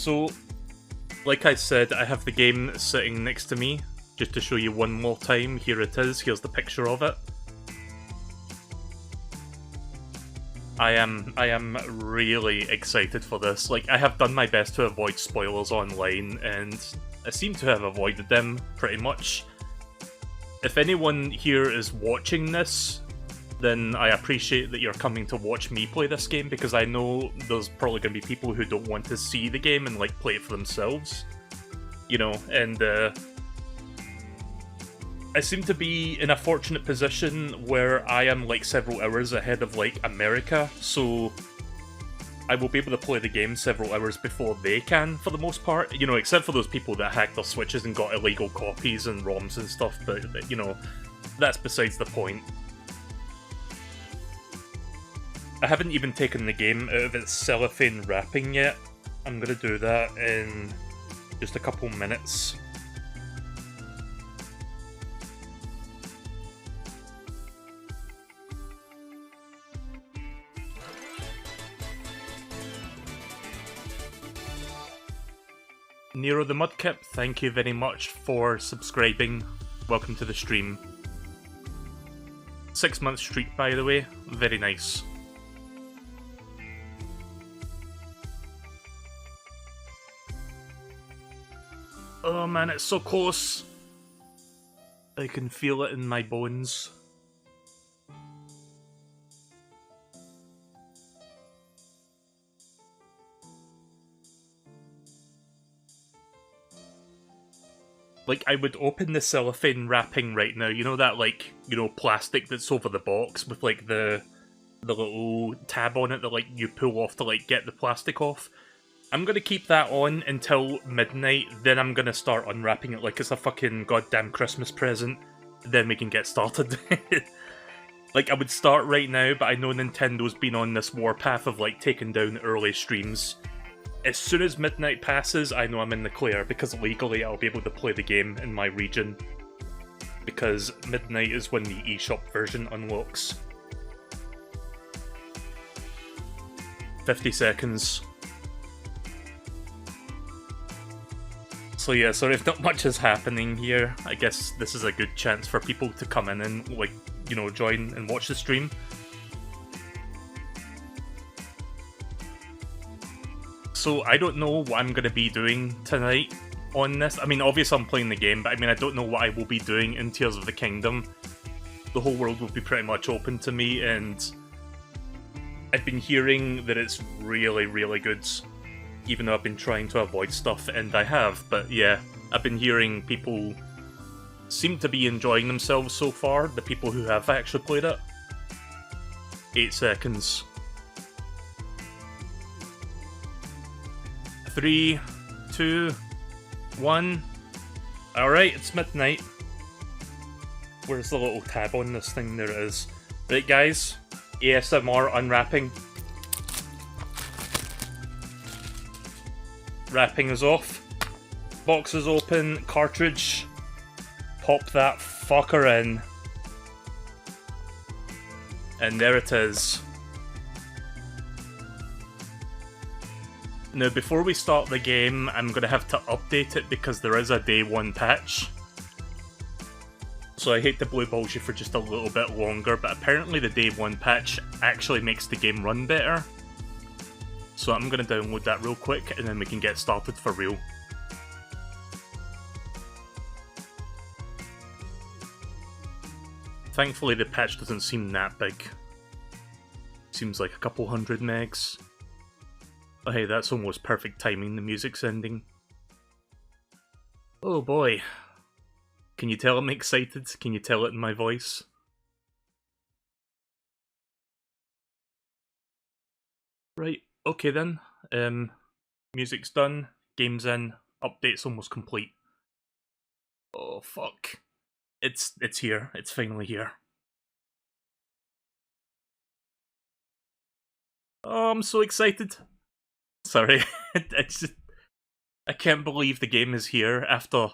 So, like I said, I have the game sitting next to me. Just to show you one more time, here it is, here's the picture of it. I am really excited for this. Like, I have done my best to avoid spoilers online, and I seem to have avoided them, pretty much. If anyone here is watching this, then I appreciate that you're coming to watch me play this game, because I know there's probably going to be people who don't want to see the game and, like, play it for themselves. You know, and, I seem to be in a fortunate position where I am, like, several hours ahead of, like, America, so I will be able to play the game several hours before they can, for the most part. You know, except for those people that hacked their Switches and got illegal copies and ROMs and stuff, but, you know, that's besides the point. I haven't even taken the game out of its cellophane wrapping yet. I'm gonna do that in just a couple minutes. Nero the Mudkip, thank you very much for subscribing. Welcome to the stream. 6-month streak, by the way. Very nice. Oh man, it's so close. I can feel it in my bones. Like, I would open the cellophane wrapping right now, you know that, like, you know, plastic that's over the box with, like, the little tab on it that, like, you pull off to, like, get the plastic off? I'm gonna keep that on until midnight, then I'm gonna start unwrapping it like it's a fucking goddamn Christmas present, then we can get started. Like, I would start right now, but I know Nintendo's been on this warpath of, like, taking down early streams. As soon as midnight passes, I know I'm in the clear, because legally I'll be able to play the game in my region. Because midnight is when the eShop version unlocks. 50 seconds. So yeah, sorry if not much is happening here. I guess this is a good chance for people to come in and, like, you know, join and watch the stream. So I don't know what I'm going to be doing tonight on this. I mean, obviously I'm playing the game, but I mean, I don't know what I will be doing in Tears of the Kingdom. The whole world will be pretty much open to me, and I've been hearing that it's really, really good. Even though I've been trying to avoid stuff, and I have, but yeah, I've been hearing people seem to be enjoying themselves so far, the people who have actually played it. 8 seconds. 3, 2, 1. Alright, it's midnight. Where's the little tab on this thing? There it is. Right, guys, ASMR unwrapping. Wrapping is off. Box is open. Cartridge. Pop that fucker in. And there it is. Now, before we start the game, I'm going to have to update it because there is a day 1 patch. So I hate to blue balls you for just a little bit longer, but apparently the day 1 patch actually makes the game run better. So I'm going to download that real quick, and then we can get started for real. Thankfully the patch doesn't seem that big. Seems like a couple hundred megs. Oh hey, that's almost perfect timing, the music's ending. Oh boy. Can you tell I'm excited? Can you tell it in my voice? Right, okay then. Music's done, game's in, update's almost complete. Oh fuck. It's here, it's finally here. Oh, I'm so excited. Sorry, I can't believe the game is here after...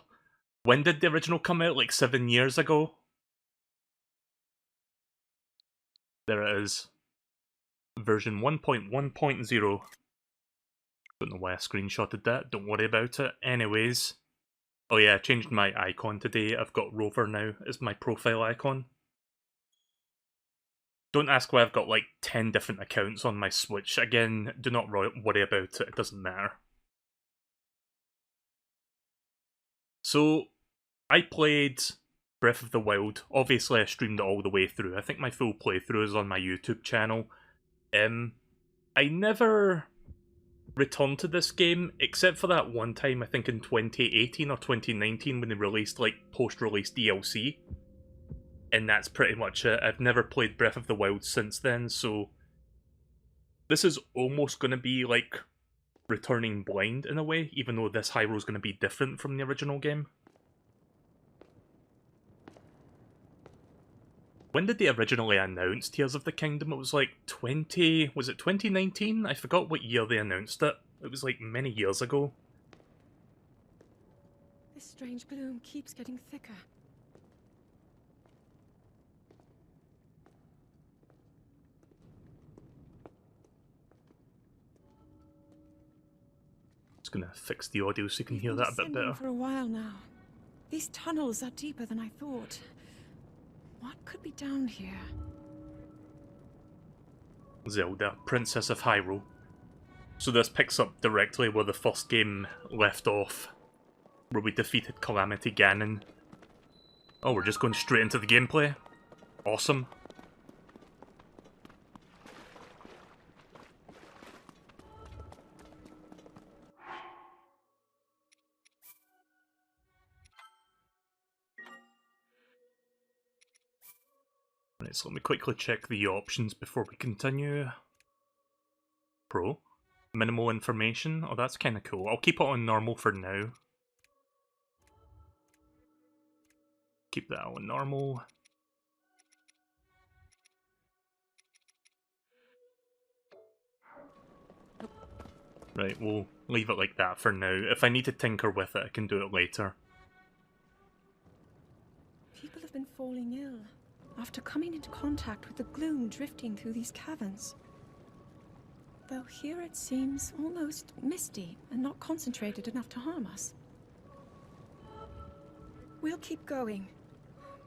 When did the original come out? Like 7 years ago? There it is. Version 1.1.0. Don't know why I screenshotted that, don't worry about it. Anyways. Oh yeah, I changed my icon today. I've got Rover now as my profile icon. Don't ask why I've got like 10 different accounts on my Switch. Again, do not worry about it, it doesn't matter. So, I played Breath of the Wild. Obviously, I streamed it all the way through. I think my full playthrough is on my YouTube channel. I never returned to this game, except for that one time, I think in 2018 or 2019, when they released, like, post-release DLC. And that's pretty much it. I've never played Breath of the Wild since then, so... This is almost going to be, like, returning blind in a way, even though this Hyrule's going to be different from the original game. When did they originally announce Tears of the Kingdom? It was like was it 2019? I forgot what year they announced it. It was like many years ago. This strange gloom keeps getting thicker. Just gonna fix the audio so you can hear that a bit better. For a while now. These tunnels are deeper than I thought. What could be down here? Zelda, Princess of Hyrule. So this picks up directly where the first game left off, where we defeated Calamity Ganon. Oh, we're just going straight into the gameplay? Awesome. Right, so let me quickly check the options before we continue. Pro. Minimal information. Oh, that's kind of cool. I'll keep it on normal for now. Keep that on normal. Right, we'll leave it like that for now. If I need to tinker with it, I can do it later. People have been falling ill after coming into contact with the gloom drifting through these caverns. Though here it seems almost misty and not concentrated enough to harm us. We'll keep going,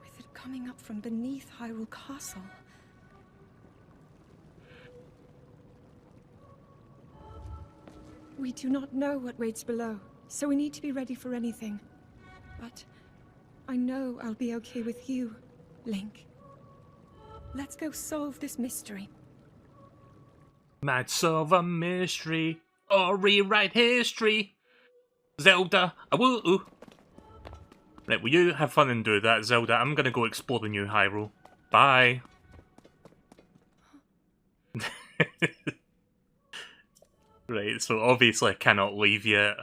with it coming up from beneath Hyrule Castle. We do not know what waits below, so we need to be ready for anything. But I know I'll be okay with you, Link. Let's go solve this mystery. Might solve a mystery, or rewrite history. Zelda, woo. Right, will you have fun and do that, Zelda? I'm gonna go explore the new Hyrule. Bye. Right, so obviously I cannot leave yet.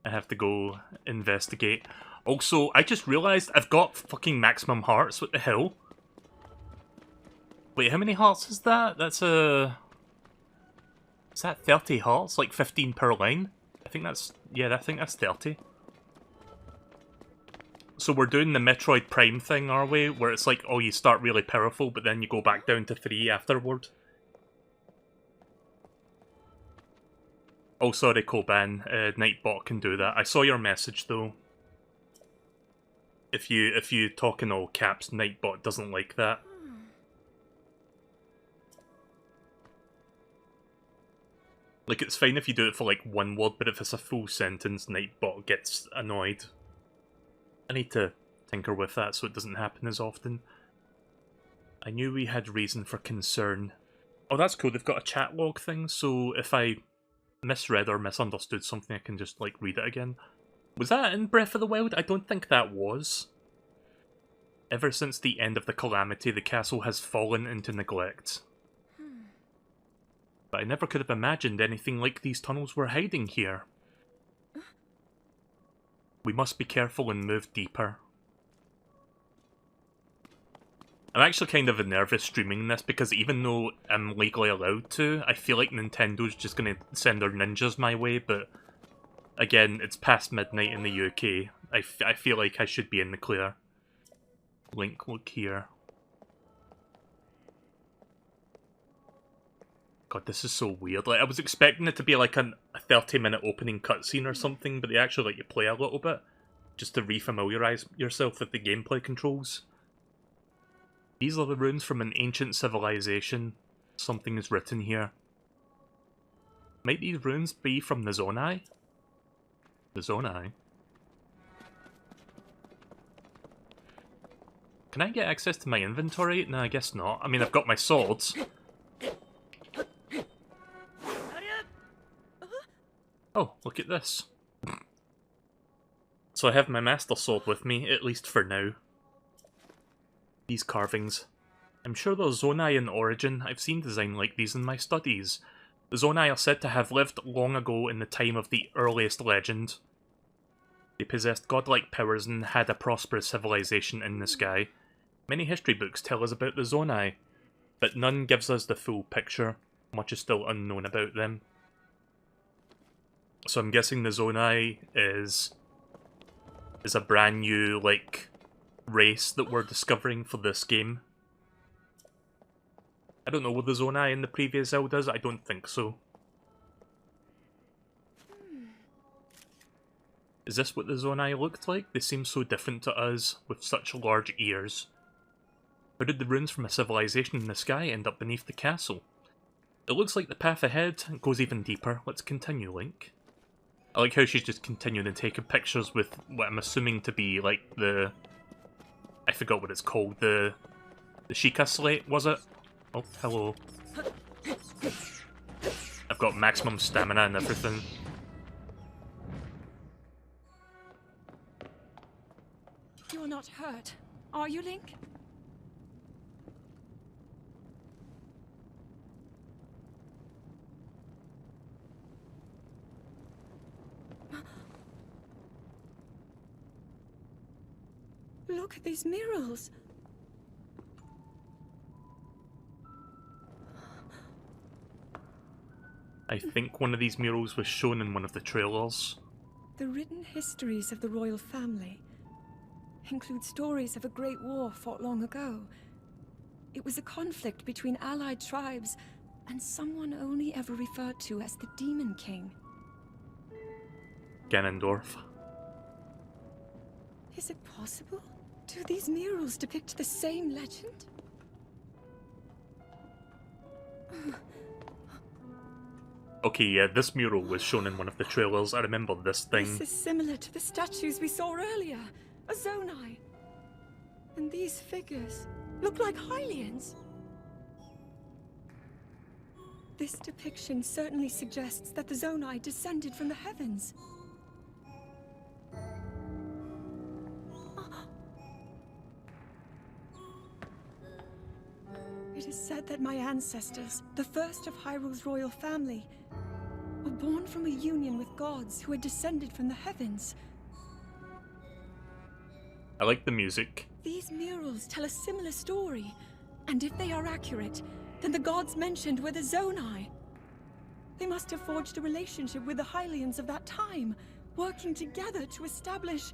I have to go investigate. Also, I just realised I've got fucking maximum hearts. What the hell? Wait, how many hearts is that? That's a... Is that 30 hearts? Like 15 per line? I think that's... Yeah, I think that's 30. So we're doing the Metroid Prime thing, are we? Where it's like, oh, you start really powerful, but then you go back down to 3 afterward. Oh, sorry, Koban. Nightbot can do that. I saw your message, though. If you talk in all caps, Nightbot doesn't like that. Like, it's fine if you do it for, like, one word, but if it's a full sentence, Nightbot gets annoyed. I need to tinker with that so it doesn't happen as often. I knew we had reason for concern. Oh, that's cool. They've got a chat log thing, so if I misread or misunderstood something, I can just, like, read it again. Was that in Breath of the Wild? I don't think that was. Ever since the end of the Calamity, the castle has fallen into neglect. But I never could have imagined anything like these tunnels were hiding here. We must be careful and move deeper. I'm actually kind of nervous streaming this because even though I'm legally allowed to, I feel like Nintendo's just going to send their ninjas my way, but again, it's past midnight in the UK. I feel like I should be in the clear. Link, look here. God, this is so weird. Like, I was expecting it to be like a 30-minute opening cutscene or something, but they actually let you play a little bit, just to refamiliarize yourself with the gameplay controls. These are the ruins from an ancient civilization. Something is written here. Might these ruins be from the Zonai? The Zonai? Can I get access to my inventory? No, I guess not. I mean, I've got my swords. Oh, look at this. So I have my Master Sword with me, at least for now. These carvings. I'm sure they're Zonai in origin. I've seen design like these in my studies. The Zonai are said to have lived long ago in the time of the earliest legend. They possessed godlike powers and had a prosperous civilization in the sky. Many history books tell us about the Zonai, but none gives us the full picture. Much is still unknown about them. So I'm guessing the Zonai is a brand new, like, race that we're discovering for this game. I don't know, were the Zonai in the previous Zeldas? I don't think so. Is this what the Zonai looked like? They seem so different to us, with such large ears. How did the ruins from a civilization in the sky end up beneath the castle? It looks like the path ahead goes even deeper. Let's continue, Link. I like how she's just continuing and taking pictures with what I'm assuming to be, like, the... I forgot what it's called, the Sheikah Slate, was it? Oh, hello. I've got maximum stamina and everything. You are not hurt, are you, Link? Look at these murals. I think one of these murals was shown in one of the trailers. The written histories of the royal family include stories of a great war fought long ago. It was a conflict between allied tribes and someone only ever referred to as the Demon King. Ganondorf. Is it possible? Do these murals depict the same legend? Okay, yeah, this mural was shown in one of the trailers. I remember this thing. This is similar to the statues we saw earlier. A Zonai. And these figures look like Hylians. This depiction certainly suggests that the Zonai descended from the heavens. It is said that my ancestors, the first of Hyrule's royal family, were born from a union with gods who had descended from the heavens. I like the music. These murals tell a similar story, and if they are accurate, then the gods mentioned were the Zonai. They must have forged a relationship with the Hylians of that time, working together to establish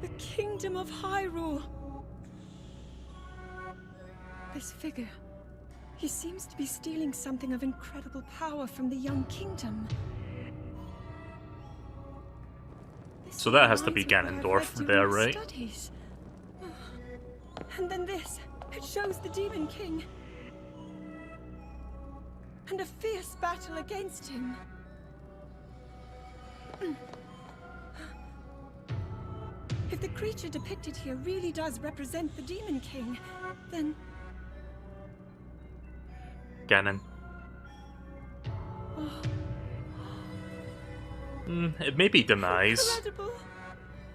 the Kingdom of Hyrule. This figure, he seems to be stealing something of incredible power from the young kingdom. So that has to be Ganondorf there, right? Studies. And then this, it shows the Demon King. And a fierce battle against him. If the creature depicted here really does represent the Demon King, then... Ganon. Oh. It may be Demise. Incredible.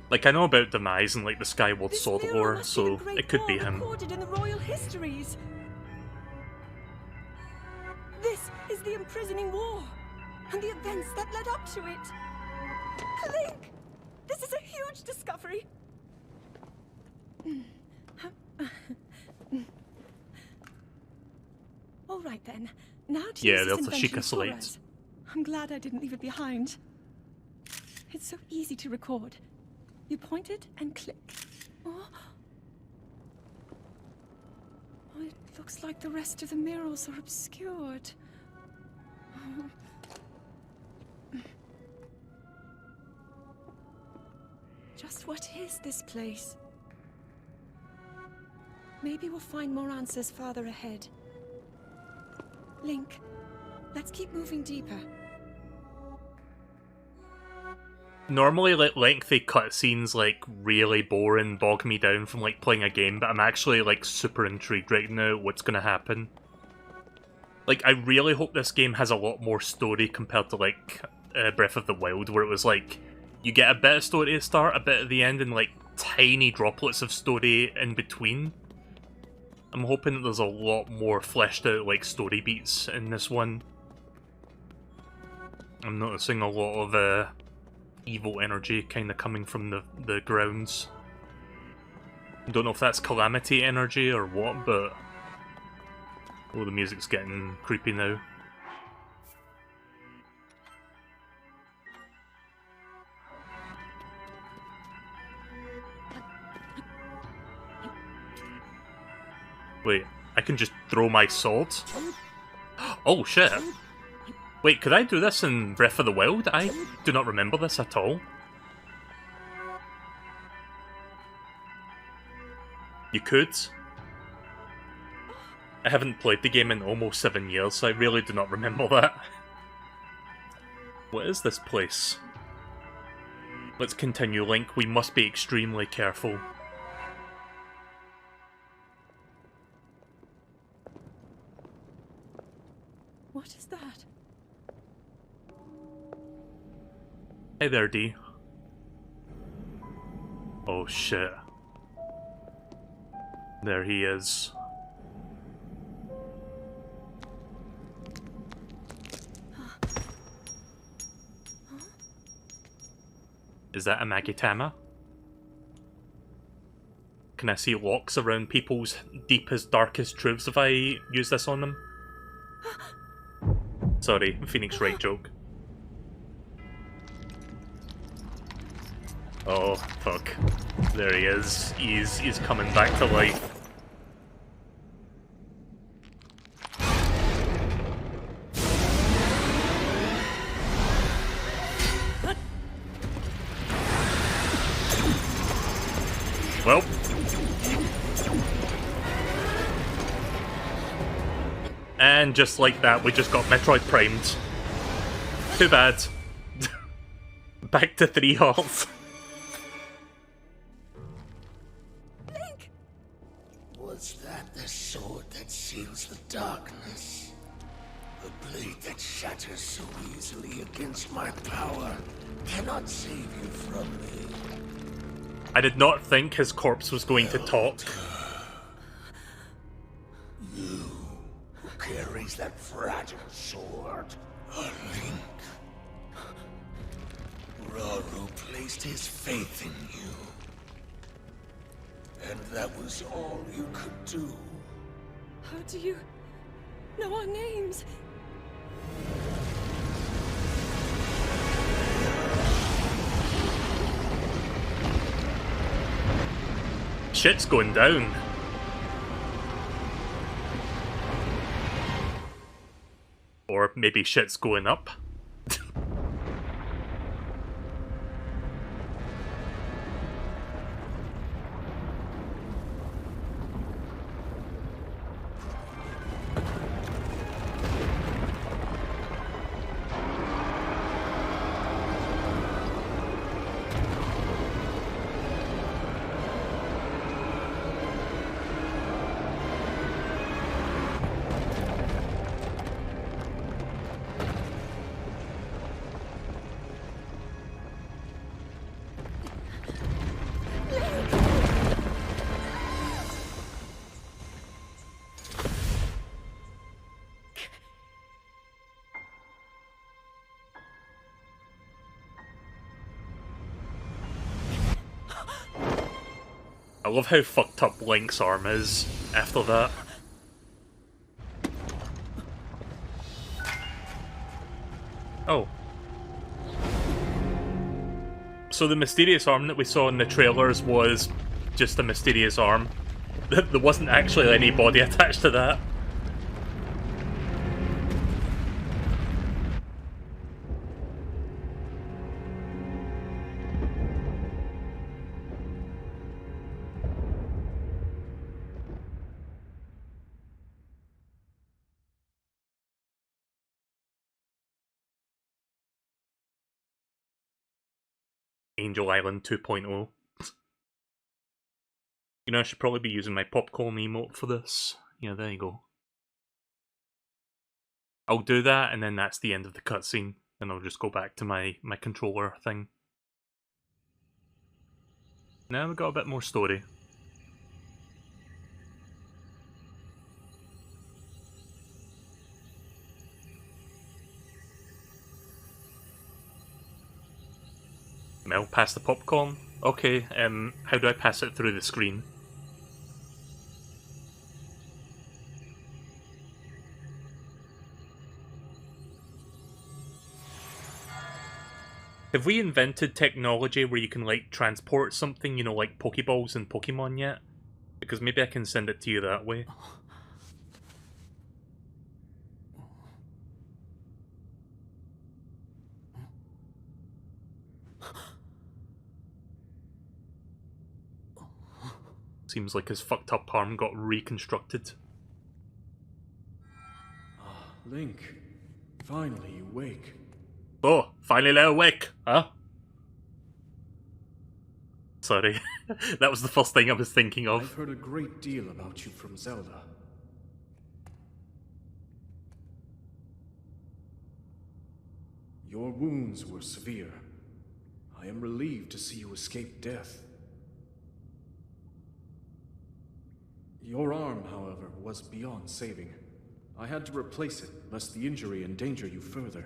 Like, I know about Demise and, like, the Skyward This Sword mural lore, must be so the great it could be war him. recorded in the royal histories. This is the imprisoning war, and the events that led up to it. Link! This is a huge discovery! All right then. Now to Yeah, use that's this a invention Sheikah for slate. us. I'm glad I didn't leave it behind. It's so easy to record. You point it and click. Oh. Oh, it Looks like the rest of the murals are obscured. Just what is this place? Maybe we'll find more answers farther ahead. Link, let's keep moving deeper. Normally, like, lengthy cutscenes, like, really bore and bog me down from, like, playing a game, but I'm actually, like, super intrigued right now what's gonna happen. Like, I really hope this game has a lot more story compared to, like, Breath of the Wild, where it was, like, you get a bit of story at the start, a bit at the end, and, like, tiny droplets of story in between. I'm hoping that there's a lot more fleshed out, like, story beats in this one. I'm noticing a lot of, evil energy kind of coming from the grounds. Don't know if that's calamity energy or what, but... Oh, the music's getting creepy now. Wait, I can just throw my sword? Oh shit! Wait, could I do this in Breath of the Wild? I do not remember this at all. You could. I haven't played the game in almost 7 years, so I really do not remember that. What is this place? Let's continue, Link. We must be extremely careful. What is that? Hey there, D. Oh shit. There he is. Is that a Magitama? Can I see locks around people's deepest, darkest truths if I use this on them? Sorry, Phoenix Wright joke. Oh, fuck. There he is. He's coming back to life. Well. And just like that, we just got Metroid primed. Too bad. Back to 3 hearts. Link! Was that the sword that seals the darkness? The blade that shatters so easily against my power cannot save you from me. I did not think his corpse was going to talk. You who carries that fragile sword, a Link. Rauru placed his faith in you. And that was all you could do. How do you know our names? Shit's going down. Or maybe shit's going up. I love how fucked up Link's arm is after that. Oh. So the mysterious arm that we saw in the trailers was just a mysterious arm. There wasn't actually any body attached to that. Angel Island 2.0. You know, I should probably be using my popcorn emote for this. Yeah, there you go. I'll do that, and then that's the end of the cutscene, and I'll just go back to my controller thing. Now we've got a bit more story. Mel, pass the popcorn. Okay, how do I pass it through the screen? Have we invented technology where you can, like, transport something, you know, like Pokeballs and Pokemon yet? Because maybe I can send it to you that way. Seems like his fucked up arm got reconstructed. Ah, Link. Finally you wake. Oh, finally awake, huh? Sorry, that was the first thing I was thinking of. I've heard a great deal about you from Zelda. Your wounds were severe. I am relieved to see you escape death. Your arm, however, was beyond saving. I had to replace it, lest the injury endanger you further.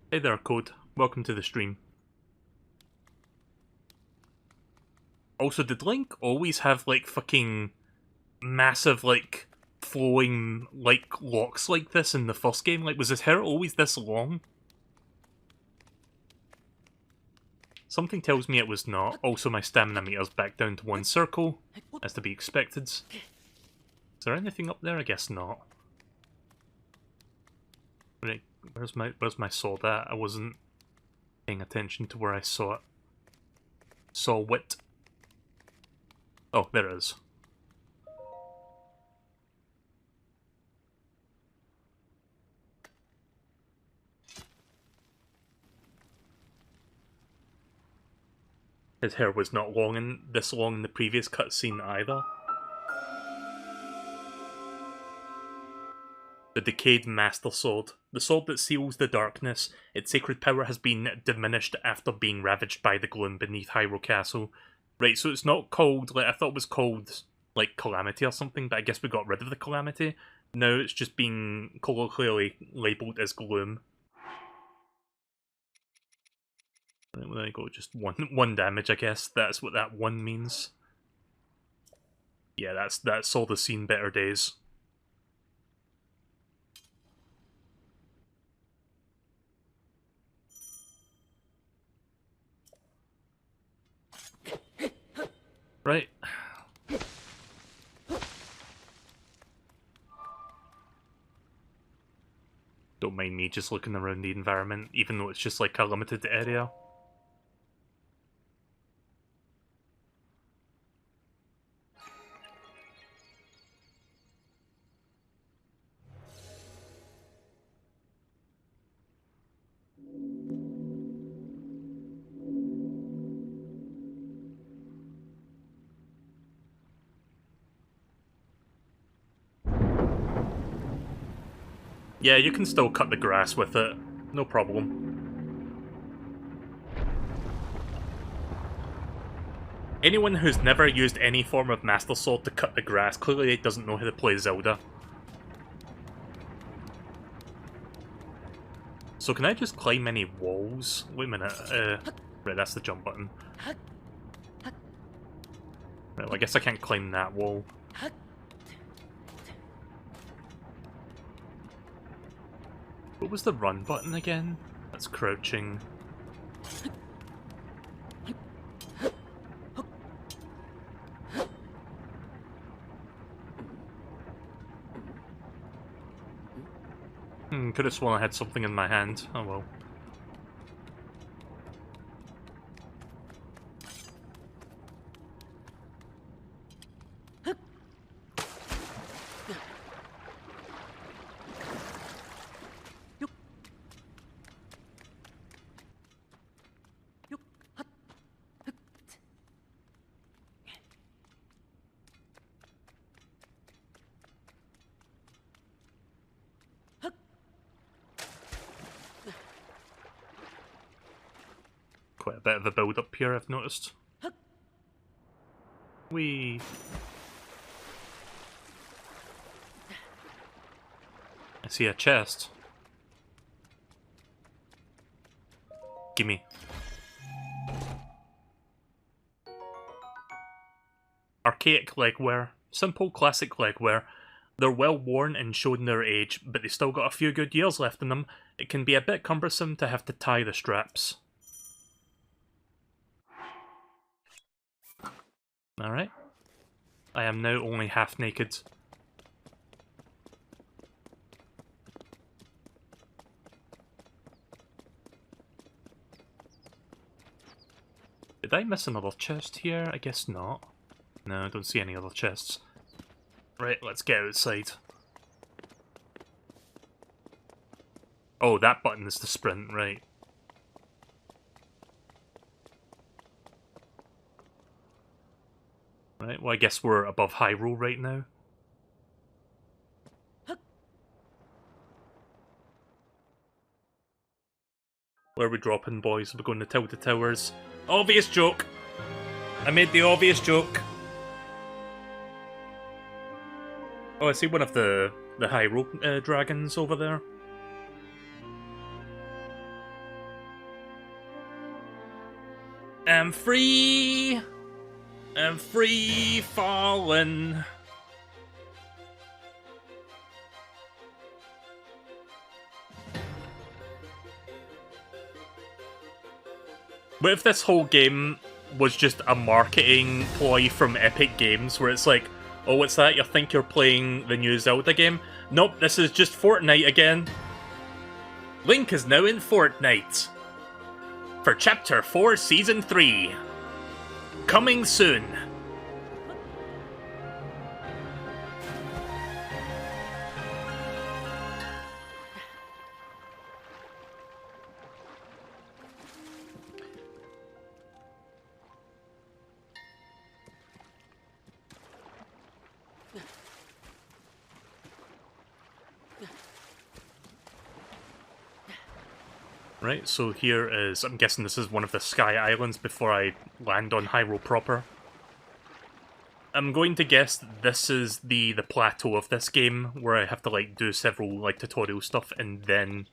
Hey there, Code. Welcome to the stream. Also, did Link always have, like, fucking massive, like, flowing, like, locks like this in the first game? Like, was his hair always this long? Something tells me it was not. Also, my stamina meter's back down to 1 circle, as to be expected. Is there anything up there? I guess not. Right, where's my sword at? I wasn't paying attention to where I saw it. Saw wit. Oh, there it is. His hair was not this long in the previous cutscene either. The Decayed Master Sword. The sword that seals the darkness. Its sacred power has been diminished after being ravaged by the gloom beneath Hyrule Castle. Right, so it's not called, like, I thought it was called, like, Calamity or something, but I guess we got rid of the Calamity. Now it's just been colloquially labelled as Gloom. Right, well, there you go, just one damage, I guess. That's what that 1 means. Yeah, that's all the seen better days. Right. Don't mind me just looking around the environment, even though it's just like a limited area. Yeah, you can still cut the grass with it. No problem. Anyone who's never used any form of Master Sword to cut the grass clearly doesn't know how to play Zelda. So can I just climb any walls? Wait a minute, right, that's the jump button. Right, well, I guess I can't climb that wall. What was the run button again? That's crouching. Could have sworn I had something in my hand. Oh well. Quite a bit of a build up here, I've noticed. Whee! I see a chest. Gimme. Archaic legwear. Simple, classic legwear. They're well worn and showing their age, but they still got a few good years left in them. It can be a bit cumbersome to have to tie the straps. Alright. I am now only half naked. Did I miss another chest here? I guess not. No, I don't see any other chests. Right, let's get outside. Oh, that button is the sprint, right. Right, well I guess we're above Hyrule right now. Where are we dropping, boys? We're going to Tilda Towers. Obvious joke! I made the obvious joke. Oh, I see one of the Hyrule dragons over there. I'm free! I'm free falling. What if this whole game was just a marketing ploy from Epic Games, where it's like, oh, what's that? You think you're playing the new Zelda game? Nope, this is just Fortnite again. Link is now in Fortnite. For Chapter 4, Season 3. Coming soon. Right, so here is, I'm guessing this is one of the Sky Islands before I land on Hyrule proper. I'm going to guess this is the plateau of this game, where I have to like do several like tutorial stuff, and then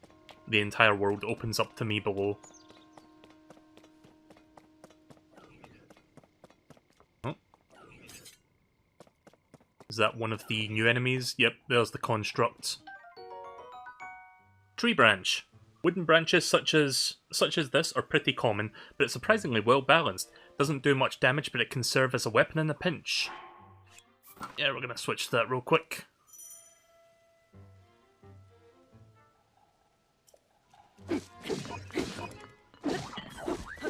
the entire world opens up to me below. Oh. Is that one of the new enemies? Yep, there's the construct. Tree branch. Wooden branches such as this are pretty common, but it's surprisingly well balanced. Doesn't do much damage, but it can serve as a weapon in a pinch. Yeah, we're gonna switch to that real quick.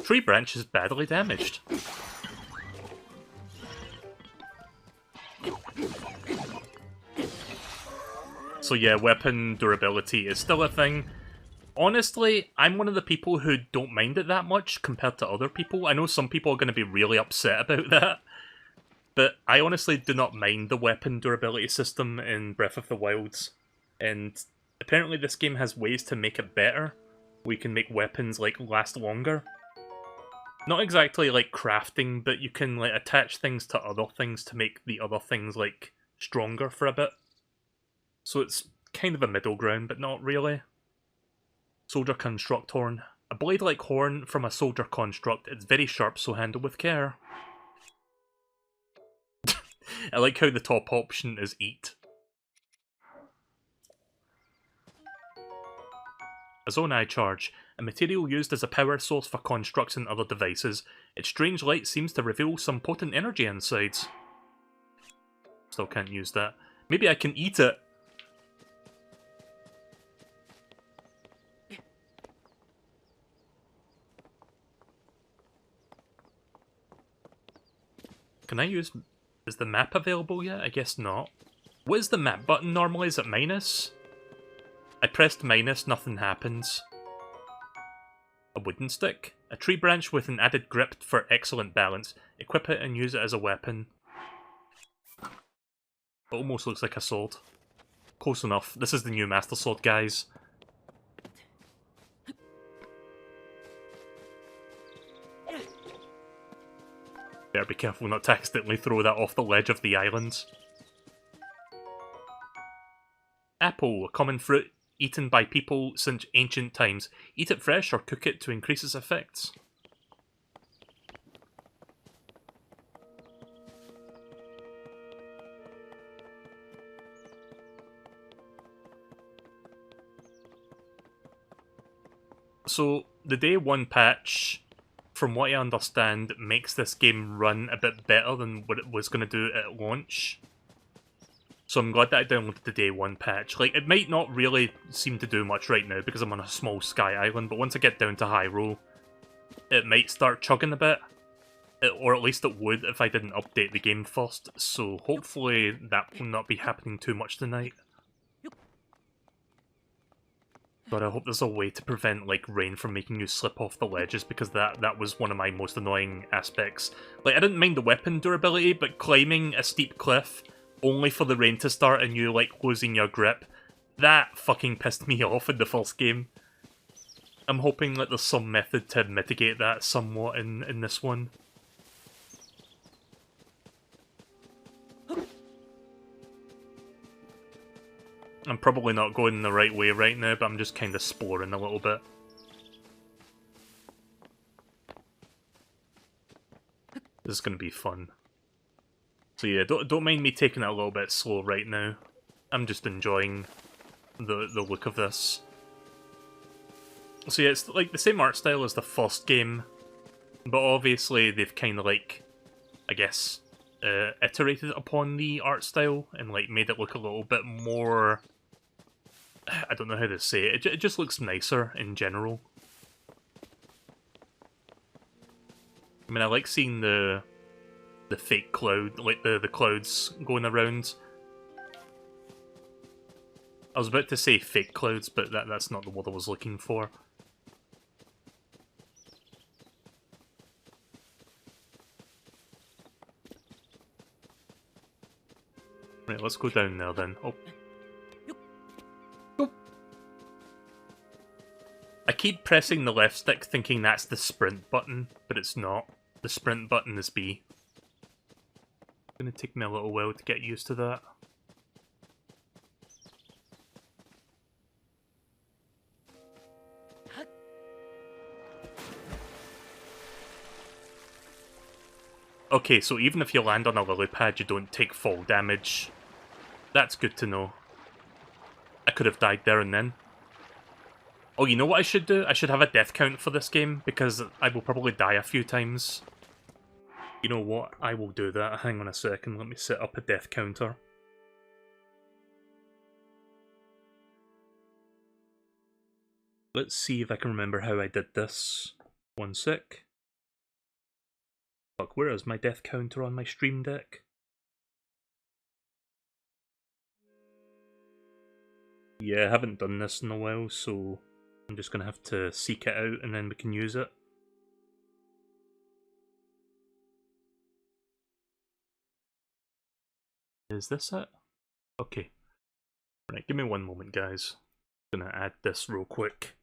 Tree branch is badly damaged. So yeah, weapon durability is still a thing. Honestly, I'm one of the people who don't mind it that much compared to other people. I know some people are going to be really upset about that, but I honestly do not mind the weapon durability system in Breath of the Wild. And apparently this game has ways to make it better. We can make weapons like last longer. Not exactly like crafting, but you can like attach things to other things to make the other things like stronger for a bit. So it's kind of a middle ground, but not really. Soldier Construct Horn. A blade-like horn from a soldier construct. It's very sharp, so handle with care. I like how the top option is eat. A Zonai charge, a material used as a power source for constructs and other devices. Its strange light seems to reveal some potent energy inside. Still can't use that. Maybe I can eat it. Can I use... Is the map available yet? I guess not. What is the map button normally? Is it minus? I pressed minus, nothing happens. A wooden stick. A tree branch with an added grip for excellent balance. Equip it and use it as a weapon. It almost looks like a sword. Close enough. This is the new Master Sword, guys. Better be careful not to accidentally throw that off the ledge of the island. Apple, a common fruit eaten by people since ancient times. Eat it fresh or cook it to increase its effects. So, the day one patch, from what I understand, makes this game run a bit better than what it was going to do at launch. So I'm glad that I downloaded the day one patch. Like, it might not really seem to do much right now because I'm on a small sky island, but once I get down to Hyrule, it might start chugging a bit. Or at least it would if I didn't update the game first, so hopefully that will not be happening too much tonight. But I hope there's a way to prevent, like, rain from making you slip off the ledges, because that was one of my most annoying aspects. Like, I didn't mind the weapon durability, but climbing a steep cliff only for the rain to start and you, like, losing your grip, that fucking pissed me off in the first game. I'm hoping that there's some method to mitigate that somewhat in this one. I'm probably not going the right way right now, but I'm just kind of exploring a little bit. This is going to be fun. So yeah, don't mind me taking it a little bit slow right now. I'm just enjoying the look of this. So yeah, it's like the same art style as the first game, but obviously they've kind of like, I guess, iterated upon the art style and like made it look a little bit more... I don't know how to say it. It just looks nicer in general. I mean, I like seeing the fake cloud, like the clouds going around. I was about to say fake clouds, but that's not the word I was looking for. Right, let's go down there then. Oh. I keep pressing the left stick thinking that's the sprint button, but it's not. The sprint button is B. It's gonna take me a little while to get used to that. Okay, so even if you land on a lily pad, you don't take fall damage. That's good to know. I could have died there and then. Oh, you know what I should do? I should have a death count for this game, because I will probably die a few times. You know what? I will do that. Hang on a second, let me set up a death counter. Let's see if I can remember how I did this. One sec. Fuck, where is my death counter on my stream deck? Yeah, I haven't done this in a while, so I'm just gonna have to seek it out and then we can use it. Is this it? Okay. Right, give me one moment, guys. I'm gonna add this real quick.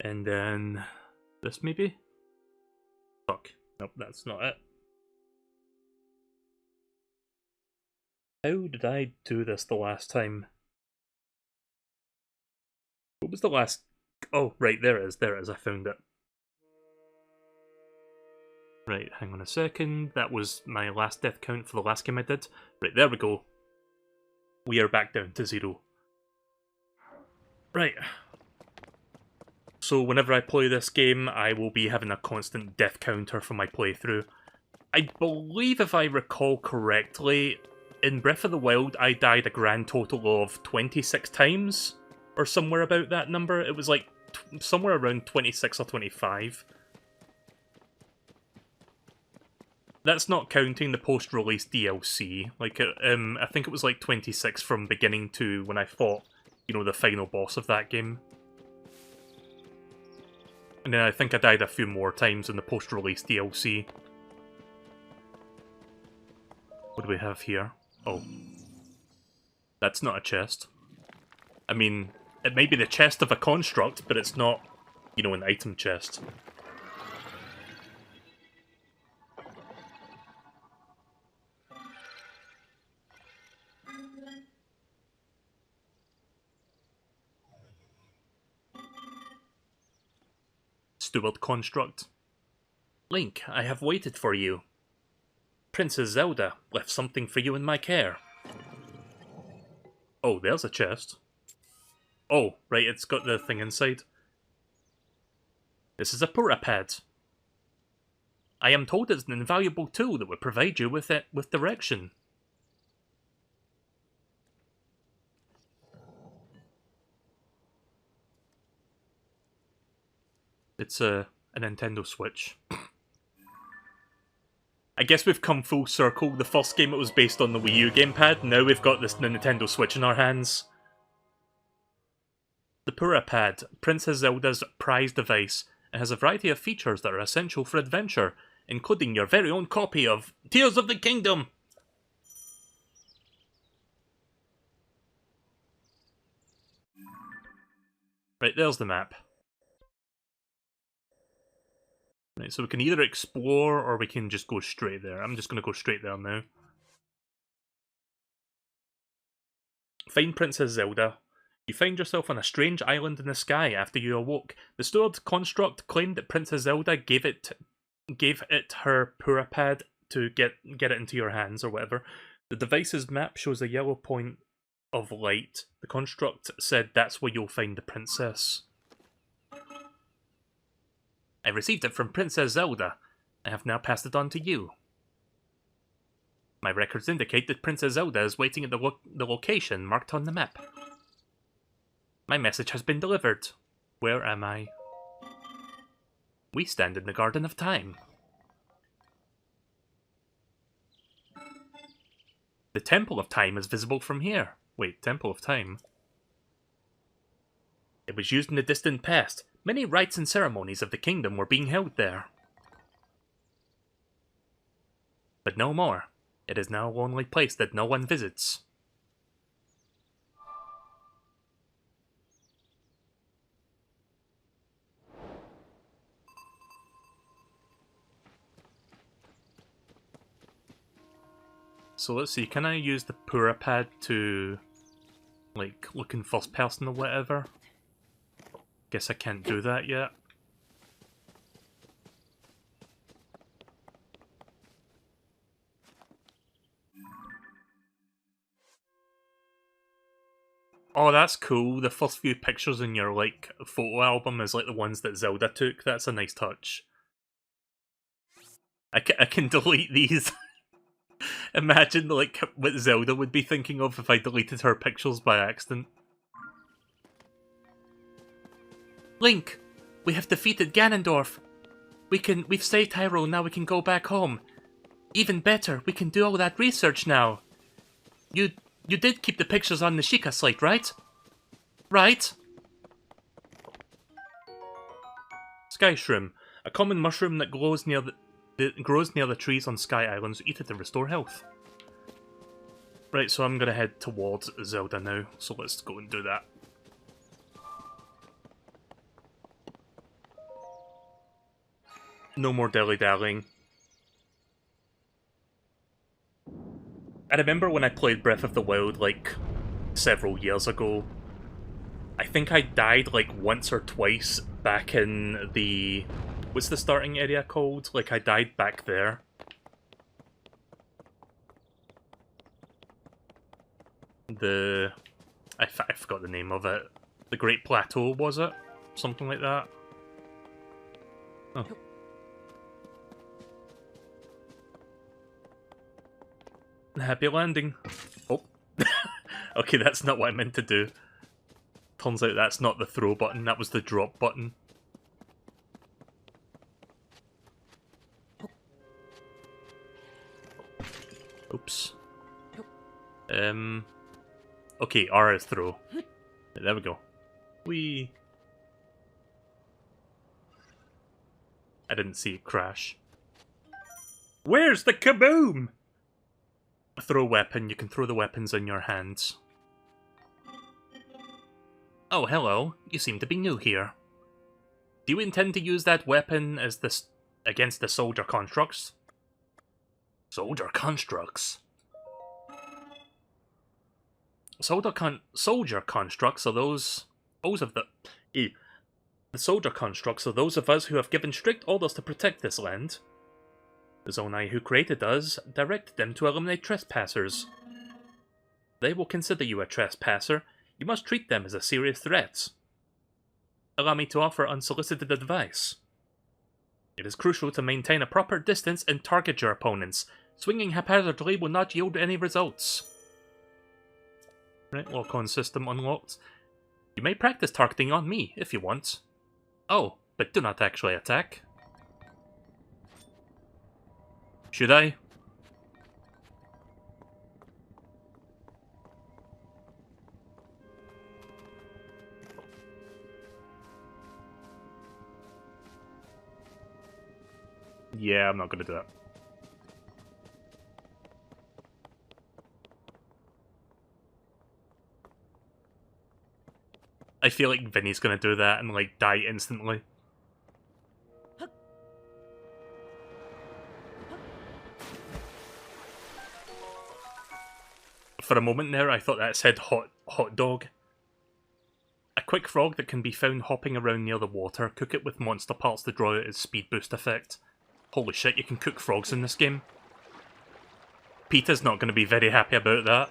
And then this maybe? Fuck. Nope, that's not it. How did I do this the last time? What was the last... Oh, right, there it is, I found it. Right, hang on a second. That was my last death count for the last game I did. Right, there we go. We are back down to 0. Right. So whenever I play this game, I will be having a constant death counter for my playthrough. I believe, if I recall correctly, in Breath of the Wild, I died a grand total of 26 times, or somewhere about that number. It was like somewhere around 26 or 25. That's not counting the post-release DLC. Like, I think it was like 26 from beginning to when I fought, you know, the final boss of that game. And then I think I died a few more times in the post-release DLC. What do we have here? Oh. That's not a chest. I mean, it may be the chest of a construct, but it's not, you know, an item chest. Steward construct. Link, I have waited for you. Princess Zelda left something for you in my care. Oh, there's a chest. Oh, right, it's got the thing inside. This is a Pura pad. I am told it's an invaluable tool that would provide you with direction. It's a Nintendo Switch. I guess we've come full circle. The first game, it was based on the Wii U gamepad. Now we've got this Nintendo Switch in our hands. The Pura Pad, Princess Zelda's prized device, and has a variety of features that are essential for adventure, including your very own copy of Tears of the Kingdom. Right, there's the map. Right, so we can either explore or we can just go straight there. I'm just going to go straight there now. Find Princess Zelda. You find yourself on a strange island in the sky after you awoke. The steward construct claimed that Princess Zelda gave it her Pura Pad to get it into your hands or whatever. The device's map shows a yellow point of light. The construct said that's where you'll find the princess. I received it from Princess Zelda. I have now passed it on to you. My records indicate that Princess Zelda is waiting at the location marked on the map. My message has been delivered. Where am I? We stand in the Garden of Time. The Temple of Time is visible from here. Wait, Temple of Time? It was used in the distant past. Many rites and ceremonies of the kingdom were being held there. But no more. It is now a lonely place that no one visits. So let's see, can I use the Pura Pad to, like, look in first person or whatever? Guess I can't do that yet. Oh, that's cool. The first few pictures in your, like, photo album is like the ones that Zelda took. That's a nice touch. I can delete these. Imagine, like, what Zelda would be thinking of if I deleted her pictures by accident. Link! We have defeated Ganondorf! We've saved Hyrule, now we can go back home. Even better, we can do all that research now. You did keep the pictures on the Sheikah slate, right? Right? Sky Shroom. A common mushroom that grows near the trees on Sky Islands. Eat it to restore health. Right, so I'm gonna head towards Zelda now, so let's go and do that. No more dilly-dallying. I remember when I played Breath of the Wild, like, several years ago. I think I died, like, once or twice back in the What's the starting area called? Like, I died back there. I forgot the name of it. The Great Plateau, was it? Something like that? Oh. Happy landing. Oh. Okay, that's not what I meant to do. Turns out that's not the throw button, that was the drop button. Oops. Okay, R is throw. There we go. Whee! I didn't see it crash. Where's the kaboom? Throw weapon, you can throw the weapons in your hands. Oh, hello. You seem to be new here. Do you intend to use that weapon as against the soldier constructs? Soldier constructs? Soldier constructs are those of the... The soldier constructs are those of us who have given strict orders to protect this land. The Zonai who created us directed them to eliminate trespassers. They will consider you a trespasser. You must treat them as a serious threat. Allow me to offer unsolicited advice. It is crucial to maintain a proper distance and target your opponents. Swinging haphazardly will not yield any results. Right, lock-on system unlocked. You may practice targeting on me, if you want. Oh, but do not actually attack. Should I? Yeah, I'm not gonna do that. I feel like Vinny's gonna do that and, like, die instantly. For a moment there, I thought that said hot dog. A quick frog that can be found hopping around near the water. Cook it with monster parts to draw out its speed boost effect. Holy shit, you can cook frogs in this game. PETA's not going to be very happy about that.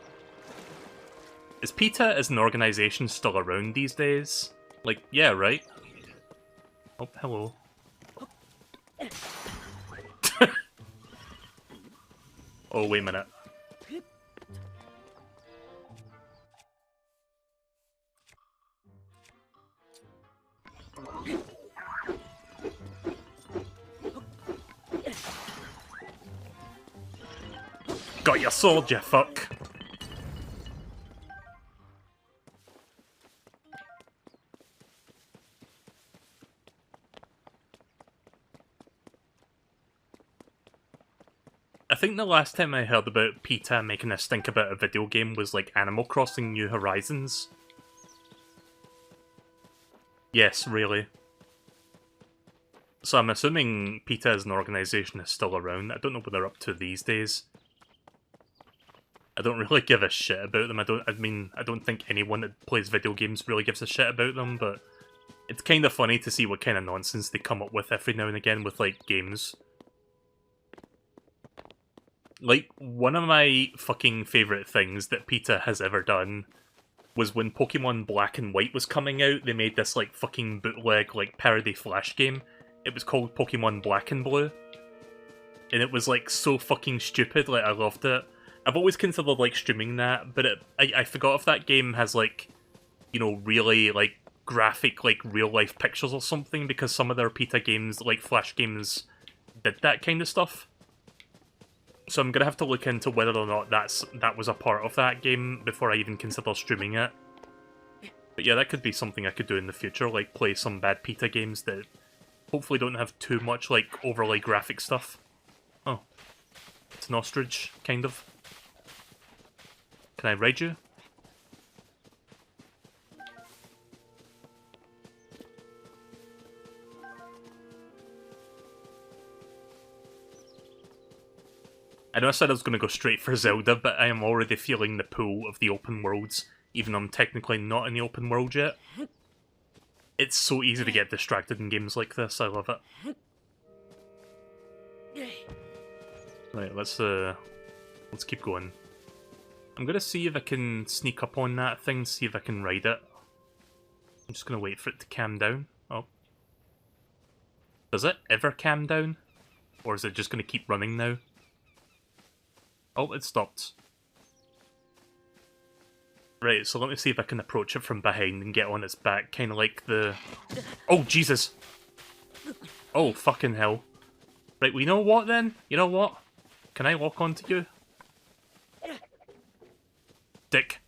Is PETA as an organisation still around these days? Like, yeah, right? Oh, hello. Oh, wait a minute. Got your sword, you fuck. I think the last time I heard about PETA making a stink about a video game was like Animal Crossing New Horizons. Yes, really. So I'm assuming PETA as an organisation is still around. I don't know what they're up to these days. I don't really give a shit about them. I don't think anyone that plays video games really gives a shit about them, but it's kind of funny to see what kind of nonsense they come up with every now and again with, like, games. Like, one of my fucking favourite things that PETA has ever done was when Pokemon Black and White was coming out, they made this, like, fucking bootleg, like, parody Flash game. It was called Pokemon Black and Blue. And it was, like, so fucking stupid, like, I loved it. I've always considered, like, streaming that, but I forgot if that game has, like, you know, really, like, graphic, like, real-life pictures or something, because some of their PETA games, like, Flash games, did that kind of stuff. So I'm gonna have to look into whether or not that was a part of that game before I even consider streaming it. But yeah, that could be something I could do in the future, like, play some bad PETA games that hopefully don't have too much, like, overly graphic stuff. Oh. It's an ostrich, kind of. Can I ride you? I know I said I was going to go straight for Zelda, but I am already feeling the pull of the open worlds, even though I'm technically not in the open world yet. It's so easy to get distracted in games like this, I love it. Right, let's keep going. I'm gonna see if I can sneak up on that thing, see if I can ride it. I'm just gonna wait for it to calm down. Oh. Does it ever calm down? Or is it just gonna keep running now? Oh, it stopped. Right, so let me see if I can approach it from behind and get on its back, kind of like the... Oh, Jesus! Oh, fucking hell. Right, well, you know what then? You know what? Can I lock onto you? Dick.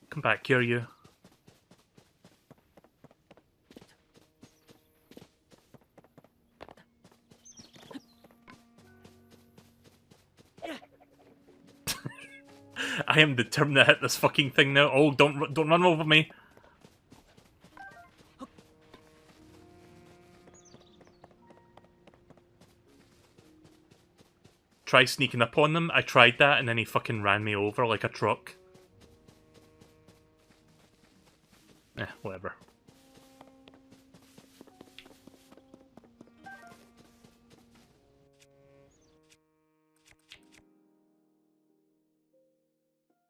Come back here, you. I am determined to hit this fucking thing now. Oh, don't run over me. Try sneaking up on them. I tried that and then he fucking ran me over like a truck. Whatever.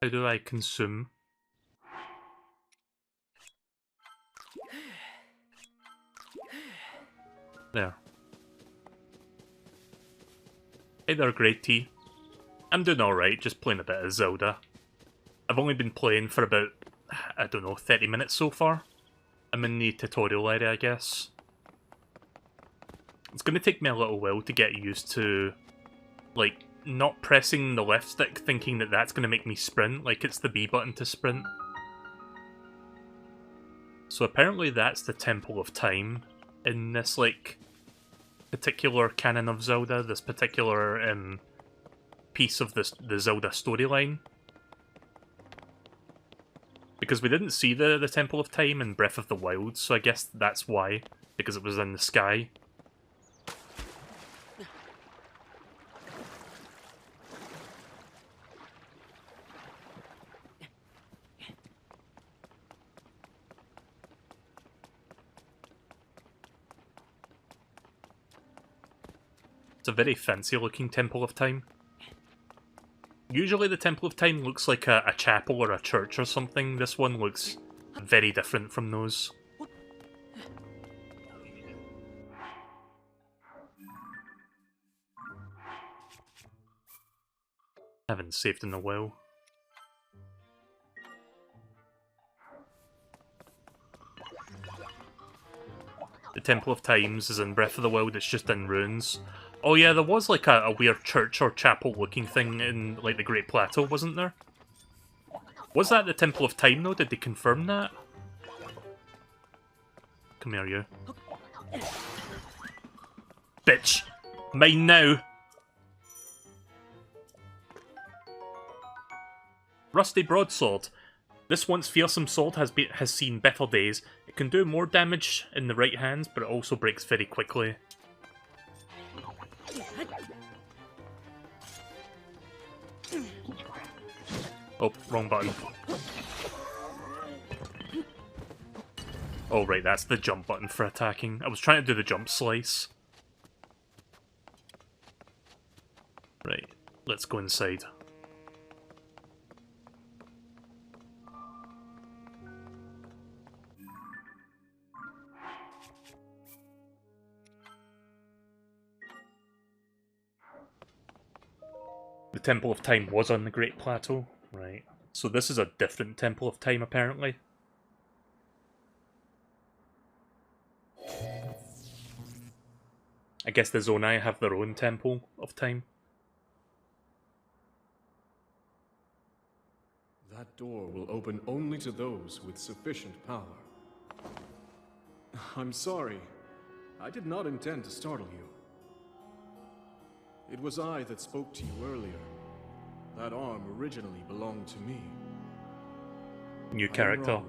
How do I consume? There. Hey there, Great T. I'm doing alright, just playing a bit of Zelda. I've only been playing for about, I don't know, 30 minutes so far. I'm in the tutorial area, I guess. It's going to take me a little while to get used to, like, not pressing the left stick thinking that that's going to make me sprint, like it's the B button to sprint. So apparently that's the Temple of Time in this, like, particular canon of Zelda, this particular piece of the Zelda storyline. Because we didn't see the Temple of Time in Breath of the Wild, so I guess that's why, because it was in the sky. It's a very fancy looking Temple of Time. Usually the Temple of Time looks like a chapel or a church or something. This one looks very different from those. I haven't saved in a while. The Temple of Times is in Breath of the Wild, it's just in ruins. Oh yeah, there was like a weird church or chapel looking thing in like the Great Plateau, wasn't there? Was that the Temple of Time though? Did they confirm that? Come here, you. Bitch! Mine now! Rusty Broadsword. This once fearsome sword has seen better days. It can do more damage in the right hands, but it also breaks very quickly. Oh, wrong button. Oh right, that's the jump button for attacking. I was trying to do the jump slice. Right, let's go inside. The Temple of Time was on the Great Plateau. Right. So this is a different Temple of Time, apparently. I guess the Zonai have their own Temple of Time. That door will open only to those with sufficient power. I'm sorry. I did not intend to startle you. It was I that spoke to you earlier. That arm originally belonged to me. New character.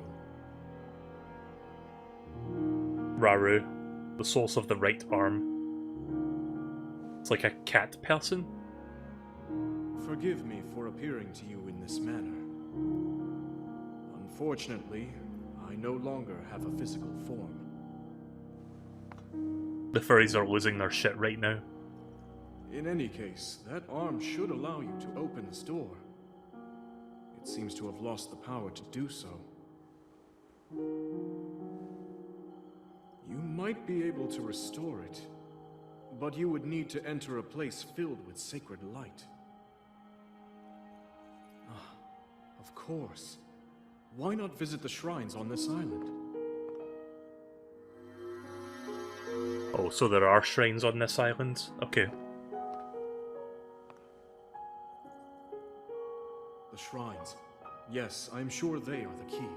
Raru, the source of the right arm. It's like a cat person. Forgive me for appearing to you in this manner. Unfortunately, I no longer have a physical form. The furries are losing their shit right now. In any case, that arm should allow you to open this door. It seems to have lost the power to do so. You might be able to restore it, but you would need to enter a place filled with sacred light. Ah, of course. Why not visit the shrines on this island? Oh, so there are shrines on this island? Okay. The shrines. Yes, I'm sure they are the key.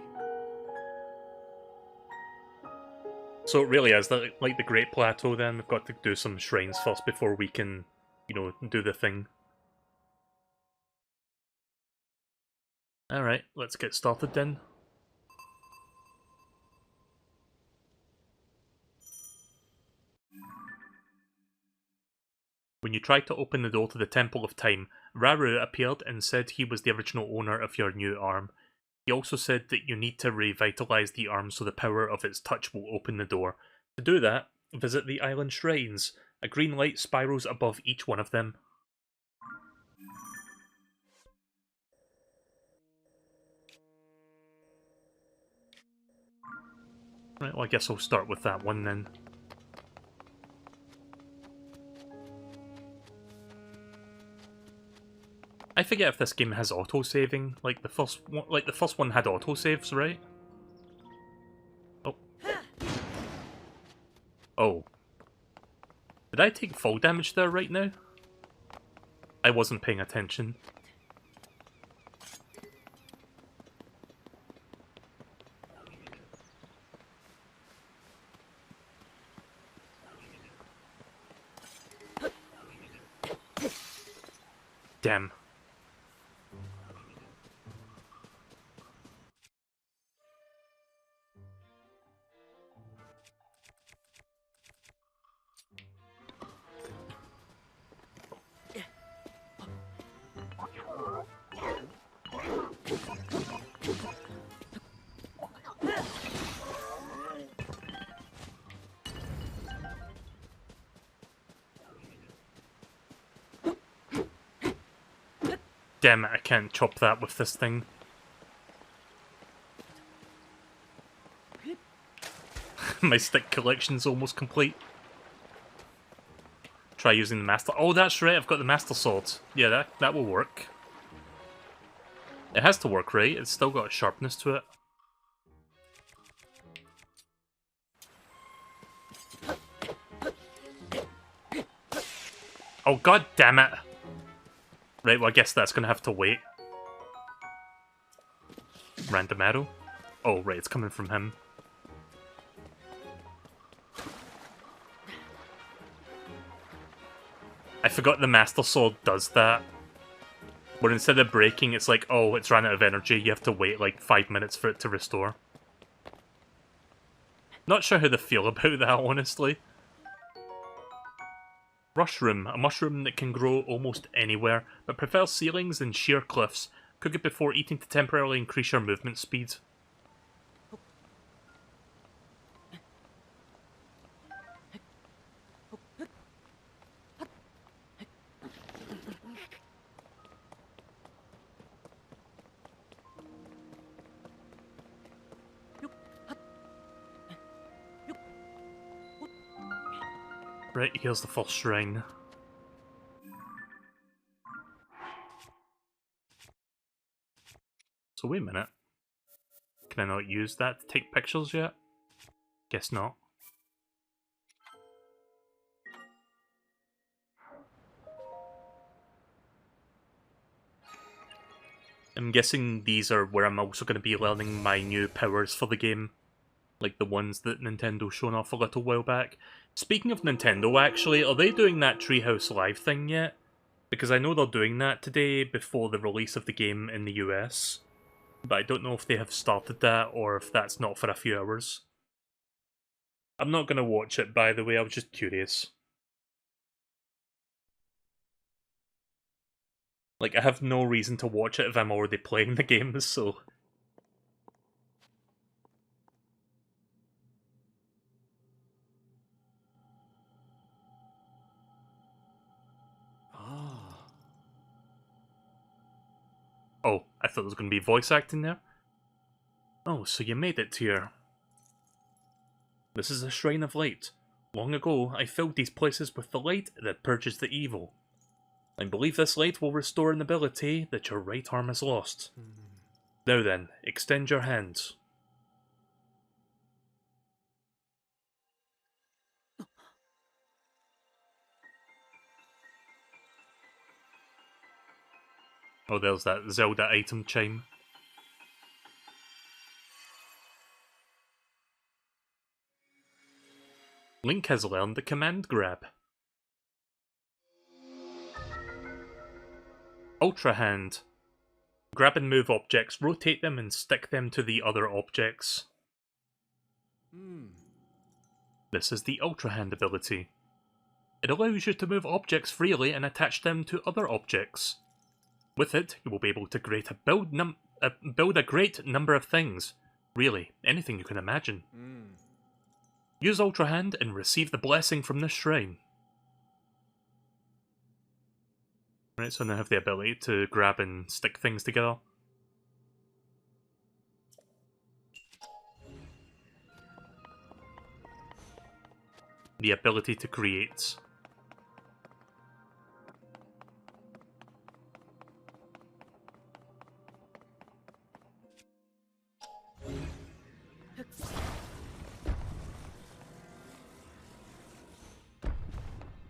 So it really is like the Great Plateau then? We've got to do some shrines first before we can, you know, do the thing. Alright, let's get started then. When you tried to open the door to the Temple of Time, Raru appeared and said he was the original owner of your new arm. He also said that you need to revitalize the arm so the power of its touch will open the door. To do that, visit the island shrines. A green light spirals above each one of them. Right, well I guess I'll start with that one then. I forget if this game has auto-saving. Like the first one had auto-saves, right? Oh. Oh. Did I take fall damage there right now? I wasn't paying attention. Damn. Damn it, I can't chop that with this thing. My stick collection's almost complete. Try using the master... Oh, that's right, I've got the master sword. Yeah, that will work. It has to work, right? It's still got a sharpness to it. Oh, god damn it! Right, well I guess that's gonna have to wait. Random arrow? Oh, right, it's coming from him. I forgot the Master Sword does that. Where instead of breaking, it's like, oh, it's ran out of energy, you have to wait like 5 minutes for it to restore. Not sure how to feel about that, honestly. Rushroom, a mushroom that can grow almost anywhere, but prefers ceilings and sheer cliffs. Cook it before eating to temporarily increase your movement speed. Right, here's the first shrine. So wait a minute. Can I not use that to take pictures yet? Guess not. I'm guessing these are where I'm also going to be learning my new powers for the game. Like the ones that Nintendo's shown off a little while back. Speaking of Nintendo, actually, are they doing that Treehouse Live thing yet? Because I know they're doing that today before the release of the game in the US. But I don't know if they have started that or if that's not for a few hours. I'm not going to watch it, by the way, I was just curious. Like, I have no reason to watch it if I'm already playing the game, so... Oh, I thought there was going to be voice acting there. Oh, so you made it here. This is a shrine of light. Long ago, I filled these places with the light that purges the evil. I believe this light will restore an ability that your right arm has lost. Now then, extend your hands. Oh, there's that Zelda item chime. Link has learned the command grab. Ultra Hand. Grab and move objects, rotate them and stick them to the other objects. This is the Ultra Hand ability. It allows you to move objects freely and attach them to other objects. With it, you will be able to build a great number of things. Really, anything you can imagine. Use Ultra Hand and receive the blessing from this shrine. Right, so now I have the ability to grab and stick things together. The ability to create.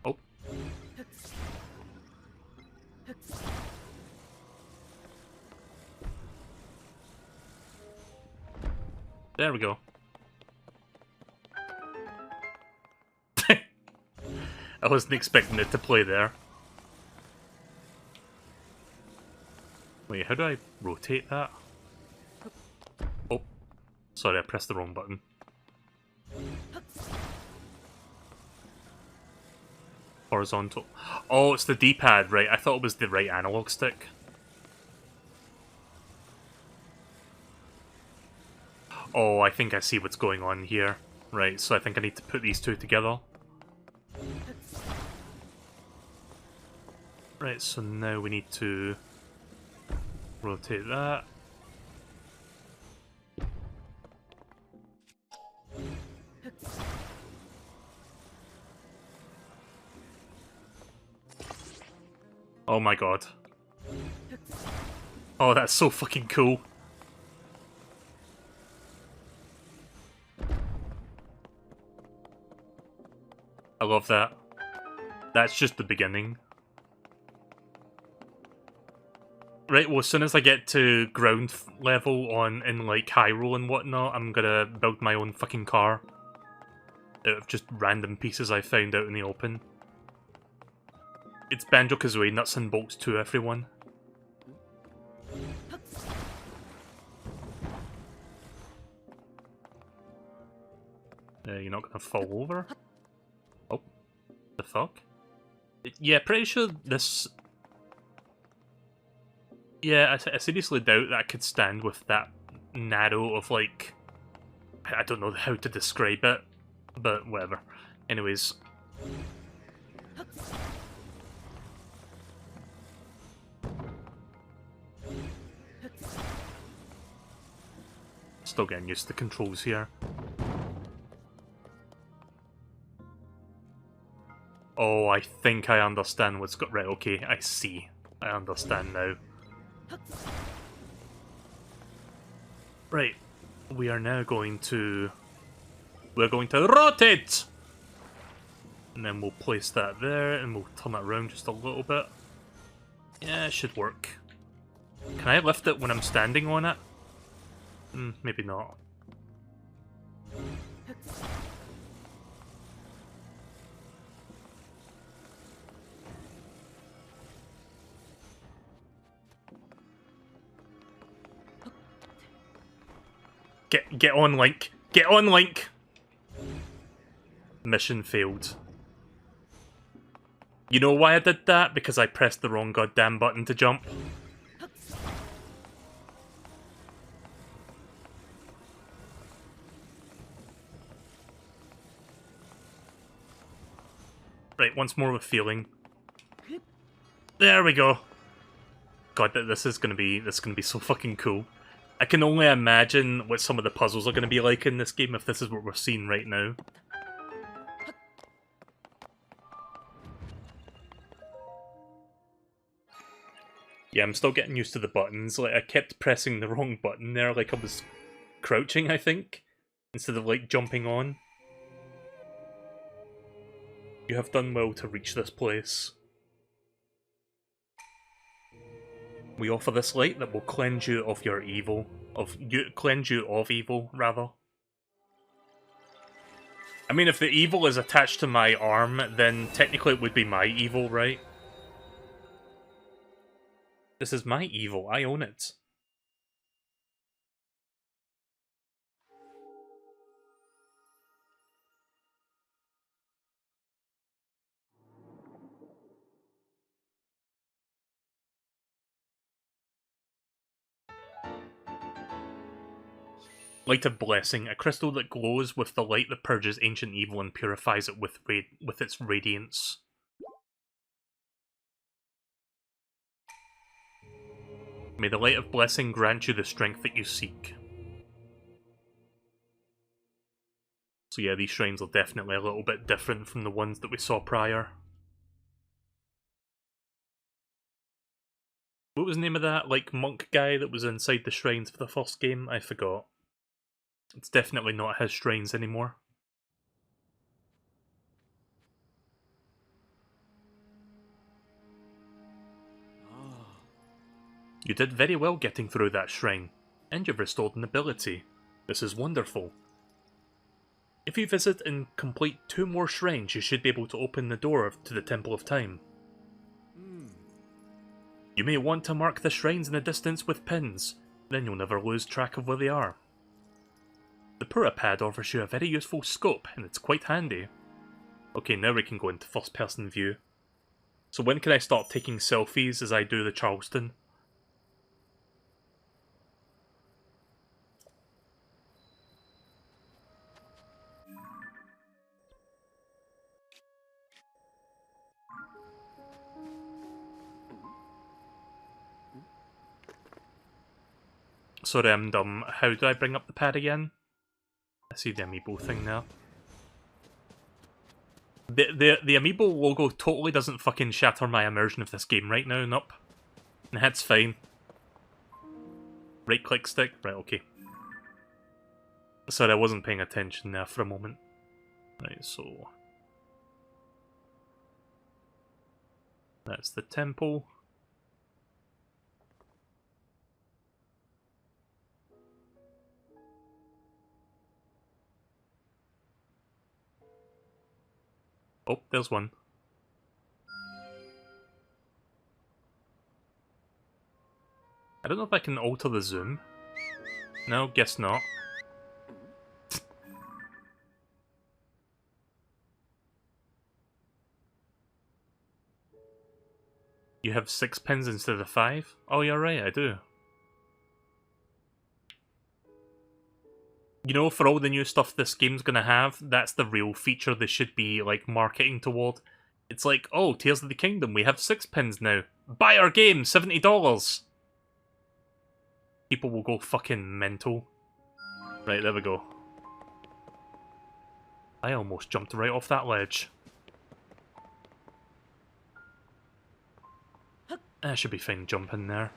Oh. There we go. I wasn't expecting it to play there. Wait, how do I rotate that? Oh, sorry, I pressed the wrong button. Horizontal. Oh, it's the D-pad, right. I thought it was the right analog stick. Oh, I think I see what's going on here. Right, so I think I need to put these two together. Right, so now we need to rotate that. Oh my god. Oh, that's so fucking cool. I love that. That's just the beginning. Right, well, as soon as I get to ground level in, like, Hyrule and whatnot, I'm gonna build my own fucking car. Out of just random pieces I found out in the open. It's Banjo-Kazooie, nuts and bolts to everyone. You're not gonna fall over? Oh. The fuck? Yeah, pretty sure this... Yeah, I seriously doubt that I could stand with that narrow of, like... I don't know how to describe it, but whatever. Anyways. Still getting used to the controls here. Oh, I think I understand what's got... Right, okay, I see. I understand now. Right, we are now going to... We're going to rotate! And then we'll place that there, and we'll turn it around just a little bit. Yeah, it should work. Can I lift it when I'm standing on it? Maybe not. Get on, Link! Get on, Link! Mission failed. You know why I did that? Because I pressed the wrong goddamn button to jump. Right, once more with feeling. There we go. God, this is gonna be so fucking cool. I can only imagine what some of the puzzles are gonna be like in this game if this is what we're seeing right now. Yeah, I'm still getting used to the buttons. Like, I kept pressing the wrong button there, like I was crouching, I think, instead of, like, jumping on. You have done well to reach this place. We offer this light that will cleanse you of your evil. Cleanse you of evil, rather. I mean, if the evil is attached to my arm, then technically it would be my evil, right? This is my evil, I own it. Light of Blessing, a crystal that glows with the light that purges ancient evil and purifies it with its radiance. May the Light of Blessing grant you the strength that you seek. So yeah, these shrines are definitely a little bit different from the ones that we saw prior. What was the name of that, like, monk guy that was inside the shrines for the first game? I forgot. It's definitely not his shrines anymore. You did very well getting through that shrine, and you've restored an ability. This is wonderful. If you visit and complete 2 more shrines, you should be able to open the door to the Temple of Time. You may want to mark the shrines in the distance with pins, then you'll never lose track of where they are. The Pura pad offers you a very useful scope, and it's quite handy. Okay, now we can go into first person view. So when can I start taking selfies as I do the Charleston? Sorry, I'm dumb. How do I bring up the pad again? I see the amiibo thing now. The amiibo logo totally doesn't fucking shatter my immersion of this game right now, nope. That's fine. Right click stick? Right, okay. Sorry, I wasn't paying attention there for a moment. Right, so... that's the temple. Oh, there's one. I don't know if I can alter the zoom. No, guess not. You have 6 pins instead of 5? Oh, you're right, I do. You know, for all the new stuff this game's gonna have, that's the real feature they should be, like, marketing toward. It's like, oh, Tears of the Kingdom, we have 6 pins now. Buy our game, $70! People will go fucking mental. Right, there we go. I almost jumped right off that ledge. I should be fine jumping there.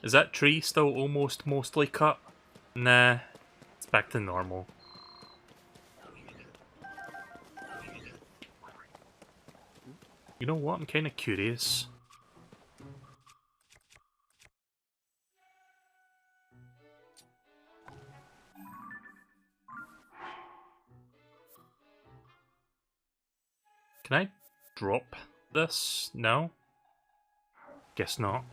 Is that tree still almost mostly cut? Nah, it's back to normal. You know what? I'm kind of curious. Can I drop this? No? Guess not.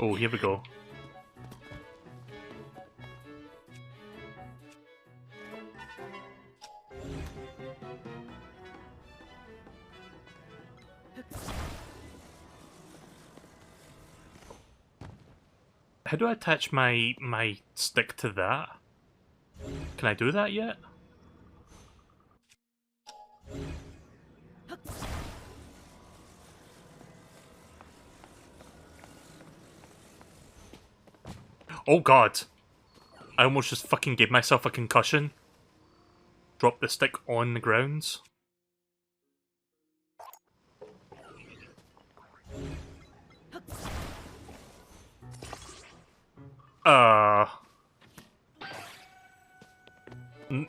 Oh, here we go. How do I attach my stick to that? Can I do that yet? Oh god! I almost just fucking gave myself a concussion. Dropped the stick on the grounds.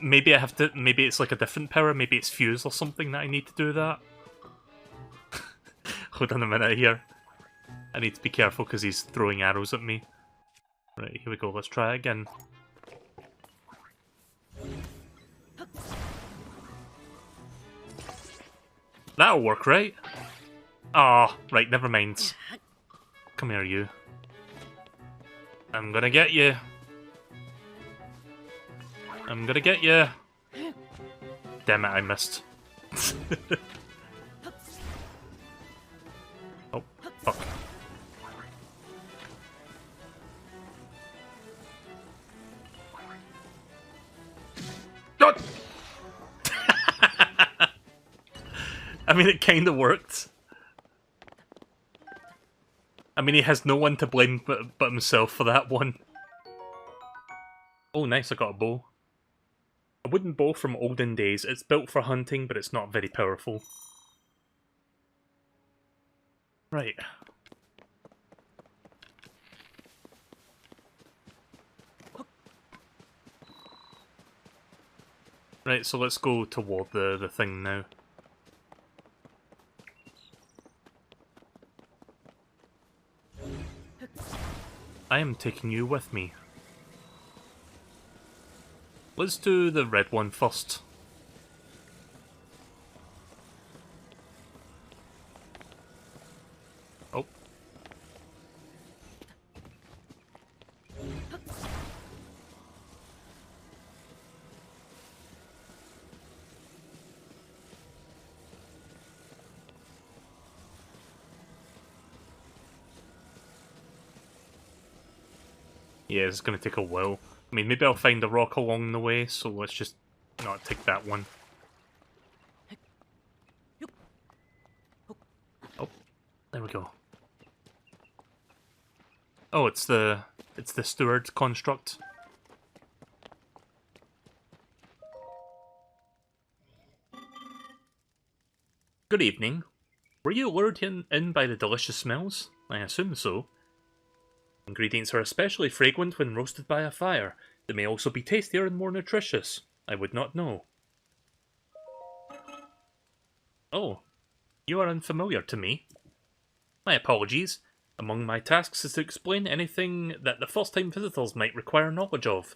Maybe I have to. Maybe it's like a different power. Maybe it's fuse or something that I need to do that. Hold on a minute here. I need to be careful because he's throwing arrows at me. Right, here we go. Let's try it again. That'll work, right? Ah, right. Never mind. Come here, you. I'm gonna get you. I'm gonna get you. Damn it, I missed. Oh, fuck. God! I mean, it kinda worked. I mean, he has no one to blame but himself for that one. Oh, nice, I got a bow. A wooden bow from olden days. It's built for hunting, but it's not very powerful. Right. Right, so let's go toward the thing now. I am taking you with me. Let's do the red one first. Oh. Yeah, it's gonna take a while. I mean, maybe I'll find a rock along the way, so let's just not take that one. Oh, there we go. Oh, it's the steward construct. Good evening. Were you lured in by the delicious smells? I assume so. Ingredients are especially fragrant when roasted by a fire. They may also be tastier and more nutritious. I would not know. Oh, you are unfamiliar to me. My apologies. Among my tasks is to explain anything that the first-time visitors might require knowledge of.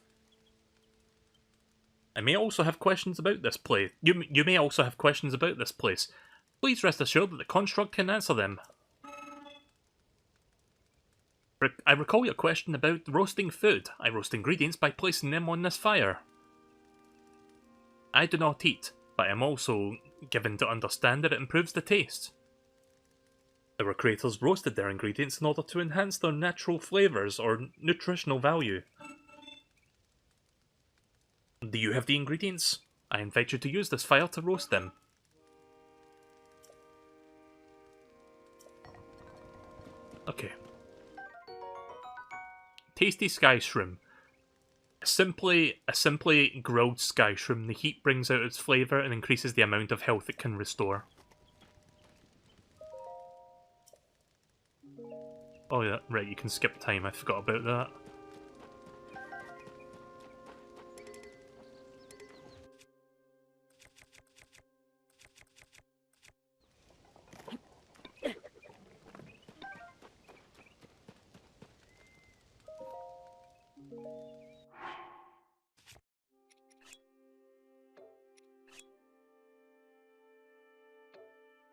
I may also have questions about this place. You may also have questions about this place. Please rest assured that the construct can answer them. I recall your question about roasting food. I roast ingredients by placing them on this fire. I do not eat, but I am also given to understand that it improves the taste. Our creators roasted their ingredients in order to enhance their natural flavors or nutritional value. Do you have the ingredients? I invite you to use this fire to roast them. Okay. Tasty sky shroom. A simply grilled sky shroom. The heat brings out its flavour and increases the amount of health it can restore. Oh yeah, right, you can skip time, I forgot about that.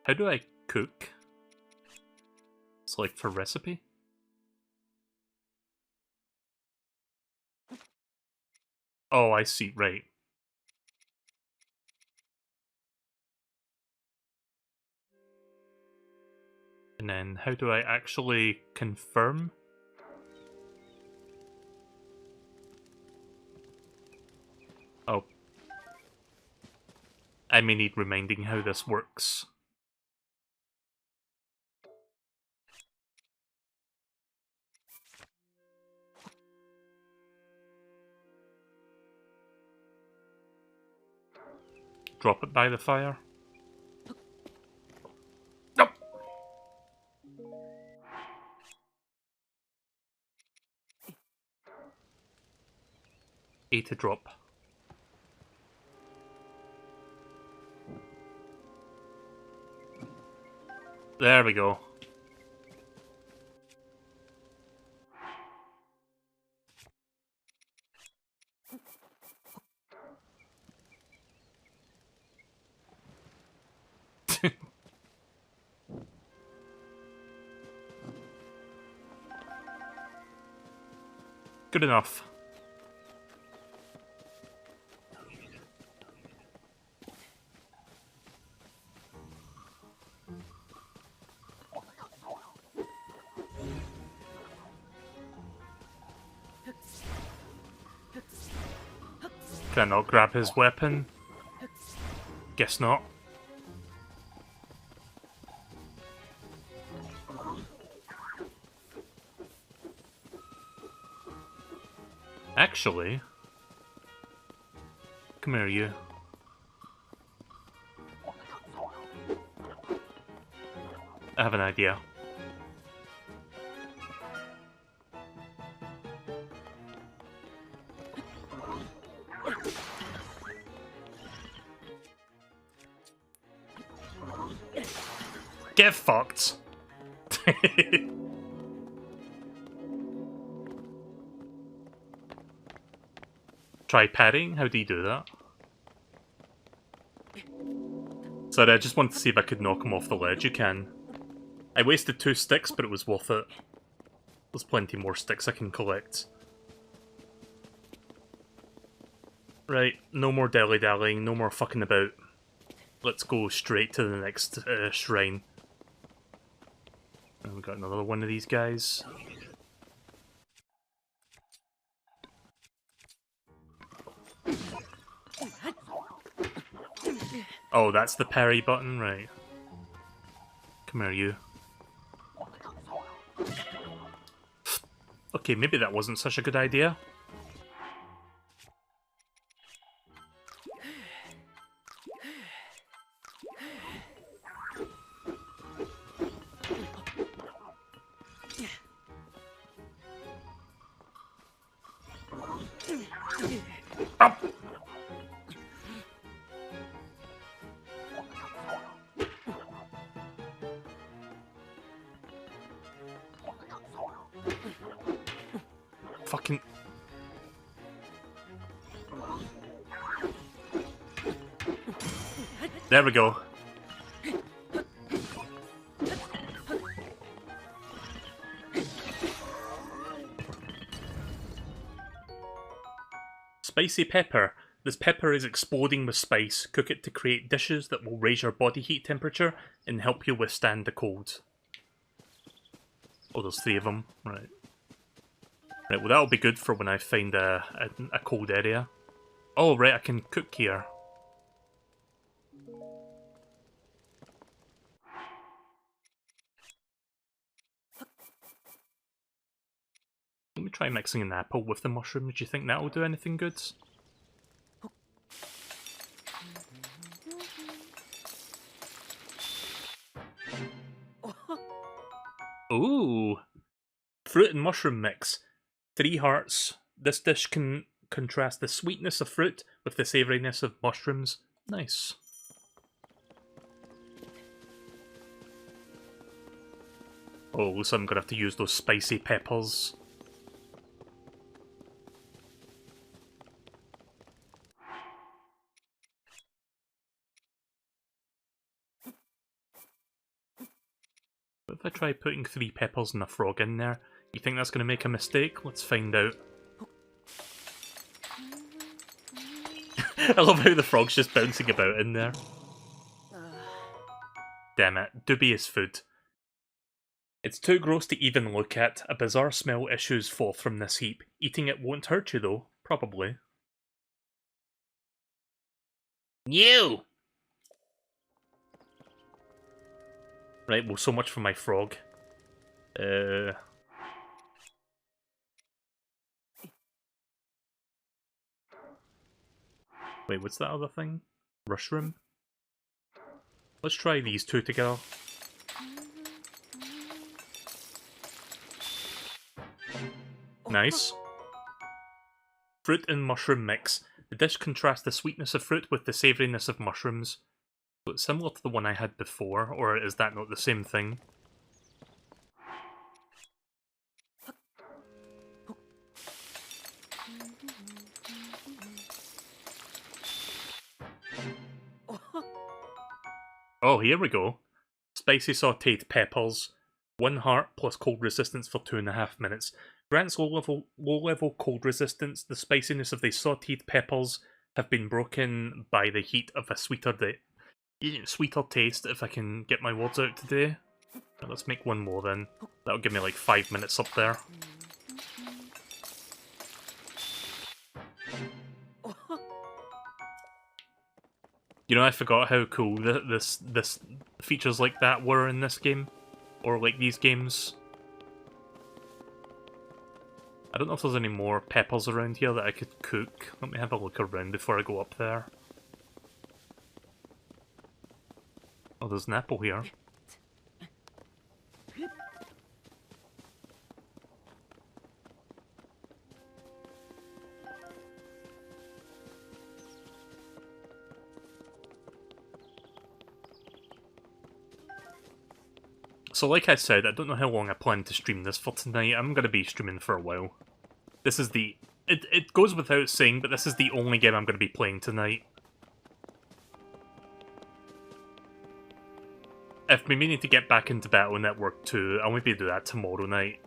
How do I cook? It's like for recipe? Oh, I see, right. And then how do I actually confirm? Oh. I may need reminding how this works. Drop it by the fire. Nope. A to drop. There we go. Good enough. Can I not grab his weapon? Guess not. Actually... Come here, you. I have an idea. Get fucked! Try parrying? How do you do that? Sorry, I just wanted to see if I could knock him off the ledge. You can. I wasted 2 sticks, but it was worth it. There's plenty more sticks I can collect. Right, no more dilly-dallying, no more fucking about. Let's go straight to the next shrine. And we got another one of these guys. Oh, that's the parry button, right. Come here, you. Okay, maybe that wasn't such a good idea. Up. Fucking... There we go. Spicy pepper. This pepper is exploding with spice. Cook it to create dishes that will raise your body heat temperature and help you withstand the cold. Oh, there's 3 of them. Right. Right, well that'll be good for when I find a cold area. Oh, right, I can cook here. Let me try mixing an apple with the mushrooms. Do you think that'll do anything good? Ooh! Fruit and mushroom mix. 3 hearts. This dish can contrast the sweetness of fruit with the savouriness of mushrooms. Nice. Oh, so I'm gonna have to use those spicy peppers. What if I try putting 3 peppers and a frog in there? You think that's gonna make a mistake? Let's find out. I love how the frog's just bouncing about in there. Damn it, dubious food. It's too gross to even look at. A bizarre smell issues forth from this heap. Eating it won't hurt you though, probably. You! Right, well, so much for my frog. Wait, what's that other thing? Rushroom? Let's try these two together. Nice. Fruit and mushroom mix. The dish contrasts the sweetness of fruit with the savouriness of mushrooms. So it's similar to the one I had before, or is that not the same thing? Oh, here we go. Spicy sautéed peppers. 1 heart plus cold resistance for 2.5 minutes. Grants low-level cold resistance. The spiciness of the sautéed peppers have been broken by the heat of a sweeter taste, if I can get my words out today. Let's make one more then. That'll give me like 5 minutes up there. You know, I forgot how cool this features like that were in this game. Or like these games. I don't know if there's any more peppers around here that I could cook. Let me have a look around before I go up there. Oh, there's an apple here. So like I said, I don't know how long I plan to stream this for tonight. I'm going to be streaming for a while. This is the... It goes without saying, but this is the only game I'm going to be playing tonight. I've been meaning to get back into Battle Network 2. I'll maybe do that tomorrow night.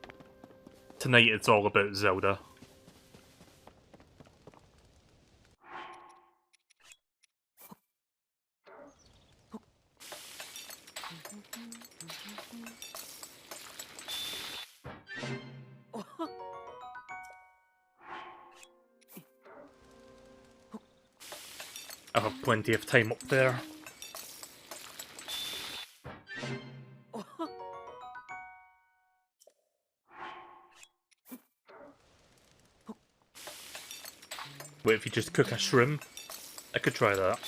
Tonight it's all about Zelda. I have plenty of time up there. Wait, if you just cook a shroom? I could try that.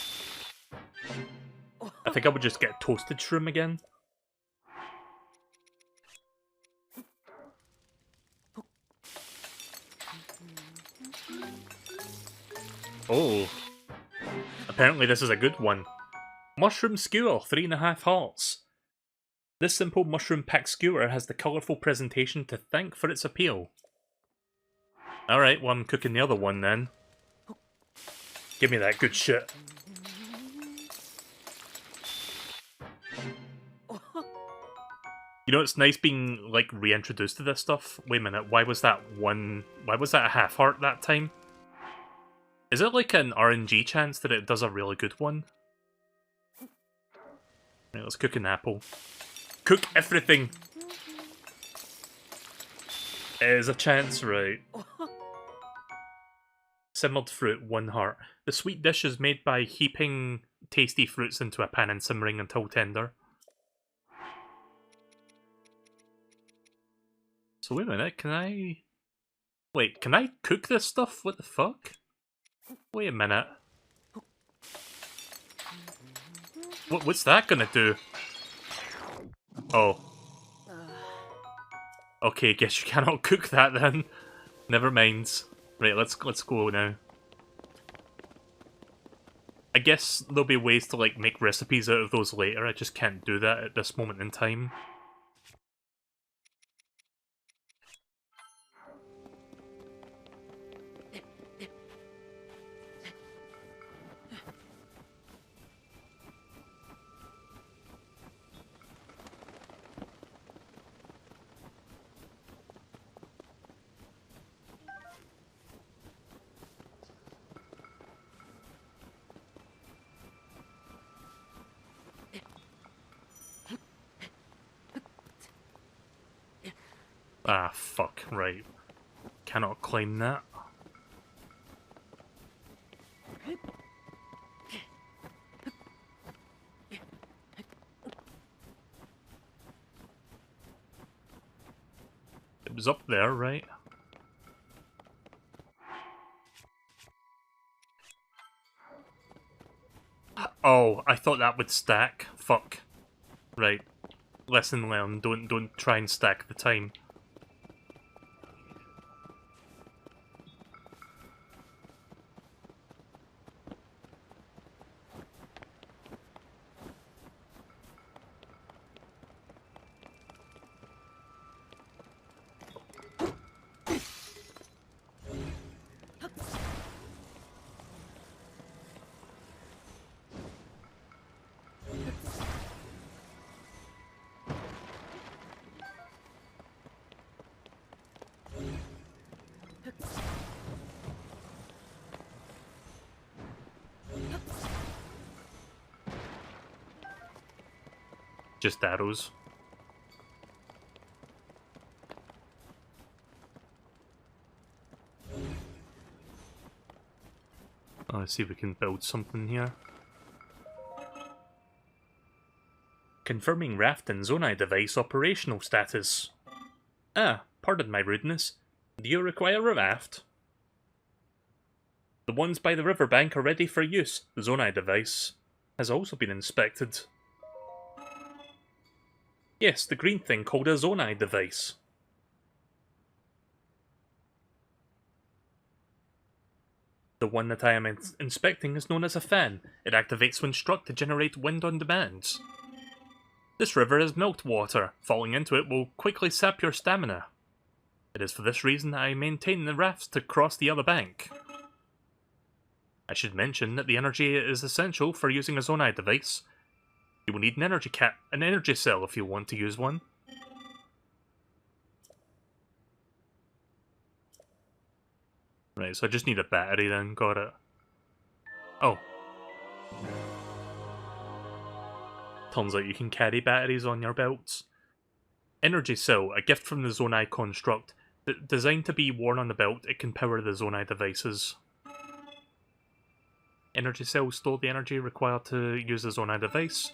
I think I would just get toasted shroom again. Oh. Apparently this is a good one. Mushroom skewer, 3.5 hearts. This simple mushroom-packed skewer has the colourful presentation to thank for its appeal. Alright, well I'm cooking the other one then. Give me that good shit. You know, it's nice being, like, reintroduced to this stuff. Wait a minute, why was that a half heart that time? Is it like an RNG chance that it does a really good one? Right, let's cook an apple. Cook everything! There's a chance, right? Simmered fruit, 1 heart. The sweet dish is made by heaping tasty fruits into a pan and simmering until tender. So wait a minute, can I... Wait, can I cook this stuff? What the fuck? Wait a minute. What's that gonna do? Oh. Okay, guess you cannot cook that then. Never mind. Right, let's go now. I guess there'll be ways to like make recipes out of those later. I just can't do that at this moment in time. Ah, fuck, right. Cannot claim that. It was up there, right? Oh, I thought that would stack. Fuck. Right. Lesson learned. Don't try and stack the time. Just arrows. Oh, let's see if we can build something here. Confirming raft and Zonai device operational status. Ah, pardon my rudeness. Do you require a raft? The ones by the riverbank are ready for use. The Zonai device has also been inspected. Yes, the green thing called a Zonai device. The one that I am inspecting is known as a fan. It activates when struck to generate wind on demand. This river is milked water. Falling into it will quickly sap your stamina. It is for this reason that I maintain the rafts to cross the other bank. I should mention that the energy is essential for using a Zonai device. You will need an energy cell if you want to use one. Right, so I just need a battery then, got it. Oh. Turns out you can carry batteries on your belts. Energy cell, a gift from the Zonai construct. Designed to be worn on the belt, it can power the Zonai devices. Energy cells store the energy required to use the Zonai device.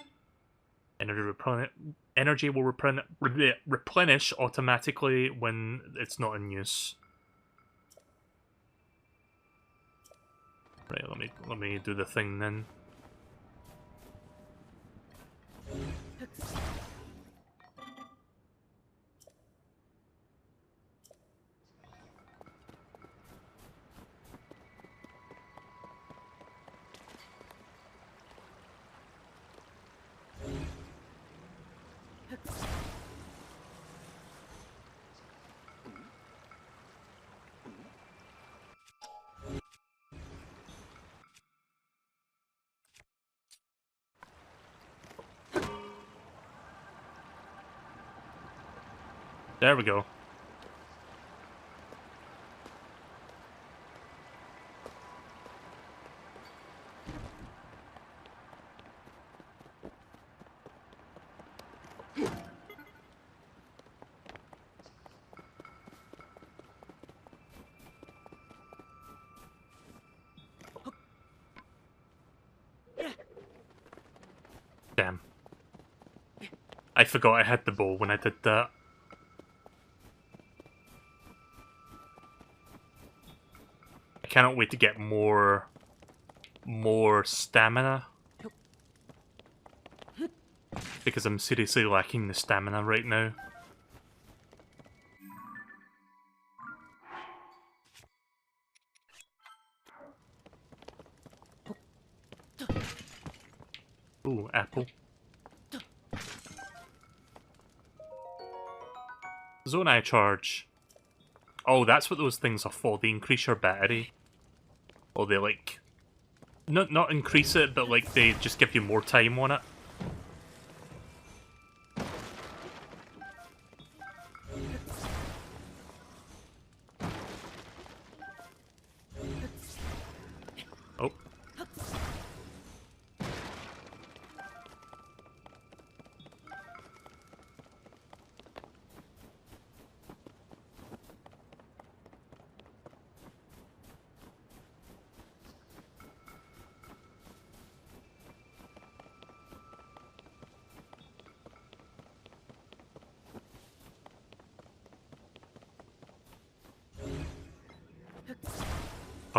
Energy will replenish automatically when it's not in use. Right, let me do the thing then. There we go. Damn. I forgot I had the bow when I did that. I cannot wait to get more stamina. Because I'm seriously lacking the stamina right now. Ooh, apple. Zonai charge. Oh, that's what those things are for. They increase your battery. Or they like... Not increase it, but like they just give you more time on it. Oh.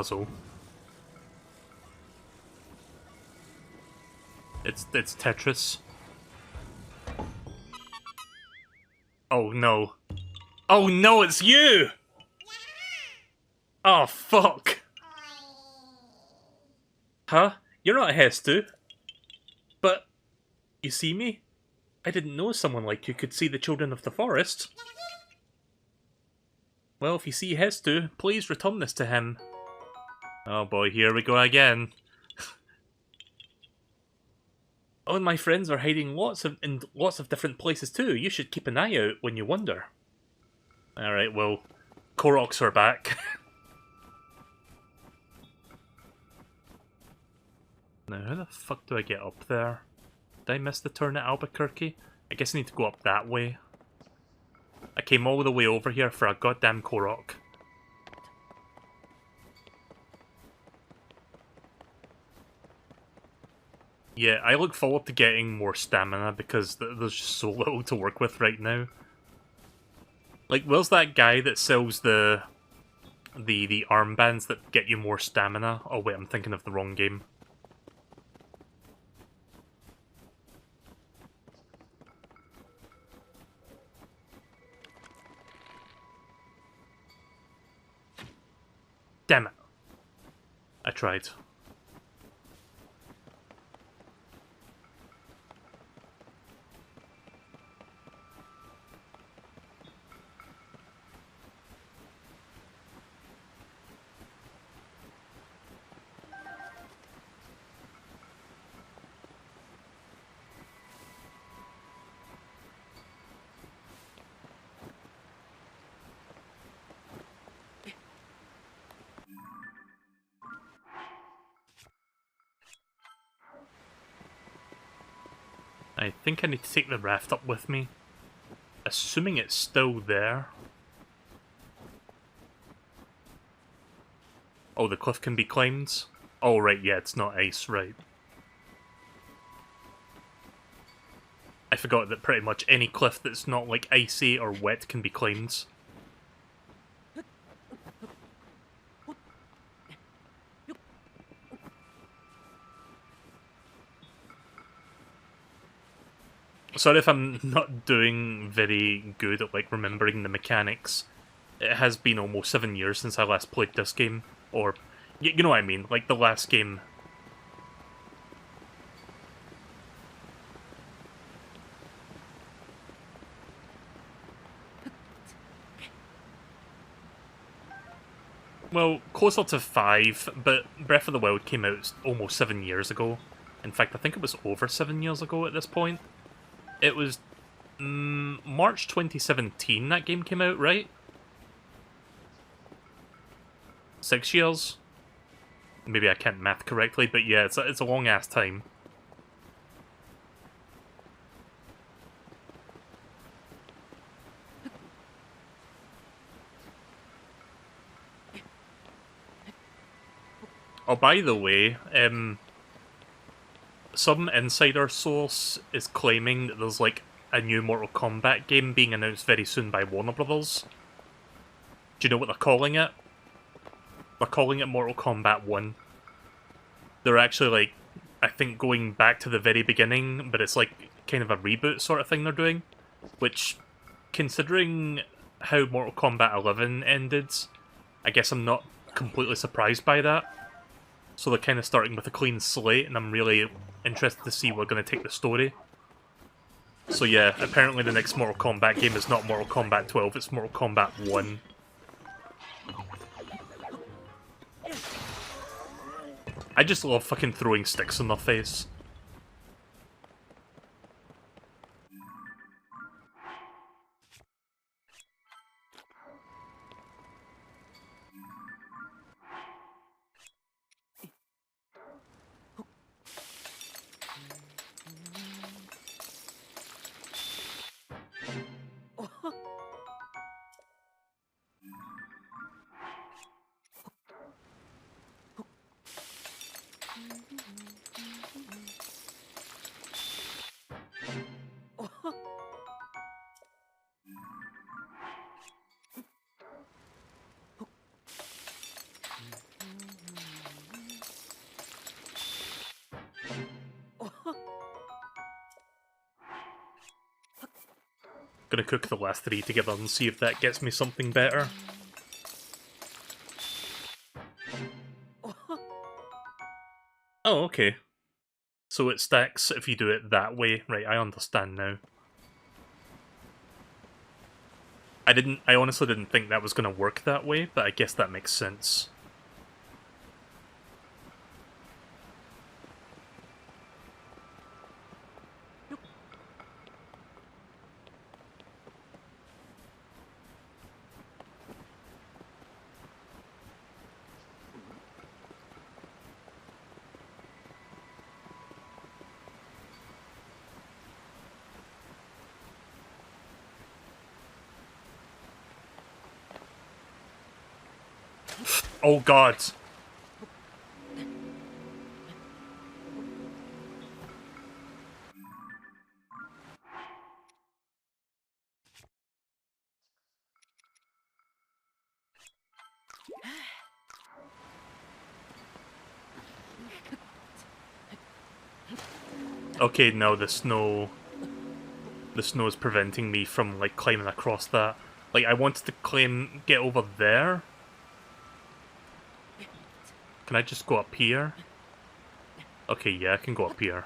puzzle. It's Tetris. Oh no. Oh no, it's you! Oh fuck! Huh? You're not Hestu. But, you see me? I didn't know someone like you could see the children of the forest. Well, if you see Hestu, please return this to him. Oh boy, here we go again. Oh, and my friends are hiding in lots of different places too. You should keep an eye out when you wander. Alright, well, Koroks are back. Now, how the fuck do I get up there? Did I miss the turn at Albuquerque? I guess I need to go up that way. I came all the way over here for a goddamn Korok. Yeah, I look forward to getting more stamina because there's just so little to work with right now. Like, where's that guy that sells the armbands that get you more stamina? Oh wait, I'm thinking of the wrong game. Damn it. I tried. I think I need to take the raft up with me. Assuming it's still there. Oh, the cliff can be climbed? Oh, right, yeah, it's not ice, right. I forgot that pretty much any cliff that's not, like, icy or wet can be climbed. Sorry if I'm not doing very good at, like, remembering the mechanics. It has been almost 7 years since I last played this game. Or, you know what I mean, like the last game. Well, closer to 5, but Breath of the Wild came out almost 7 years ago. In fact, I think it was over 7 years ago at this point. It was March 2017 that game came out, right? 6 years? Maybe I can't math correctly, but yeah, it's a long-ass time. Oh, by the way, some insider source is claiming that there's, like, a new Mortal Kombat game being announced very soon by Warner Brothers. Do you know what they're calling it? They're calling it Mortal Kombat 1. They're actually, like, I think going back to the very beginning, but it's, like, kind of a reboot sort of thing they're doing. Which, considering how Mortal Kombat 11 ended, I guess I'm not completely surprised by that. So they're kind of starting with a clean slate, and I'm really interested to see where they're going to take the story. So yeah, apparently the next Mortal Kombat game is not Mortal Kombat 12, it's Mortal Kombat 1. I just love fucking throwing sticks in their face. Gonna cook the last 3 together and see if that gets me something better. Oh, okay. So it stacks if you do it that way. Right, I understand now. I honestly didn't think that was gonna work that way, but I guess that makes sense. Oh god! Okay, no, the snow is preventing me from, like, climbing across that. Like, I wanted to get over there. Can I just go up here? Okay, yeah, I can go up here.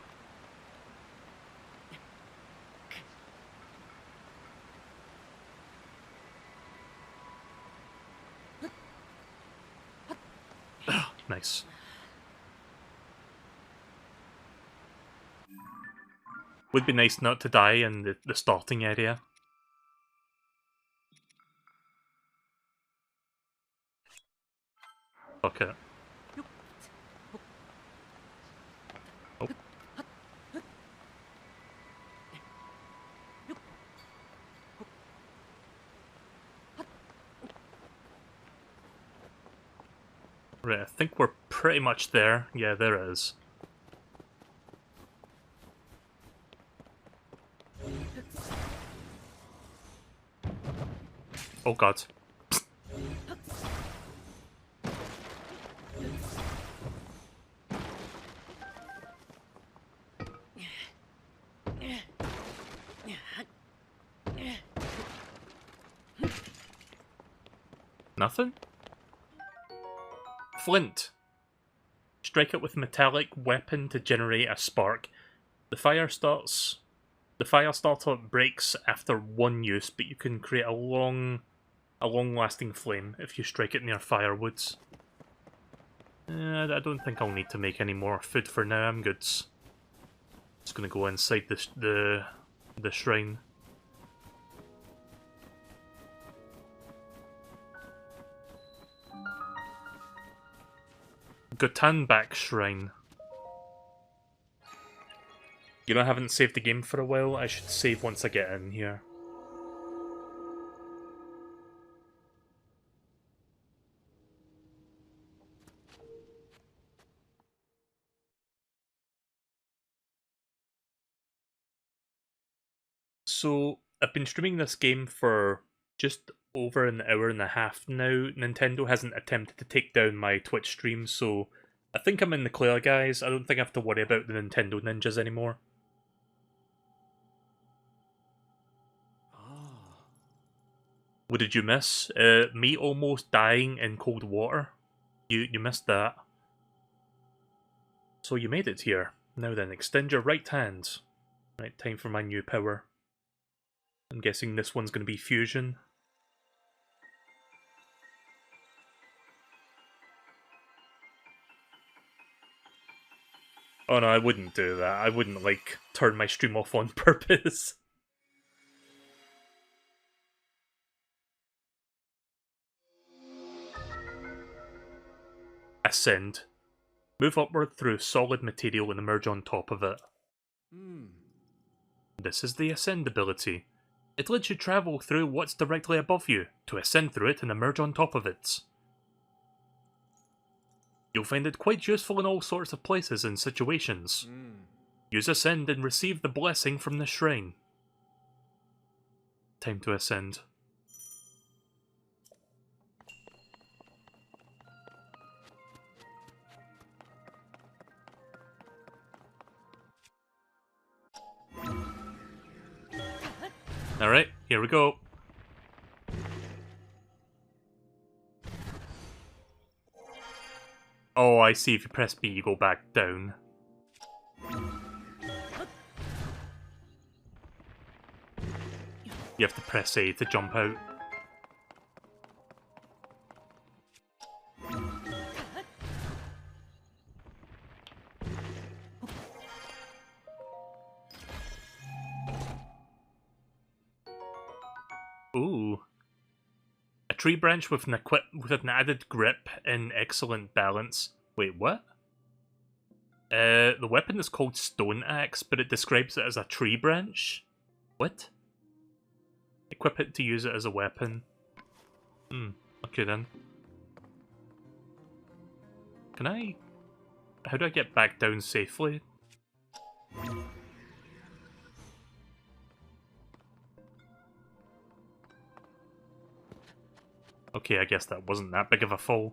Nice. Would be nice not to die in the starting area. Fuck it. Oh. Right, I think we're pretty much there. Yeah, there is. Oh god. Nothing? Flint. Strike it with a metallic weapon to generate a spark. The fire starter breaks after 1 use, but you can create a long-lasting flame if you strike it near firewoods. I don't think I'll need to make any more food for now. I'm good. Just gonna go inside the shrine. Gutanbak Shrine. You know, I haven't saved the game for a while. I should save once I get in here. So, I've been streaming this game for just over an hour and a half now. Nintendo hasn't attempted to take down my Twitch stream, so I think I'm in the clear, guys. I don't think I have to worry about the Nintendo ninjas anymore. What did you miss? Me almost dying in cold water. You missed that. So you made it here. Now then, extend your right hand. Right, time for my new power. I'm guessing this one's going to be fusion. Oh no, I wouldn't do that. I wouldn't, like, turn my stream off on purpose. Ascend. Move upward through solid material and emerge on top of it. This is the Ascend ability. It lets you travel through what's directly above you, to ascend through it and emerge on top of it. You'll find it quite useful in all sorts of places and situations. Use Ascend and receive the blessing from the shrine. Time to ascend. Alright, Here we go. Oh, I see. If you press B, you go back down. You have to press A to jump out. Ooh. A tree branch with an added grip and excellent balance. Wait, what? The weapon is called Stone Axe, but it describes it as a tree branch? What? Equip it to use it as a weapon. Okay then. Can I... How do I get back down safely? Okay, I guess that wasn't that big of a fall.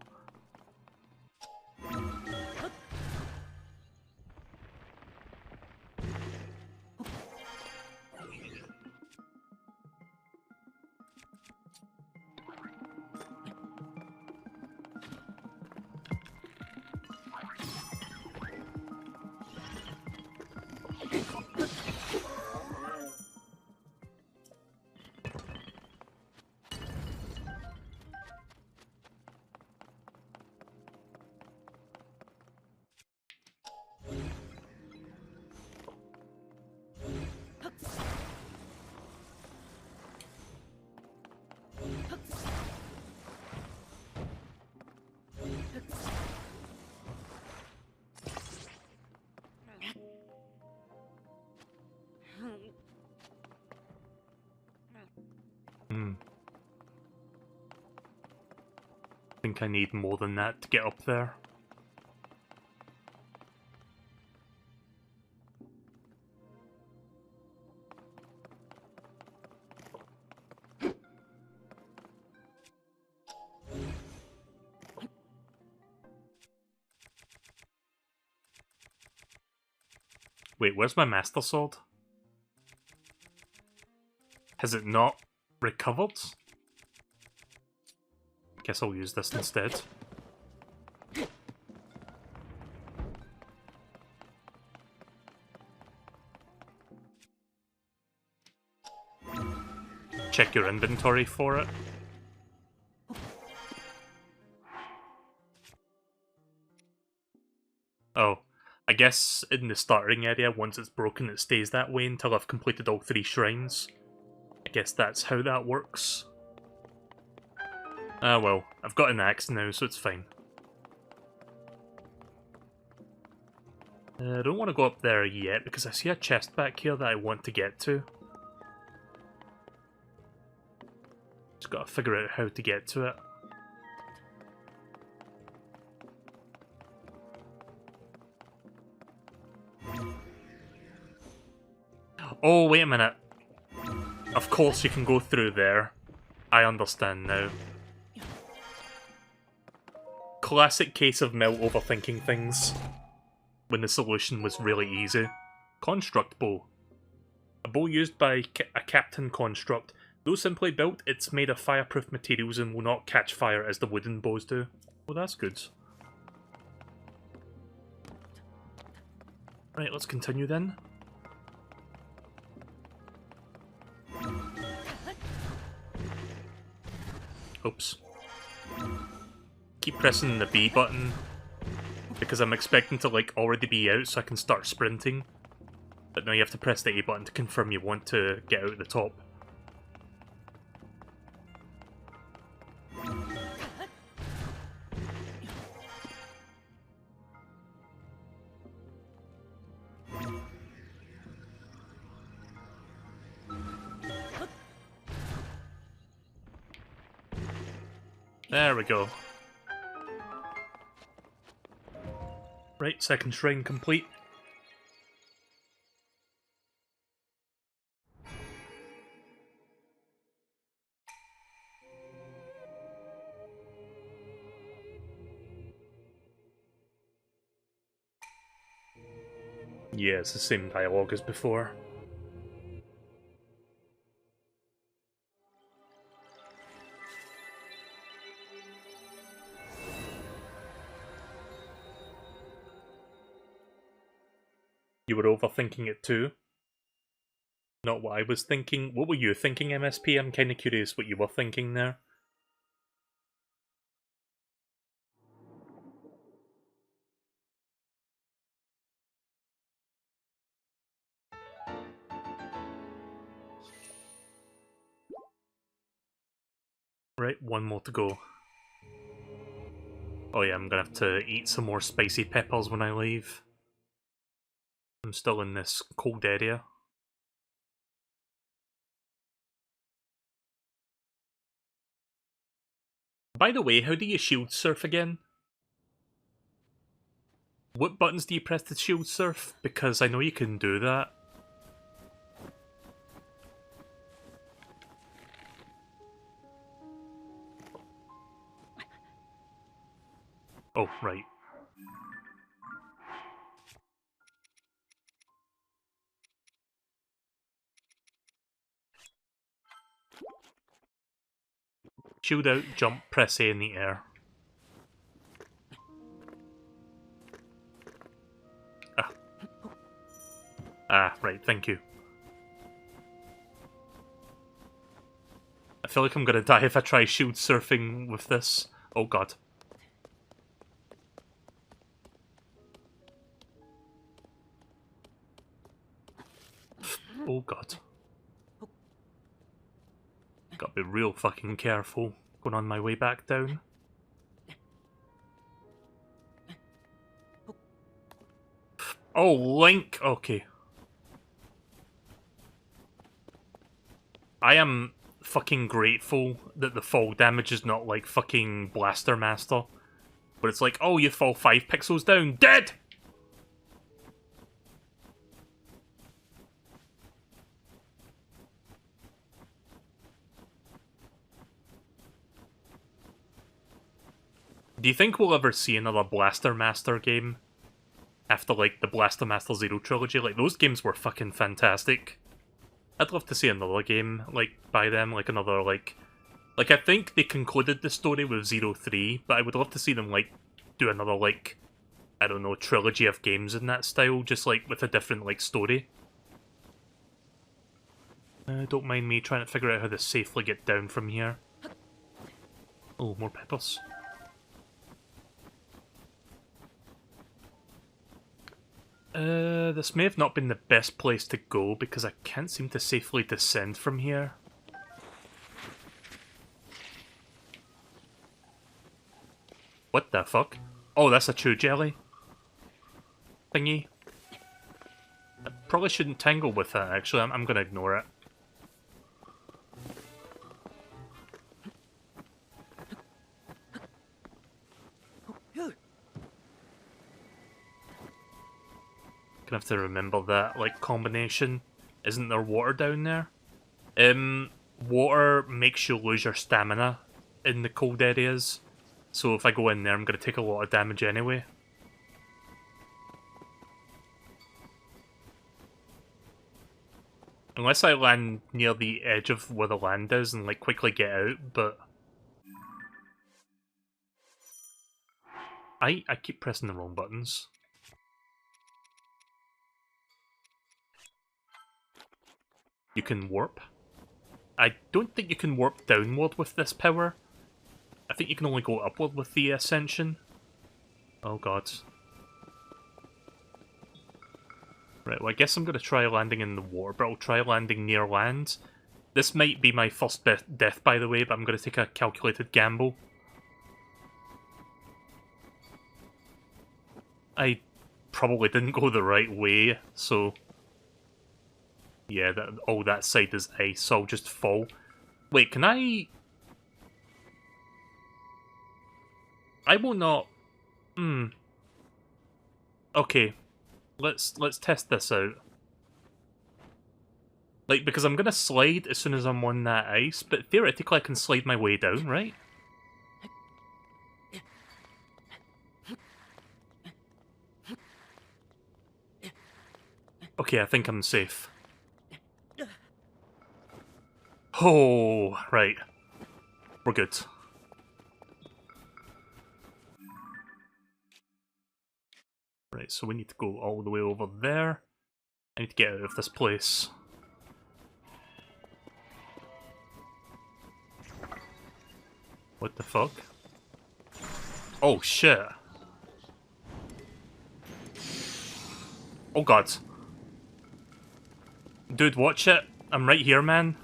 I think I need more than that to get up there. Wait, where's my Master Sword? Has it not recovered? Guess I'll use this instead. Check your inventory for it. Oh, I guess in the starting area, once it's broken, it stays that way until I've completed all 3 shrines. I guess that's how that works. Ah well, I've got an axe now, so it's fine. I don't want to go up there yet, because I see a chest back here that I want to get to. Just gotta figure out how to get to it. Oh, wait a minute. Of course you can go through there. I understand now. Classic case of Mel overthinking things, when the solution was really easy. Construct bow. A bow used by a captain construct. Though simply built, it's made of fireproof materials and will not catch fire as the wooden bows do. Well, that's good. Right, let's continue then. Oops. Keep pressing the B button because I'm expecting to like already be out so I can start sprinting. But now you have to press the A button to confirm you want to get out at the top. There we go. Right, second shrine complete. Yeah, it's the same dialogue as before. You were overthinking it too? Not what I was thinking. What were you thinking, MSP? I'm kind of curious what you were thinking there. Right, one more to go. Oh yeah, I'm gonna have to eat some more spicy peppers when I leave. I'm still in this cold area. By the way, how do you shield surf again? What buttons do you press to shield surf? Because I know you can do that. Oh, right. Shield out, jump, press A in the air. Ah. Ah, right, thank you. I feel like I'm gonna die if I try shield surfing with this. Oh god. Oh god. Gotta be real fucking careful going on my way back down. Oh, Link! Okay. I am fucking grateful that the fall damage is not like fucking Blaster Master. But it's like, oh, you fall 5 pixels down, dead! Do you think we'll ever see another Blaster Master game? After, like, the Blaster Master Zero trilogy? Like, those games were fucking fantastic. I'd love to see another game, like, by them, like another, like... Like, I think they concluded the story with 03, but I would love to see them, like, do another, like, I don't know, trilogy of games in that style, just, like, with a different, like, story. Don't mind me trying to figure out how to safely get down from here. Oh, more peppers. This may have not been the best place to go because I can't seem to safely descend from here. What the fuck? Oh, that's a true jelly thingy. I probably shouldn't tangle with that, actually. I'm gonna ignore it. Gonna have to remember that, like, combination. Isn't there water down there? Water makes you lose your stamina in the cold areas. So if I go in there, I'm gonna take a lot of damage anyway. Unless I land near the edge of where the land is and, like, quickly get out, but... I keep pressing the wrong buttons. You can warp. I don't think you can warp downward with this power. I think you can only go upward with the Ascension. Oh god. Right, well I guess I'm going to try landing in the water, but I'll try landing near land. This might be my first death, by the way, but I'm going to take a calculated gamble. I probably didn't go the right way, so... Yeah, that side is ice, so I'll just fall. Wait, can I... I will not... Okay. Let's test this out. Like, because I'm gonna slide as soon as I'm on that ice, but theoretically I can slide my way down, right? Okay, I think I'm safe. Oh, right. We're good. Right, so we need to go all the way over there. I need to get out of this place. What the fuck? Oh shit. Oh god. Dude, watch it. I'm right here, man.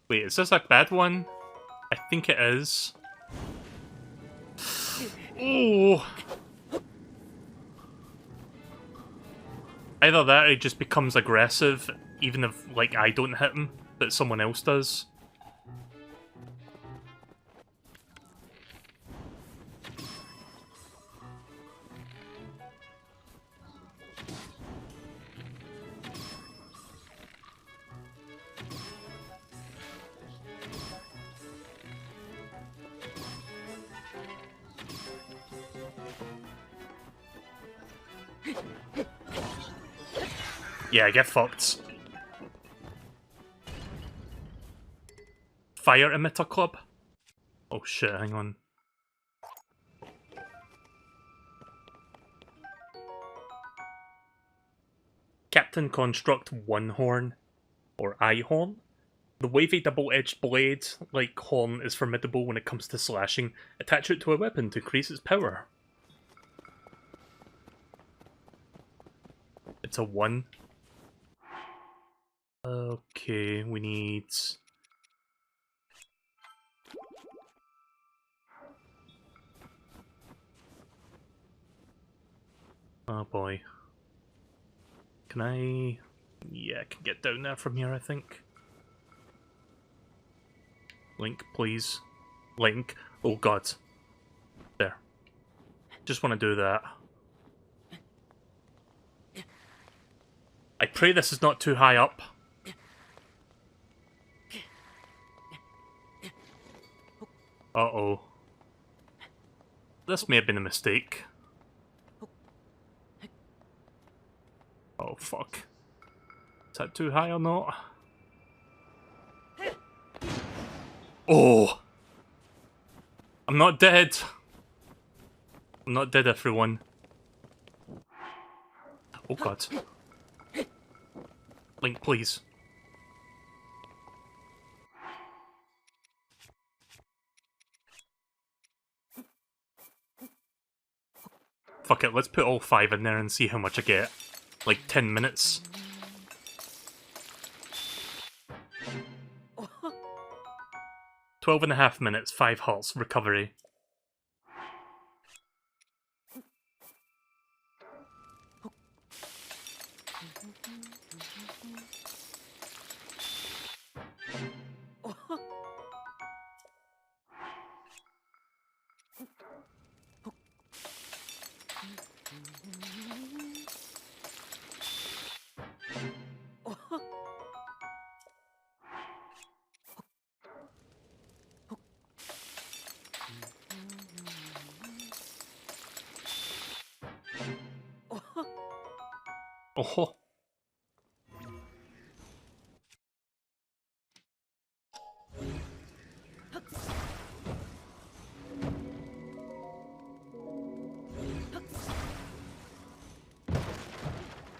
Wait, is this a bad one? I think it is. Oh! Either that or he just becomes aggressive, even if, like, I don't hit him, but someone else does. Yeah, get fucked. Fire emitter club? Oh shit, hang on. Captain Construct One Horn, or Eye Horn. The wavy double-edged blade, like horn, is formidable when it comes to slashing. Attach it to a weapon to increase its power. It's a 1. Okay, we need... Oh boy. Can I... Yeah, I can get down there from here, I think. Link, please. Link. Oh god. There. Just want to do that. I pray this is not too high up. Uh-oh. This may have been a mistake. Oh, fuck. Is that too high or not? Oh! I'm not dead! I'm not dead, everyone. Oh god. Link, please. Fuck it, let's put all 5 in there and see how much I get. Like 10 minutes. $12.5 minutes, 5 hearts, recovery. Oh.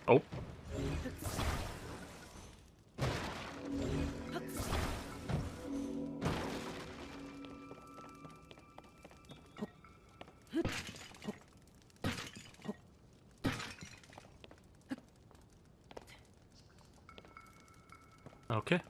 Oh. Okay.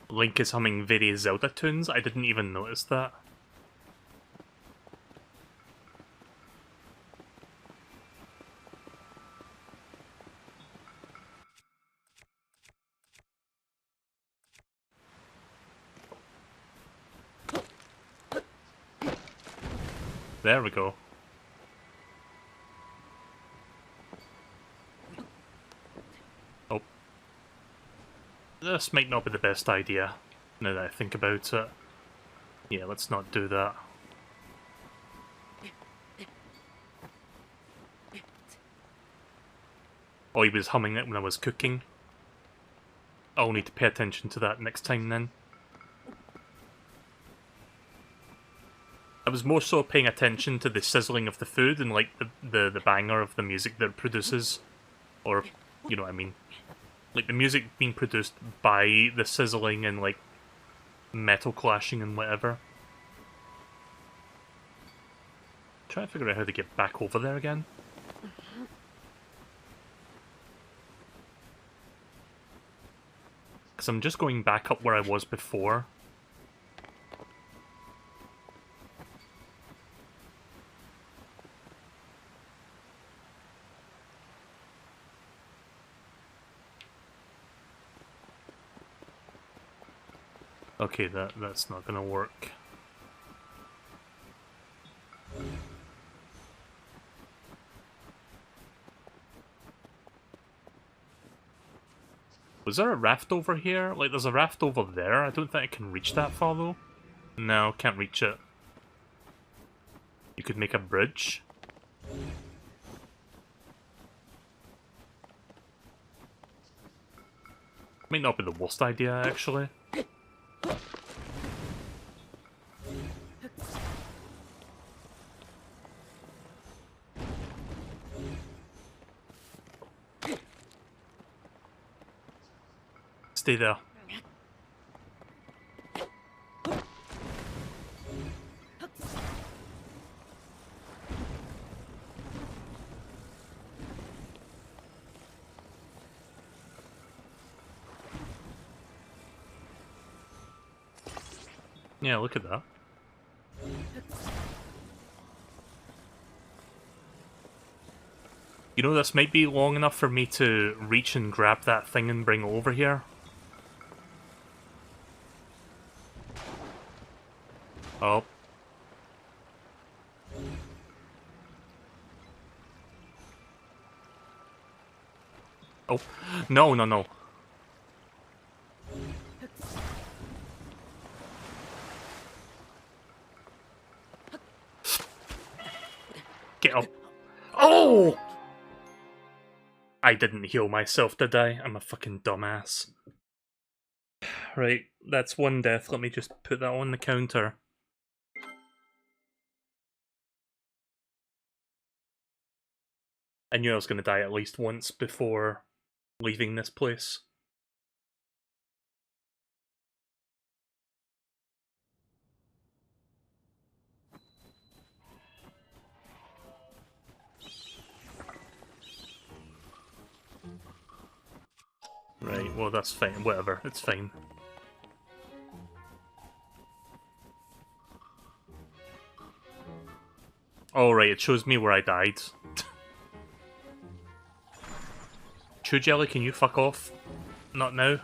Link is humming various Zelda tunes. I didn't even notice that. There we go. Oh. This might not be the best idea. Now that I think about it. Yeah, let's not do that. Oh, he was humming it when I was cooking. I'll need to pay attention to that next time then. I was more so paying attention to the sizzling of the food and like the banger of the music that it produces. Or, you know what I mean. Like the music being produced by the sizzling and like metal clashing and whatever. Trying to figure out how to get back over there again. Because I'm just going back up where I was before. Okay, that's not gonna work. Was there a raft over here? Like, there's a raft over there. I don't think I can reach that far, though. No, can't reach it. You could make a bridge. Might not be the worst idea, actually. Stay there. Yeah, look at that. You know, this might be long enough for me to reach and grab that thing and bring it over here. Oh. Oh. No, no, no. Get up. Oh! I didn't heal myself, did I? I'm a fucking dumbass. Right, that's one death. Let me just put that on the counter. I knew I was going to die at least once before leaving this place. Right, well that's fine. Whatever, it's fine. Oh right, it shows me where I died. Chew Jelly, can you fuck off? Not now.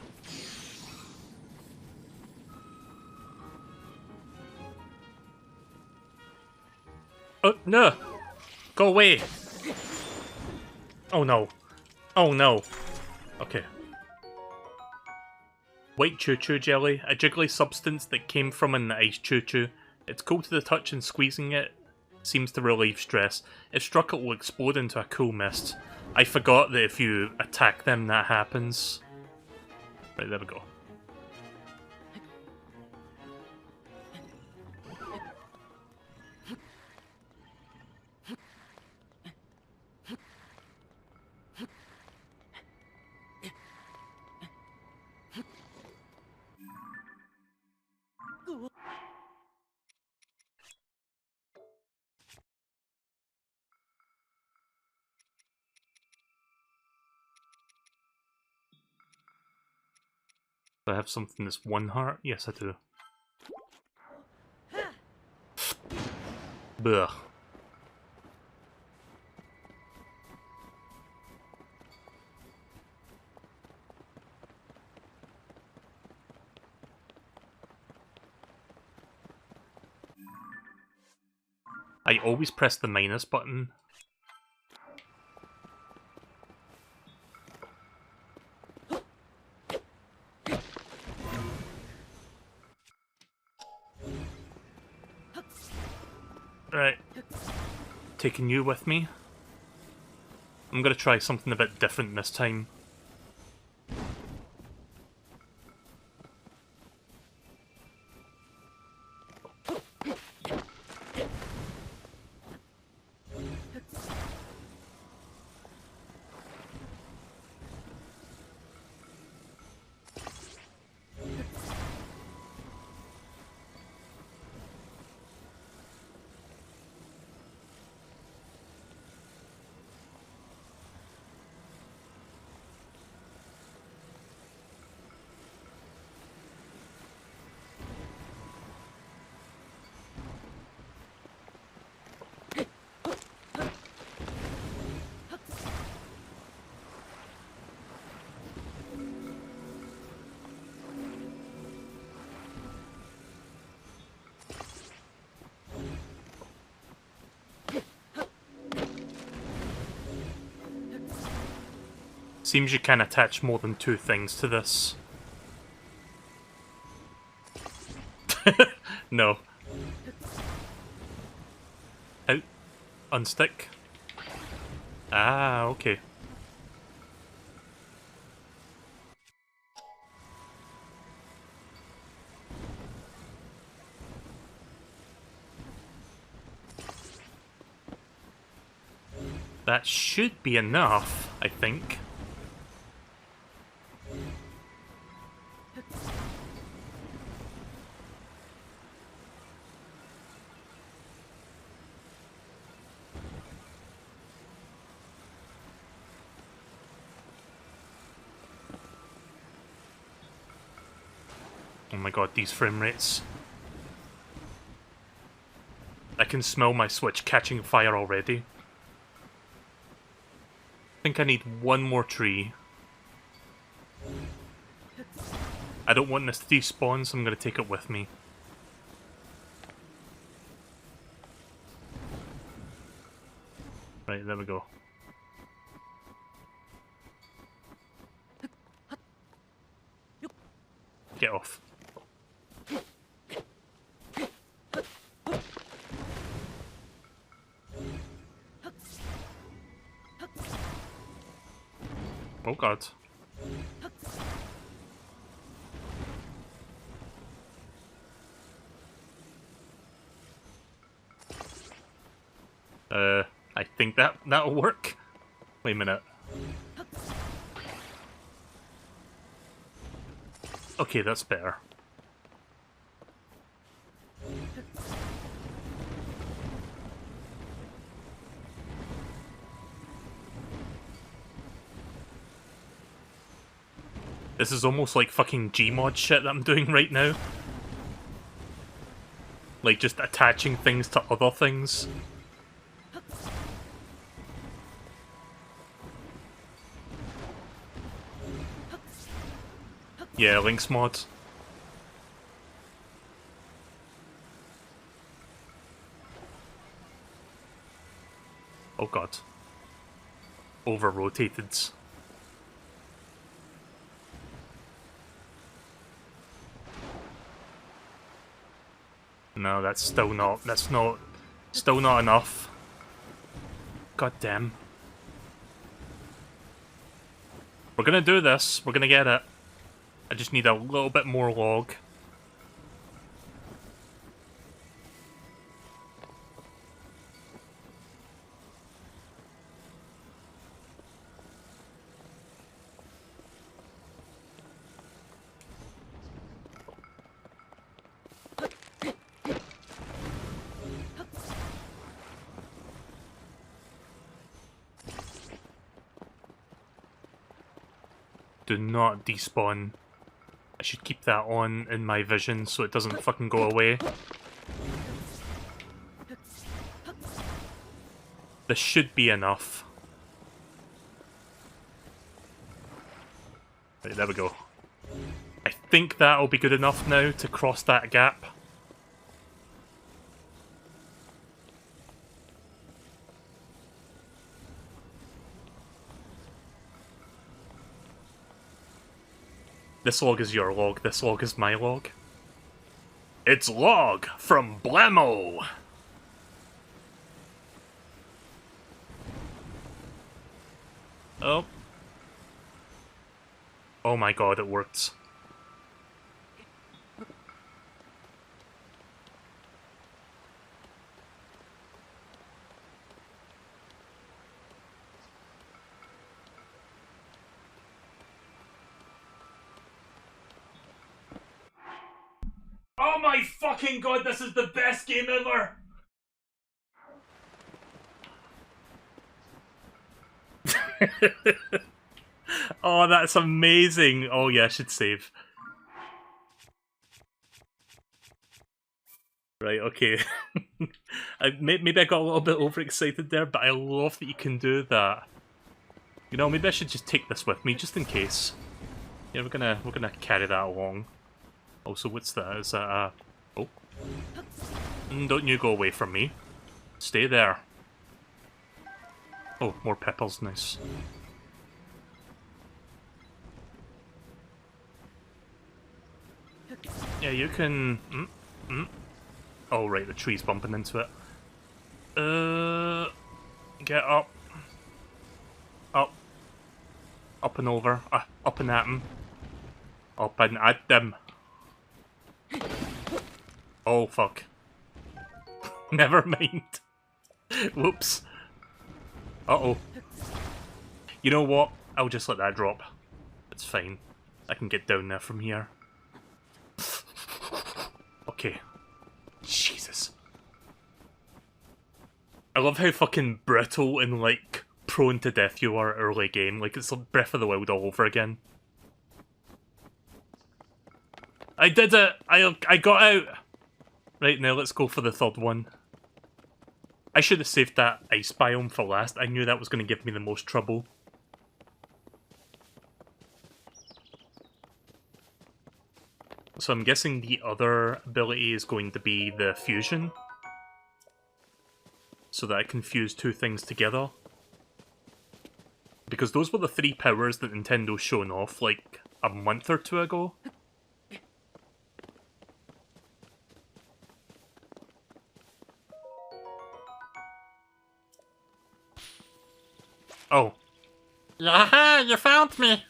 Oh, no! Go away! Oh no. Oh no. Okay. White choo-choo jelly, a jiggly substance that came from an ice choo-choo. It's cool to the touch and squeezing it seems to relieve stress. If struck, it will explode into a cool mist. I forgot that if you attack them, that happens. Right, there we go. Do I have something that's one heart? Yes, I do. Blech. I always press the minus button. Right. Taking you with me. I'm gonna try something a bit different this time. Seems you can attach more than two things to this. No. Out. Unstick. Ah, okay. That should be enough, I think. Oh my god, these frame rates. I can smell my Switch catching fire already. I think I need one more tree. I don't want this to despawn, so I'm going to take it with me. Right, there we go. Get off. Oh god. I think that'll work. Wait a minute. Okay, that's better. This is almost like fucking Gmod shit that I'm doing right now. Like, just attaching things to other things. Yeah, Link's mod. Oh god. Over-rotated. No, that's still not enough. God damn. We're gonna do this, we're gonna get it. I just need a little bit more log. Do not despawn. I should keep that on in my vision so it doesn't fucking go away. This should be enough. Right, there we go. I think that'll be good enough now to cross that gap. This log is your log, this log is my log. It's log from Blammo! Oh. Oh my god, it worked. Oh my fucking god, this is the best game ever! Oh, that's amazing! Oh yeah, I should save. Right, okay. Maybe I got a little bit overexcited there, but I love that you can do that. You know, maybe I should just take this with me, just in case. Yeah, we're gonna carry that along. Also, what's that? Is that a... Oh. Don't you go away from me. Stay there. Oh, more peppers, nice. Yeah, you can... Oh, right, the tree's bumping into it. Get up. Up. Up and over. Up and at him. Up and at them. Oh, fuck. Never mind. Whoops. Uh-oh. You know what? I'll just let that drop. It's fine. I can get down there from here. Okay. Jesus. I love how fucking brittle and, like, prone to death you are early game. Like, it's like Breath of the Wild all over again. I did it! I got out! Right, now let's go for the third one. I should have saved that ice biome for last. I knew that was going to give me the most trouble. So I'm guessing the other ability is going to be the fusion. So that I can fuse two things together. Because those were the three powers that Nintendo's shown off, like, a month or two ago. Oh. Yaha! You found me!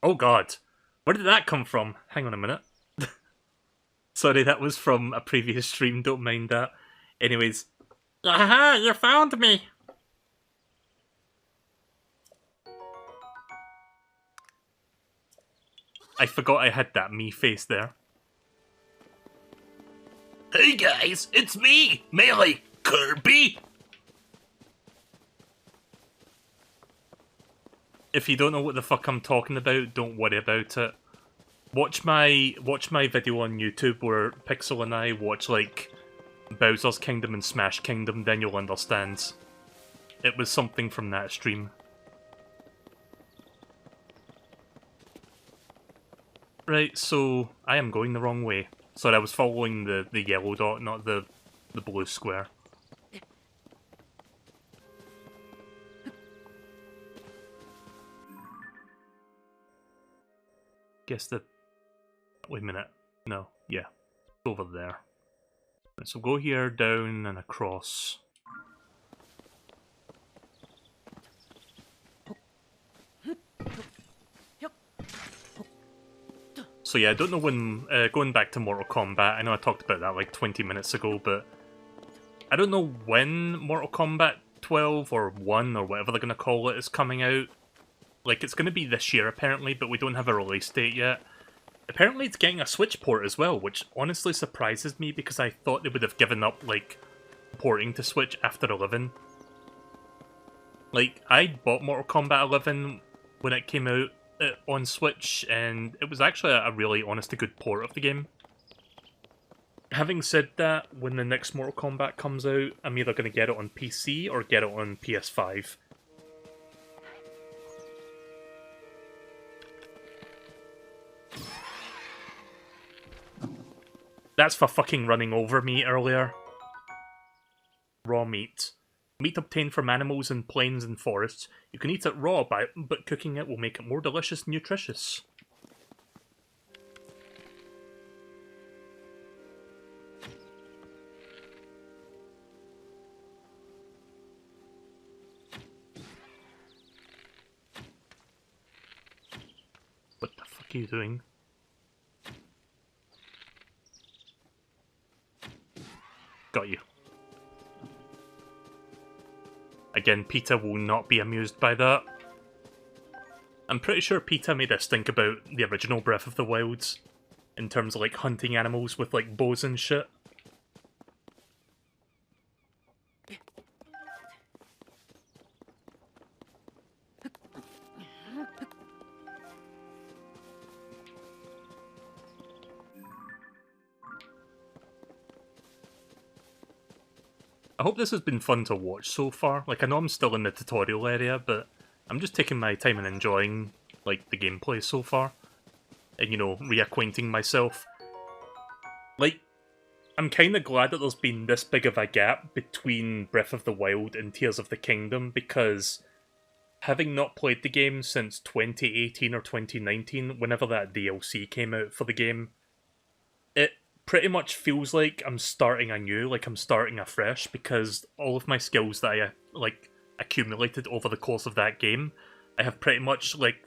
Oh god. Where did that come from? Hang on a minute. Sorry, that was from a previous stream, don't mind that. Anyways. Aha! You found me! I forgot I had that me face there. Hey guys, it's me, MeleeKirby! If you don't know what the fuck I'm talking about, don't worry about it. Watch my video on YouTube where Pixel and I watch, like, Bowser's Kingdom and Smash Kingdom, then you'll understand. It was something from that stream. Right, so I am going the wrong way. Sorry, I was following the yellow dot, not the blue square. Guess the... Wait a minute. No, yeah. It's over there. Right, so go here, down, and across. So yeah, I don't know when... going back to Mortal Kombat, I know I talked about that like 20 minutes ago, but... I don't know when Mortal Kombat 12 or 1 or whatever they're going to call it is coming out. Like, it's going to be this year apparently, but we don't have a release date yet. Apparently it's getting a Switch port as well, which honestly surprises me because I thought they would have given up, like, porting to Switch after 11. Like, I bought Mortal Kombat 11 when it came out on Switch, and it was actually a really honest-to-good port of the game. Having said that, when the next Mortal Kombat comes out, I'm either going to get it on PC or get it on PS5. That's for fucking running over me earlier. Raw meat. Meat obtained from animals in plains and forests. You can eat it raw, but cooking it will make it more delicious and nutritious. What the fuck are you doing? Got you. Again, PETA will not be amused by that. I'm pretty sure PETA made us think about the original Breath of the Wild in terms of like hunting animals with like bows and shit. I hope this has been fun to watch so far. Like, I know I'm still in the tutorial area, but I'm just taking my time and enjoying, like, the gameplay so far. And, you know, reacquainting myself. Like, I'm kind of glad that there's been this big of a gap between Breath of the Wild and Tears of the Kingdom, because having not played the game since 2018 or 2019, whenever that DLC came out for the game, it pretty much feels like I'm starting anew, like I'm starting afresh, because all of my skills that I, like, accumulated over the course of that game, I have pretty much, like,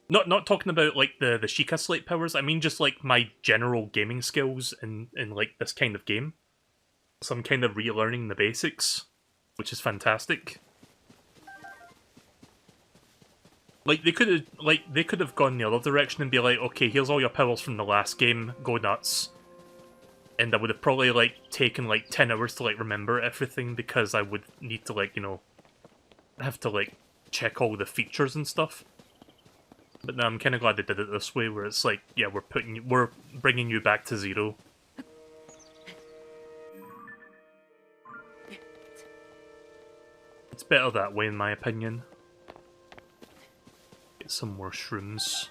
not talking about, like, the Sheikah Slate powers, I mean just, like, my general gaming skills in like, this kind of game. So I'm kind of relearning the basics, which is fantastic. Like, they could have gone the other direction and be like, okay, here's all your powers from the last game, go nuts. And I would have probably, like, taken, like, 10 hours to, like, remember everything, because I would need to, like, you know, have to, like, check all the features and stuff. But no, I'm kind of glad they did it this way, where it's like, yeah, we're bringing you back to zero. It's better that way, in my opinion. Get some more shrooms.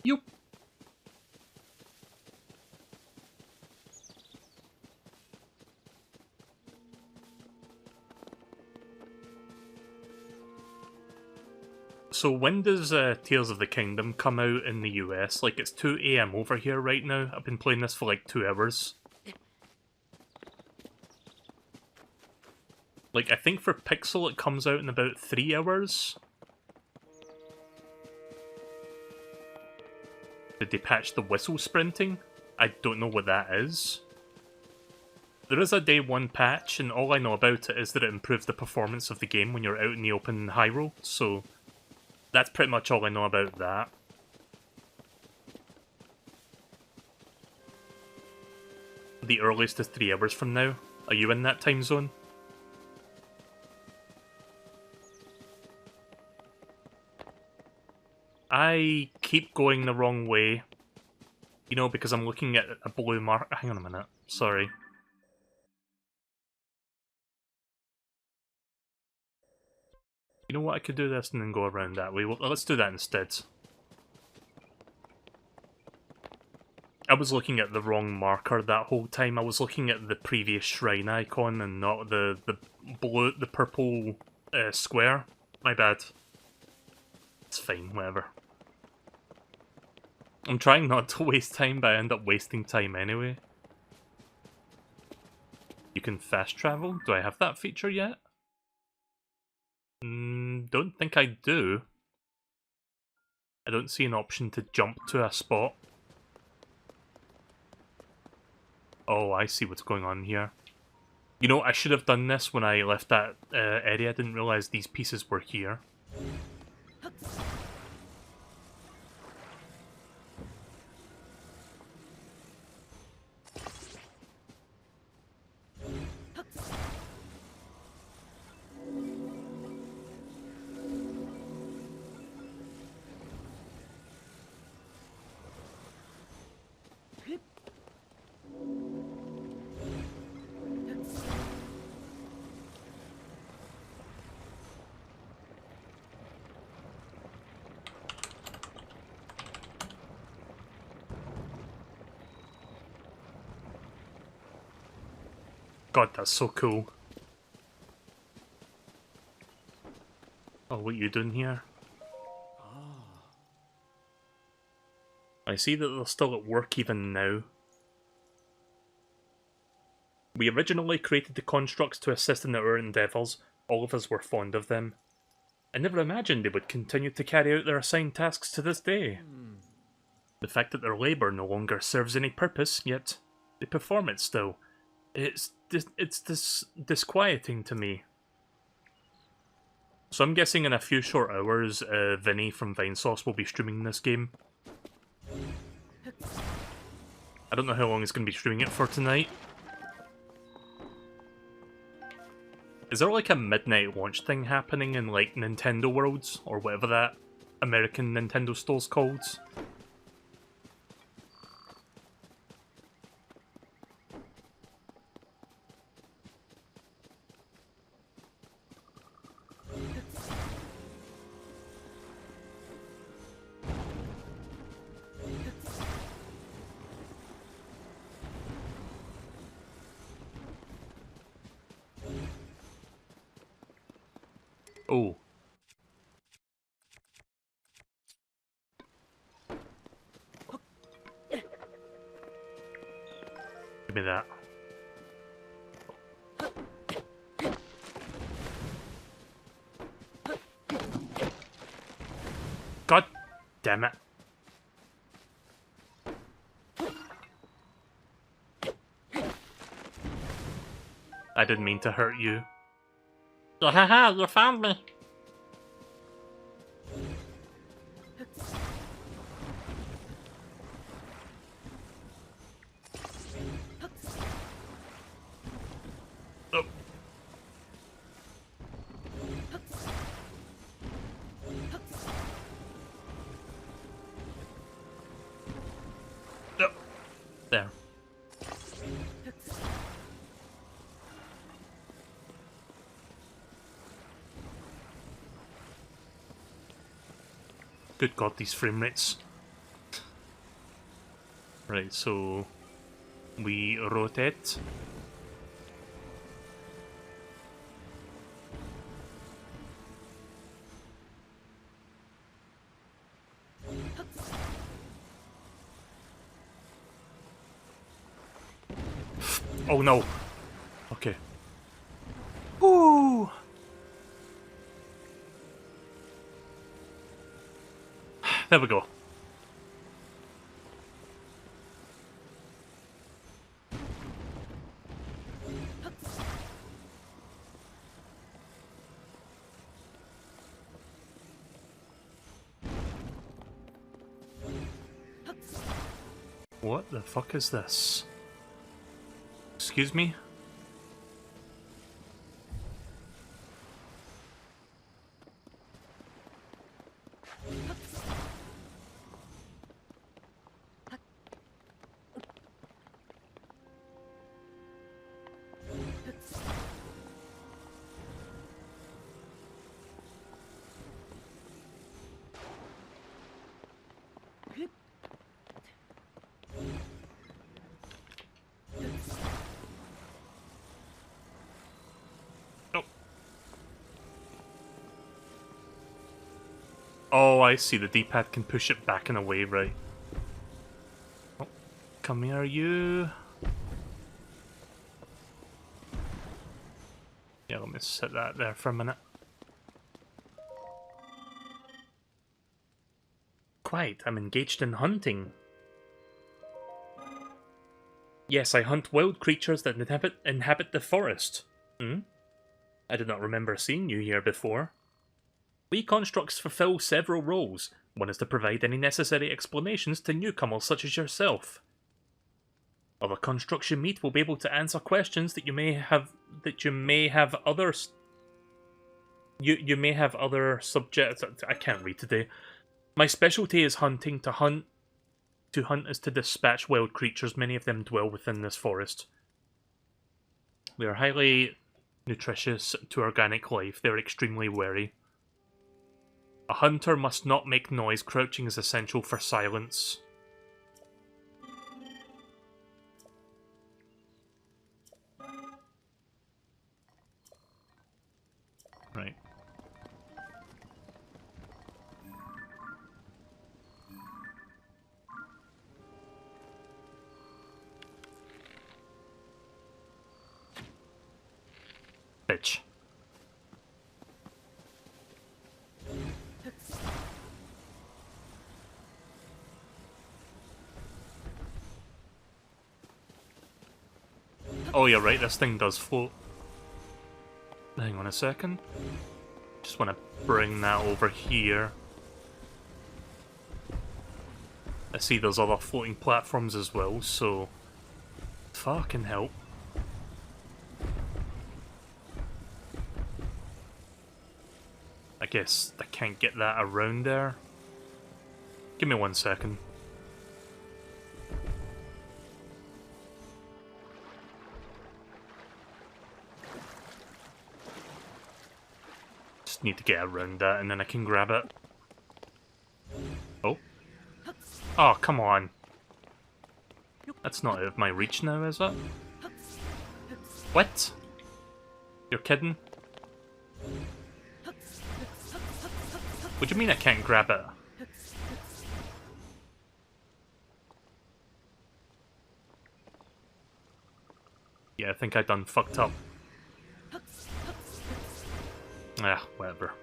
Yup. So when does Tears of the Kingdom come out in the US? Like, it's 2 AM over here right now. I've been playing this for like 2 hours. Like, I think for Pixel it comes out in about 3 hours. Did they patch the whistle sprinting? I don't know what that is. There is a day 1 patch, and all I know about it is that it improves the performance of the game when you're out in the open Hyrule, so that's pretty much all I know about that. The earliest is 3 hours from now. Are you in that time zone? I keep going the wrong way. You know, because I'm looking at a blue mark. Hang on a minute. Sorry. You know what? I could do this and then go around that way. Well, let's do that instead. I was looking at the wrong marker that whole time. I was looking at the previous shrine icon and not the purple square. My bad. It's fine, whatever. I'm trying not to waste time, but I end up wasting time anyway. You can fast travel? Do I have that feature yet? Don't think I do. I don't see an option to jump to a spot. Oh, I see what's going on here. You know, I should have done this when I left that area. I didn't realize these pieces were here. God, that's so cool. Oh, what are you doing here? I see that they're still at work even now. We originally created the constructs to assist in our endeavours. All of us were fond of them. I never imagined they would continue to carry out their assigned tasks to this day. The fact that their labour no longer serves any purpose, yet they perform it still. It's disquieting to me. So I'm guessing in a few short hours, Vinny from Vinesauce will be streaming this game. I don't know how long he's going to be streaming it for tonight. Is there like a midnight launch thing happening in like Nintendo Worlds, or whatever that American Nintendo store's called? Oh. Give me that. God damn it. I didn't mean to hurt you. Haha, you found me. Oh. Oh. There. Good God, these frame rates. Right, so we rotate. Oh no. Okay. Woo! There we go. What the fuck is this? Excuse me? Oh, I see. The D-pad can push it back and away, right? Oh, come here, you. Yeah, let me set that there for a minute. Quite, I'm engaged in hunting. Yes, I hunt wild creatures that inhabit the forest. Hmm? I did not remember seeing you here before. We constructs fulfill several roles. One is to provide any necessary explanations to newcomers such as yourself. Other constructs you meet will be able to answer questions that you may have others. You may have other subjects. I can't read today. My specialty is hunting. To hunt is to dispatch wild creatures. Many of them dwell within this forest. They are highly nutritious to organic life. They are extremely wary. A hunter must not make noise. Crouching is essential for silence. Right. Bitch. Oh, you're right, this thing does float. Hang on a second. Just want to bring that over here. I see there's other floating platforms as well, so... Fucking help. I guess I can't get that around there. Give me 1 second. Just need to get around that and then I can grab it. Oh. Oh, come on. That's not out of my reach now, is it? What? You're kidding? What do you mean I can't grab it? Yeah, I think I done fucked up. Ah, whatever.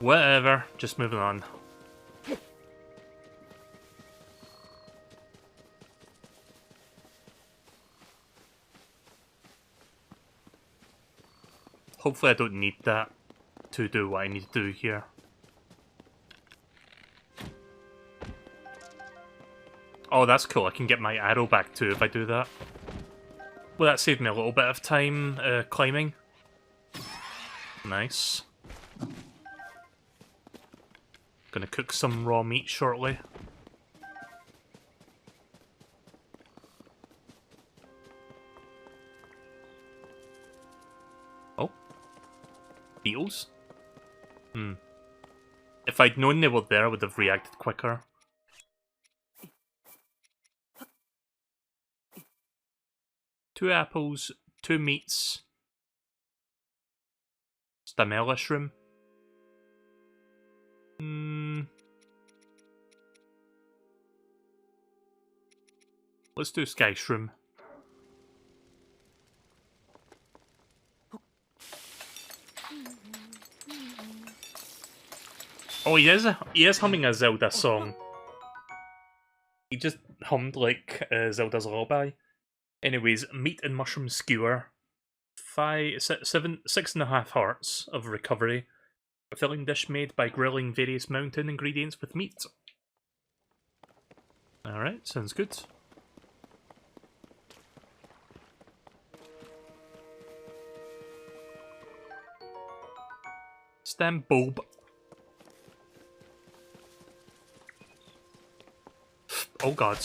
Whatever, just moving on. Hopefully I don't need that to do what I need to do here. Oh, that's cool. I can get my arrow back too if I do that. Well, that saved me a little bit of time climbing. Nice. Gonna cook some raw meat shortly. Oh. Beetles? Hmm. If I'd known they were there, I would have reacted quicker. Two apples, 2 meats. Stamella shroom. Let's do sky shroom. Oh, he is humming a Zelda song. He just hummed like Zelda's lullaby. Anyways, meat and mushroom skewer. 6.5 hearts of recovery. A filling dish made by grilling various mountain ingredients with meat. Alright, sounds good. Stem bulb. Oh god.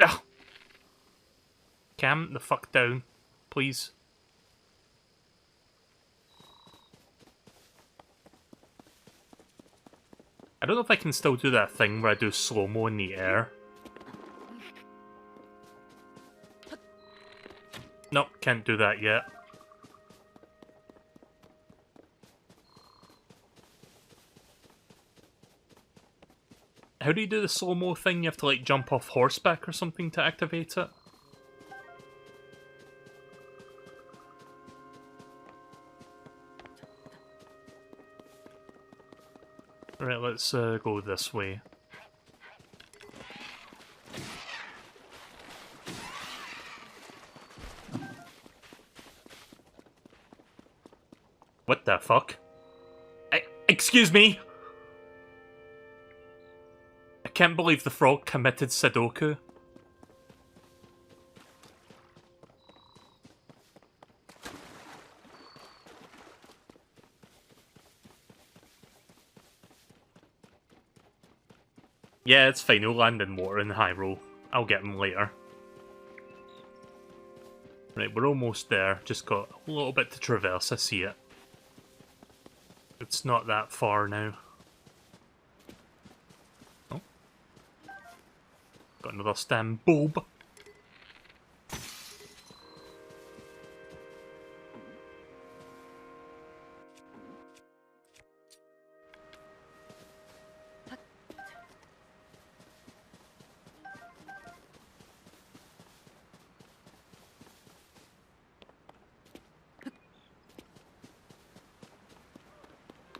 Ugh. Calm the fuck down, please. I don't know if I can still do that thing where I do slow-mo in the air. Nope, can't do that yet. How do you do the slow-mo thing? You have to like jump off horseback or something to activate it? Right, let's go this way. What the fuck? Excuse me! I can't believe the frog committed Sudoku. Yeah, it's fine, he'll land in water in Hyrule. I'll get him later. Right, we're almost there. Just got a little bit to traverse, I see it. It's not that far now. Oh. Got another stem bulb.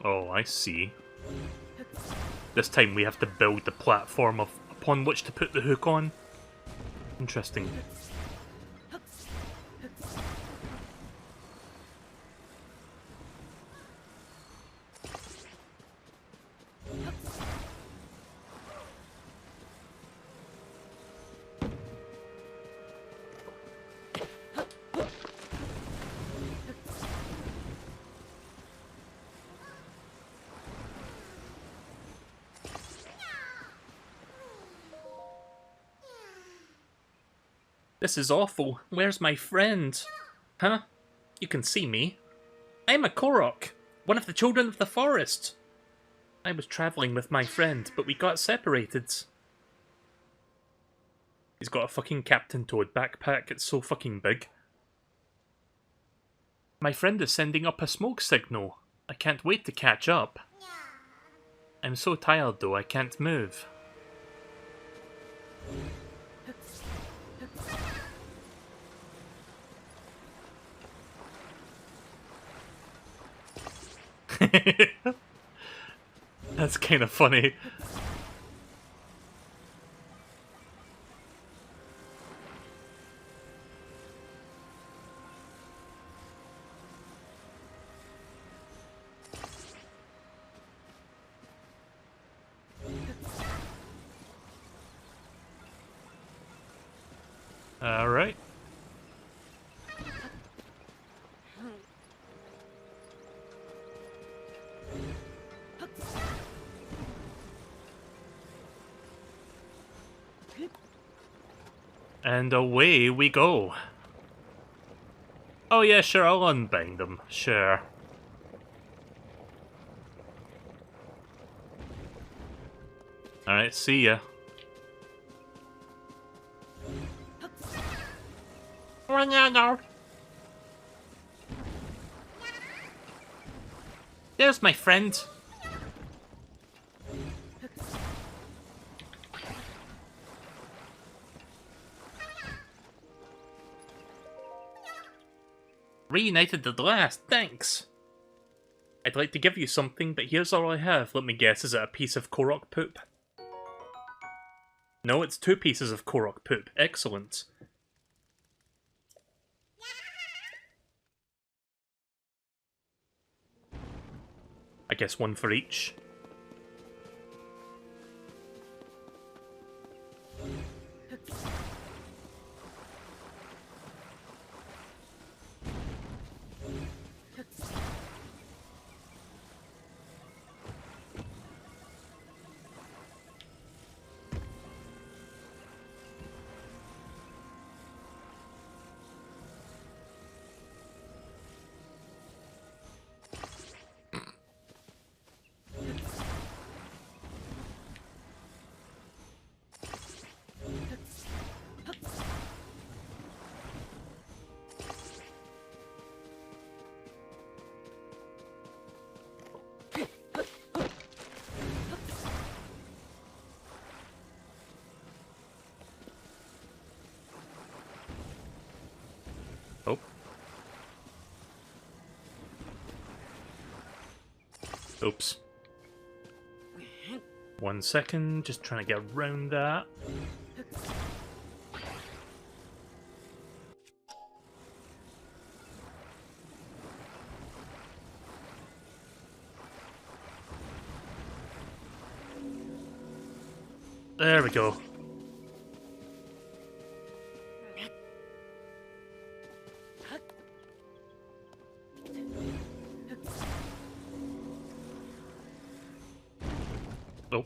Oh, I see. This time we have to build the platform upon which to put the hook on. Interesting. This is awful. Where's my friend? Huh? You can see me. I'm a Korok, one of the children of the forest. I was travelling with my friend, but we got separated. He's got a fucking Captain Toad backpack. It's so fucking big. My friend is sending up a smoke signal. I can't wait to catch up. I'm so tired though, I can't move. That's kind of funny. All right. And away we go. Oh yeah, sure, I'll unbind them. Sure. Alright, see ya. There's my friend. Reunited at last, thanks! I'd like to give you something, but here's all I have. Let me guess, is it a piece of Korok poop? No, it's 2 pieces of Korok poop. Excellent. I guess 1 for each. Oh. Oops. 1 second, just trying to get around that. There we go. Oh.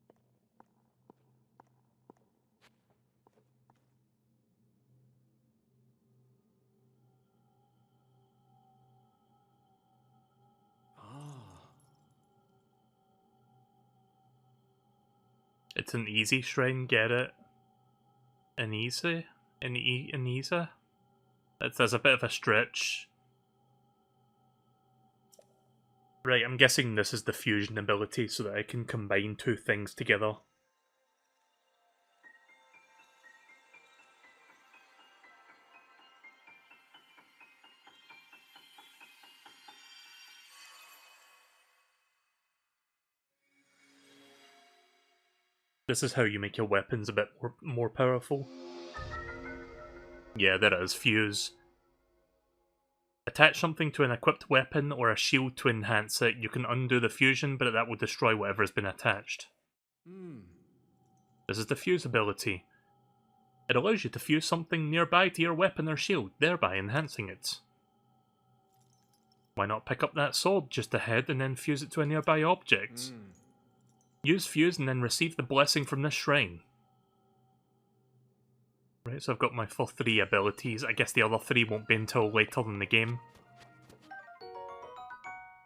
It's an easy shrine, get it? An easy? An easy? That's a bit of a stretch. Right, I'm guessing this is the fusion ability so that I can combine two things together. This is how you make your weapons a bit more powerful. Yeah, there it is, fuse. Attach something to an equipped weapon or a shield to enhance it. You can undo the fusion, but that will destroy whatever has been attached. This is the fuse ability. It allows you to fuse something nearby to your weapon or shield, thereby enhancing it. Why not pick up that sword just ahead and then fuse it to a nearby object? Use fuse and then receive the blessing from this shrine. Right, so I've got my full 3 abilities. I guess the other 3 won't be until later in the game.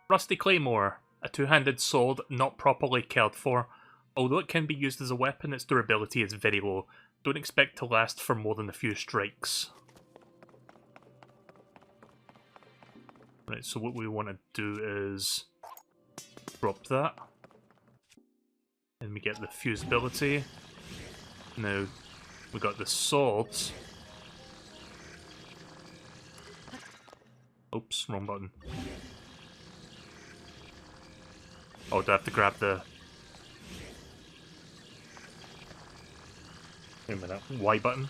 Rusty Claymore. A two-handed sword not properly cared for. Although it can be used as a weapon, its durability is very low. Don't expect to last for more than a few strikes. Right, so what we want to do is drop that. And we get the fuse ability. Now, we got the swords. Oops, wrong button. Oh, do I have to grab the... Wait a minute, Y button?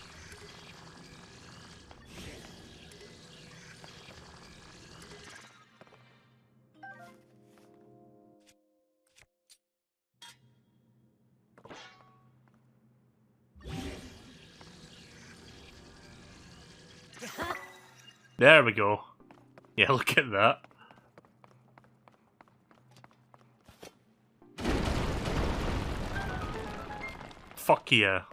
There we go. Yeah, look at that. Fuck yeah.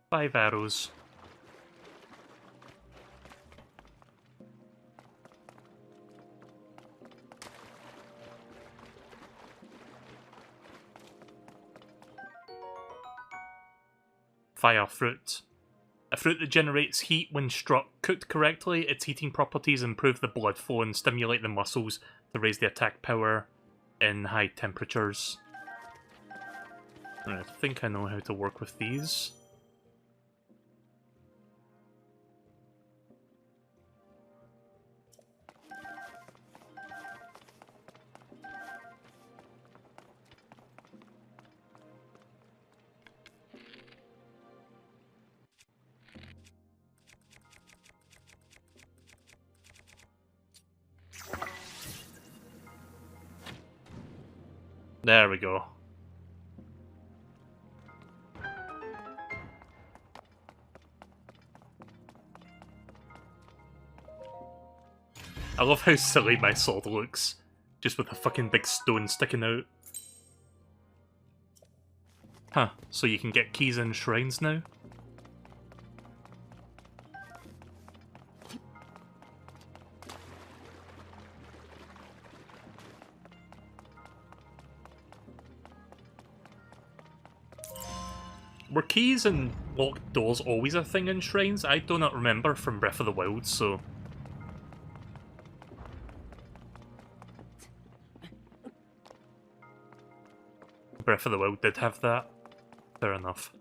Five arrows. Fire fruit. A fruit that generates heat when struck. Cooked correctly, its heating properties improve the blood flow and stimulate the muscles to raise the attack power in high temperatures. I think I know how to work with these. There we go. I love how silly my sword looks. Just with a fucking big stone sticking out. Huh, so you can get keys in shrines now? Were keys and locked doors always a thing in shrines? I do not remember from Breath of the Wild, so... Breath of the Wild did have that. Fair enough.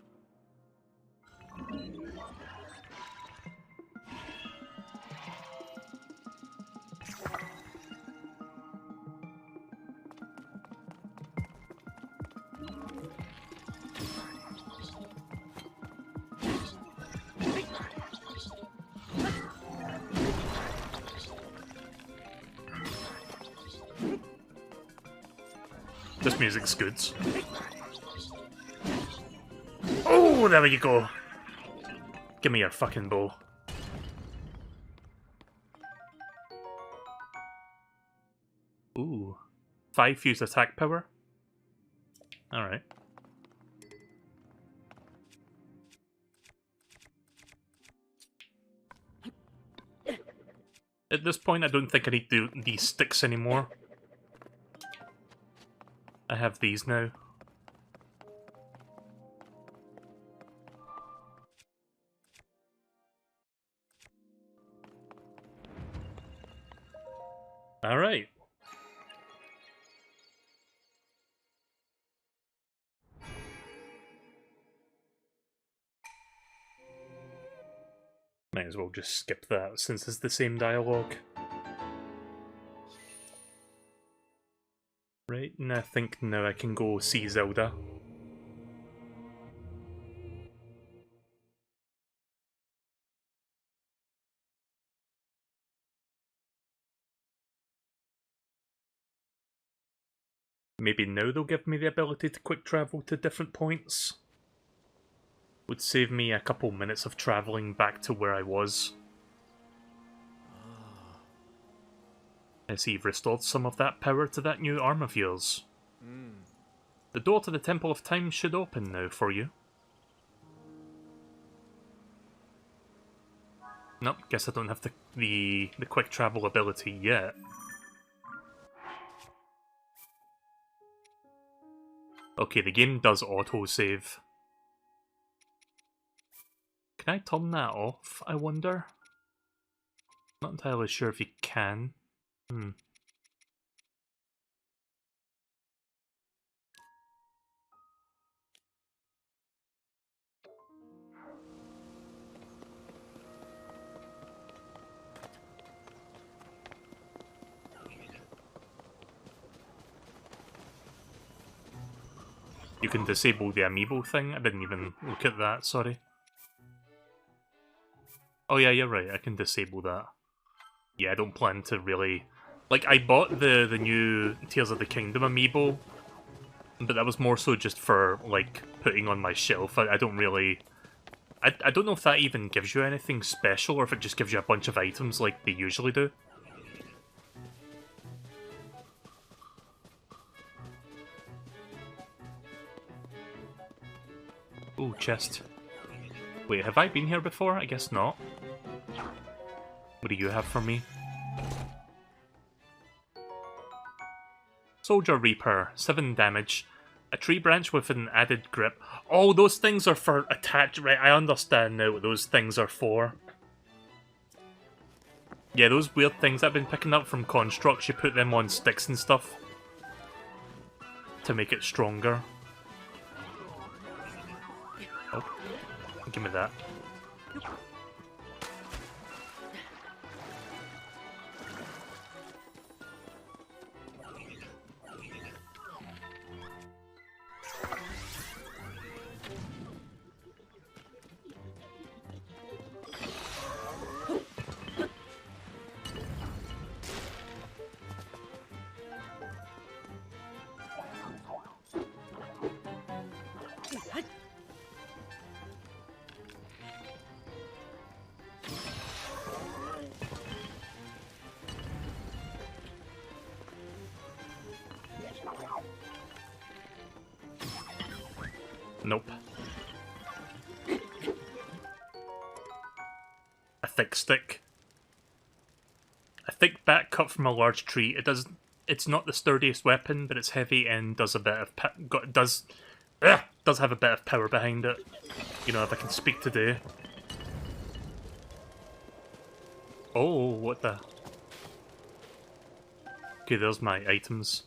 This music's good. Oh, there you go. Give me your fucking bow. Ooh. 5 fused attack power? Alright. At this point, I don't think I need these sticks anymore. I have these now. Alright. Might as well just skip that since it's the same dialogue. Right, and I think now I can go see Zelda. Maybe now they'll give me the ability to quick travel to different points. Would save me a couple minutes of travelling back to where I was. I see you've restored some of that power to that new arm of yours. The door to the Temple of Time should open now for you. Nope, guess I don't have the quick travel ability yet. Okay, the game does autosave. Can I turn that off, I wonder? Not entirely sure if you can. You can disable the amiibo thing? I didn't even look at that, sorry. Oh yeah, you're right, I can disable that. Yeah, I don't plan to really... Like, I bought the new Tears of the Kingdom amiibo, but that was more so just for, like, putting on my shelf. I don't really... I don't know if that even gives you anything special, or if it just gives you a bunch of items like they usually do. Ooh, chest. Wait, have I been here before? I guess not. What do you have for me? Soldier Reaper, 7 damage. A tree branch with an added grip. Oh, those things are for attach. Right, I understand now what those things are for. Yeah, those weird things I've been picking up from constructs, you put them on sticks and stuff to make it stronger. Oh, give me that. Nope. A thick stick. A thick bat cut from a large tree. It's not the sturdiest weapon, but it's heavy and does a bit of does have a bit of power behind it. You know, if I can speak today. Oh, what the? Okay, there's my items.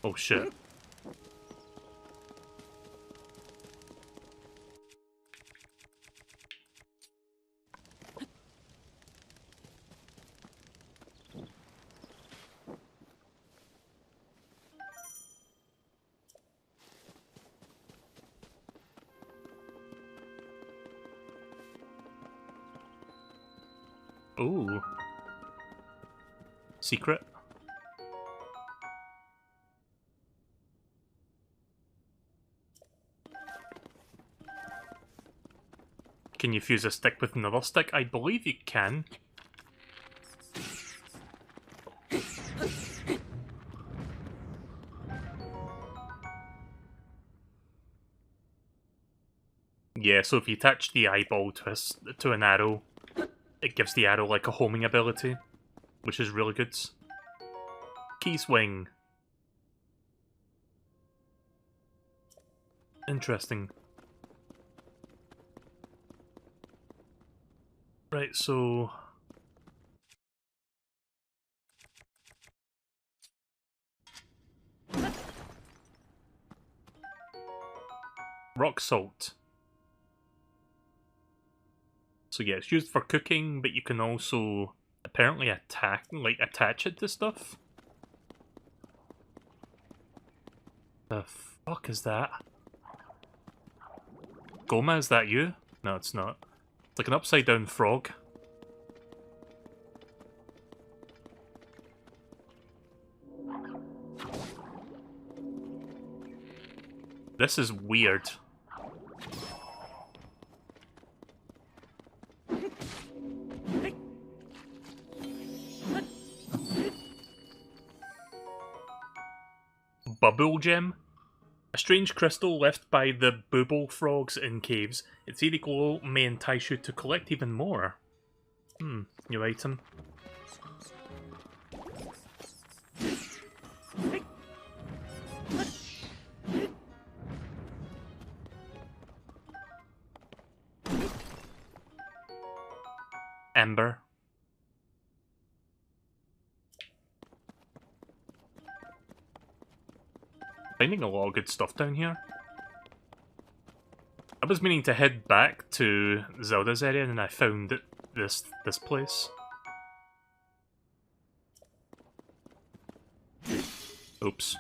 Oh shit. Ooh. Secret? Can you fuse a stick with another stick? I believe you can. Yeah, so if you attach the eyeball to an arrow, it gives the arrow like a homing ability, which is really good. Key swing. Interesting. Right, so... rock salt. So yeah, it's used for cooking, but you can also apparently attach it to stuff. The fuck is that? Goma, is that you? No, it's not. It's like an upside down frog. This is weird. Bubble gem? A strange crystal left by the booble frogs in caves. Its eerie glow may entice you to collect even more. New item. Ember. Finding a lot of good stuff down here. I was meaning to head back to Zelda's area and I found this place. Oops.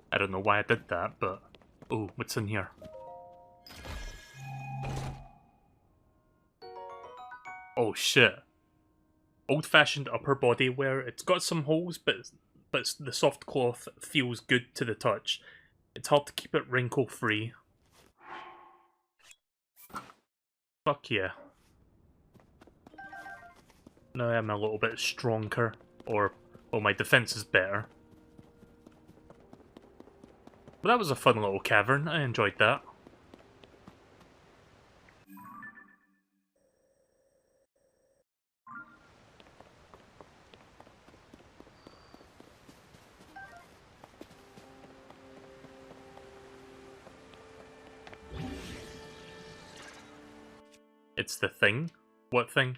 I don't know why I did that, but... oh, what's in here? Oh shit. Old-fashioned upper body wear. It's got some holes, but the soft cloth feels good to the touch. It's hard to keep it wrinkle-free. Fuck yeah. Now I'm a little bit stronger, or my defense is better. But that was a fun little cavern, I enjoyed that. It's the thing? What thing?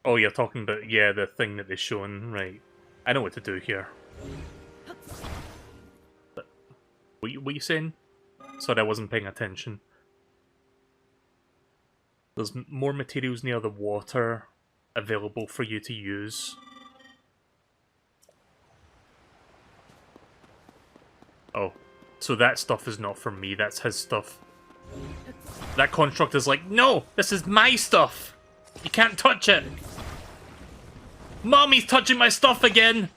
Oh, you're talking about, yeah, the thing that they're showing, right. I know what to do here. But, what you saying? Sorry, I wasn't paying attention. There's more materials near the water available for you to use. Oh, so that stuff is not for me, that's his stuff. That construct is like, no, this is my stuff! You can't touch it! Mommy's touching my stuff again!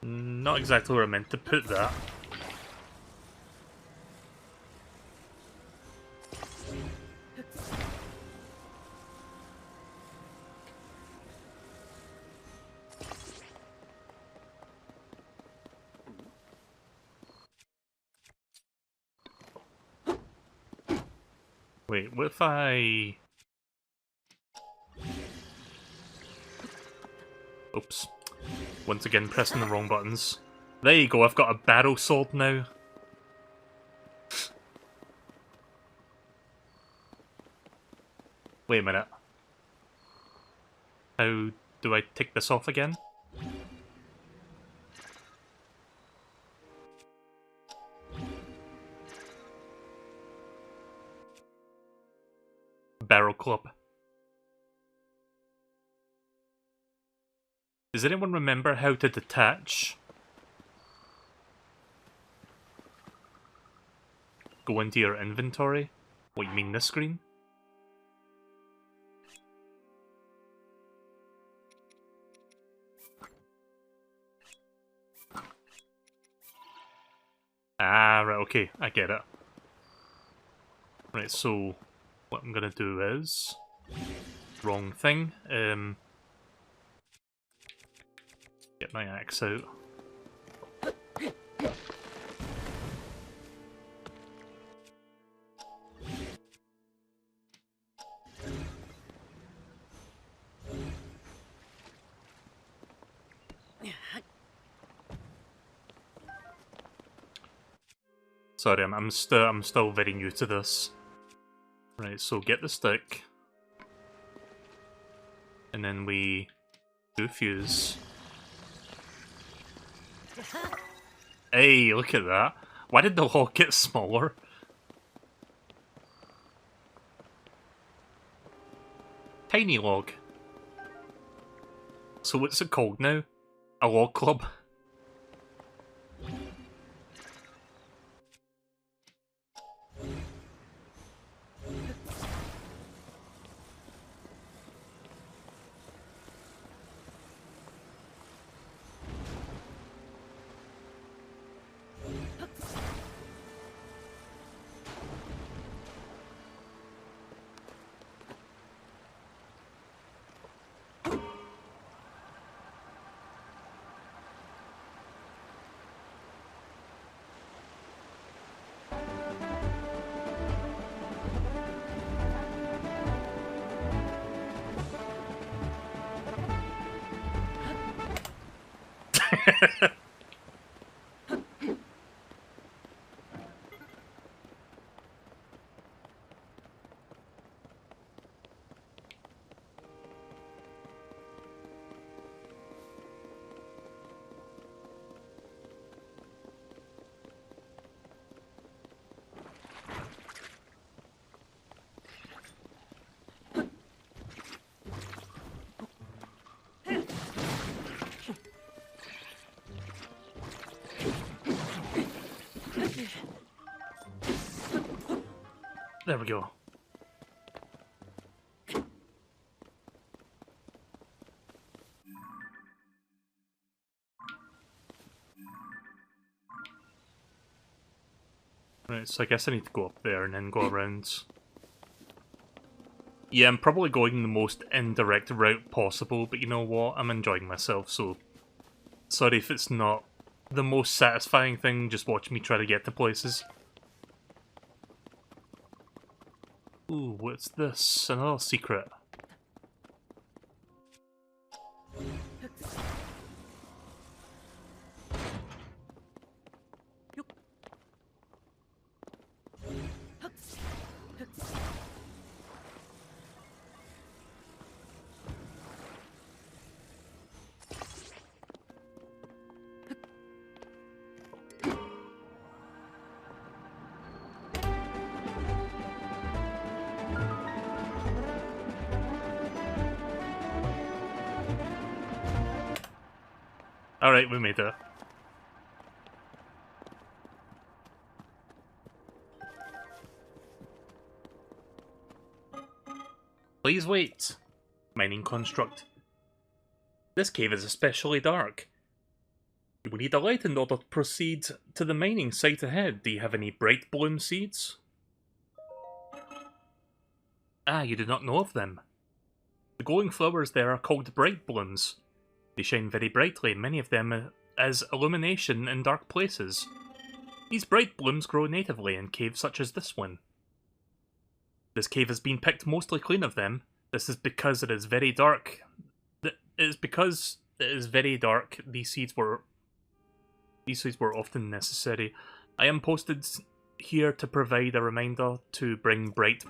Not exactly where I meant to put that. Wait, what if I... oops. Once again, pressing the wrong buttons. There you go, I've got a barrow sword now. Wait a minute. How do I take this off again? Barrel club. Does anyone remember how to detach? go into your inventory. What, you mean this screen? Ah, right, okay, I get it. Right, so what I'm gonna do is... Wrong thing. Get my axe out. Sorry, I'm still very new to this. Right, so get the stick. And then we do fuse. Hey, look at that. Why did the log get smaller? Tiny log. So what's it called now? A log club? There we go. Right, so I guess I need to go up there and then go around. Yeah, I'm probably going the most indirect route possible, but you know what? I'm enjoying myself, so... Sorry if it's not the most satisfying thing, just watching me try to get to places. Ooh, what's this? Another secret. Alright, we made it. Please wait. Mining construct. This cave is especially dark. You will need a light in order to proceed to the mining site ahead. Do you have any bright bloom seeds? Ah, you do not know of them. The glowing flowers there are called bright blooms. They shine very brightly, many of them as illumination in dark places. These bright blooms grow natively in caves such as this one. This cave has been picked mostly clean of them. This is because it is very dark. It is because it is very dark. These seeds were often necessary. I am posted here to provide a reminder to bring bright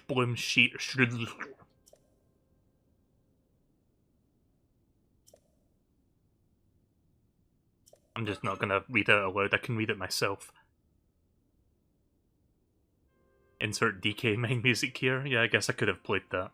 bloom sheet. I'm just not gonna read it out loud. I can read it myself. Insert DK mine music here. Yeah, I guess I could have played that.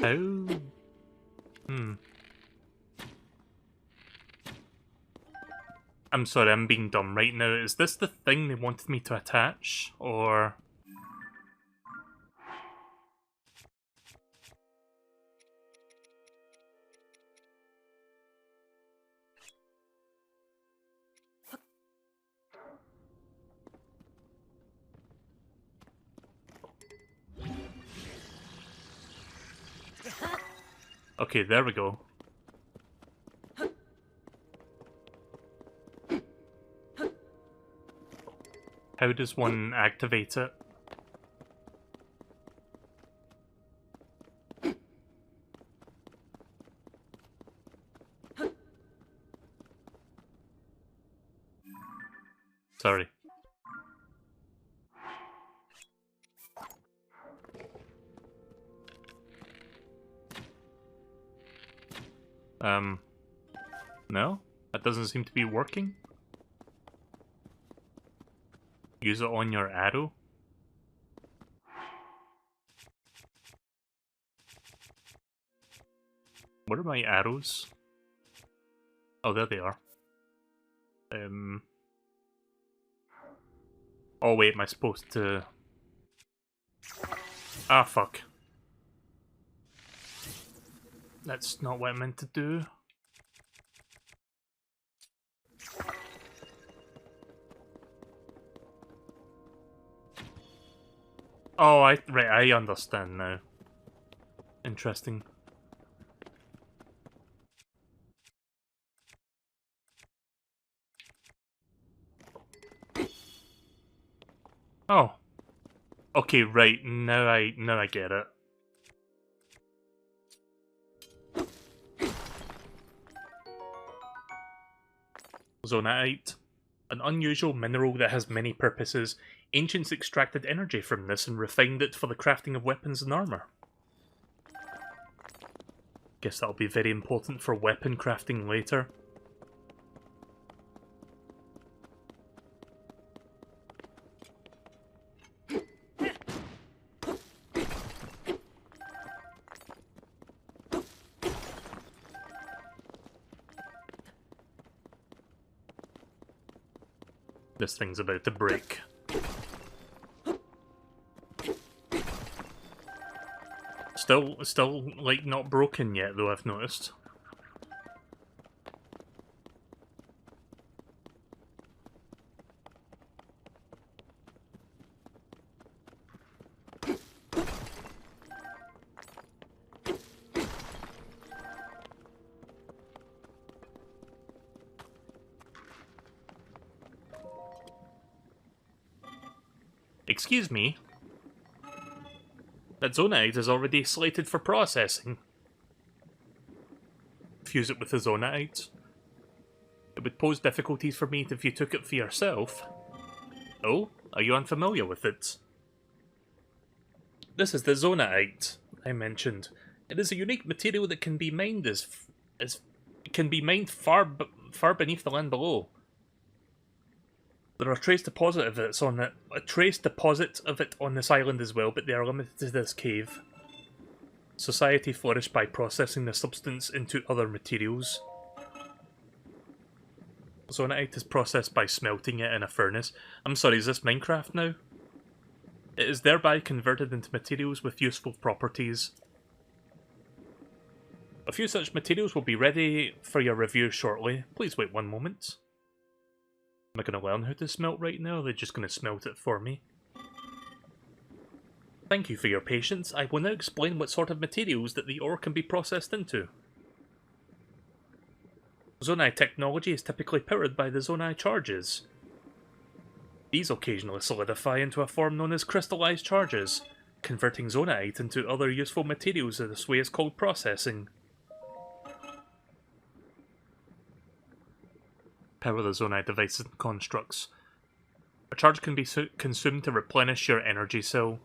How? I'm sorry, I'm being dumb right now. Is this the thing they wanted me to attach? Or... Okay, there we go. How does one activate it? Sorry. No? That doesn't seem to be working. Use it on your arrow. What are my arrows? Oh, there they are. Oh wait, am I supposed to... Ah, fuck. That's not what I meant to do. Oh, right, I understand now. Interesting. Oh. Okay, right, now I get it. Zonite. An unusual mineral that has many purposes. Ancients extracted energy from this and refined it for the crafting of weapons and armor. Guess that'll be very important for weapon crafting later. This thing's about to break. Still, like, not broken yet, though, I've noticed. Excuse me? That zonite is already slated for processing. Fuse it with the zonite. It would pose difficulties for me if you took it for yourself. Oh, are you unfamiliar with it? This is the zonite I mentioned. It is a unique material that can be mined far beneath the land below. There are trace deposit of it on this island as well, but they are limited to this cave. Society flourished by processing the substance into other materials. Zonite is processed by smelting it in a furnace. I'm sorry, is this Minecraft now? It is thereby converted into materials with useful properties. A few such materials will be ready for your review shortly. Please wait one moment. Am I going to learn how to smelt right now, or are they just going to smelt it for me? Thank you for your patience. I will now explain what sort of materials that the ore can be processed into. Zonai technology is typically powered by the Zonai charges. These occasionally solidify into a form known as crystallized charges. Converting Zonite into other useful materials in this way is called processing. Power the Zonite devices and constructs. A charge can be consumed to replenish your energy cell.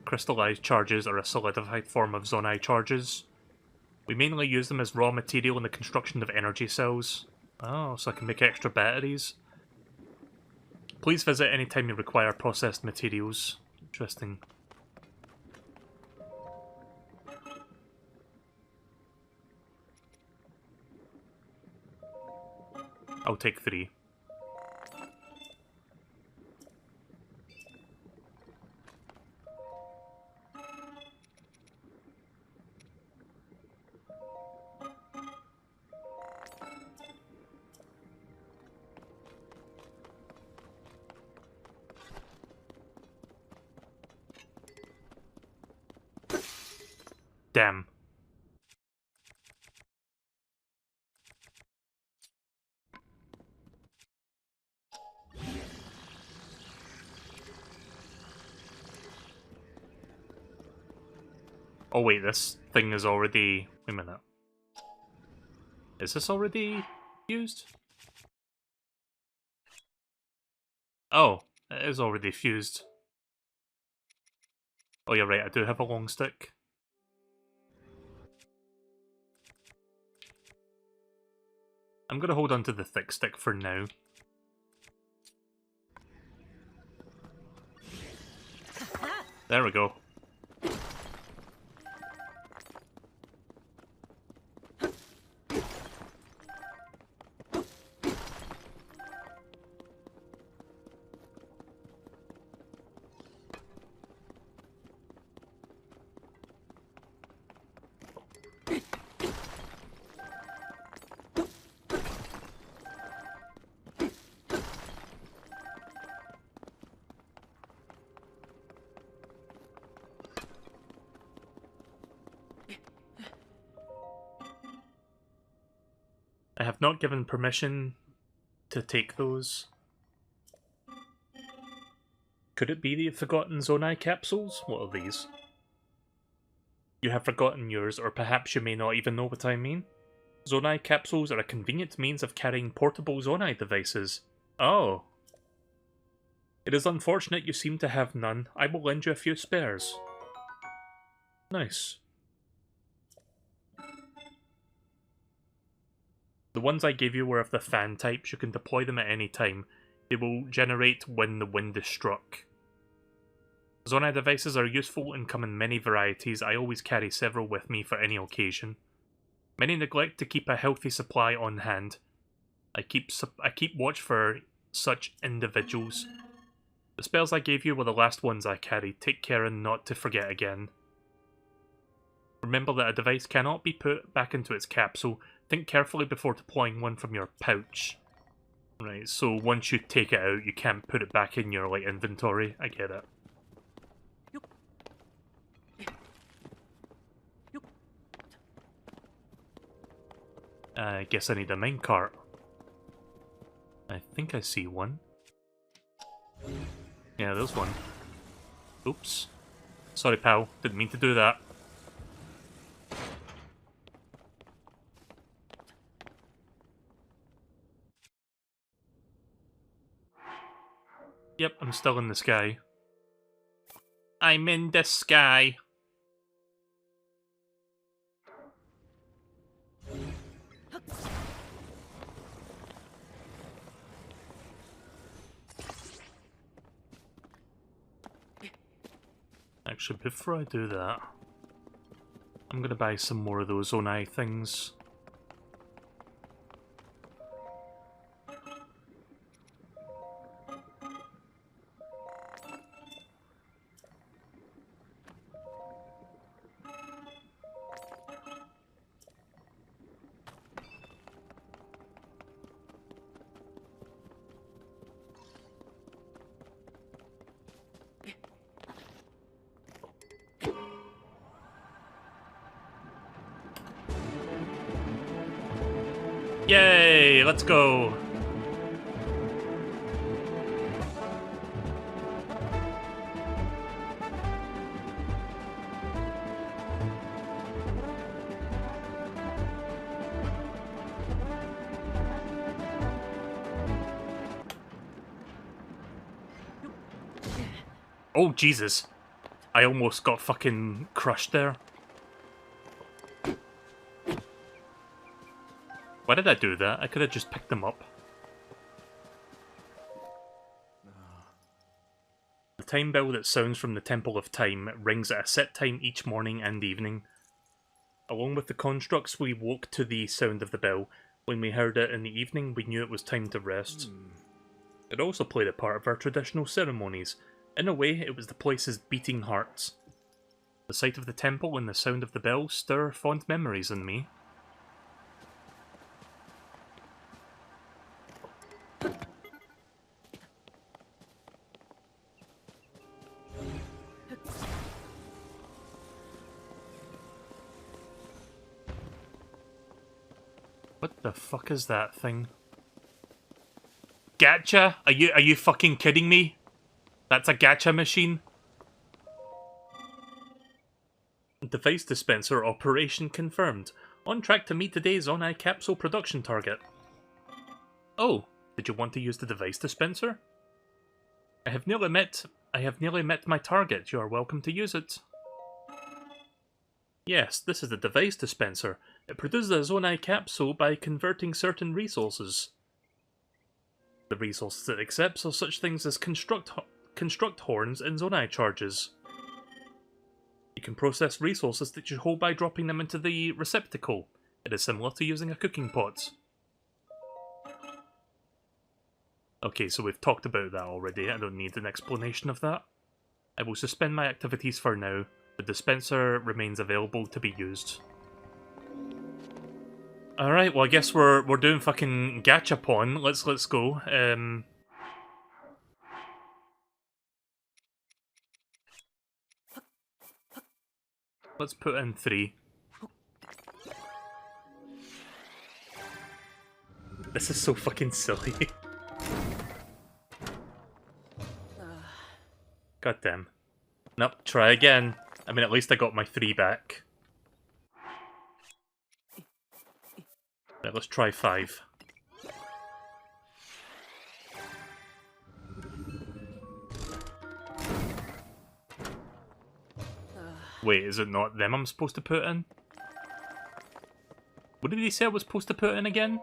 Crystallized charges are a solidified form of Zonai charges. We mainly use them as raw material in the construction of energy cells. Oh, so I can make extra batteries. Please visit anytime you require processed materials. Interesting. I'll take 3. Damn. Oh wait, this thing is already... Wait a minute. Is this already used? Oh, it is already fused. Oh, you're right, I do have a long stick. I'm gonna hold on to the thick stick for now. There we go. I have not given permission to take those. Could it be the forgotten Zonai capsules? What are these? You have forgotten yours, or perhaps you may not even know what I mean. Zonai capsules are a convenient means of carrying portable Zonai devices. Oh. It is unfortunate you seem to have none. I will lend you a few spares. Nice. The ones I gave you were of the fan types. You can deploy them at any time. They will generate when the wind is struck. Zonai devices are useful and come in many varieties. I always carry several with me for any occasion. Many neglect to keep a healthy supply on hand. I keep watch for such individuals. The spells I gave you were the last ones I carried. Take care and not to forget again. Remember that a device cannot be put back into its capsule. Think carefully before deploying one from your pouch. Right, so once you take it out, you can't put it back in your like inventory. I get it. I guess I need a minecart. I think I see one. Yeah, there's one. Oops. Sorry, pal. Didn't mean to do that. Yep, I'm still in the sky. I'm in the sky. Actually, before I do that, I'm gonna buy some more of those Onai things. Yay! Let's go! Oh, Jesus. I almost got fucking crushed there. Why did I do that? I could have just picked them up. The time bell that sounds from the Temple of Time rings at a set time each morning and evening. Along with the constructs we woke to the sound of the bell, When we heard it in the evening, we knew it was time to rest. It also played a part of our traditional ceremonies. In a way, it was the place's beating heart. The sight of the temple and the sound of the bell stir fond memories in me. What the fuck is that thing? Gacha? Are you fucking kidding me? That's a gacha machine? Device dispenser operation confirmed. On track to meet today's Zonai capsule production target. Oh, did you want to use the device dispenser? I have nearly met my target. You are welcome to use it. Yes, this is the device dispenser. It produces a Zonai capsule by converting certain resources. The resources it accepts are such things as construct horns and Zonai charges. You can process resources that you hold by dropping them into the receptacle. It is similar to using a cooking pot. Okay, so we've talked about that already. I don't need an explanation of that. I will suspend my activities for now. The dispenser remains available to be used. Alright, well I guess we're doing fucking gachapon. Let's go. Let's put in 3. This is so fucking silly. God damn. Nope, try again. I mean, at least I got my 3 back. Right, let's try 5. Wait, is it not them I'm supposed to put in? What did he say I was supposed to put in again?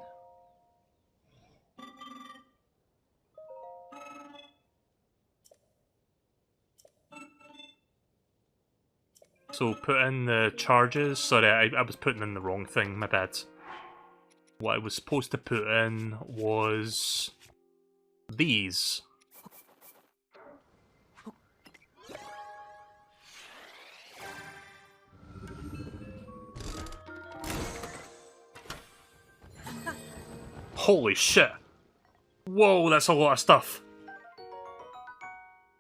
So put in the charges. Sorry, I was putting in the wrong thing, my bad. What I was supposed to put in was these. Holy shit! Whoa, that's a lot of stuff.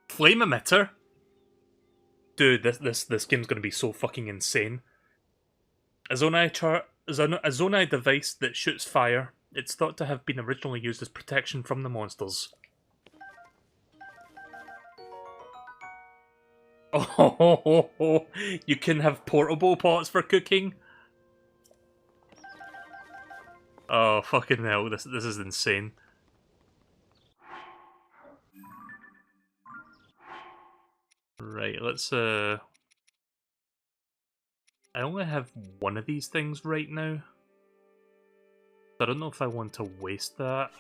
Flame emitter? Dude, this game's gonna be so fucking insane. A Zonai device that shoots fire. It's thought to have been originally used as protection from the monsters. Oh, you can have portable pots for cooking? Oh, fucking hell, this is insane. Right, let's I only have one of these things right now. I don't know if I want to waste that.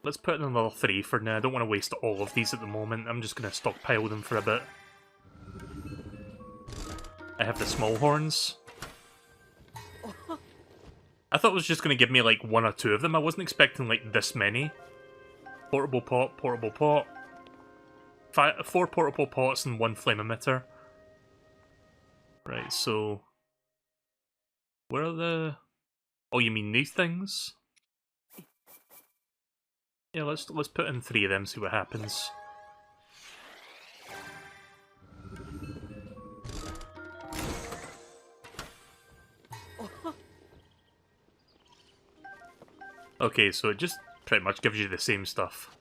Let's put in another 3 for now. I don't want to waste all of these at the moment. I'm just going to stockpile them for a bit. I have the small horns. I thought it was just going to give me like 1 or 2 of them. I wasn't expecting like this many. Portable pot, portable pot. 4 portable pots and 1 flame emitter. Right, so... where are the... oh, you mean these things? Yeah, let's put in 3 of them, see what happens. Okay, so it just pretty much gives you the same stuff.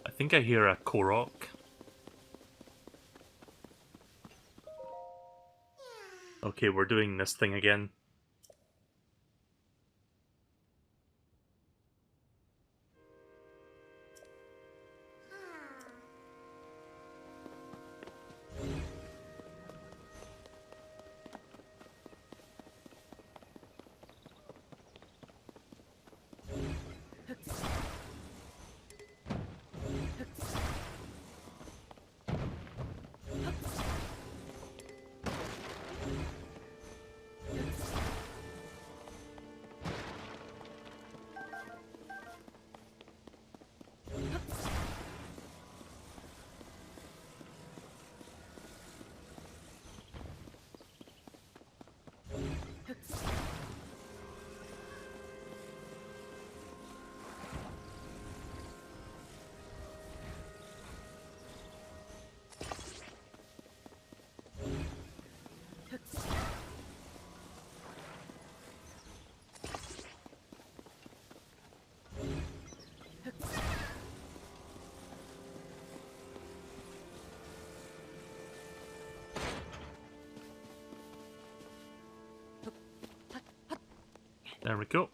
I think I hear a Korok. Okay, we're doing this thing again. There we go.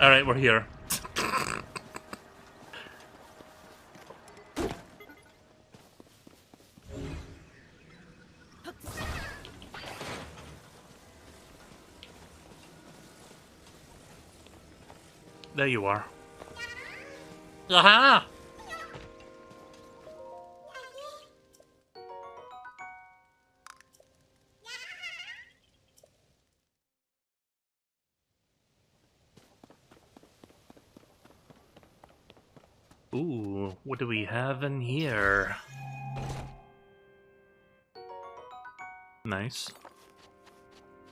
Alright, we're here. There you are. Aha! Ooh, what do we have in here? Nice. Oh.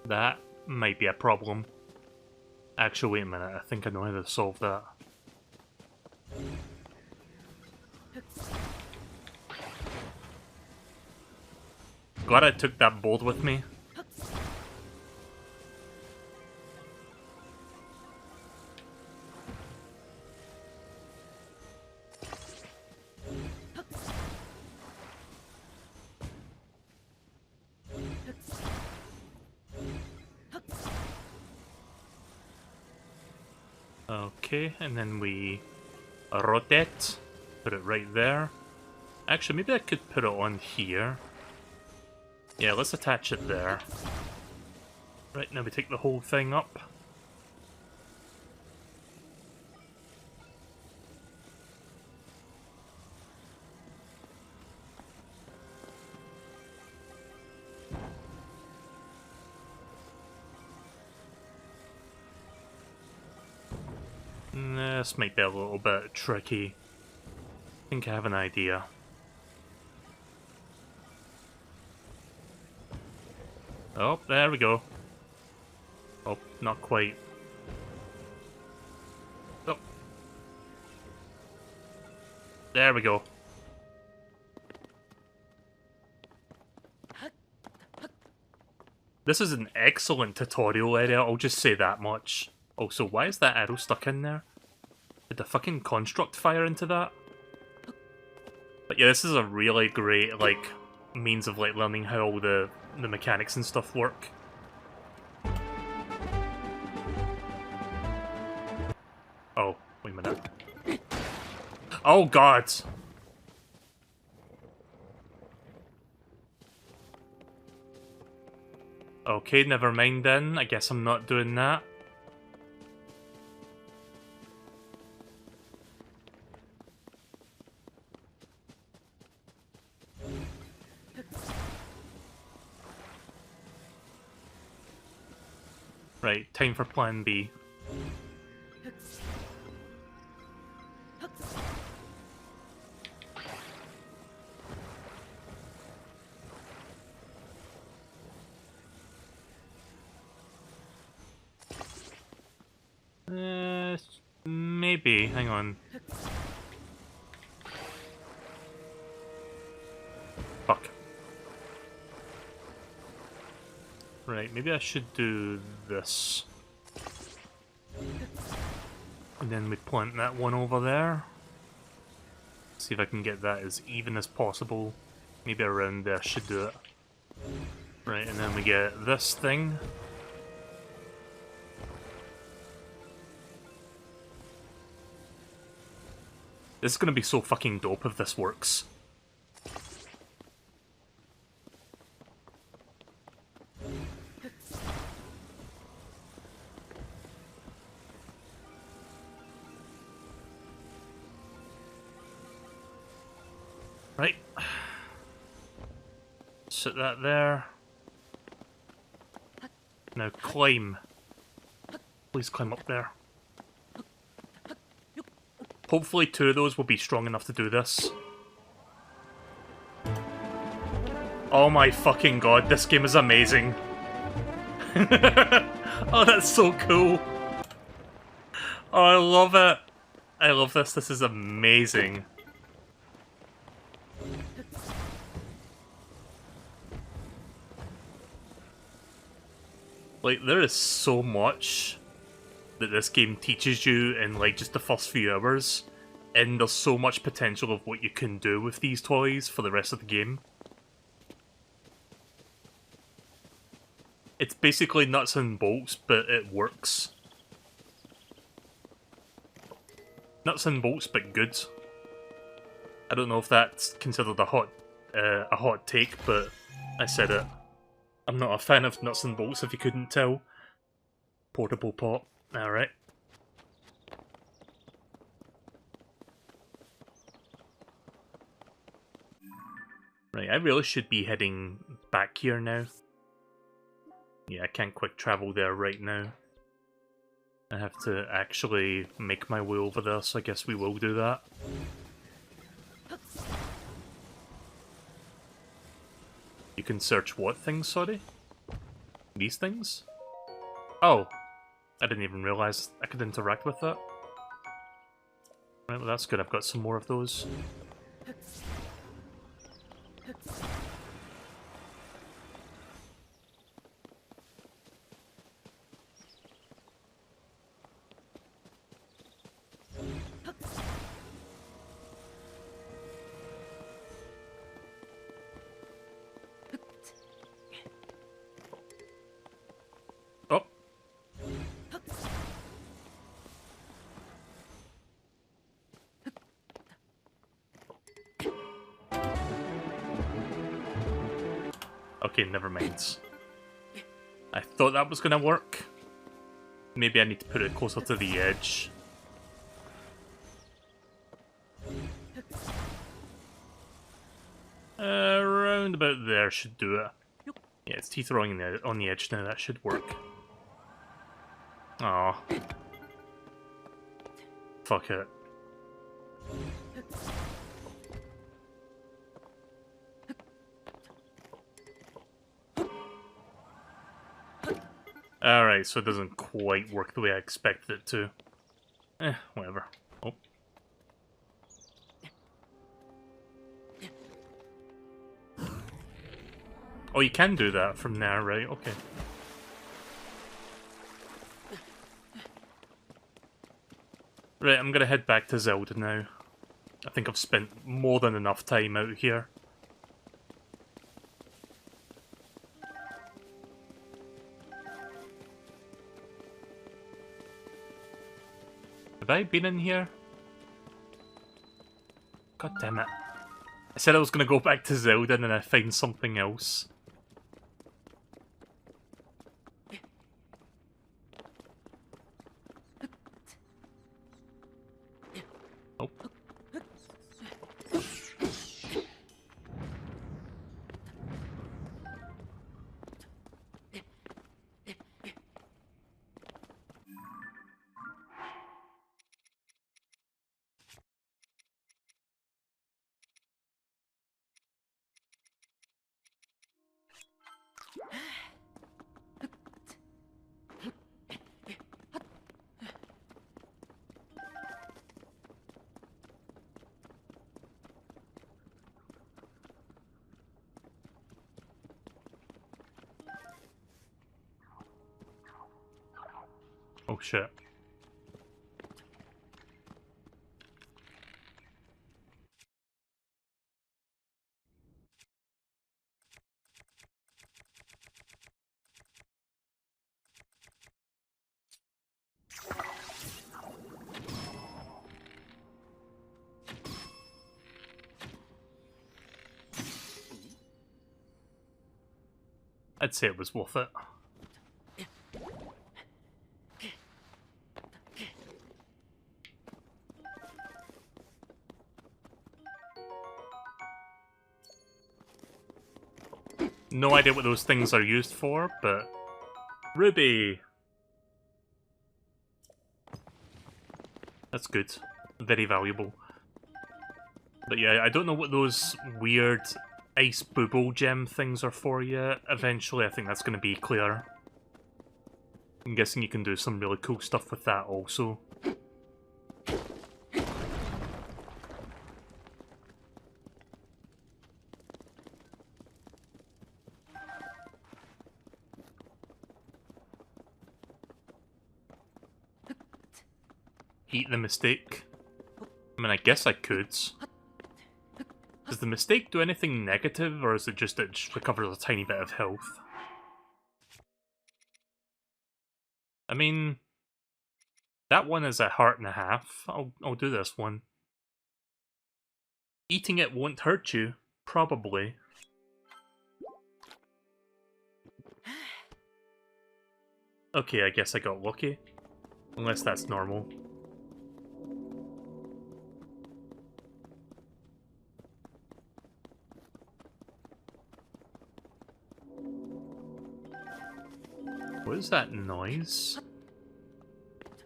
That might be a problem. Actually, wait a minute, I think I know how to solve that. Glad I took that bolt with me. Okay, and then we rotate, put it right there. Actually, maybe I could put it on here. Yeah, let's attach it there. Right, now we take the whole thing up. This might be a little bit tricky. I think I have an idea. Oh, there we go. Oh, not quite. Oh. There we go. This is an excellent tutorial area, I'll just say that much. Also, why is that arrow stuck in there? Did the fucking construct fire into that? But yeah, this is a really great, like, means of, like, learning how all the mechanics and stuff work. Oh, wait a minute. Oh god! Okay, never mind then. I guess I'm not doing that. Right, time for plan B. Maybe. Hang on. Fuck. Right, maybe I should do this. And then we plant that one over there. See if I can get that as even as possible. Maybe around there should do it. Right, and then we get this thing. This is gonna be so fucking dope if this works. Right. Sit that there. Now climb. Please climb up there. Hopefully 2 of those will be strong enough to do this. Oh my fucking god, this game is amazing. Oh, that's so cool. Oh, I love it. I love this. This is amazing. Like, there is so much that this game teaches you in, like, just the first few hours. And there's so much potential of what you can do with these toys for the rest of the game. It's basically nuts and bolts, but it works. Nuts and bolts, but good. I don't know if that's considered a hot take, but I said it. I'm not a fan of nuts and bolts, if you couldn't tell. Portable pot. Alright. Right, I really should be heading back here now. Yeah, I can't quick travel there right now. I have to actually make my way over there, so I guess we will do that. You can search what things, sorry? These things? Oh, I didn't even realise I could interact with that. Right, well that's good, I've got some more of those. Oh. Okay, never mind. I thought that was gonna work. Maybe I need to put it closer to the edge. Around about there should do it. Yeah, its teeth are on the edge now, that should work. Aw. Fuck it. Alright, so it doesn't quite work the way I expected it to. Whatever. Oh. Oh, you can do that from there, right? Okay. Right, I'm gonna head back to Zelda now. I think I've spent more than enough time out here. Have I been in here? God damn it. I said I was gonna go back to Zelda and then I find something else. Oh. Oh shit. I'd say it was worth it. No idea what those things are used for, but... Ruby! That's good. Very valuable. But yeah, I don't know what those weird ice booble gem things are for yet. Eventually, I think that's going to be clear. I'm guessing you can do some really cool stuff with that also. Eat the mistake. I mean, I guess I could. Does the mistake do anything negative, or is it just that it just recovers a tiny bit of health? I mean, that one is a heart and a half. I'll do this one. Eating it won't hurt you, probably. Okay, I guess I got lucky. Unless that's normal. What is that noise?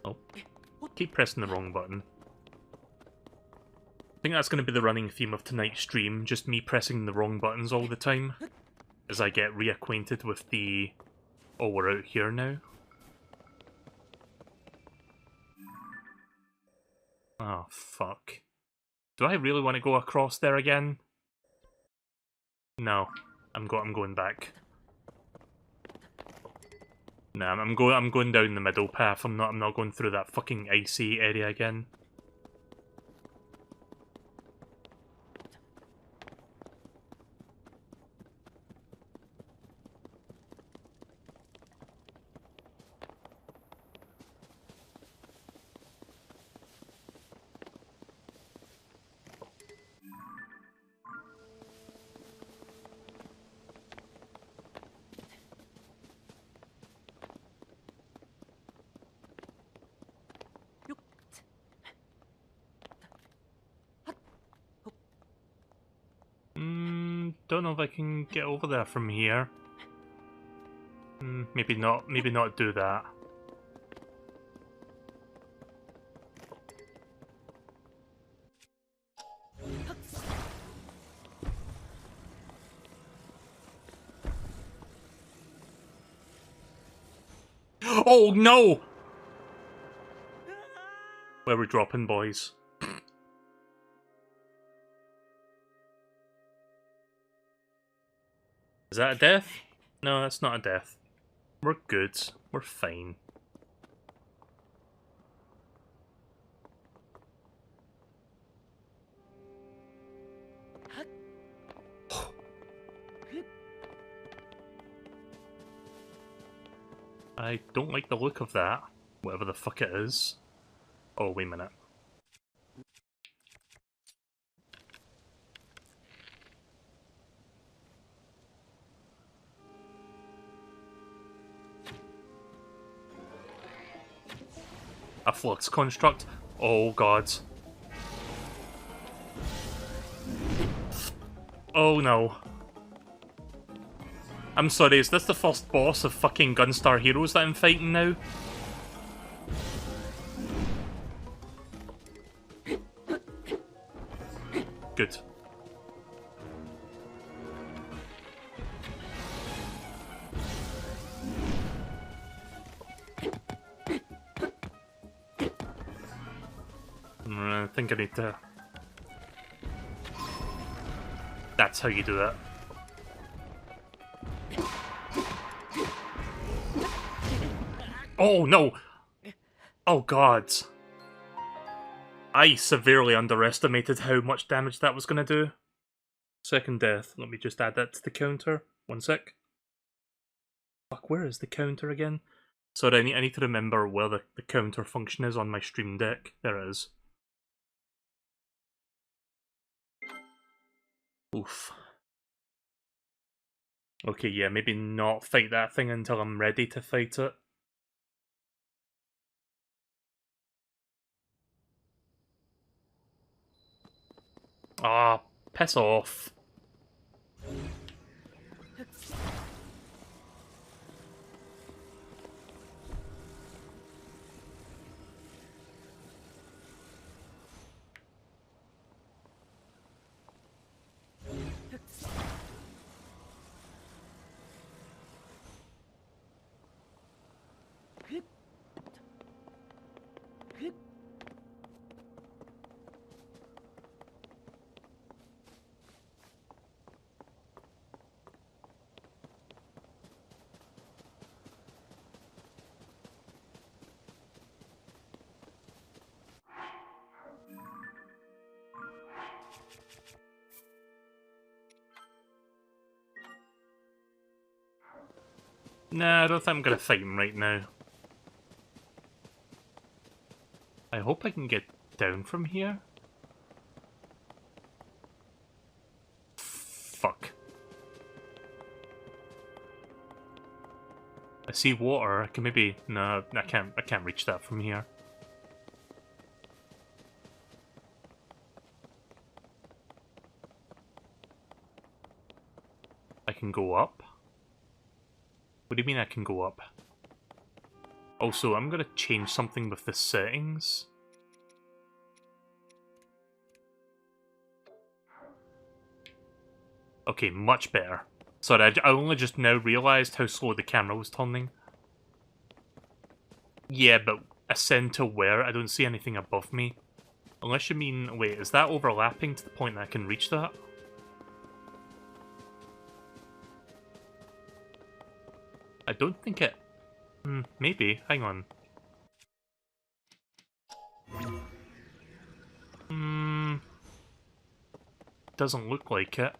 Oh, keep pressing the wrong button. I think that's going to be the running theme of tonight's stream, just me pressing the wrong buttons all the time, as I get reacquainted with the... Oh, we're out here now? Oh, fuck. Do I really want to go across there again? No. I'm going back. Nah, I'm going down the middle path. I'm not going through that fucking icy area again. Don't know if I can get over there from here. Maybe not do that. Oh no! Where we're dropping, boys. Is that a death? No, that's not a death. We're good. We're fine. I don't like the look of that. Whatever the fuck it is. Oh, wait a minute. A flux construct? Oh god. Oh no. I'm sorry, is this the first boss of fucking Gunstar Heroes that I'm fighting now? Good. I think I need to... That's how you do that. Oh no! Oh god. I severely underestimated how much damage that was going to do. Second death. Let me just add that to the counter. One sec. Fuck, where is the counter again? Sorry, I need to remember where the counter function is on my stream deck. There it is. Oof. Okay, yeah, maybe not fight that thing until I'm ready to fight it. Ah, piss off. Nah, I don't think I'm gonna fight him right now. I hope I can get down from here. Fuck. I see water. I can maybe... No, I can't reach that from here. I can go up? What do you mean I can go up? Also, I'm gonna change something with the settings. Okay, much better. Sorry, I only just now realised how slow the camera was turning. Yeah, but ascend to where? I don't see anything above me. Unless you mean... Wait, is that overlapping to the point that I can reach that? I don't think it... maybe. Hang on. Doesn't look like it.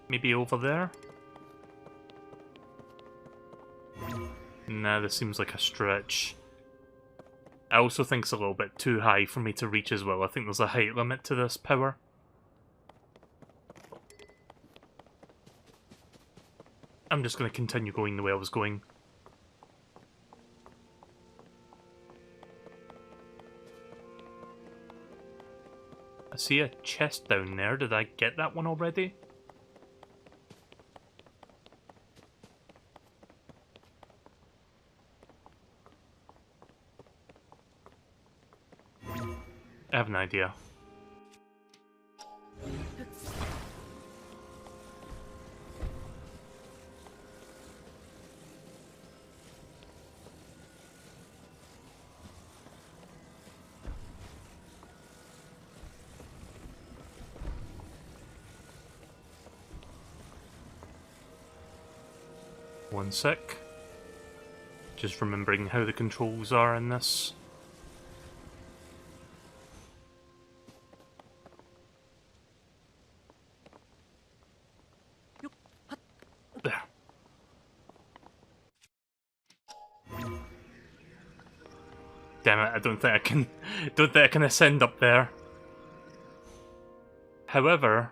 Maybe over there? Nah, this seems like a stretch. I also think it's a little bit too high for me to reach as well. I think there's a height limit to this power. I'm just going to continue going the way I was going. I see a chest down there. Did I get that one already? I have an idea. One sec. Just remembering how the controls are in this. There. Damn it, I don't think I can ascend up there. However,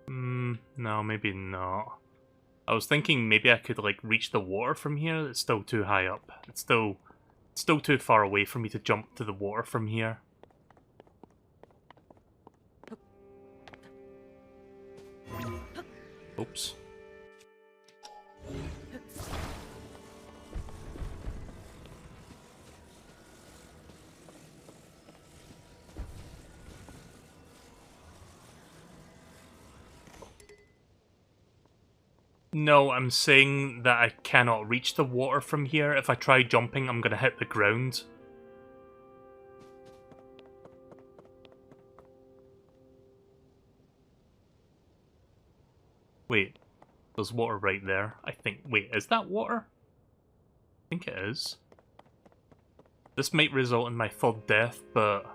no, maybe not. I was thinking maybe I could like reach the water from here. It's still too high up. It's still too far away for me to jump to the water from here. Oops. No, I'm saying that I cannot reach the water from here. If I try jumping, I'm gonna hit the ground. Wait, there's water right there. I think... Wait, is that water? I think it is. This might result in my third death, but...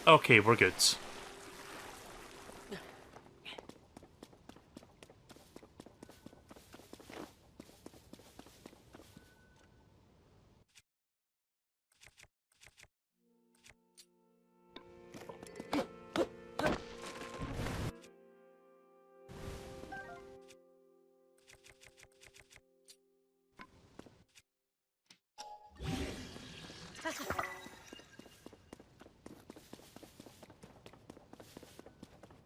Okay, we're good.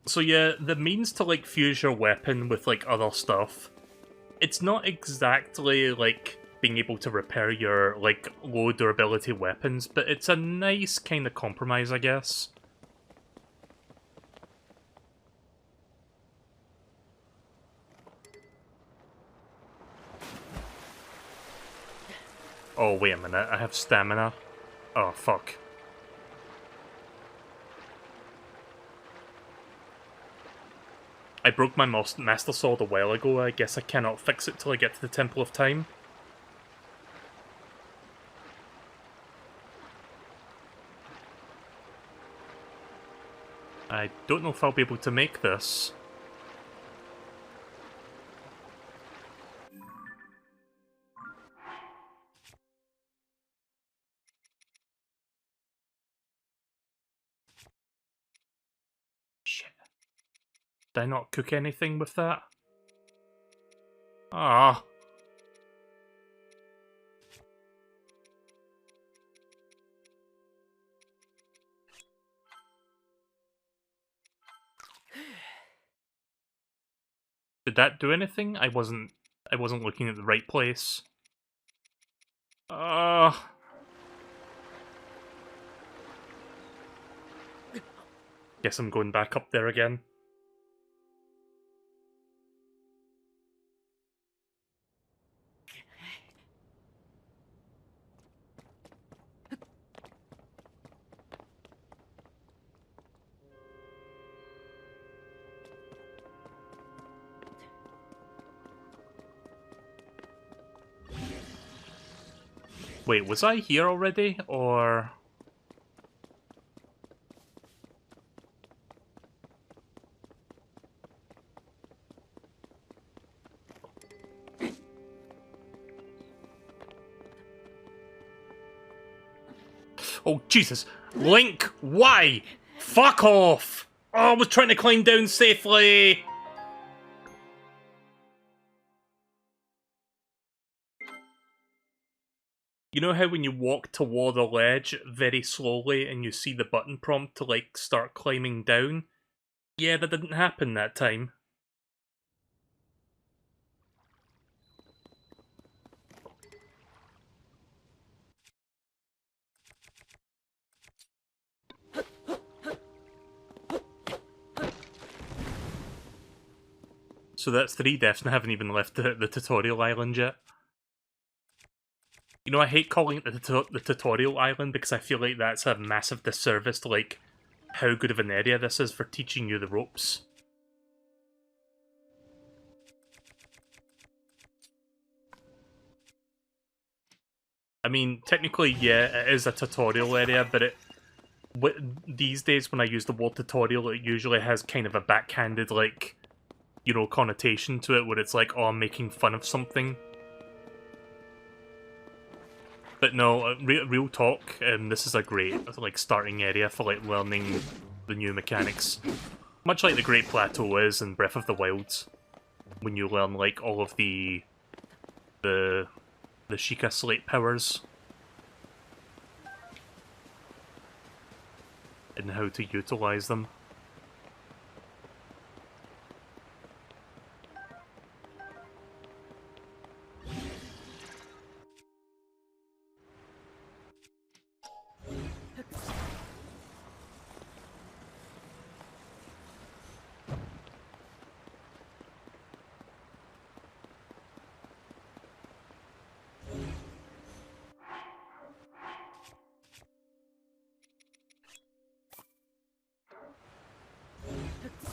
So yeah, the means to like fuse your weapon with like other stuff, it's not exactly like being able to repair your like low durability weapons, but it's a nice kind of compromise, I guess. Oh, wait a minute, I have stamina. Oh, fuck. I broke my Master Sword a while ago. I guess I cannot fix it till I get to the Temple of Time. I don't know if I'll be able to make this. Shit. Did I not cook anything with that? Ah. Did that do anything? I wasn't looking at the right place. Ah. Guess I'm going back up there again. Wait, was I here already, or...? Oh, Jesus! Link, why? Fuck off! Oh, I was trying to climb down safely! You know how when you walk toward a ledge very slowly and you see the button prompt to, like, start climbing down? Yeah, that didn't happen that time. So that's 3 deaths and I haven't even left the tutorial island yet. You know, I hate calling it the tutorial island because I feel like that's a massive disservice to, like, how good of an area this is for teaching you the ropes. I mean, technically, yeah, it is a tutorial area, but these days when I use the word tutorial, it usually has kind of a backhanded, like, you know, connotation to it, where it's like, oh, I'm making fun of something. But no, real talk, this is a great, like, starting area for, like, learning the new mechanics. Much like the Great Plateau is in Breath of the Wild, when you learn, like, all of the Sheikah Slate powers. And how to utilize them.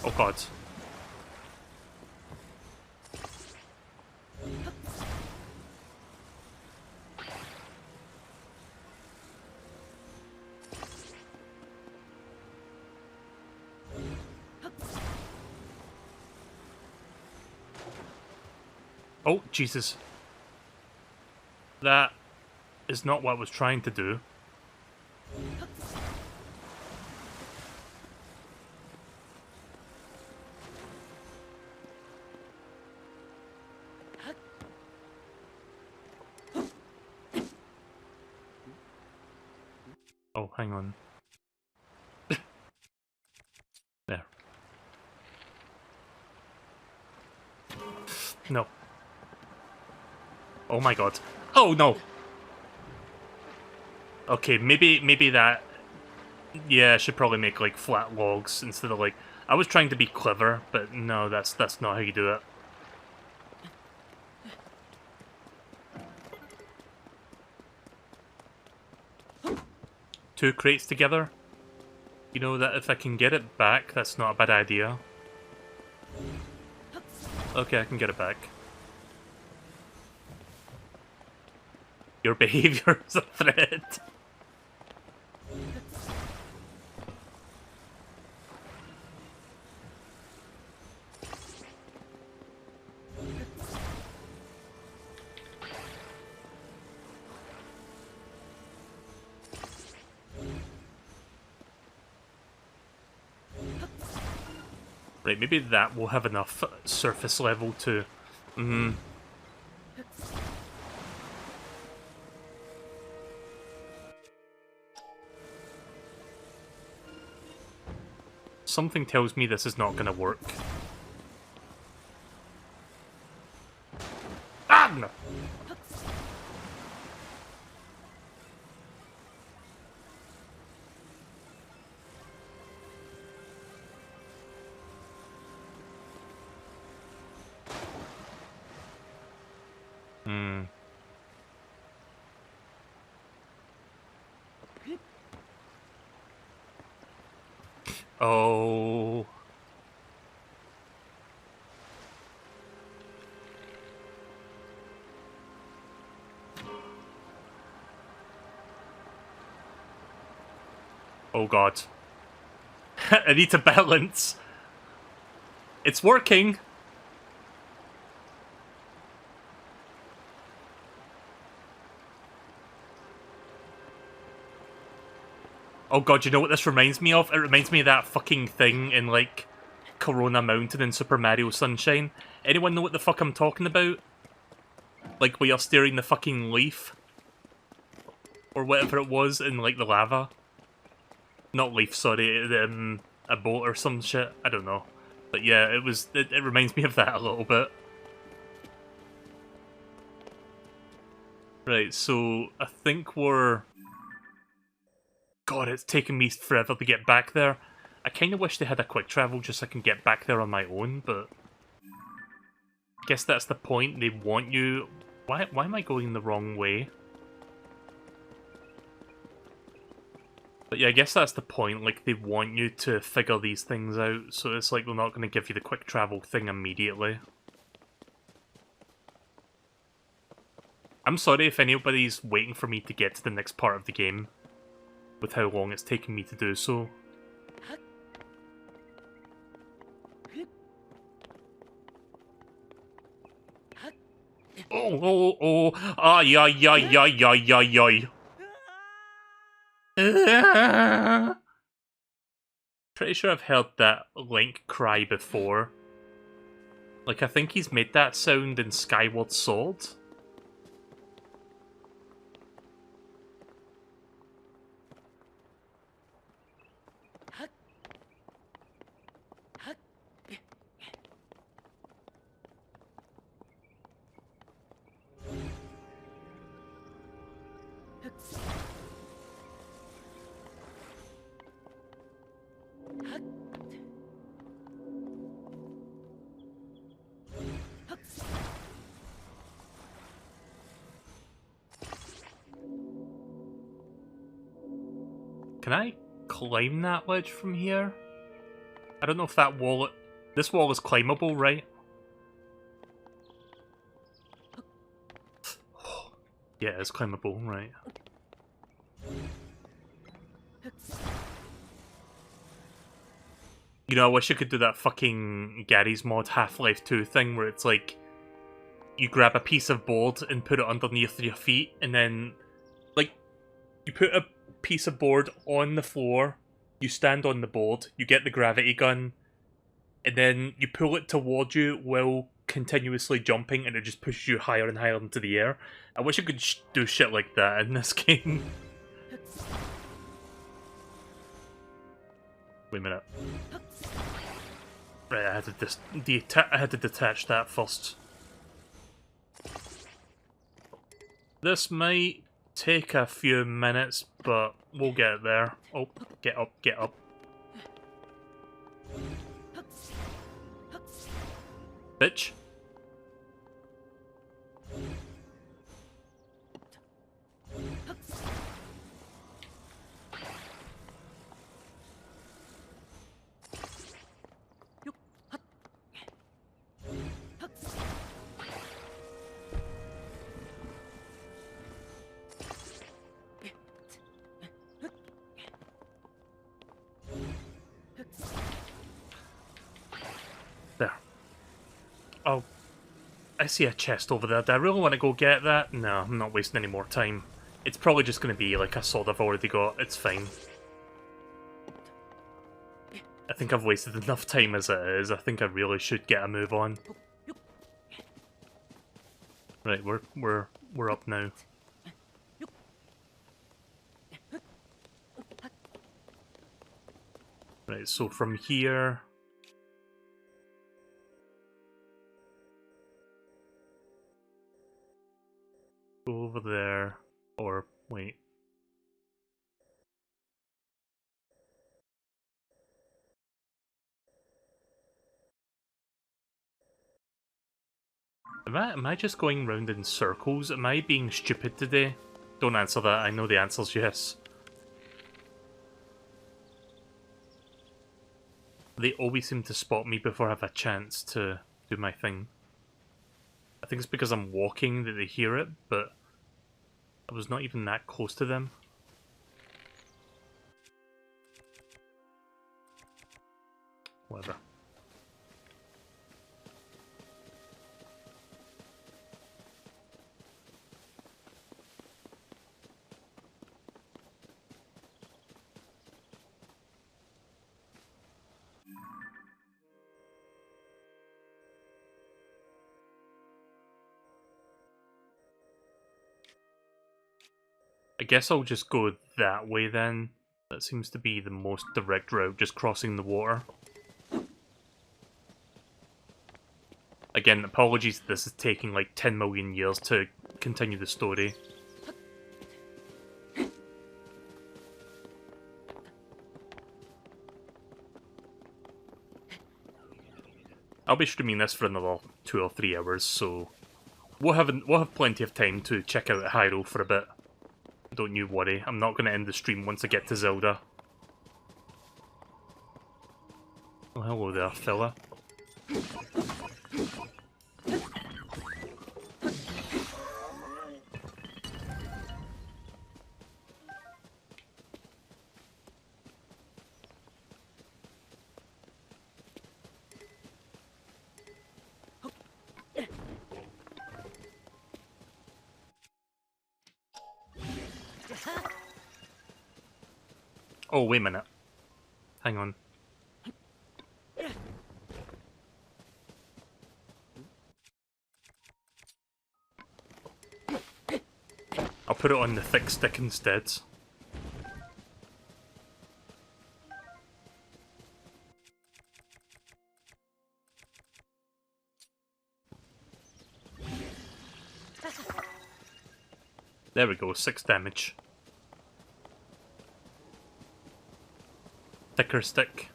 Oh god. Oh, Jesus. That is not what I was trying to do. Oh, hang on. There. No. Oh my god. Oh no! Okay, maybe that... Yeah, I should probably make, like, flat logs instead of, like... I was trying to be clever, but no, that's not how you do it. Two crates together? You know, that if I can get it back, that's not a bad idea. Okay, I can get it back. Your behavior is a threat. Right, maybe that will have enough surface level to... Something tells me this is not gonna work. Ah, no! Oh... Oh god. I need to balance. It's working. Oh god, you know what this reminds me of? It reminds me of that fucking thing in, like, Corona Mountain in Super Mario Sunshine. Anyone know what the fuck I'm talking about? Like, where you're steering the fucking leaf? Or whatever it was in, like, the lava? Not leaf, sorry, a boat or some shit. I don't know. But yeah, it reminds me of that a little bit. Right, so I think we're... God, it's taken me forever to get back there. I kind of wish they had a quick travel just so I can get back there on my own, but... I guess that's the point. They want you... Why am I going the wrong way? But yeah, I guess that's the point, like, they want you to figure these things out, so it's like they're not going to give you the quick travel thing immediately. I'm sorry if anybody's waiting for me to get to the next part of the game, with how long it's taking me to do so. Oh, ay, ay, ay, ay, ay, ay, ay. Pretty sure I've heard that Link cry before. Like, I think he's made that sound in Skyward Sword. Can I climb that ledge from here? I don't know if that wall... This wall is climbable, right? Yeah, it's climbable, right. You know, I wish I could do that fucking Gary's Mod Half-Life 2 thing where it's like... you grab a piece of board and put it underneath your feet, and then, like, you put a piece of board on the floor, you stand on the board, you get the gravity gun, and then you pull it toward you while continuously jumping, and it just pushes you higher and higher into the air. I wish I could do shit like that in this game. Wait a minute. Right, I had to detach that first. This might take a few minutes, but we'll get there. Oh, get up, get up. Bitch. There. Oh, I see a chest over there. Do I really want to go get that? No, I'm not wasting any more time. It's probably just going to be like a sword I've already got. It's fine. I think I've wasted enough time as it is. I think I really should get a move on. Right, we're up now. Right, so from here... Go over there, or wait. Am I just going round in circles? Am I being stupid today? Don't answer that, I know the answer's yes. They always seem to spot me before I have a chance to do my thing. I think it's because I'm walking that they hear it, but I was not even that close to them. Whatever. I guess I'll just go that way then. That seems to be the most direct route, just crossing the water. Again, apologies that this is taking like 10 million years to continue the story. I'll be streaming this for another 2 or 3 hours, so we'll have plenty of time to check out Hyrule for a bit. Don't you worry, I'm not going to end the stream once I get to Zelda. Oh, hello there, fella. Oh, wait a minute. Hang on. I'll put it on the thick stick instead. There we go, 6 damage. Thicker stick.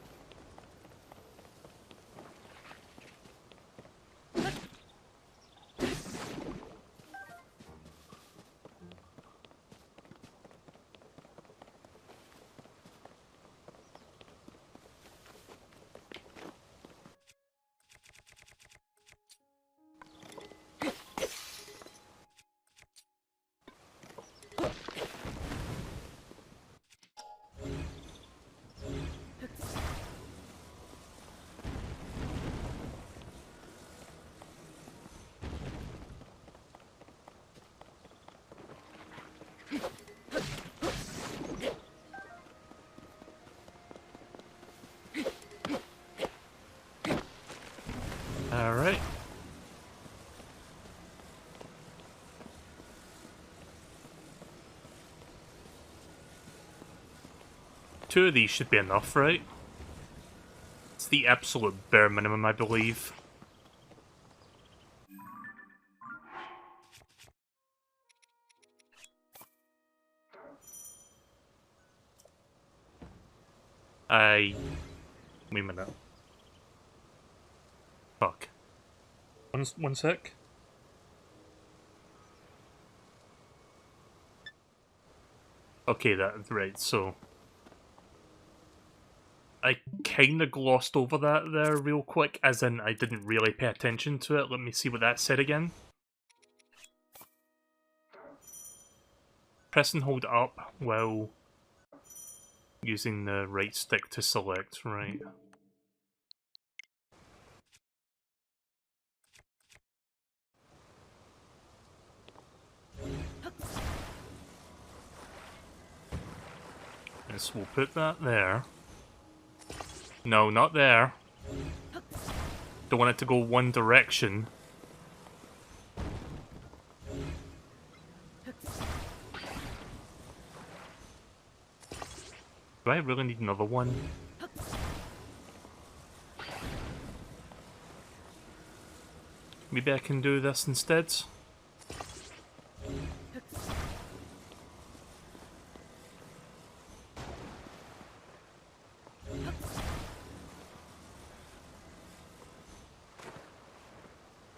2 of these should be enough, right? It's the absolute bare minimum, I believe. Wait a minute. Fuck. One sec. Okay, that's right, so... I kinda glossed over that there real quick, as in I didn't really pay attention to it. Let me see what that said again. Press and hold up while using the right stick to select, right. Yes, we'll put that there. No, not there. Don't want it to go one direction. Do I really need another one? Maybe I can do this instead?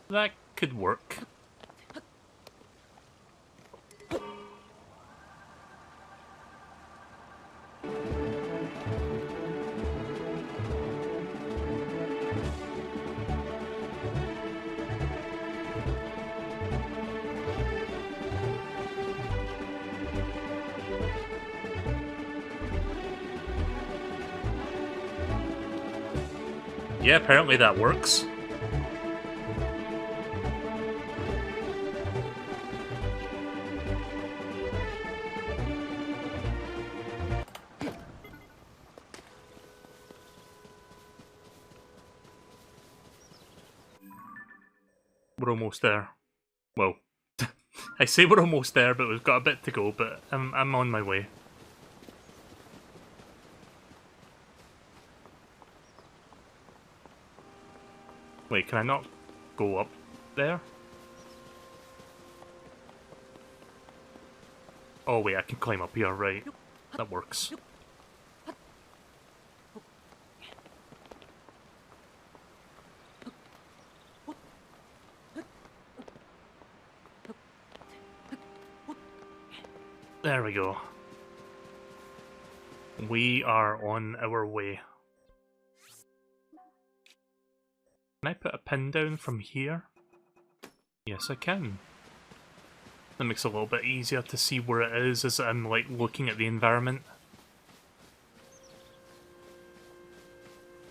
That could work. Yeah, apparently that works. We're almost there. Well, I say we're almost there, but we've got a bit to go, but I'm on my way. Wait, can I not go up there? Oh wait, I can climb up here, right. That works. There we go. We are on our way. Can I put a pin down from here? Yes, I can. That makes it a little bit easier to see where it is as I'm like looking at the environment.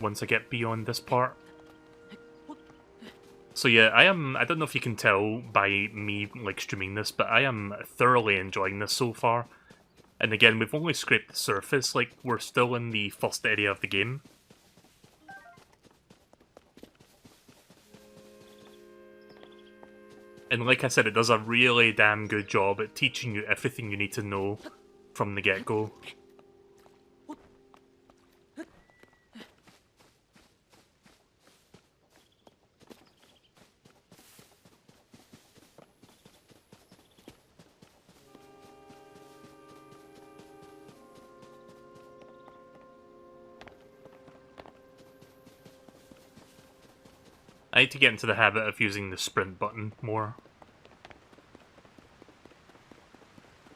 Once I get beyond this part. So yeah, I don't know if you can tell by me like streaming this, but I am thoroughly enjoying this so far. And again, we've only scraped the surface, like we're still in the first area of the game. And like I said, it does a really damn good job at teaching you everything you need to know from the get-go. I need to get into the habit of using the sprint button more.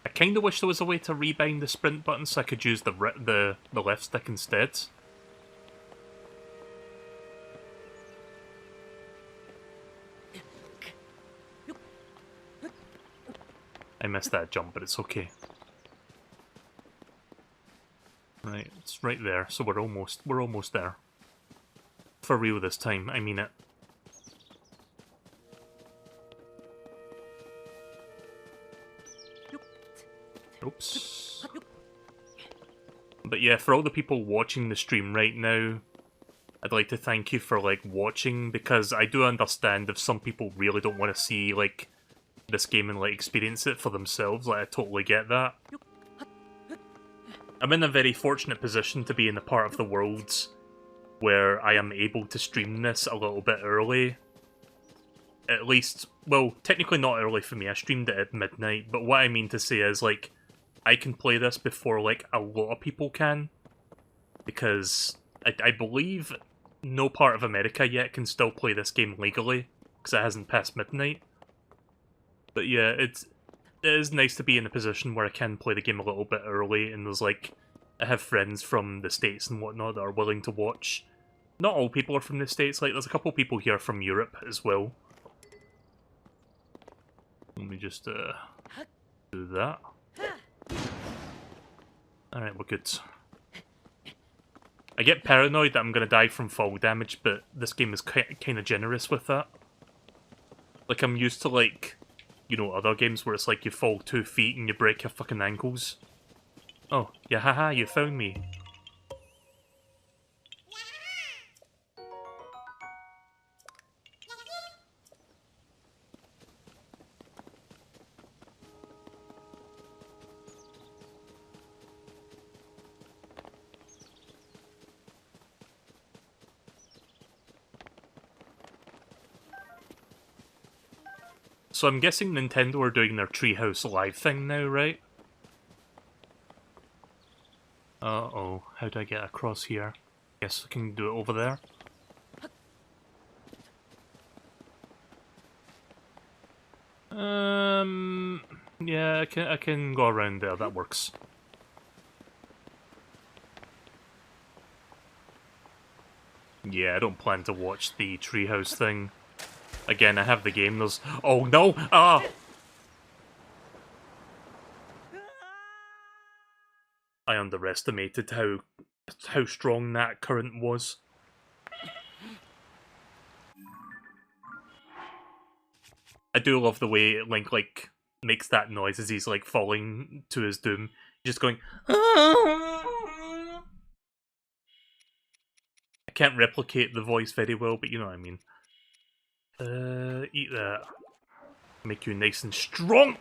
I kinda wish there was a way to rebind the sprint button so I could use the left stick instead. I missed that jump, but it's okay. Right, it's right there, so we're almost there. For real this time, I mean it. Oops. But yeah, for all the people watching the stream right now, I'd like to thank you for, like, watching, because I do understand if some people really don't want to see, like, this game and, like, experience it for themselves. Like, I totally get that. I'm in a very fortunate position to be in a part of the world where I am able to stream this a little bit early. At least, well, technically not early for me, I streamed it at midnight, but what I mean to say is, like, I can play this before, like, a lot of people can. Because I believe no part of America yet can still play this game legally, because it hasn't passed midnight. But yeah, it is nice to be in a position where I can play the game a little bit early, and there's, like, I have friends from the States and whatnot that are willing to watch. Not all people are from the States, like, there's a couple people here from Europe as well. Let me just, do that. Alright, we're good. I get paranoid that I'm gonna die from fall damage, but this game is kind of generous with that. Like, I'm used to, like, you know, other games where it's like you fall 2 feet and you break your fucking ankles. Oh, yeah, haha, you found me. So I'm guessing Nintendo are doing their Treehouse Live thing now, right? Uh-oh, how do I get across here? Guess I can do it over there. Yeah, I can go around there, that works. Yeah, I don't plan to watch the Treehouse thing. Again, I have the game, there's... Oh no! Ah! I underestimated how strong that current was. I do love the way Link, like, makes that noise as he's, like, falling to his doom. Just going... I can't replicate the voice very well, but you know what I mean. Eat that. Make you nice and strong!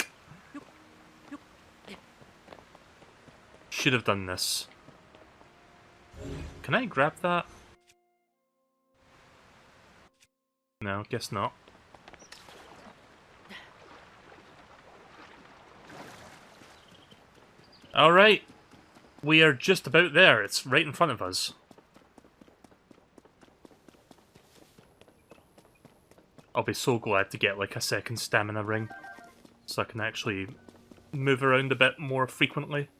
Should have done this. Can I grab that? No, guess not. Alright. We are just about there. It's right in front of us. I'll be so glad to get like a second stamina ring, so I can actually move around a bit more frequently.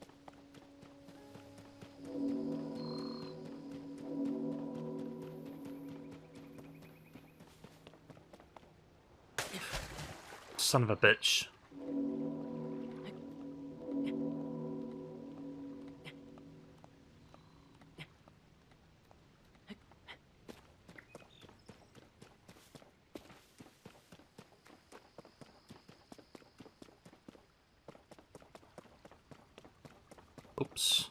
Son of a bitch. Oops.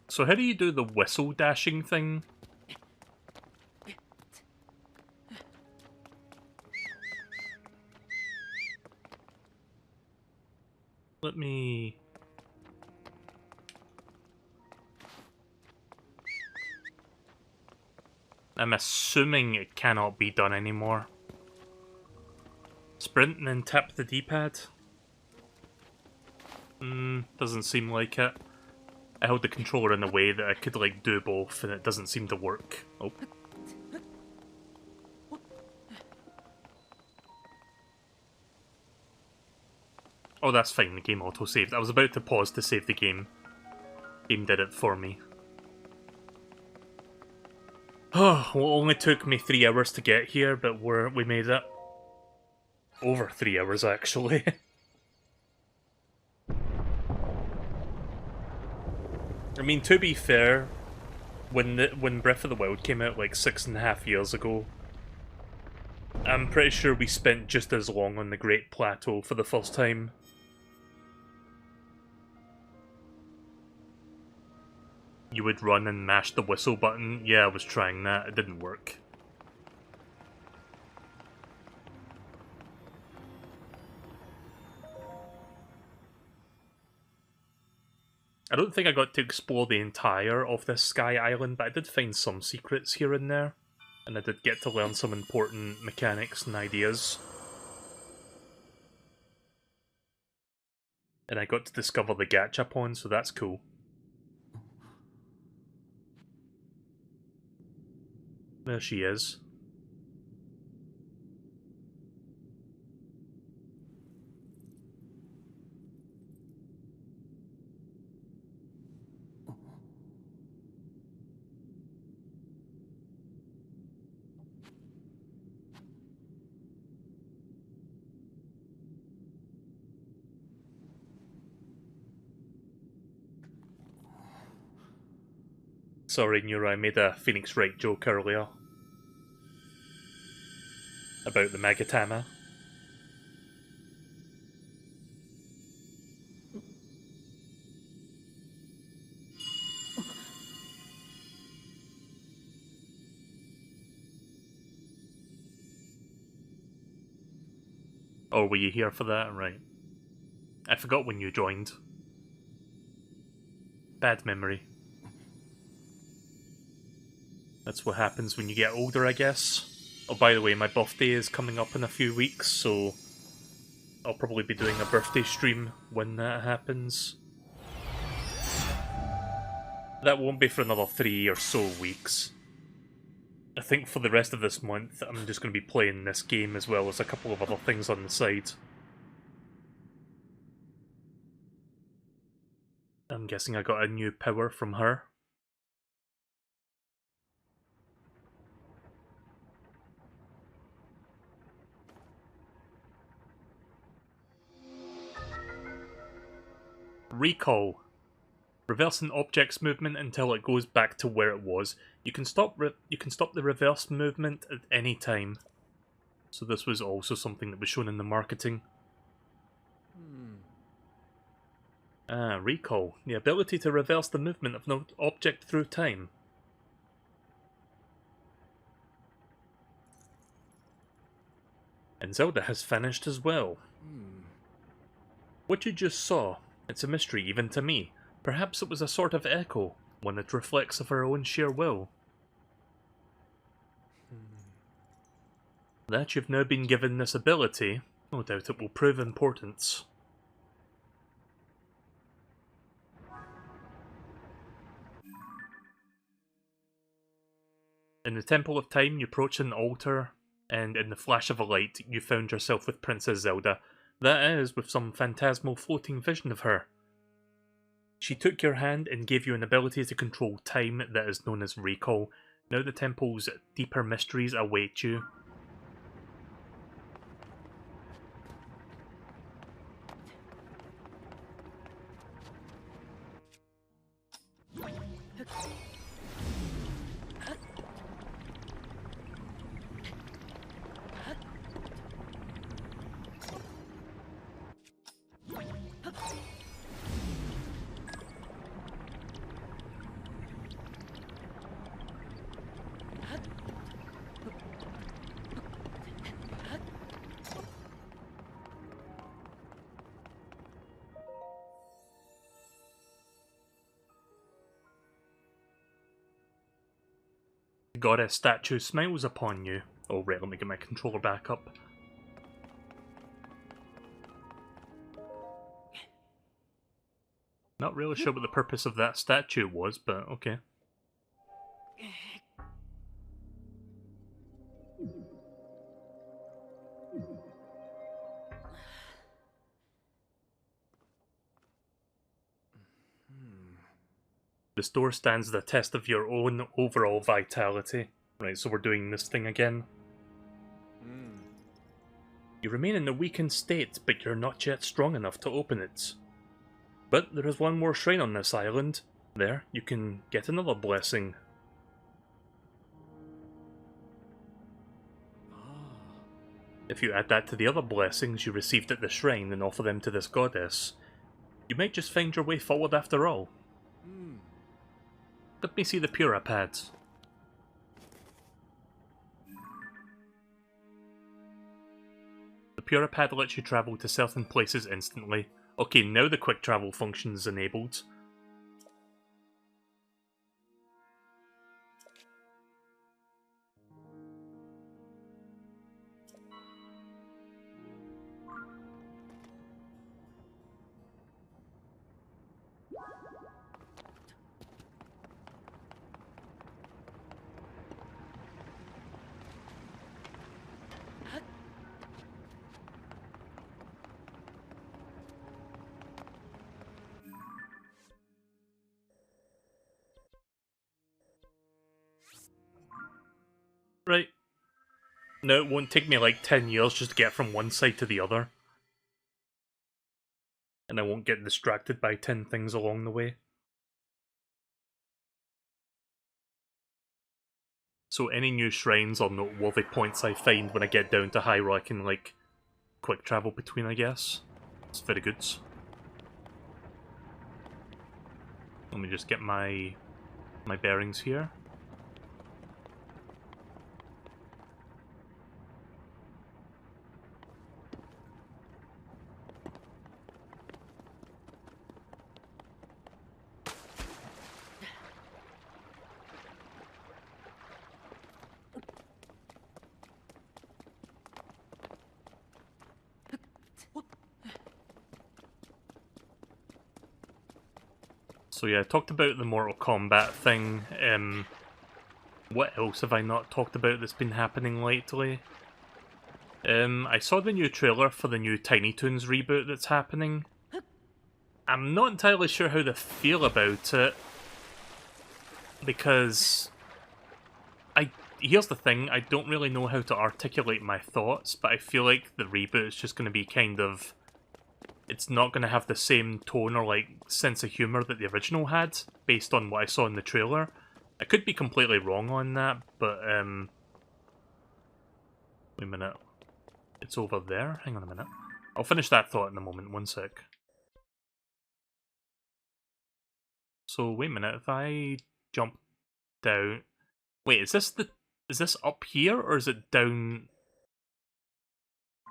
So how do you do the whistle dashing thing? Let me... I'm assuming it cannot be done anymore. Sprint and then tap the D-pad? Doesn't seem like it. I held the controller in a way that I could, like, do both, and it doesn't seem to work. Oh. Oh, that's fine, the game auto-saved. I was about to pause to save the game. Game did it for me. Oh, well, it only took me 3 hours to get here, but we made it. Over 3 hours, actually. I mean, to be fair, when Breath of the Wild came out like 6.5 years ago, I'm pretty sure we spent just as long on the Great Plateau for the first time. you would run and mash the whistle button. Yeah, I was trying that. It didn't work. I don't think I got to explore the entire of this Sky Island, but I did find some secrets here and there. And I did get to learn some important mechanics and ideas. And I got to discover the Gachapon, so that's cool. There she is. Sorry, Nura, I made a Phoenix Wright joke earlier. About the Magatama. Or were you here for that? Right. I forgot when you joined. Bad memory. That's what happens when you get older, I guess. Oh, by the way, my birthday is coming up in a few weeks, so I'll probably be doing a birthday stream when that happens. That won't be for another 3 or so weeks. I think for the rest of this month, I'm just going to be playing this game as well as a couple of other things on the side. I'm guessing I got a new power from her. Recall. Reverse an object's movement until it goes back to where it was. You can stop the reverse movement at any time. So this was also something that was shown in the marketing. Recall. The ability to reverse the movement of an object through time. And Zelda has vanished as well. What you just saw, it's a mystery even to me. Perhaps it was a sort of echo, one that reflects of her own sheer will. That you've now been given this ability, no doubt it will prove important. In the Temple of Time, you approach an altar, and in the flash of a light, you found yourself with Princess Zelda. That is, with some phantasmal floating vision of her. She took your hand and gave you an ability to control time that is known as Recall. Now the temple's deeper mysteries await you. The goddess statue smiles upon you. Oh right, let me get my controller back up. Not really sure what the purpose of that statue was, but okay. The store stands the test of your own overall vitality. Right, so we're doing this thing again. You remain in a weakened state, but you're not yet strong enough to open it. But there is one more shrine on this island. There, you can get another blessing. If you add that to the other blessings you received at the shrine and offer them to this goddess, you might just find your way forward after all. Let me see the Pura pads. The Pura pad lets you travel to certain places instantly. Okay, now the quick travel function is enabled. Right. No, it won't take me like 10 years just to get from one side to the other. And I won't get distracted by 10 things along the way. So any new shrines or noteworthy points I find when I get down to Hyrule, I can like quick travel between, I guess. It's very good. Let me just get my bearings here. So yeah, I talked about the Mortal Kombat thing. What else have I not talked about that's been happening lately? I saw the new trailer for the new Tiny Toons reboot that's happening. I'm not entirely sure how to feel about it, because here's the thing, I don't really know how to articulate my thoughts, but I feel like the reboot is just going to be kind of... It's not going to have the same tone or like sense of humour that the original had, based on what I saw in the trailer. I could be completely wrong on that, but wait a minute. It's over there? Hang on a minute. I'll finish that thought in a moment, one sec. So wait a minute, if I jump down... Wait, is this up here, or is it down...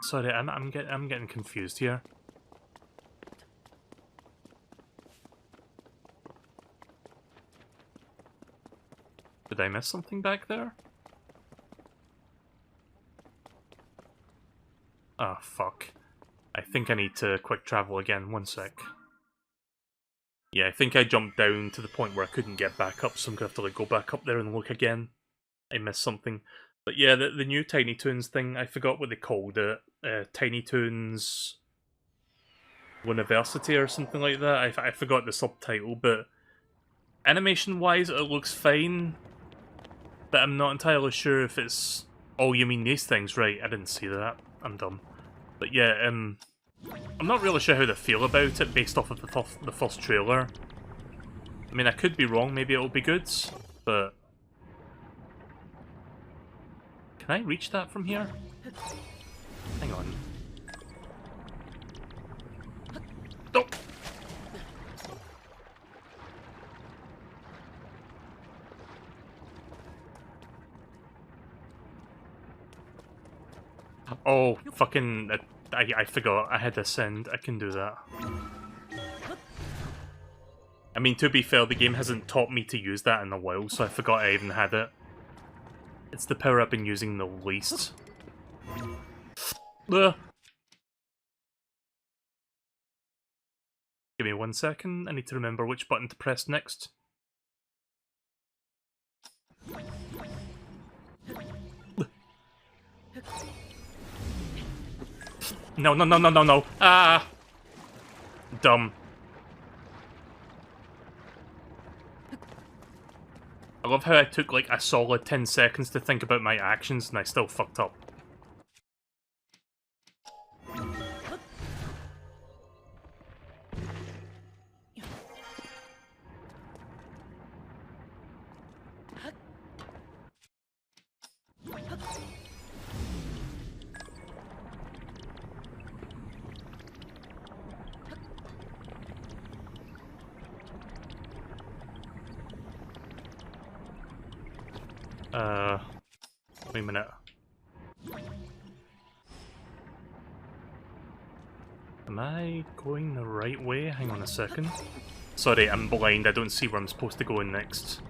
Sorry, I'm getting confused here. Did I miss something back there? Ah, fuck. I think I need to quick travel again, one sec. Yeah, I think I jumped down to the point where I couldn't get back up, so I'm gonna have to like go back up there and look again. I missed something. But yeah, the new Tiny Toons thing, I forgot what they called it. Tiny Toons... University or something like that. I forgot the subtitle, but... Animation-wise, it looks fine. But I'm not entirely sure if it's... Oh, you mean these things, right? I didn't see that. I'm dumb. But yeah, I'm not really sure how to feel about it based off of the first trailer. I mean, I could be wrong, maybe it'll be good, but... Can I reach that from here? Hang on. Oh! Oh, fucking... I forgot. I had Ascend. I can do that. I mean, to be fair, the game hasn't taught me to use that in a while, so I forgot I even had it. It's the power I've been using the least. Ugh. Give me 1 second. I need to remember which button to press next. No, no, no, no, no, no. Ah! Dumb. I love how I took like a solid 10 seconds to think about my actions and I still fucked up. Wait a minute. Am I going the right way? Hang on a second. Sorry, I'm blind. I don't see where I'm supposed to go in next.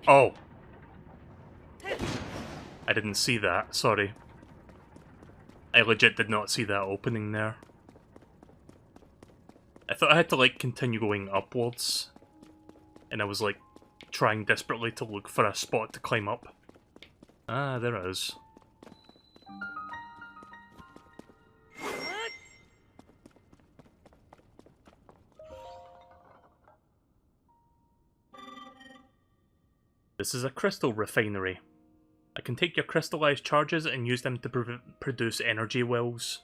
Oh! I didn't see that, sorry. I legit did not see that opening there. I thought I had to, like, continue going upwards. And I was, like, trying desperately to look for a spot to climb up. Ah, there it is. This is a crystal refinery. I can take your crystallized charges and use them to produce energy wells.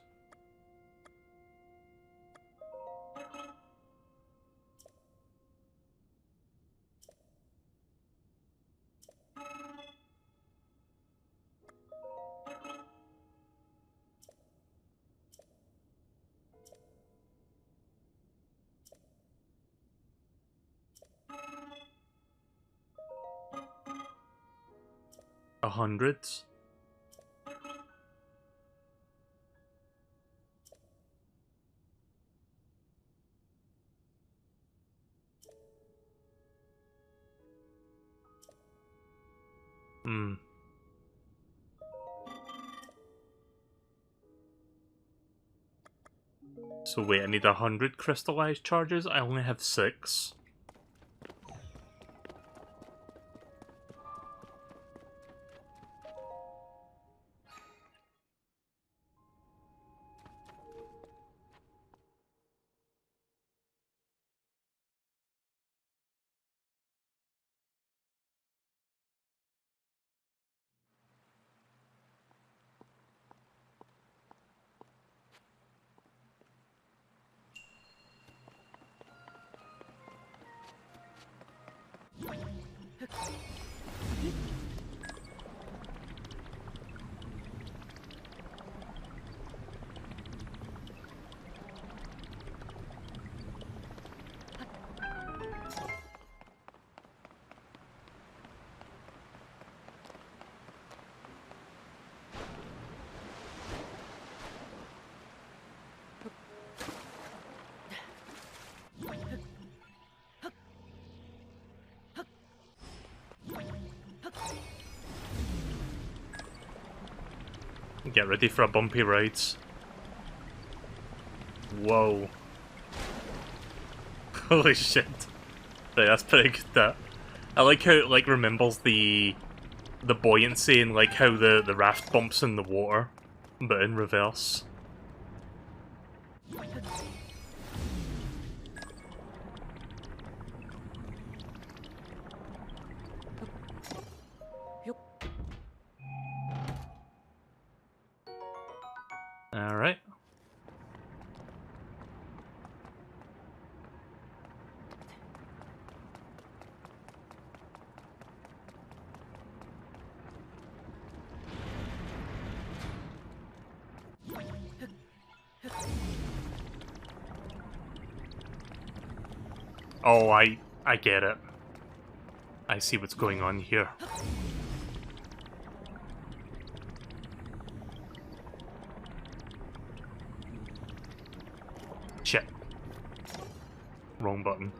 A hundred. Hmm. So wait, I need 100 crystallized charges? I only have 6. Get ready for a bumpy ride. Whoa. Holy shit. Right, that's pretty good, that. I like how it, like, remembers the buoyancy and, like, how the raft bumps in the water, but in reverse. Alright. Oh, I get it. I see what's going on here. Shit. Wrong button.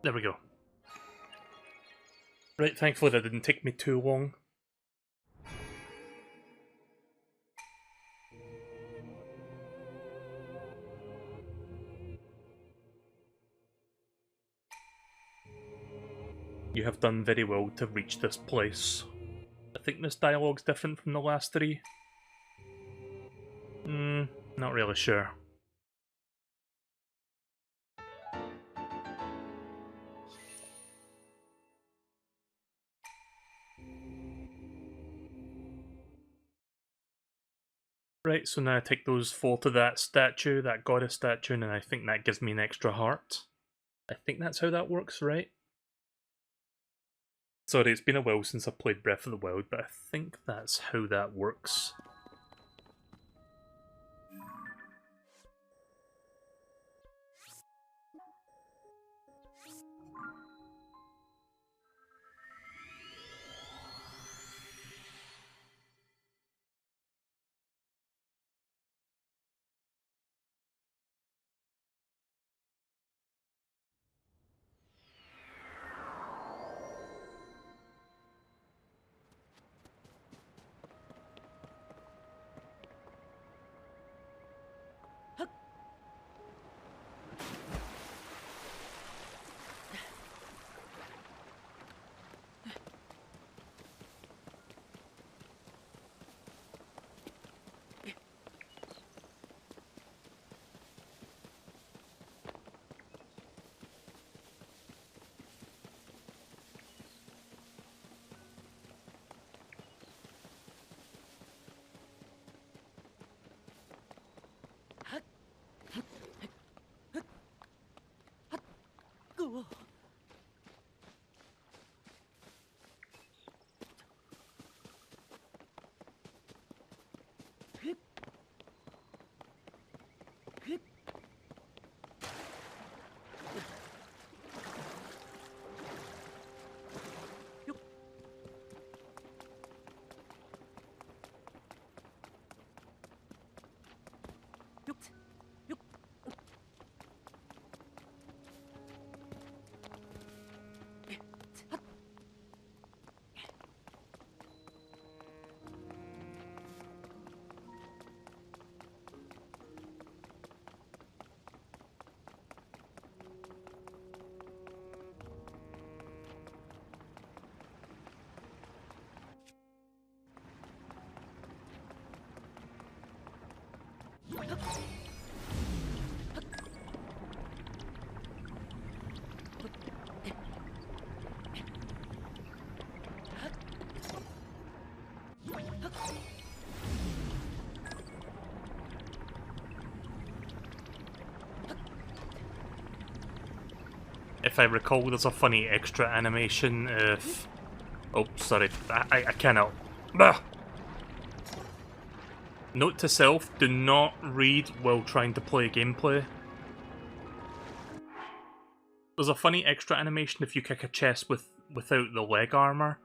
There we go. Right, thankfully that didn't take me too long. You have done very well to reach this place. I think this dialogue's different from the last 3. Not really sure. Right, so now I take those 4 to that statue, that goddess statue, and I think that gives me an extra heart. I think that's how that works, right? Sorry, it's been a while since I played Breath of the Wild, but I think that's how that works. If I recall, there's a funny extra animation if... Oh, sorry, I cannot. Bah! Note to self, do not read while trying to play gameplay. There's a funny extra animation if you kick a chest without the leg armor.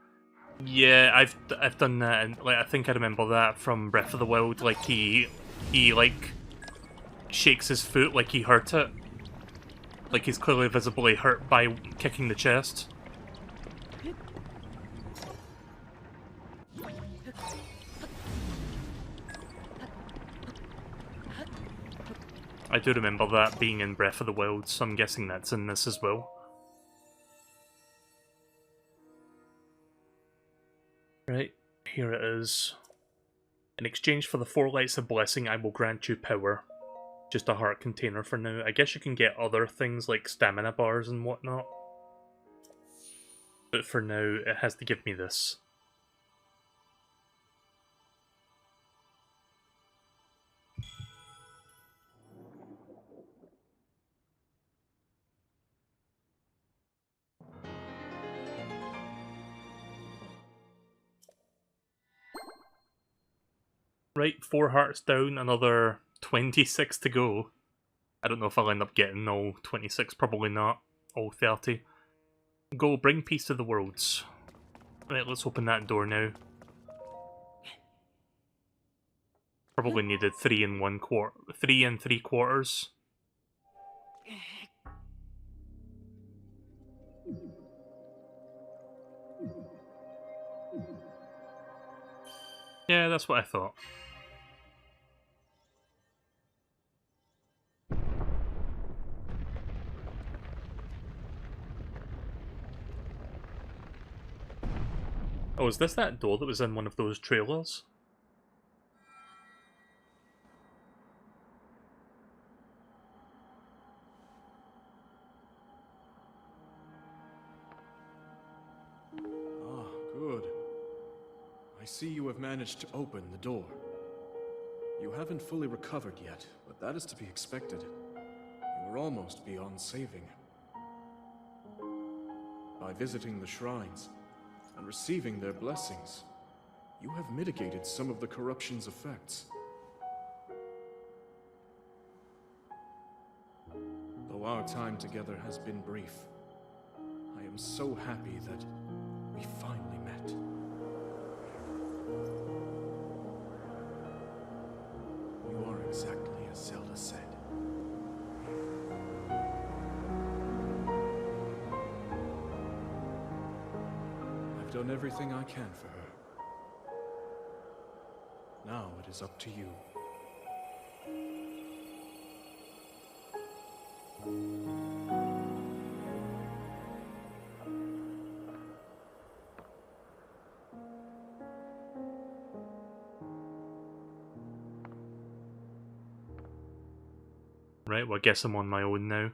Yeah, I've done that, and like I think I remember that from Breath of the Wild. Like he like shakes his foot like he hurt it. Like he's clearly visibly hurt by kicking the chest. I do remember that being in Breath of the Wild, so I'm guessing that's in this as well. Right, here it is. In exchange for the 4 lights of blessing, I will grant you power. Just a heart container for now. I guess you can get other things like stamina bars and whatnot. But for now, it has to give me this. Right, 4 hearts down, another 26 to go. I don't know if I'll end up getting all 26, probably not. All 30. Go, bring peace to the worlds. Right, let's open that door now. Probably needed 3 and 3 3/4. Yeah, that's what I thought. Oh, is this that door that was in one of those trailers? Ah, good. I see you have managed to open the door. You haven't fully recovered yet, but that is to be expected. You are almost beyond saving. By visiting the shrines and receiving their blessings, you have mitigated some of the corruption's effects. Though our time together has been brief, I am so happy that we finally met. You are exactly as Zelda said. I've done everything I can for her. Now it is up to you. Right, well I guess I'm on my own now.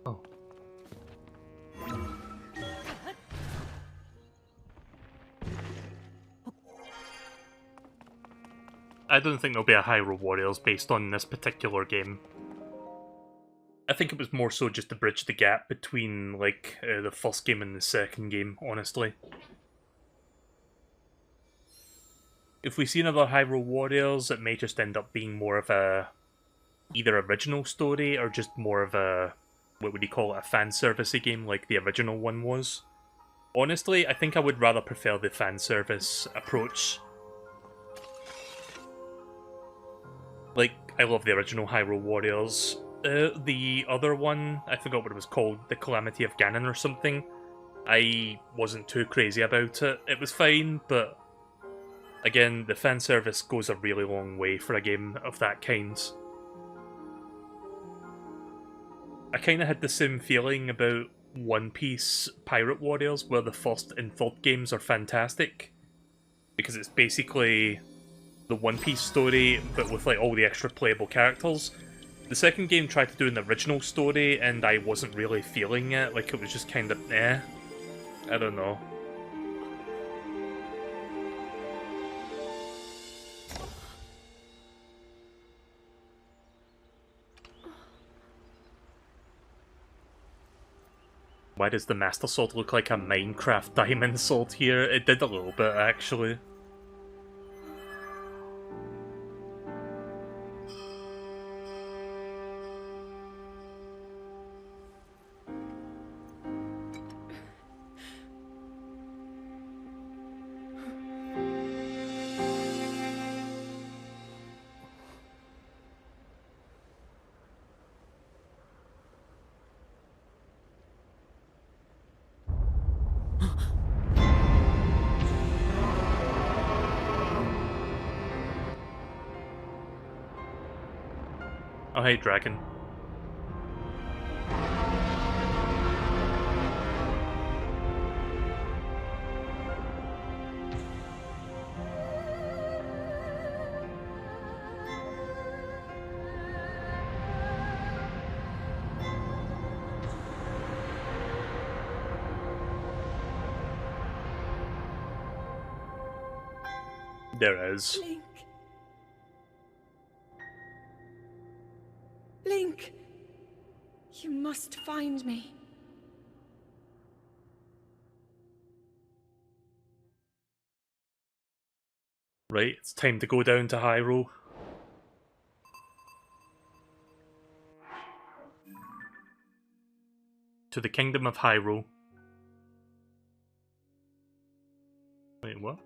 Oh. I don't think there'll be a Hyrule Warriors based on this particular game. I think it was more so just to bridge the gap between, like, the first game and the second game, honestly. If we see another Hyrule Warriors, it may just end up being more of a either original story or just more of a, what would you call it, a fan servicey game like the original one was. Honestly, I think I would rather prefer the fan service approach. Like, I love the original Hyrule Warriors. The other one, I forgot what it was called, the Calamity of Ganon or something. I wasn't too crazy about it. It was fine, but again, the fan service goes a really long way for a game of that kind. I kind of had the same feeling about One Piece Pirate Warriors, where the first and third games are fantastic, because it's basically the One Piece story, but with like all the extra playable characters. The second game tried to do an original story, and I wasn't really feeling it. Like, it was just kind of eh. I don't know. Why does the Master Sword look like a Minecraft diamond sword here? It did a little bit, actually. Oh hey, dragon. There is. Link. Link! You must find me. Right, it's time to go down to Hyrule. To the Kingdom of Hyrule. Wait, what?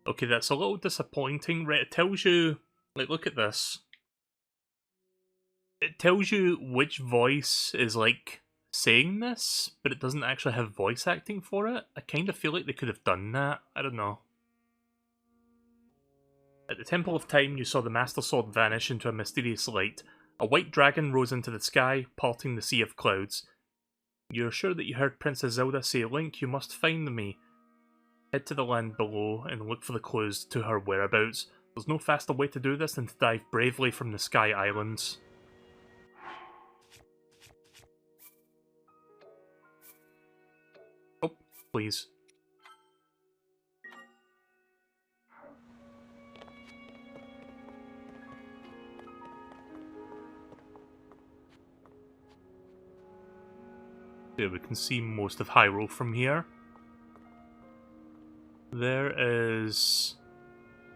Okay, that's a little disappointing, right? It tells you, like, look at this. It tells you which voice is, like, saying this, but it doesn't actually have voice acting for it. I kind of feel like they could have done that. I don't know. At the Temple of Time, you saw the Master Sword vanish into a mysterious light. A white dragon rose into the sky, parting the sea of clouds. You're sure that you heard Princess Zelda say, "Link, you must find me." Head to the land below and look for the clues to her whereabouts. There's no faster way to do this than to dive bravely from the Sky Islands. Oh, please. Yeah, we can see most of Hyrule from here. There is...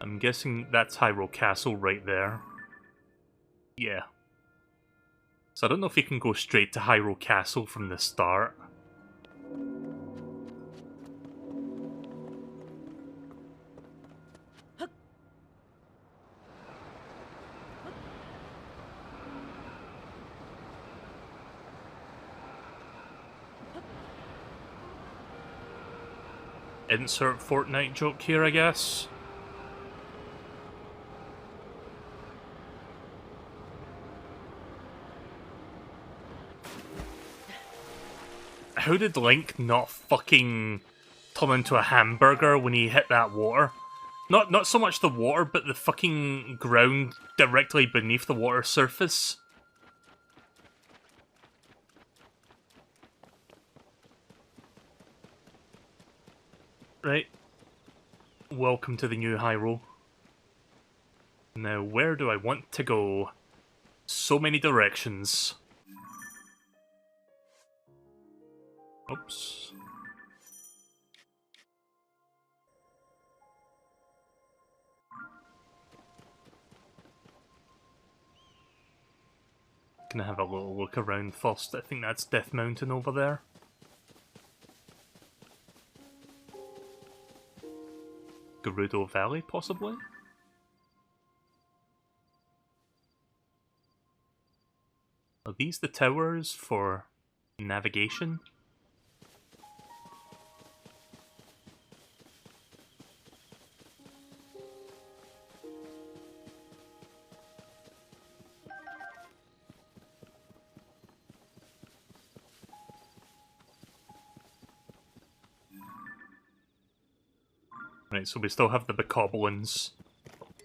I'm guessing that's Hyrule Castle right there. Yeah. So I don't know if you can go straight to Hyrule Castle from the start. Insert Fortnite joke here, I guess. How did Link not fucking turn into a hamburger when he hit that water? Not so much the water, but the fucking ground directly beneath the water surface. Right. Welcome to the new Hyrule. Now, where do I want to go? So many directions. Oops. Gonna have a little look around first. I think that's Death Mountain over there. Gerudo Valley, possibly? Are these the towers for navigation? Right, so we still have the Bokoblins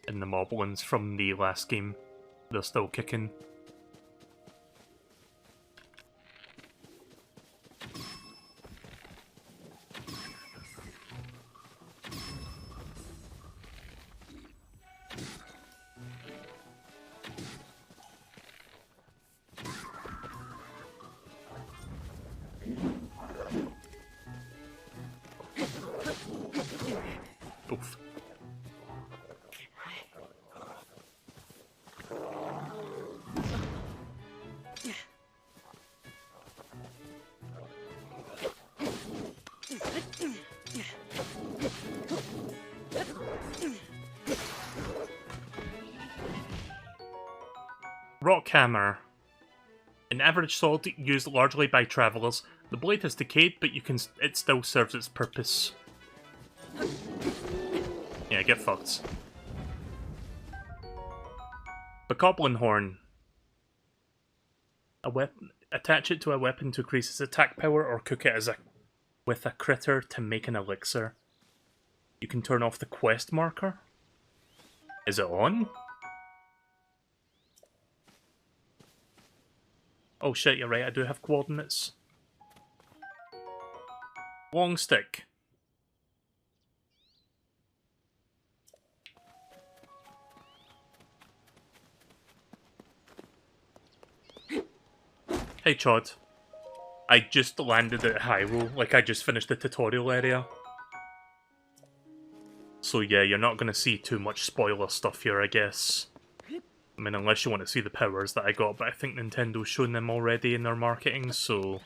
and the Moblins from the last game. They're still kicking. Oof. Rock Hammer. An average sword used largely by travelers. The blade has decayed, but it still serves its purpose. Yeah, get fucked. Bokoblin Horn. Attach it to a weapon to increase its attack power, or cook it with a critter to make an elixir. You can turn off the quest marker. Is it on? Oh shit, you're right, I do have coordinates. Long stick. Hey Chod. I just landed at Hyrule, like I just finished the tutorial area. So yeah, you're not gonna see too much spoiler stuff here, I guess. I mean, unless you want to see the powers that I got, but I think Nintendo's shown them already in their marketing, so...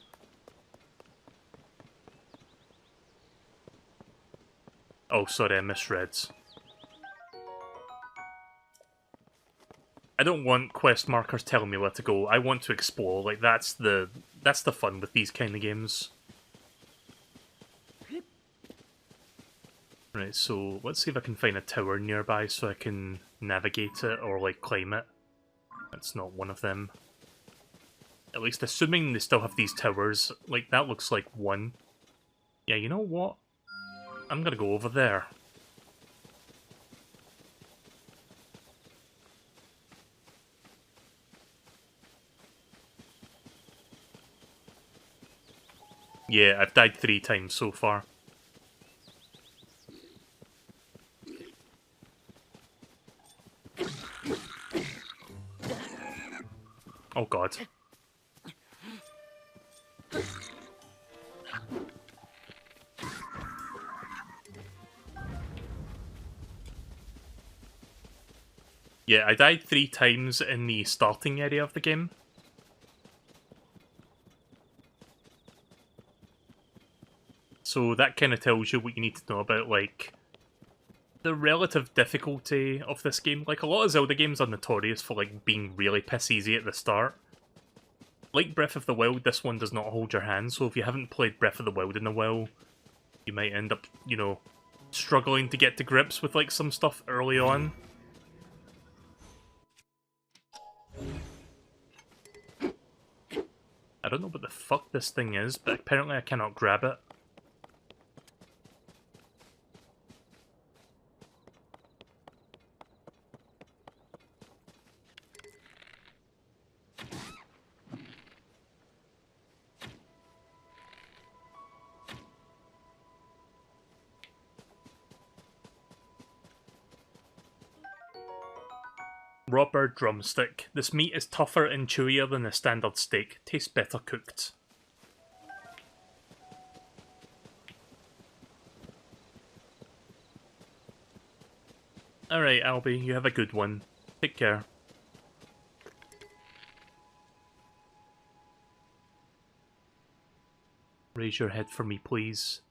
Oh, sorry, I misread. I don't want quest markers telling me where to go. I want to explore. Like, that's the fun with these kind of games. Right, Right, so let's see if I can find a tower nearby so I can navigate it or, like, climb it. That's not one of them. At least assuming they still have these towers, like, that looks like one. Yeah, you know what? I'm gonna go over there. Yeah, I've died 3 times so far. Oh god. Yeah, I died 3 times in the starting area of the game. So that kind of tells you what you need to know about, like, the relative difficulty of this game. Like, a lot of Zelda games are notorious for, like, being really piss easy at the start. Like Breath of the Wild, this one does not hold your hand, so if you haven't played Breath of the Wild in a while, you might end up, you know, struggling to get to grips with, like, some stuff early on. I don't know what the fuck this thing is, but apparently I cannot grab it. Raw bird drumstick. This meat is tougher and chewier than a standard steak. Tastes better cooked. Alright, Albie, you have a good one. Take care. Raise your head for me, please.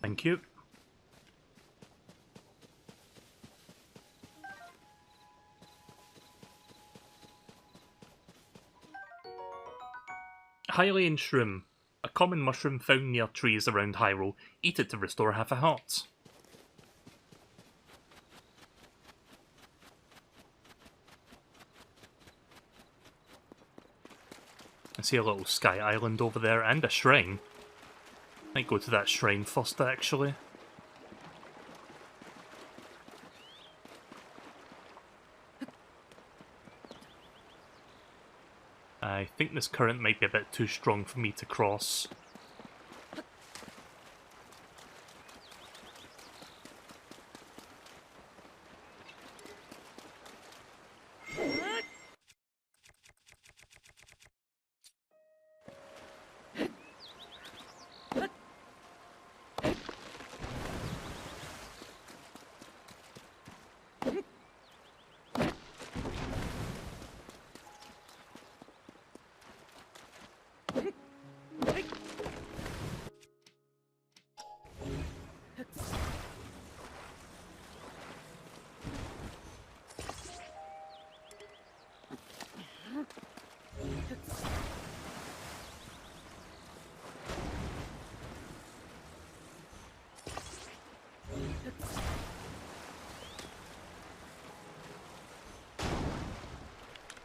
Thank you. Hylian shroom. A common mushroom found near trees around Hyrule. Eat it to restore half a heart. I see a little sky island over there and a shrine. Might go to that shrine first, actually. I think this current might be a bit too strong for me to cross.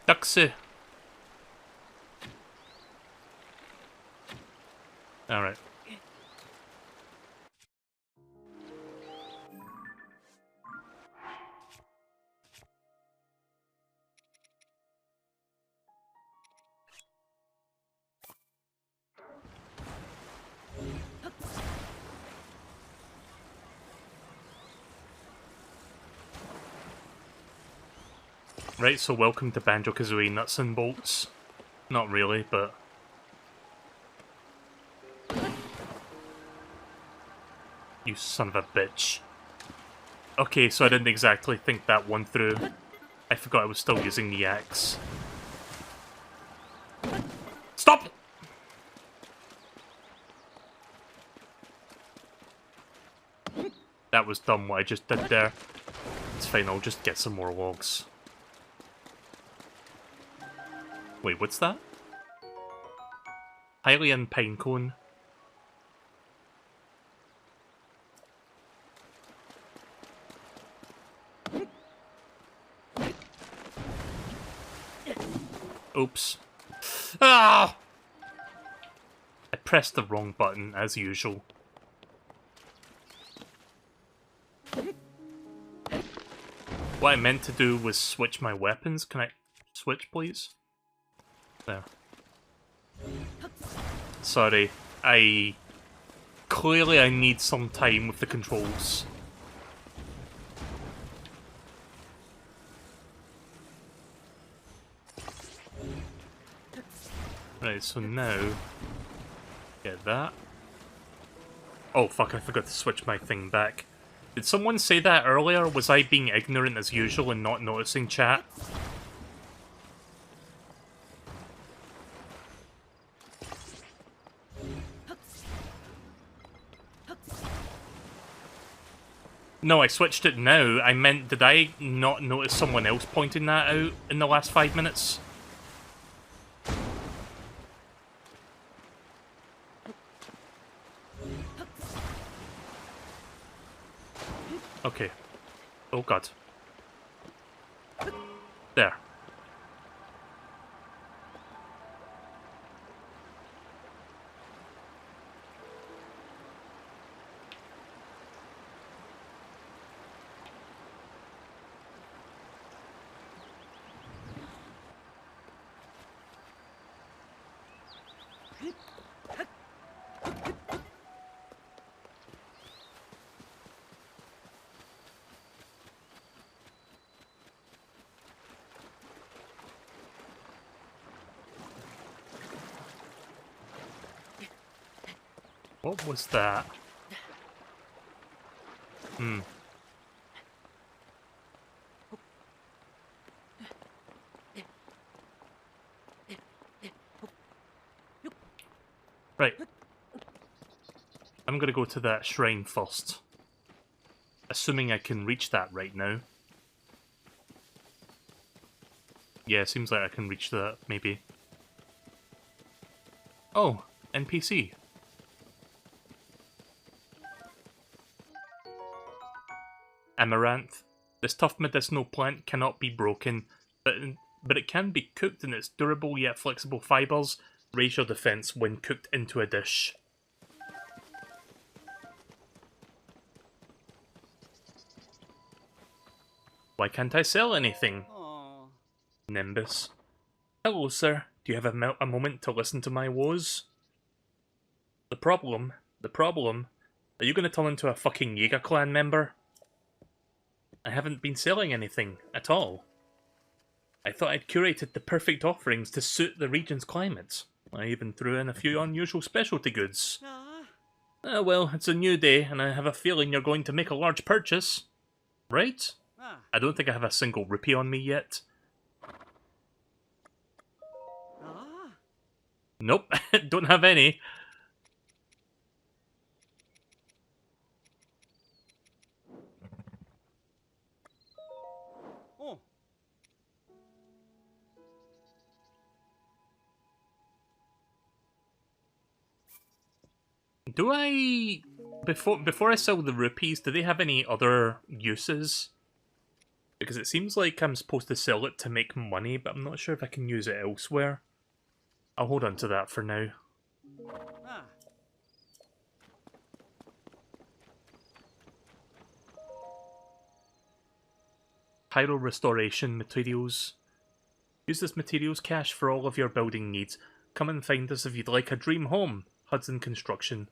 Duxie. Alright. Right, so welcome to Banjo-Kazooie Nuts and Bolts. Not really, but... You son of a bitch. Okay, so I didn't exactly think that one through. I forgot I was still using the axe. Stop! That was dumb what I just did there. It's fine, I'll just get some more logs. Wait, what's that? Hylian pinecone. Oops. Ah! I pressed the wrong button, as usual. What I meant to do was switch my weapons. Can I switch, please? There. Sorry. Clearly I need some time with the controls. Right, so now... Get that. Oh fuck, I forgot to switch my thing back. Did someone say that earlier? Was I being ignorant as usual and not noticing chat? No, I switched it now. I meant, did I not notice someone else pointing that out in the last 5 minutes? Okay. Oh god. There. What was that? Hmm. Right. I'm gonna go to that shrine first. Assuming I can reach that right now. Yeah, seems like I can reach that, maybe. Oh, NPC. Amaranth. This tough medicinal plant cannot be broken, but it can be cooked in its durable yet flexible fibers. Raise your defense when cooked into a dish. Why can't I sell anything? Aww. Nimbus. Hello, sir. Do you have a moment to listen to my woes? The problem? Are you gonna turn into a fucking Jaeger clan member? I haven't been selling anything, at all. I thought I'd curated the perfect offerings to suit the region's climate. I even threw in a few unusual specialty goods. Well, it's a new day, and I have a feeling you're going to make a large purchase. Right? I don't think I have a single rupee on me yet. Nope, don't have any. Oh. Do I... Before I sell the rupees, do they have any other uses? Because it seems like I'm supposed to sell it to make money, but I'm not sure if I can use it elsewhere. I'll hold on to that for now. Pyro restoration materials. Use this materials cache for all of your building needs. Come and find us if you'd like a dream home. Hudson Construction.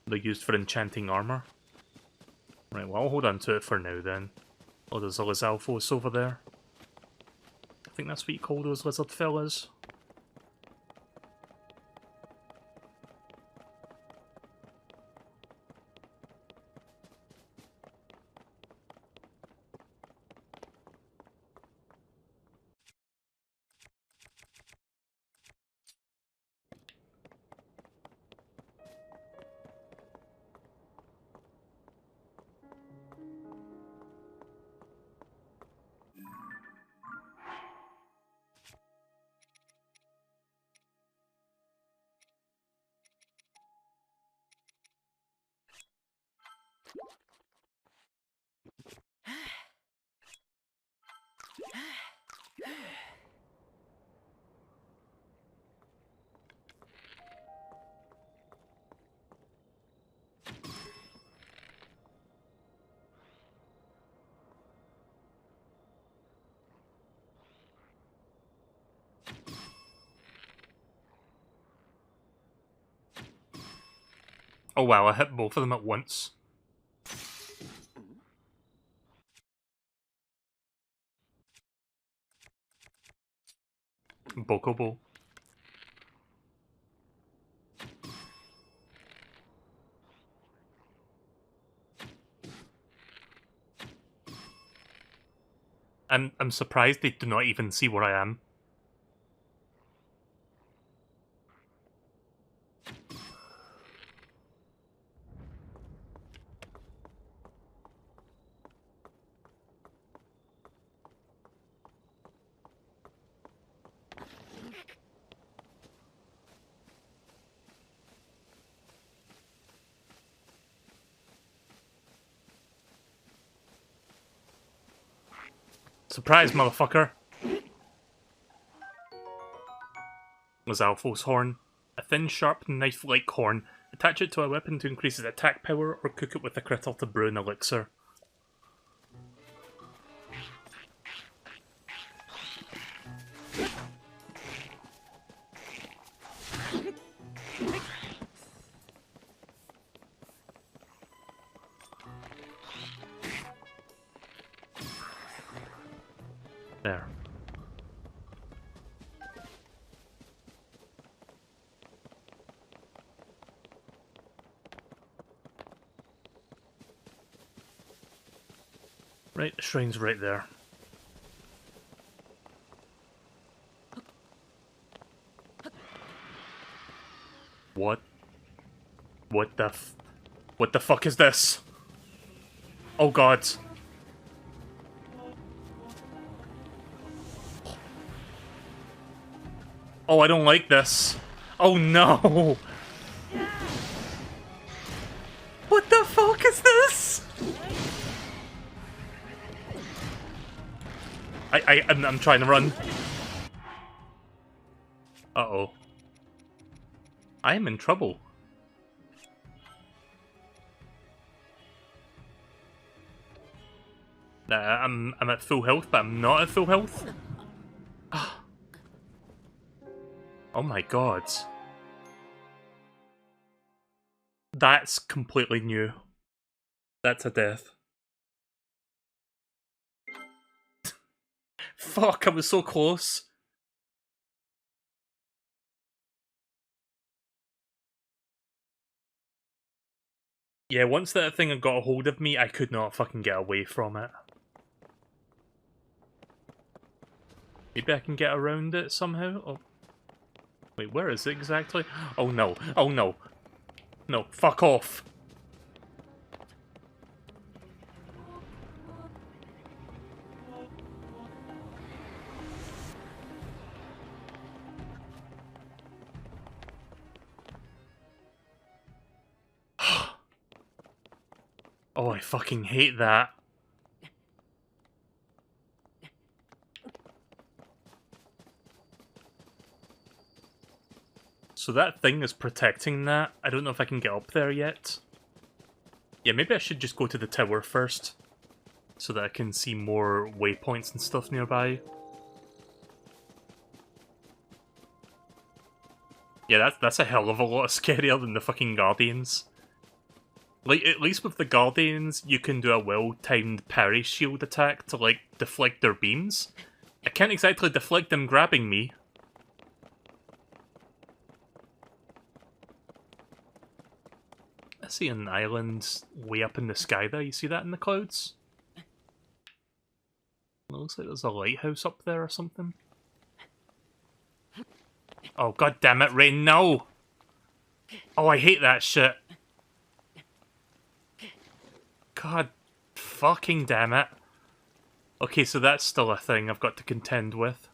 They're used for enchanting armor. Right, well, I'll hold on to it for now then. Oh, there's a Lizalfos over there. I think that's what you call those lizard fellas. Oh wow, I hit both of them at once. Bokobo. I'm surprised they do not even see where I am. Surprise, motherfucker! Was Alpho's horn. A thin, sharp, knife-like horn. Attach it to a weapon to increase its attack power, or cook it with a crystal to brew an elixir. There. Right, the shrine's right there. What? What the fuck is this? Oh god. Oh, I don't like this. Oh no! What the fuck is this? I'm trying to run. Uh-oh. I am in trouble. I'm at full health, but I'm not at full health. Oh my god. That's completely new. That's a death. Fuck, I was so close. Yeah, once that thing had got a hold of me, I could not fucking get away from it. Maybe I can get around it somehow? Oh. Wait, where is it exactly? Oh no, oh no. No, fuck off. Oh, I fucking hate that. So that thing is protecting that. I don't know if I can get up there yet. Yeah, maybe I should just go to the tower first, so that I can see more waypoints and stuff nearby. Yeah, that's a hell of a lot scarier than the fucking Guardians. Like, at least with the Guardians, you can do a well-timed parry shield attack to, like, deflect their beams. I can't exactly deflect them grabbing me. I see an island way up in the sky there. You see that in the clouds? It looks like there's a lighthouse up there or something. Oh, god damn it, Rain, no! Oh, I hate that shit. God fucking damn it. Okay, so that's still a thing I've got to contend with.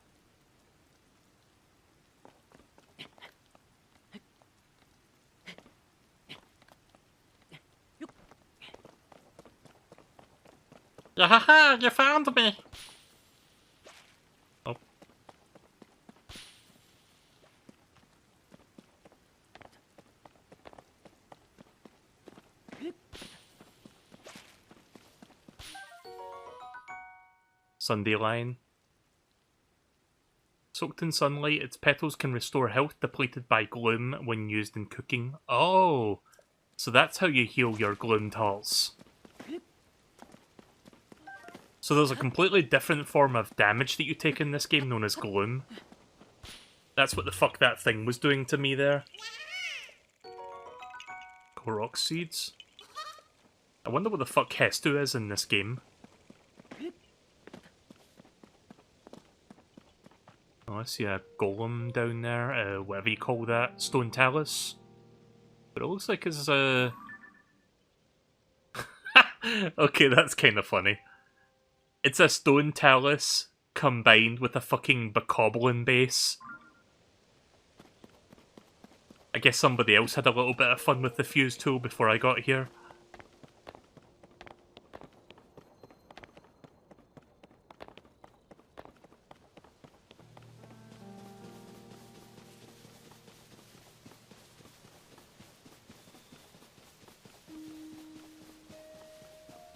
Yahaha, you found me! Oh. Sunday line. Soaked in sunlight, its petals can restore health depleted by gloom when used in cooking. Oh! So that's how you heal your gloomed hearts. So there's a completely different form of damage that you take in this game known as gloom. That's what the fuck that thing was doing to me there. Korok seeds. I wonder what the fuck Hestu is in this game. Oh, I see a golem down there, whatever you call that, stone talus. But it looks like it's a... Okay, that's kind of funny. It's a stone talus combined with a fucking bokoblin base. I guess somebody else had a little bit of fun with the fuse tool before I got here.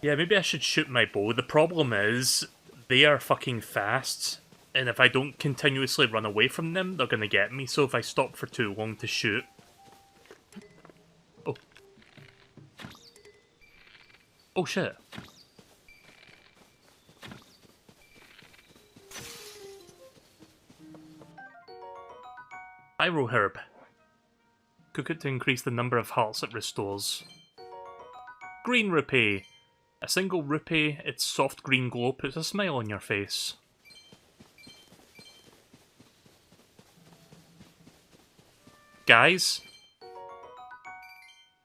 Yeah, maybe I should shoot my bow. The problem is, they are fucking fast, and if I don't continuously run away from them, they're gonna get me, so if I stop for too long to shoot... Oh. Oh shit. Pyroherb. Cook it to increase the number of hearts it restores. Green rupee. A single rupee, its soft green glow puts a smile on your face. Guys,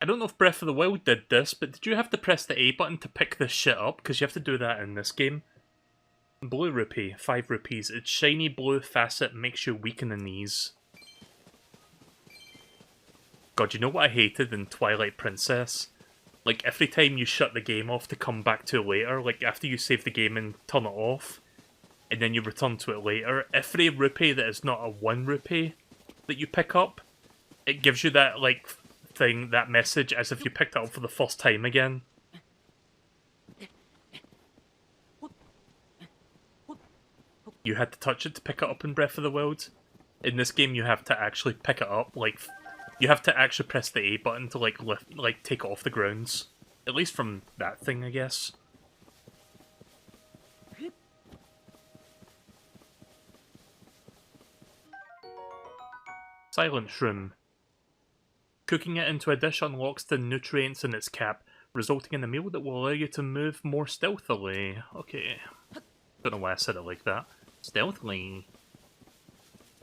I don't know if Breath of the Wild did this, but did you have to press the A button to pick this shit up? Because you have to do that in this game. Blue rupee, 5 rupees. Its shiny blue facet makes you weak in the knees. God, you know what I hated in Twilight Princess? Like, every time you shut the game off to come back to it later, like, after you save the game and turn it off, and then you return to it later, every rupee that is not a 1 rupee that you pick up, it gives you that, like, thing, that message, as if you picked it up for the first time again. You had to touch it to pick it up in Breath of the Wild. In this game, you have to actually pick it up, like... You have to actually press the A button to, like, lift, like, take it off the grounds. At least from that thing, I guess. Silent Shroom. Cooking it into a dish unlocks the nutrients in its cap, resulting in a meal that will allow you to move more stealthily. Okay. Don't know why I said it like that. Stealthily.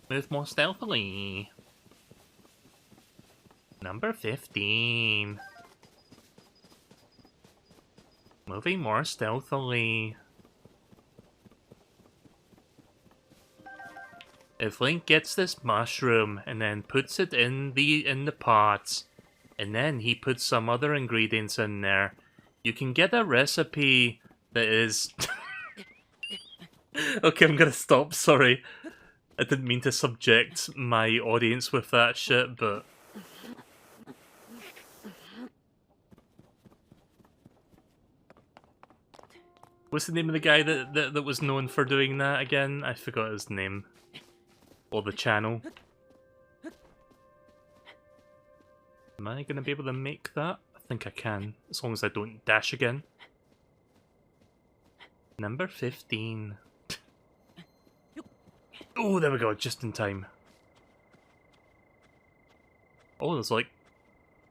Move more stealthily. Number 15. Moving more stealthily. If Link gets this mushroom and then puts it in the pot, and then he puts some other ingredients in there, you can get a recipe that is... Okay, I'm gonna stop, sorry. I didn't mean to subject my audience with that shit, but... What's the name of the guy that was known for doing that again? I forgot his name. Or the channel. Am I going to be able to make that? I think I can, as long as I don't dash again. Number 15. Oh, there we go, just in time. Oh, there's like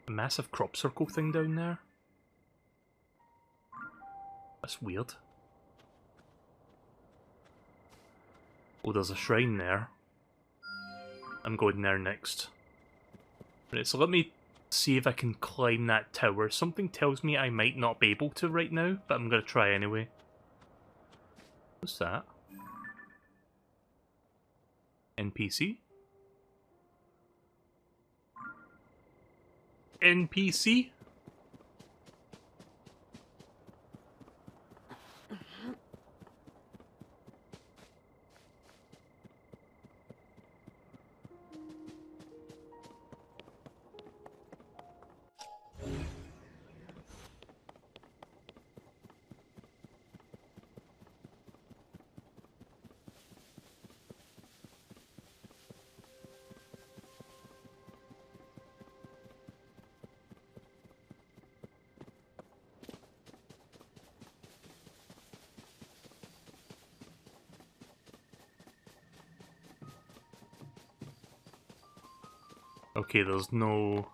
a massive crop circle thing down there. That's weird. Oh, there's a shrine there. I'm going there next. Right, so let me see if I can climb that tower. Something tells me I might not be able to right now, but I'm going to try anyway. What's that? NPC? NPC? Okay, there's no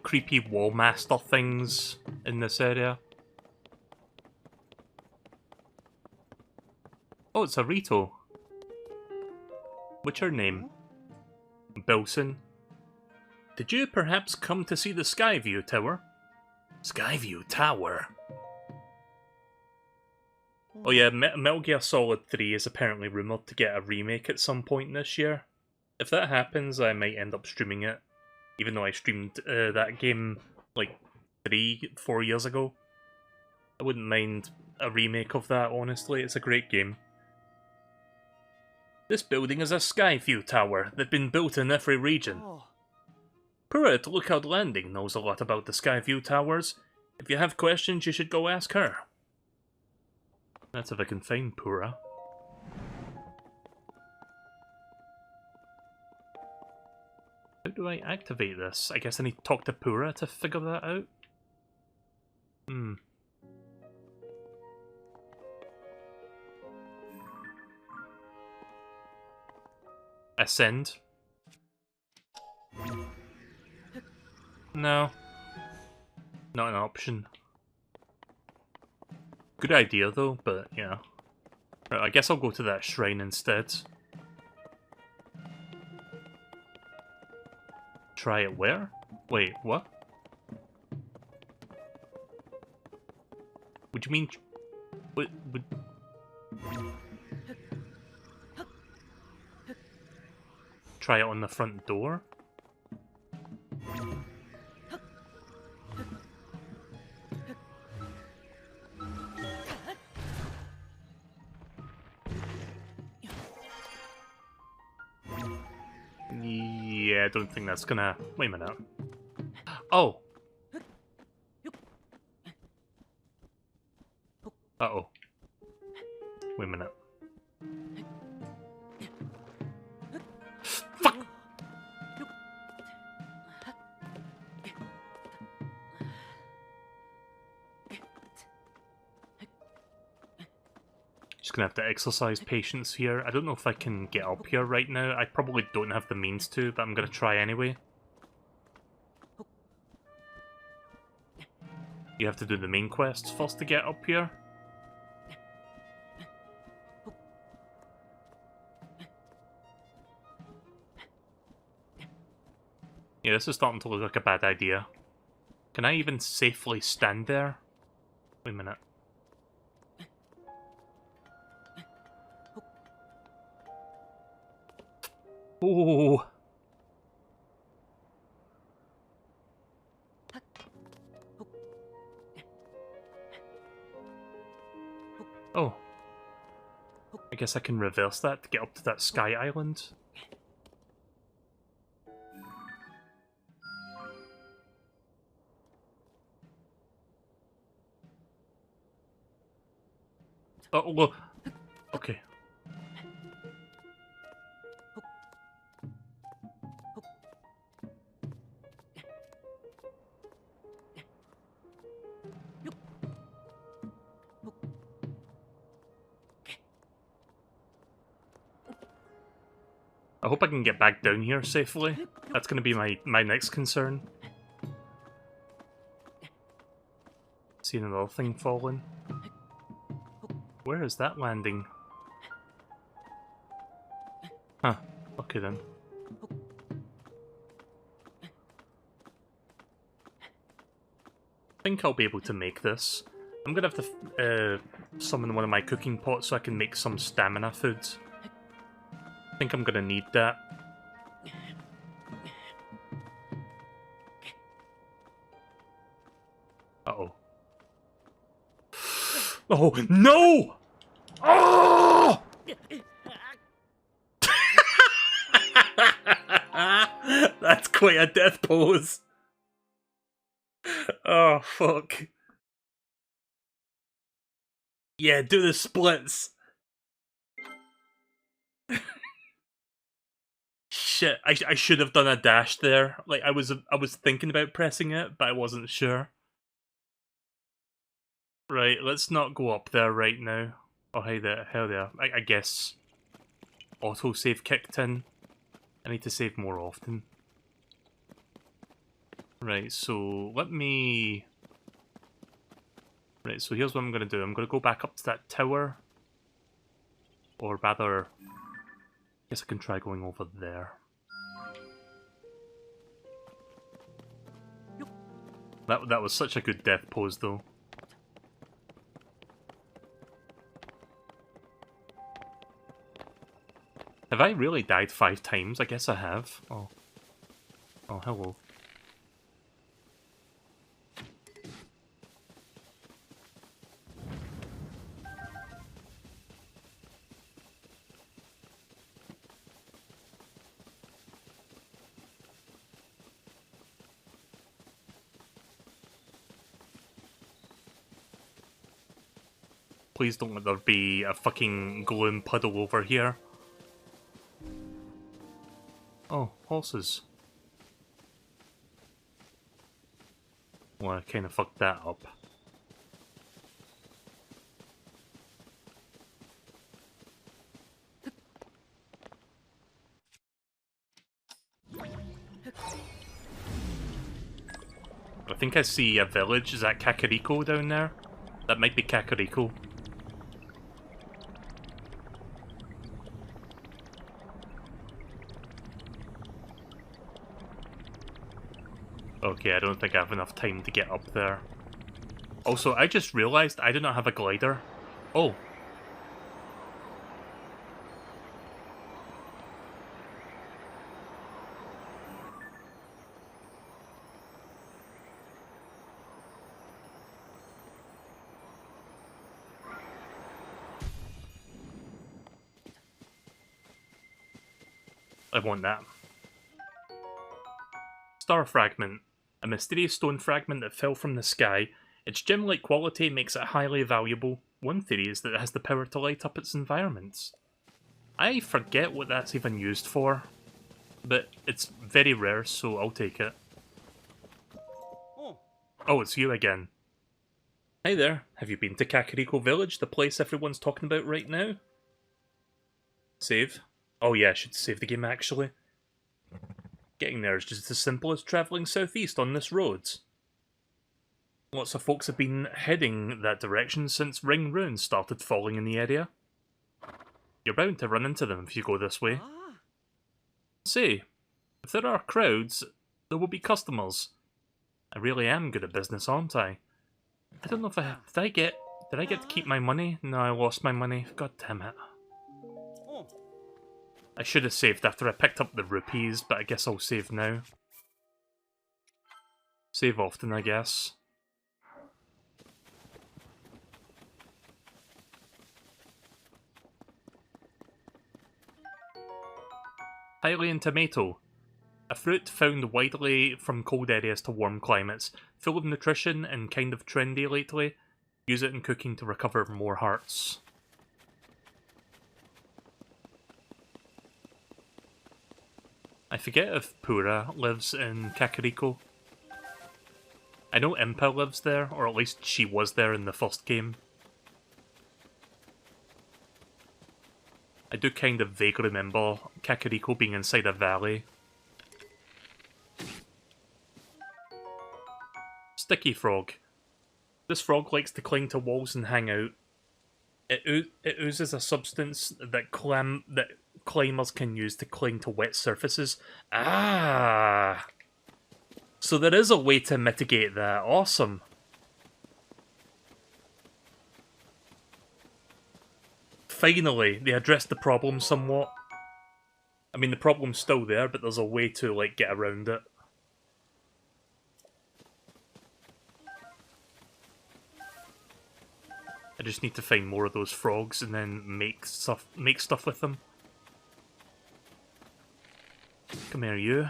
creepy wall master things in this area. Oh, it's a Rito. What's your name? Bilson. Did you perhaps come to see the Skyview Tower? Skyview Tower? Oh yeah, Metal Gear Solid 3 is apparently rumoured to get a remake at some point this year. If that happens, I might end up streaming it. Even though I streamed that game like 3-4 years ago. I wouldn't mind a remake of that, honestly. It's a great game. This building is a Skyview Tower. They've been built in every region. Pura at Lookout Landing knows a lot about the Skyview Towers. If you have questions, you should go ask her. That's if I can find Pura. How do I activate this? I guess I need to talk to Pura to figure that out? Ascend? No. Not an option. Good idea though, but yeah. Right, I guess I'll go to that shrine instead. Try it where? Wait, what? What do you mean? What? Try it on the front door? Yeah, I don't think that's gonna... Wait a minute. Oh! Uh-oh. Wait a minute. Fuck! Just gonna have to exercise patience here. I don't know if I can get up here right now. I probably don't have the means to, but I'm gonna try anyway. You have to do the main quests first to get up here. Yeah, this is starting to look like a bad idea. Can I even safely stand there? Wait a minute. Oh. Oh. I guess I can reverse that to get up to that sky island. Oh, well, okay. I hope I can get back down here safely. That's going to be my next concern. See another thing falling. Where is that landing? Huh. Okay then. I think I'll be able to make this. I'm gonna have to summon one of my cooking pots so I can make some stamina food. I think I'm gonna need that. Uh-oh. Oh, no! Oh! That's quite a death pose. Oh, fuck. Yeah, do the splits. Shit, I should have done a dash there. Like, I was thinking about pressing it, but I wasn't sure. Right, let's not go up there right now. Oh, hey there, hell there. I guess autosave kicked in. I need to save more often. Right, so let me... Right, so here's what I'm going to do. I'm going to go back up to that tower. Or rather... I guess I can try going over there. That was such a good death pose, though. Have I really died 5 times? I guess I have. Oh. Oh, hello. Please don't let there be a fucking gloom puddle over here. Oh, horses. Well, I kind of fucked that up. I think I see a village. Is that Kakariko down there? That might be Kakariko. Okay, I don't think I have enough time to get up there. Also, I just realised I do not have a glider. Oh. I want that. Star Fragment. A mysterious stone fragment that fell from the sky. Its gem-like quality makes it highly valuable. One theory is that it has the power to light up its environments. I forget what that's even used for, but it's very rare, so I'll take it. Oh, it's you again. Hi there, have you been to Kakariko Village, the place everyone's talking about right now? Save. Oh yeah, I should save the game actually. Getting there is just as simple as travelling southeast on this road. Lots of folks have been heading that direction since ring runes started falling in the area. You're bound to run into them if you go this way. Say, if there are crowds, there will be customers. I really am good at business, aren't I? I don't know if did I get to keep my money? No, I lost my money. God damn it. I should have saved after I picked up the rupees, but I guess I'll save now. Save often, I guess. Hylian tomato. A fruit found widely from cold areas to warm climates, full of nutrition and kind of trendy lately. Use it in cooking to recover more hearts. I forget if Pura lives in Kakariko. I know Impa lives there, or at least she was there in the first game. I do kind of vaguely remember Kakariko being inside a valley. Sticky frog. This frog likes to cling to walls and hang out. It oozes a substance that climbers can use to cling to wet surfaces. Ah! So there is a way to mitigate that. Awesome. Finally, they addressed the problem somewhat. I mean, the problem's still there, but there's a way to, like, get around it. I just need to find more of those frogs and then make stuff with them. Come here, you.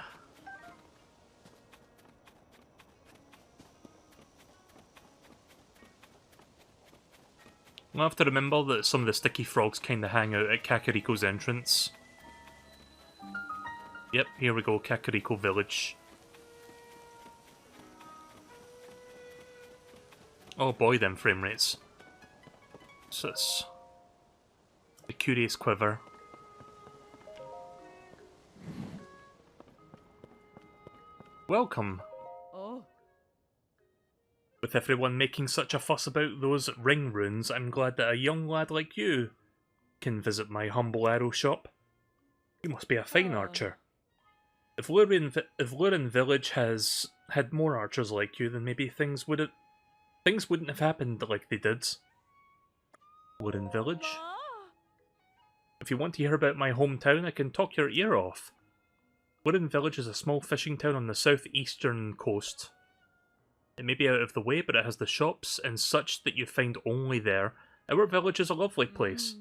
I'll have to remember that some of the sticky frogs kind of hang out at Kakariko's entrance. Yep, here we go, Kakariko Village. Oh boy, them frame rates. So it's the curious quiver. Welcome. with everyone making such a fuss about those ring runes, I'm glad that a young lad like you can visit my humble arrow shop. You must be a fine archer. If Lurin Village has had more archers like you, then maybe things wouldn't have happened like they did. Lurin Village? If you want to hear about my hometown, I can talk your ear off. Lurin Village is a small fishing town on the southeastern coast. It may be out of the way, but it has the shops and such that you find only there. Our village is a lovely place.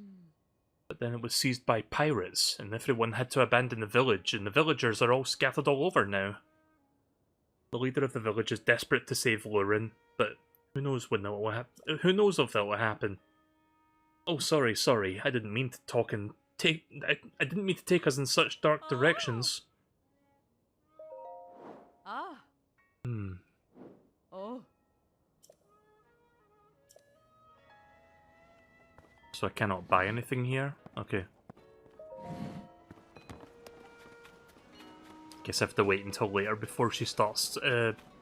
But then it was seized by pirates, and everyone had to abandon the village, and the villagers are all scattered all over now. The leader of the village is desperate to save Lurin, but who knows when that will happen? Who knows if that will happen? Oh, sorry. I didn't mean to talk and take. I didn't mean to take us in such dark directions. So I cannot buy anything here? Okay. Guess I have to wait until later before she starts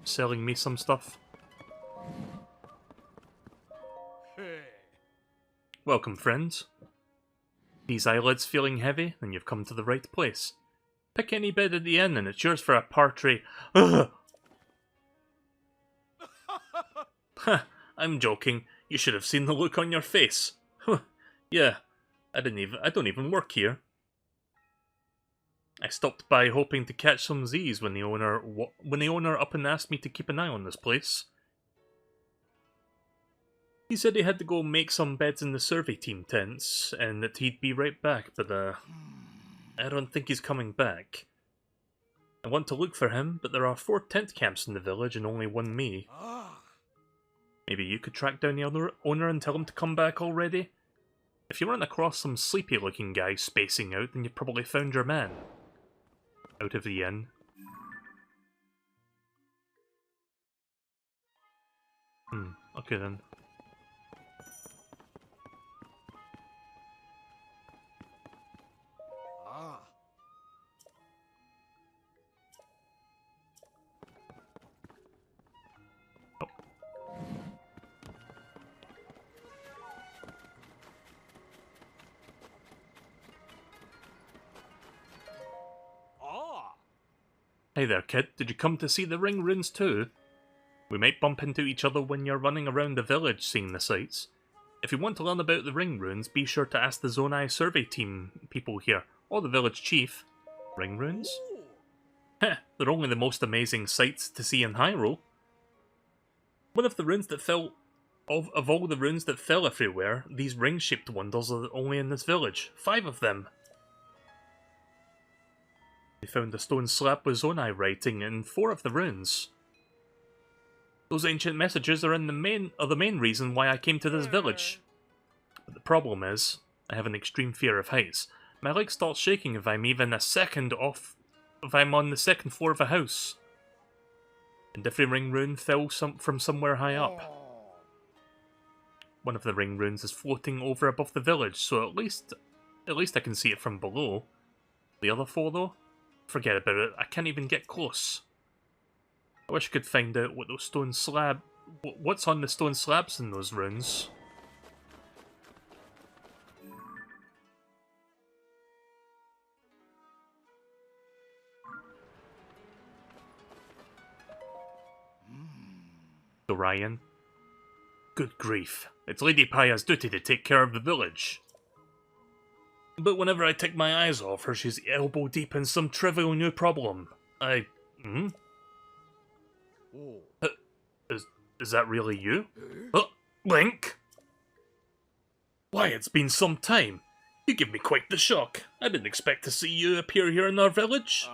selling me some stuff. Welcome, friends. These eyelids feeling heavy? Then you've come to the right place. Pick any bed at the inn and it's yours for a partridge. Ugh! Ha! I'm joking. You should have seen the look on your face. Yeah, I don't even work here. I stopped by hoping to catch some Z's when the owner up and asked me to keep an eye on this place. He said he had to go make some beds in the survey team tents, and that he'd be right back, but I don't think he's coming back. I want to look for him, but there are 4 tent camps in the village and only 1 me. Maybe you could track down the owner and tell him to come back already? If you run across some sleepy-looking guy spacing out, then you've probably found your man. Out of the inn. Okay then. Hey there, kid. Did you come to see the ring runes too? We might bump into each other when you're running around the village seeing the sights. If you want to learn about the ring runes, be sure to ask the Zonai survey team people here, or the village chief. Ring runes? Heh, they're only the most amazing sights to see in Hyrule. One of the runes that fell... Of all the runes that fell everywhere, these ring-shaped wonders are only in this village. 5 of them! They found a stone slab with Zonai writing in 4 of the runes. Those ancient messages are the main reason why I came to this village. But the problem is, I have an extreme fear of heights. My legs start shaking if I'm even a second off, if I'm on the 2nd floor of a house. And every ring rune fell from somewhere high up. One of the ring runes is floating over above the village, so at least I can see it from below. The other 4 though? Forget about it, I can't even get close. I wish I could find out what those what's on the stone slabs in those runes. Orion. Good grief, it's Lady Paya's duty to take care of the village. But whenever I take my eyes off her, she's elbow deep in some trivial new problem. Is that really you? Link? Why, it's been some time. You give me quite the shock. I didn't expect to see you appear here in our village.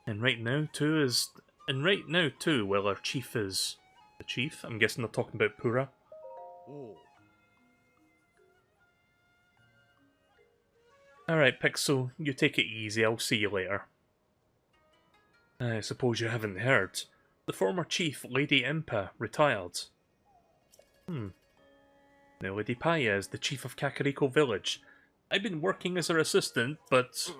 And right now too, well, our chief is... The chief? I'm guessing they're talking about Pura. Alright, Pixel, you take it easy, I'll see you later. I suppose you haven't heard. The former chief, Lady Impa, retired. Now Lady Paya is the chief of Kakariko Village. I've been working as her assistant, but...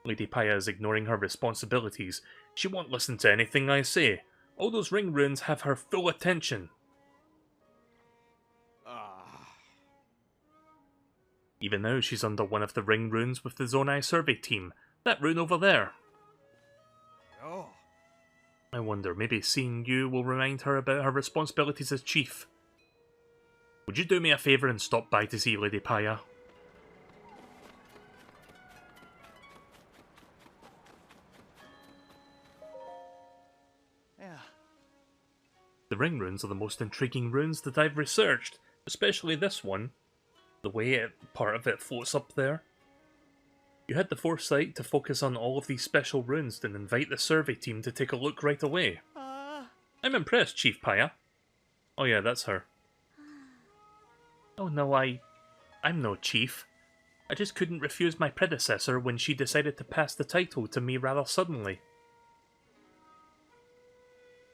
Lady Paya is ignoring her responsibilities. She won't listen to anything I say. All those ring runes have her full attention. Even now, she's under one of the ring runes with the Zonai survey team. That rune over there. Oh. I wonder, maybe seeing you will remind her about her responsibilities as chief. Would you do me a favour and stop by to see Lady Paya? Yeah. The ring runes are the most intriguing runes that I've researched, especially this one. The way part of it floats up there. You had the foresight to focus on all of these special runes and invite the survey team to take a look right away. I'm impressed, Chief Paya. Oh yeah, that's her. Oh no, I'm no chief. I just couldn't refuse my predecessor when she decided to pass the title to me rather suddenly.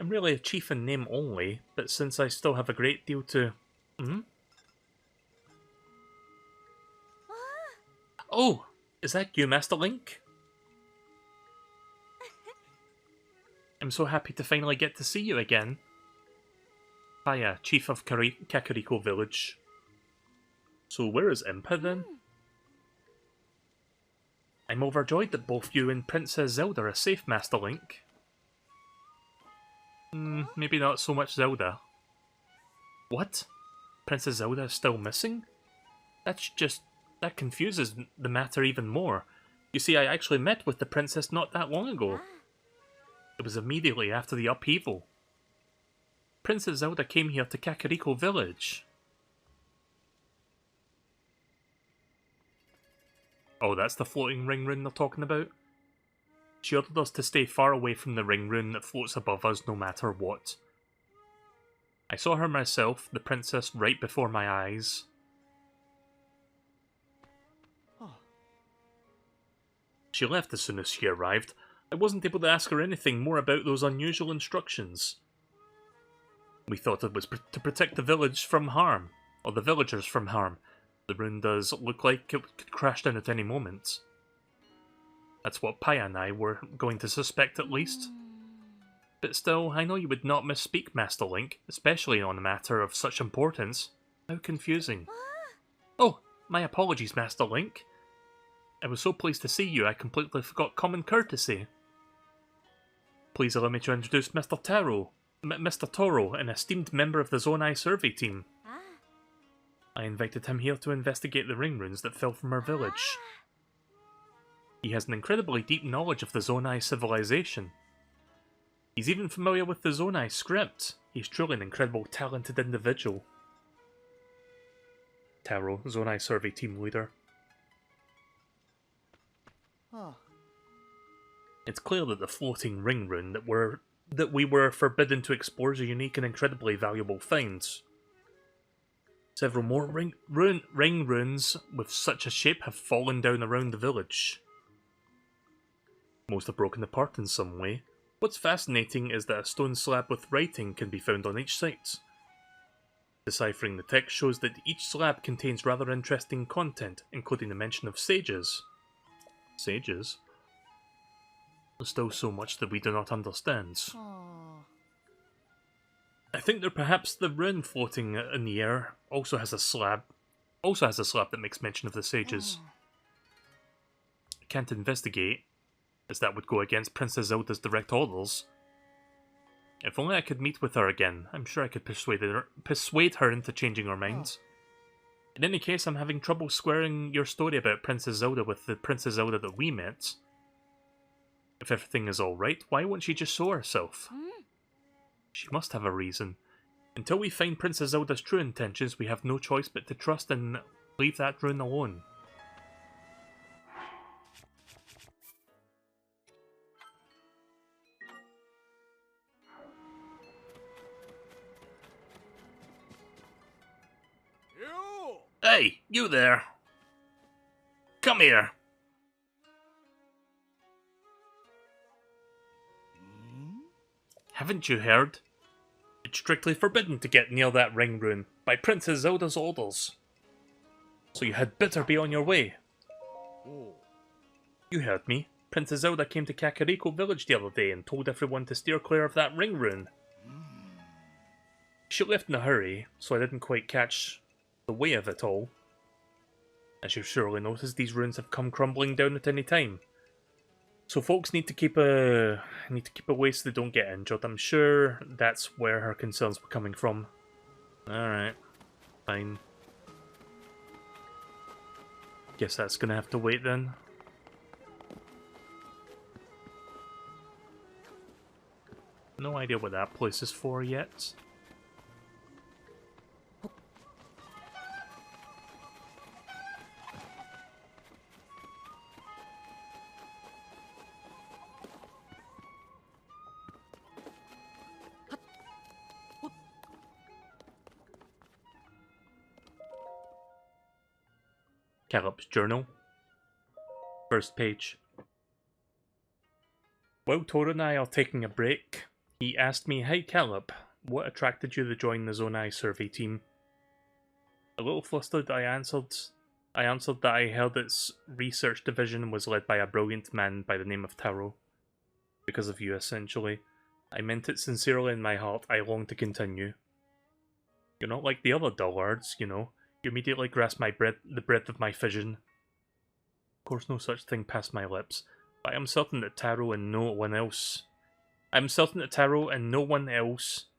I'm really a chief in name only, but since I still have a great deal to... Oh, is that you, Master Link? I'm so happy to finally get to see you again. Paya, Chief of Kakariko Village. So where is Impa then? I'm overjoyed that both you and Princess Zelda are safe, Master Link. Maybe not so much Zelda. What? Princess Zelda is still missing? That confuses the matter even more. You see, I actually met with the princess not that long ago. It was immediately after the upheaval. Princess Zelda came here to Kakariko Village. Oh, that's the floating ring rune they're talking about? She ordered us to stay far away from the ring rune that floats above us no matter what. I saw her myself, the princess, right before my eyes. She left as soon as she arrived. I wasn't able to ask her anything more about those unusual instructions. We thought it was to protect the village from harm, or the villagers from harm. The rune does look like it could crash down at any moment. That's what Paya and I were going to suspect at least. But still, I know you would not misspeak, Master Link, especially on a matter of such importance. How confusing. Oh, my apologies, Master Link. I was so pleased to see you, I completely forgot common courtesy. Please allow me to introduce Mr. Taro, Mr. Toro, an esteemed member of the Zonai survey team. I invited him here to investigate the ring runes that fell from our village. He has an incredibly deep knowledge of the Zonai civilization. He's even familiar with the Zonai script. He's truly an incredible, talented individual. Taro, Zonai survey team leader. It's clear that the floating ring rune that we were forbidden to explore is a unique and incredibly valuable find. Several more ring runes with such a shape have fallen down around the village. Most have broken apart in some way. What's fascinating is that a stone slab with writing can be found on each site. Deciphering the text shows that each slab contains rather interesting content, including the mention of sages. Sages? There's still so much that we do not understand. I think that perhaps the rune floating in the air also has a slab that makes mention of the sages. I can't investigate, as that would go against Princess Zelda's direct orders. If only I could meet with her again, I'm sure I could persuade her into changing her mind. In any case, I'm having trouble squaring your story about Princess Zelda with the Princess Zelda that we met. If everything is alright, why won't she just show herself? She must have a reason. Until we find Princess Zelda's true intentions, we have no choice but to trust and leave that rune alone. Hey, you there! Come here! Haven't you heard? It's strictly forbidden to get near that ring rune, by Princess Zelda's orders. So you had better be on your way. You heard me. Princess Zelda came to Kakariko village the other day and told everyone to steer clear of that ring rune. She left in a hurry, so I didn't quite catch the way of it all. As you've surely noticed, these runes have come crumbling down at any time. So folks need to keep away so they don't get injured. I'm sure that's where her concerns were coming from. Alright. Fine. Guess that's gonna have to wait then. No idea what that place is for yet. Caleb's journal. First page. While Tora and I are taking a break, he asked me, "Hey Caleb, what attracted you to join the Zonai survey team?" A little flustered, I answered that I heard its research division was led by a brilliant man by the name of Taro. Because of you, essentially. I meant it sincerely in my heart. I long to continue. You're not like the other dullards, you know. You immediately grasp the breadth of my vision. Of course, no such thing passed my lips, but I am certain that Taro and no one else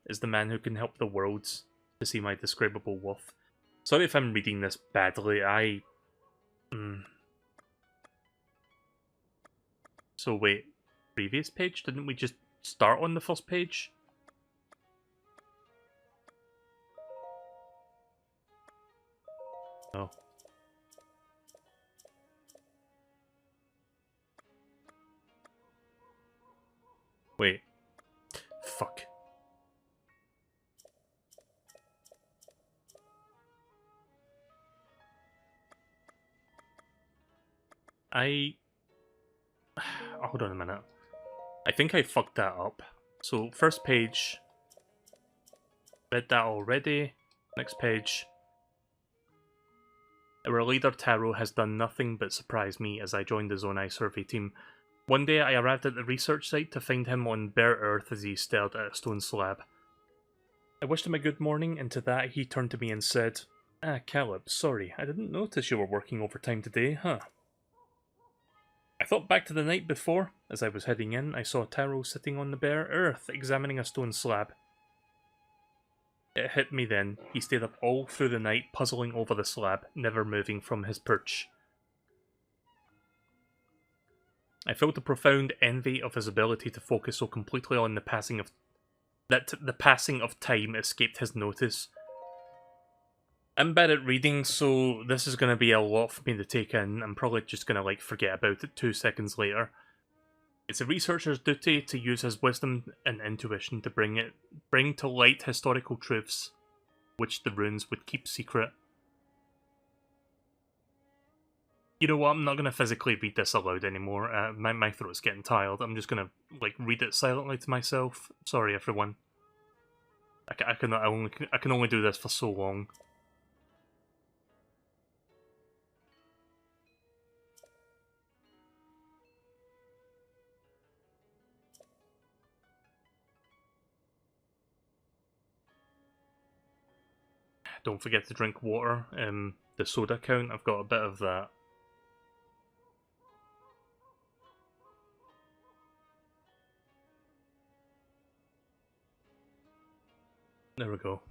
is the man who can help the world to see my describable worth. Sorry if I'm reading this badly, So wait, previous page? Didn't we just start on the first page? Oh. Wait. Fuck. Hold on a minute. I think I fucked that up. So, first page. Read that already. Next page. Our leader Taro has done nothing but surprise me as I joined the Zonai survey team. One day I arrived at the research site to find him on bare earth as he stared at a stone slab. I wished him a good morning, and to that he turned to me and said, "Ah, Caleb, sorry, I didn't notice you were working overtime today, huh?" I thought back to the night before. As I was heading in, I saw Taro sitting on the bare earth, examining a stone slab. It hit me then. He stayed up all through the night, puzzling over the slab, never moving from his perch. I felt a profound envy of his ability to focus so completely on the passing of time escaped his notice. I'm bad at reading, so this is going to be a lot for me to take in. I'm probably just going to forget about it 2 seconds later. It's a researcher's duty to use his wisdom and intuition to bring to light historical truths, which the runes would keep secret. You know what, I'm not going to physically read this aloud anymore. My throat's getting tired. I'm just going to read it silently to myself. Sorry everyone. I can only do this for so long. Don't forget to drink water. The soda count, I've got a bit of that. There we go.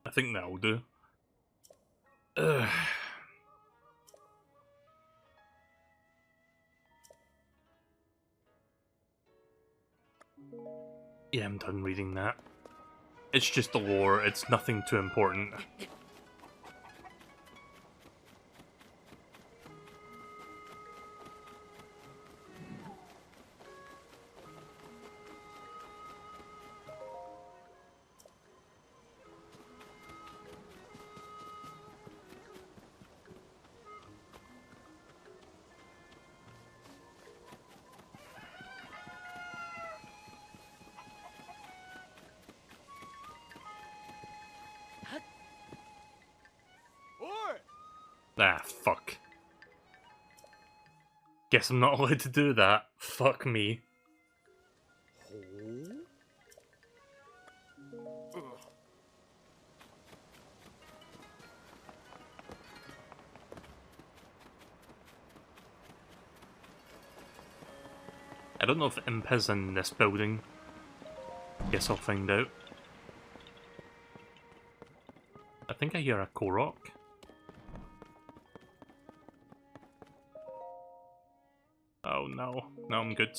I think that'll do. Ugh. Yeah, I'm done reading that. It's just the lore, it's nothing too important. Ah, fuck. Guess I'm not allowed to do that. Fuck me. I don't know if Imp is in this building. Guess I'll find out. I think I hear a Korok. Oh no. No, I'm good.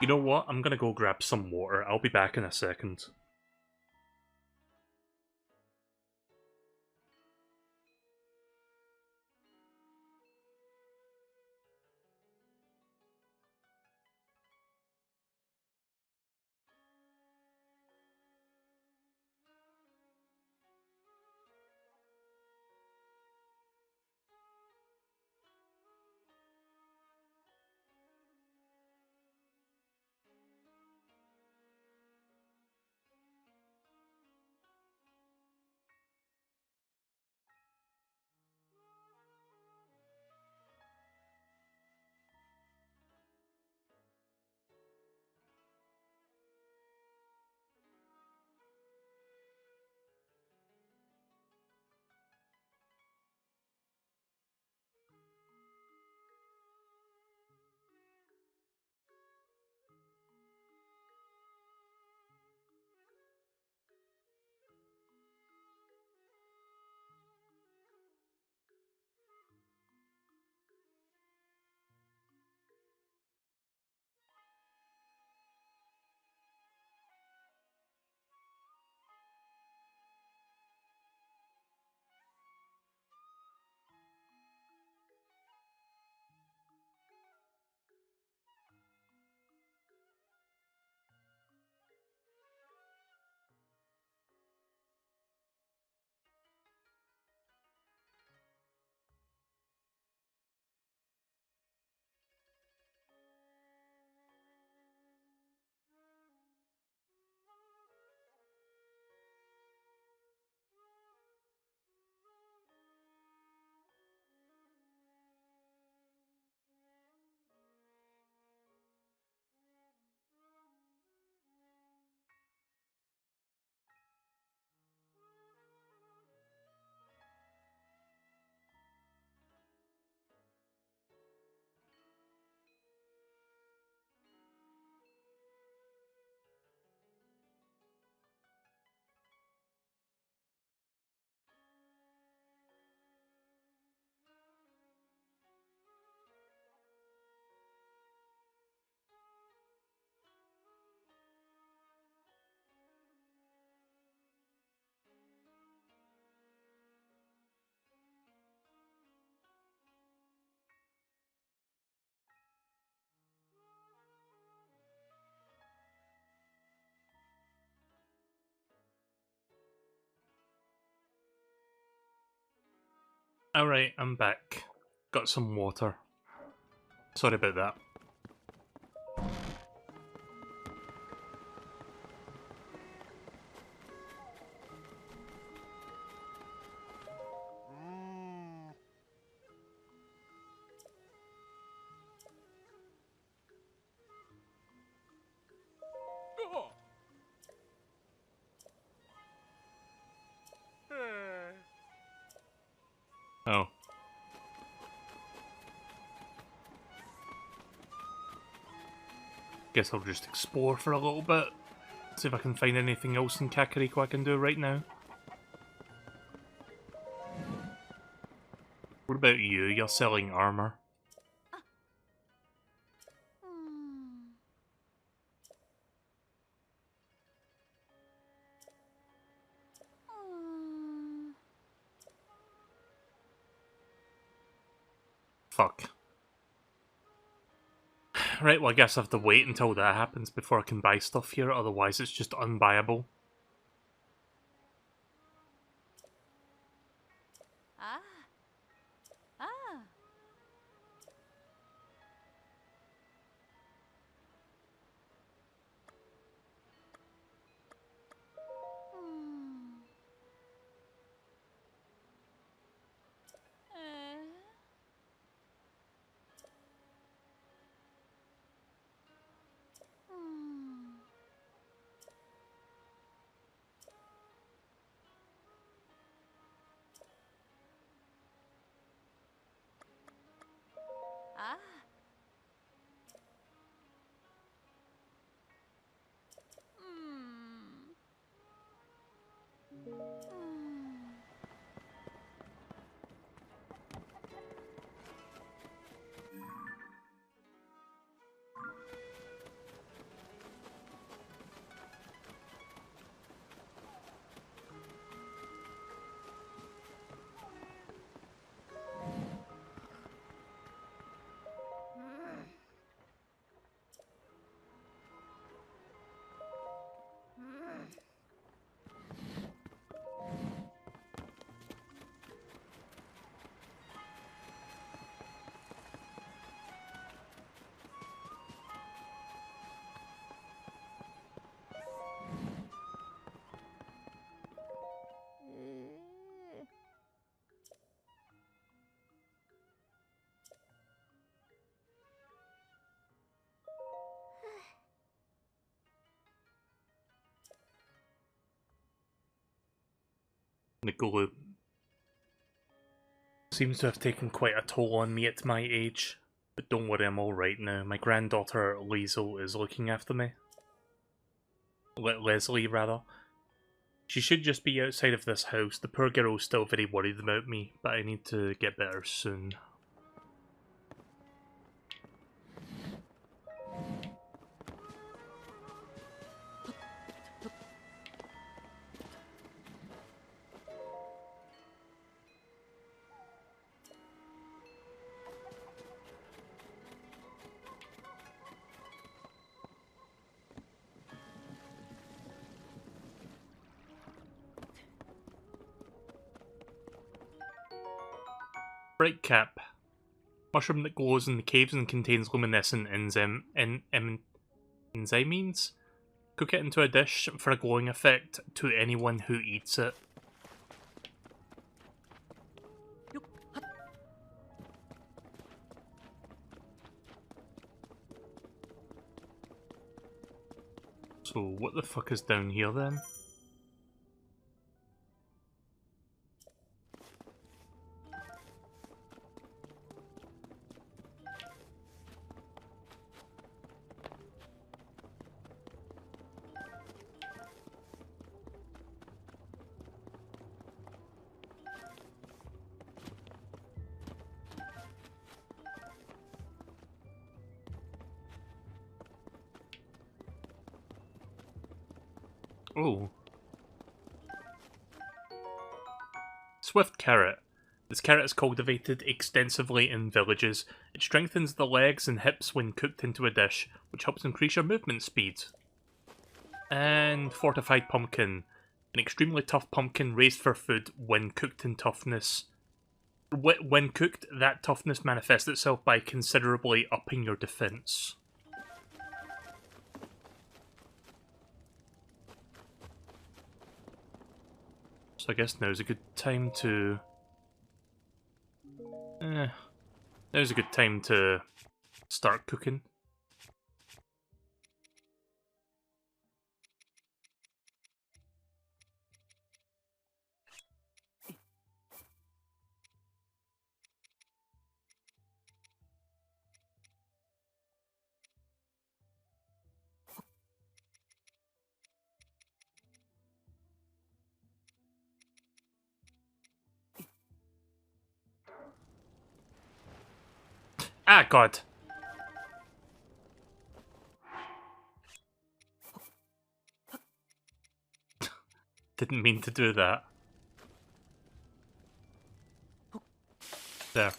You know what? I'm gonna go grab some water. I'll be back in a second. Alright, I'm back. Got some water. Sorry about that. Oh. Guess I'll just explore for a little bit. See if I can find anything else in Kakariko I can do right now. What about you? You're selling armor. Fuck. Right, well I guess I have to wait until that happens before I can buy stuff here, otherwise it's just unbuyable. The glue seems to have taken quite a toll on me at my age. But don't worry, I'm alright now. My granddaughter, Liesel, is looking after me. Leslie, rather. She should just be outside of this house. The poor girl's still very worried about me, but I need to get better soon. Bright cap. Mushroom that glows in the caves and contains luminescent enzymes. Cook it into a dish for a glowing effect to anyone who eats it. So what the fuck is down here then? Oh. Swift carrot. This carrot is cultivated extensively in villages. It strengthens the legs and hips when cooked into a dish, which helps increase your movement speed. And fortified pumpkin. An extremely tough pumpkin raised for food when cooked in toughness. When cooked, that toughness manifests itself by considerably upping your defense. So I guess now's a good time to... now's a good time to start cooking. Ah, God! Didn't mean to do that. There.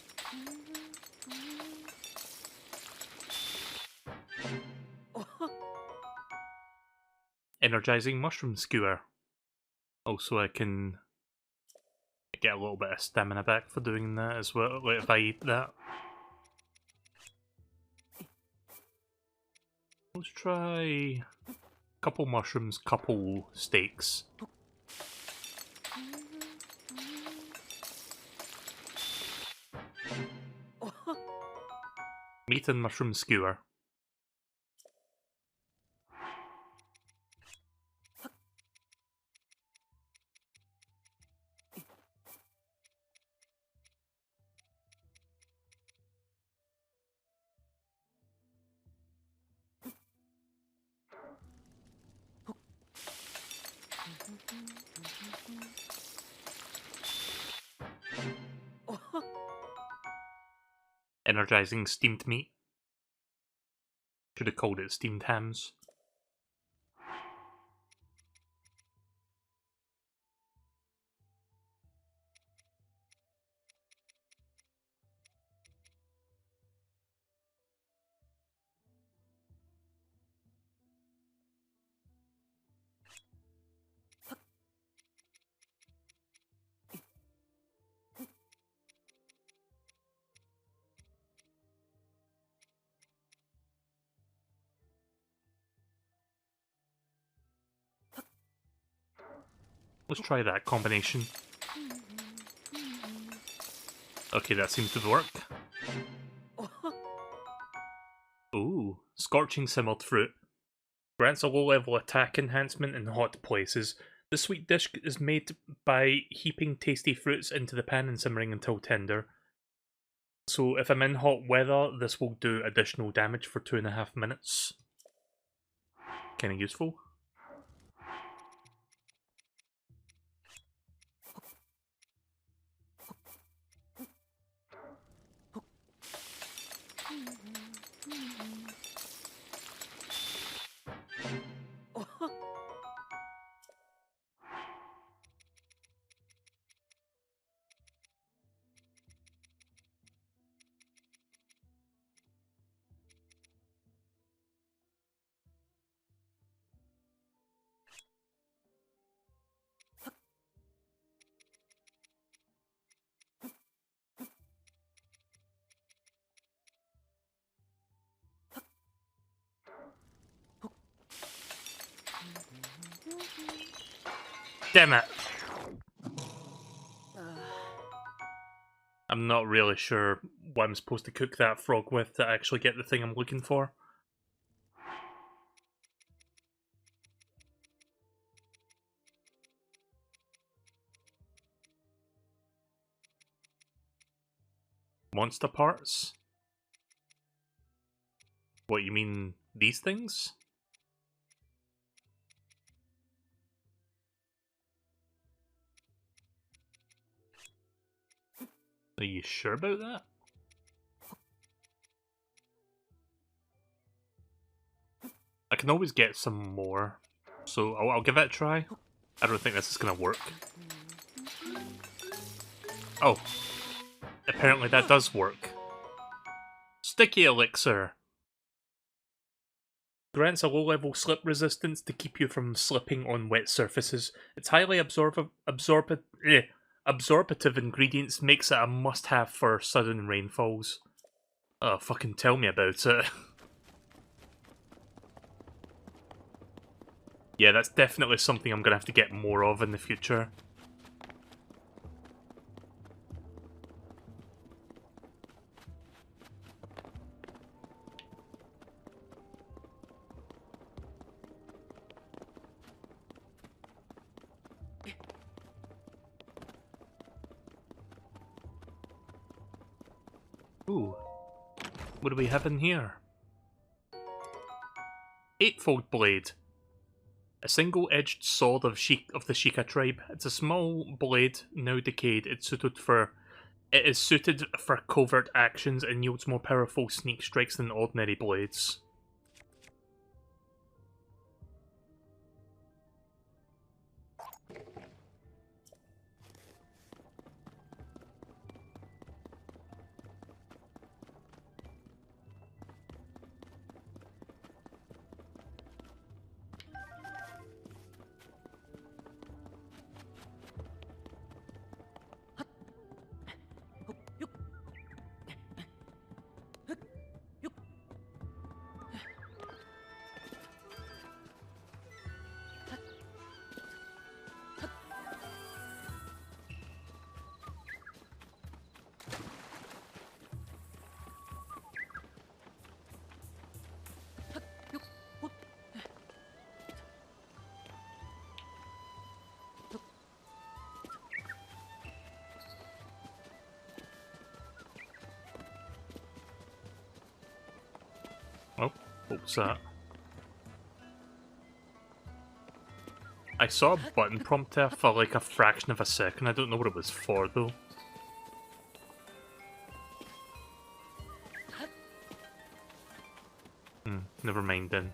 Energizing mushroom skewer. Also, I can get a little bit of stamina back for doing that as well, like if I eat that. Let's try a couple mushrooms, couple steaks. Meat and mushroom skewer. Energizing steamed meat. Should have called it steamed hams. Let's try that combination. Okay, that seems to work. Ooh, scorching simmered fruit. Grants a low-level attack enhancement in hot places. The sweet dish is made by heaping tasty fruits into the pan and simmering until tender. So if I'm in hot weather, this will do additional damage for 2.5 minutes. Kinda useful. Damn it! I'm not really sure what I'm supposed to cook that frog with to actually get the thing I'm looking for. Monster parts? What, you mean these things? Are you sure about that? I can always get some more, so I'll give it a try. I don't think this is gonna work. Oh. Apparently that does work. Sticky Elixir. Grants a low-level slip resistance to keep you from slipping on wet surfaces. Its highly absorptive ingredients makes it a must-have for sudden rainfalls. Oh, fucking tell me about it. Yeah, that's definitely something I'm gonna have to get more of in the future. Ooh. What do we have in here? Eightfold Blade. A single-edged sword of the Sheikah tribe. It's a small blade, now decayed. It is suited for covert actions and yields more powerful sneak strikes than ordinary blades. Oh, what was that? I saw a button prompt there for like a fraction of a second. I don't know what it was for though. Never mind then.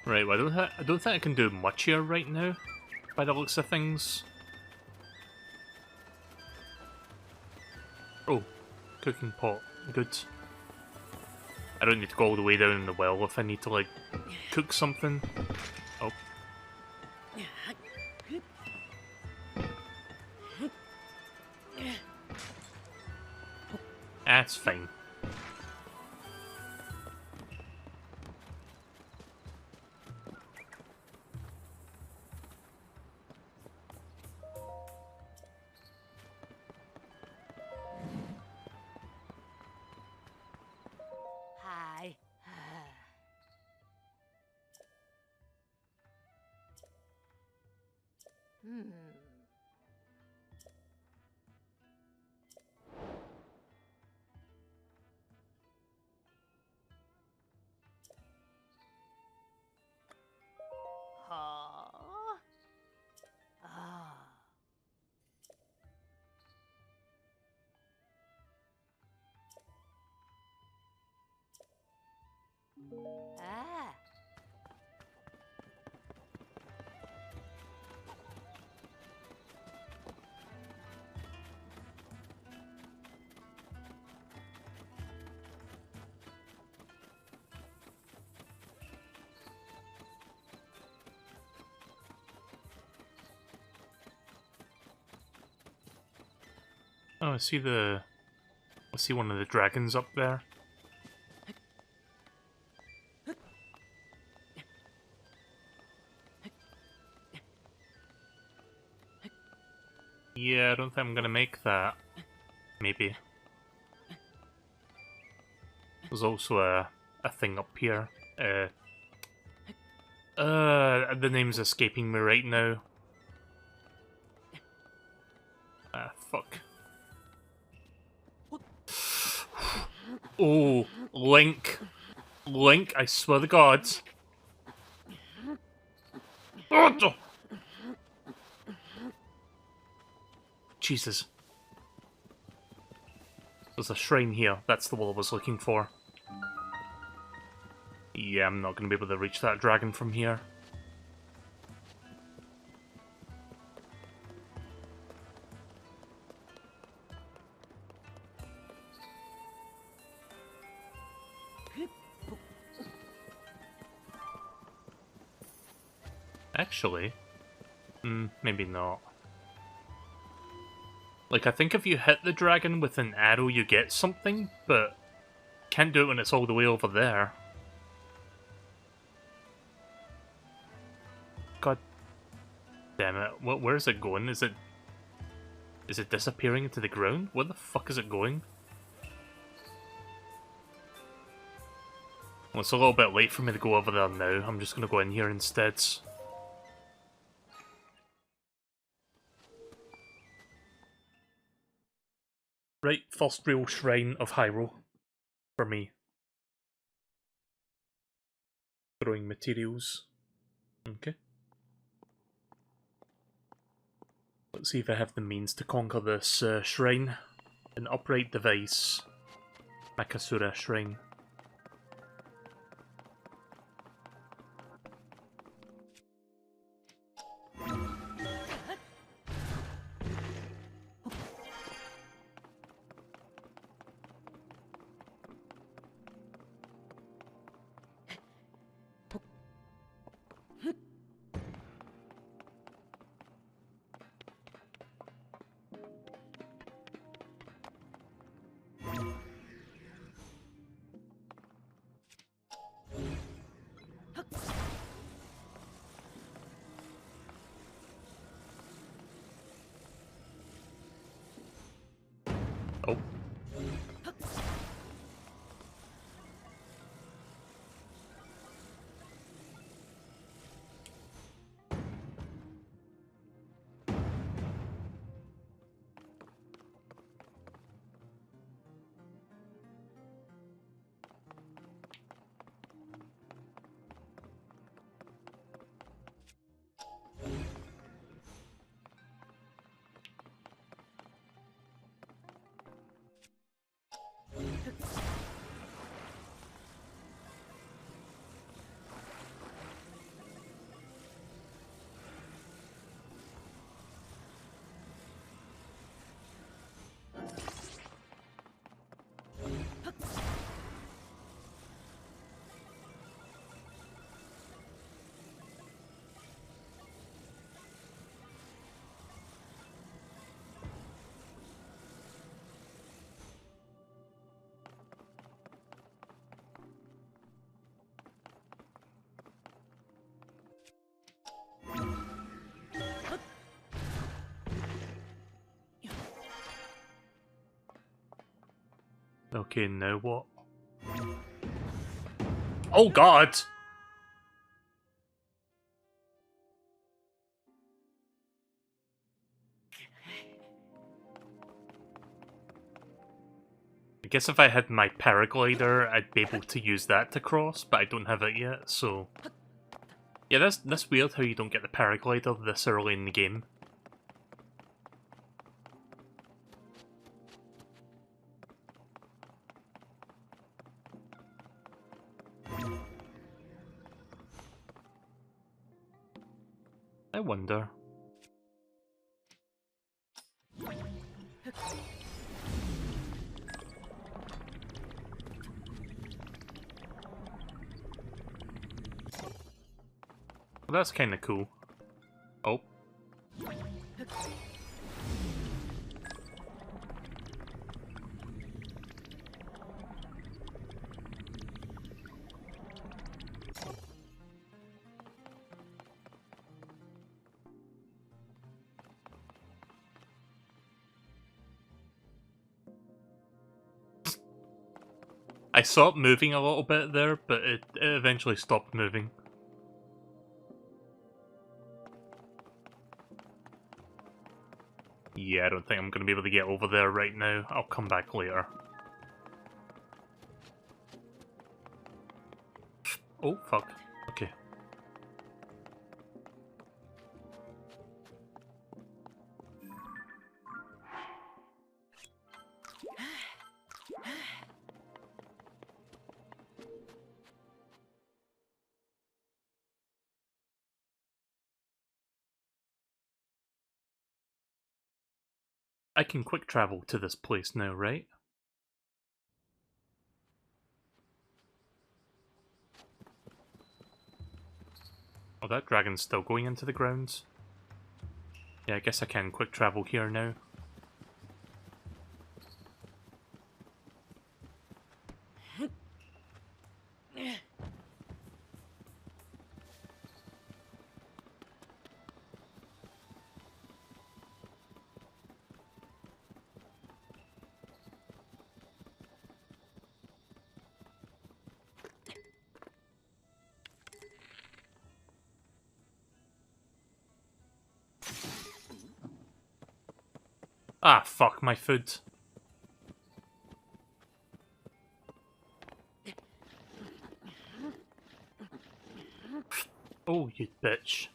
Right, well, I don't think I can do much here right now, by the looks of things. Oh, cooking pot, good. I don't need to go all the way down in the well if I need to, like, cook something. Oh. That's fine. Hi. Hmm. Huh? Ah. Ah. Oh, I see one of the dragons up there. Yeah, I don't think I'm gonna make that. Maybe. There's also a thing up here. The name's escaping me right now. Ah, fuck. Oh, Link. Link, I swear to God. Oh, Jesus. There's a shrine here. That's the one I was looking for. Yeah, I'm not going to be able to reach that dragon from here. Actually, maybe not. Like, I think if you hit the dragon with an arrow, you get something, but can't do it when it's all the way over there. God damn it. Where is it going? Is it disappearing into the ground? Where the fuck is it going? Well, it's a little bit late for me to go over there now. I'm just gonna go in here instead. Right, first real shrine of Hyrule. For me. Throwing materials. Okay. Let's see if I have the means to conquer this shrine. An upright device. Makasura Shrine. Oh. Okay, now what? Oh god! I guess if I had my paraglider, I'd be able to use that to cross, but I don't have it yet, so... Yeah, that's weird how you don't get the paraglider this early in the game. I wonder. Well, that's kinda cool. Oh. I saw it moving a little bit there, but it eventually stopped moving. Yeah, I don't think I'm going to be able to get over there right now. I'll come back later. Oh, fuck. Okay. I can quick travel to this place now, right? Oh, that dragon's still going into the grounds. Yeah, I guess I can quick travel here now. Ah, fuck, my food. Oh, you bitch.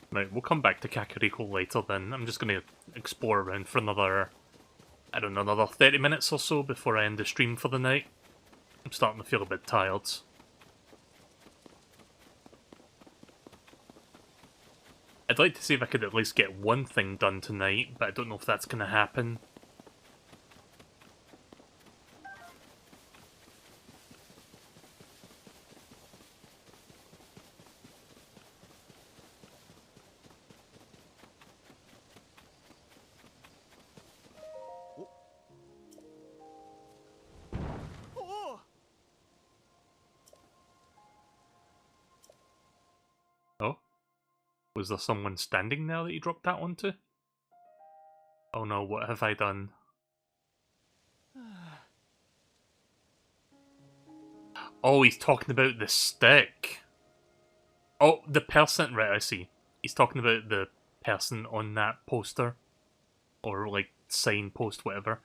Right, we'll come back to Kakariko later then. I'm just gonna explore around for another, I don't know, another 30 minutes or so before I end the stream for the night. I'm starting to feel a bit tired. I'd like to see if I could at least get one thing done tonight, but I don't know if that's gonna happen. Oh! Oh? Was there someone standing there that you dropped that onto? Oh no, what have I done? Oh, he's talking about the stick. Oh, the person, right, I see. He's talking about the person on that poster. Or, like, signpost, whatever.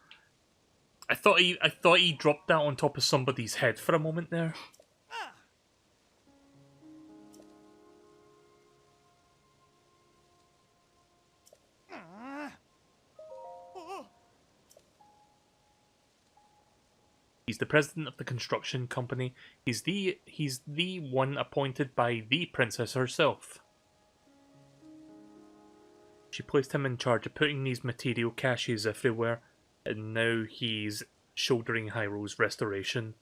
I thought he dropped that on top of somebody's head for a moment there. Ah! Oh! He's the president of the construction company. He's the one appointed by the princess herself. She placed him in charge of putting these material caches everywhere, and now he's shouldering high rolls restoration.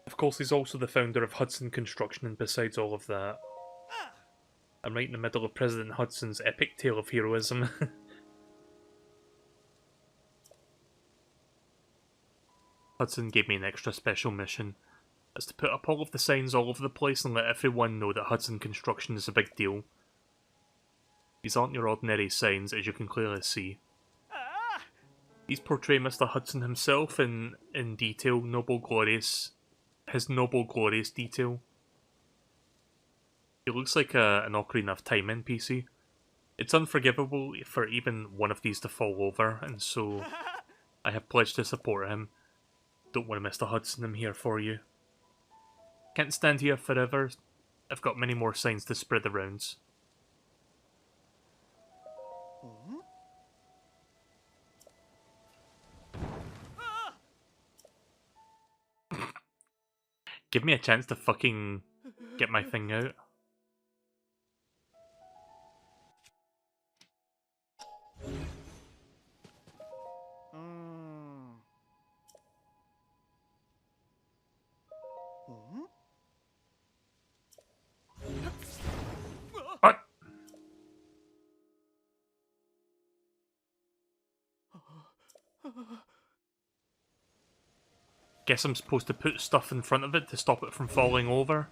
Of course, he's also the founder of the Blood He's the president of the construction company. He's the one appointed by the princess herself. She placed him in charge of putting these material caches everywhere, and now he's shouldering Hyro's restoration. Of course, he's also the founder of Hudson Construction, and besides all of that. Ah! I'm right in the middle of President Hudson's epic tale of heroism. Hudson gave me an extra special mission. That's to put up all of the signs all over the place and let everyone know that Hudson construction is a big deal. These aren't your ordinary signs, as you can clearly see. These portray Mr. Hudson himself in detail, his noble, glorious detail. He looks like an Ocarina of Time NPC. It's unforgivable for even one of these to fall over, and so I have pledged to support him. Don't want Mr. Hudson, I'm here for you. Can't stand here forever. I've got many more signs to spread around. Give me a chance to fucking get my thing out. What? Guess I'm supposed to put stuff in front of it to stop it from falling over.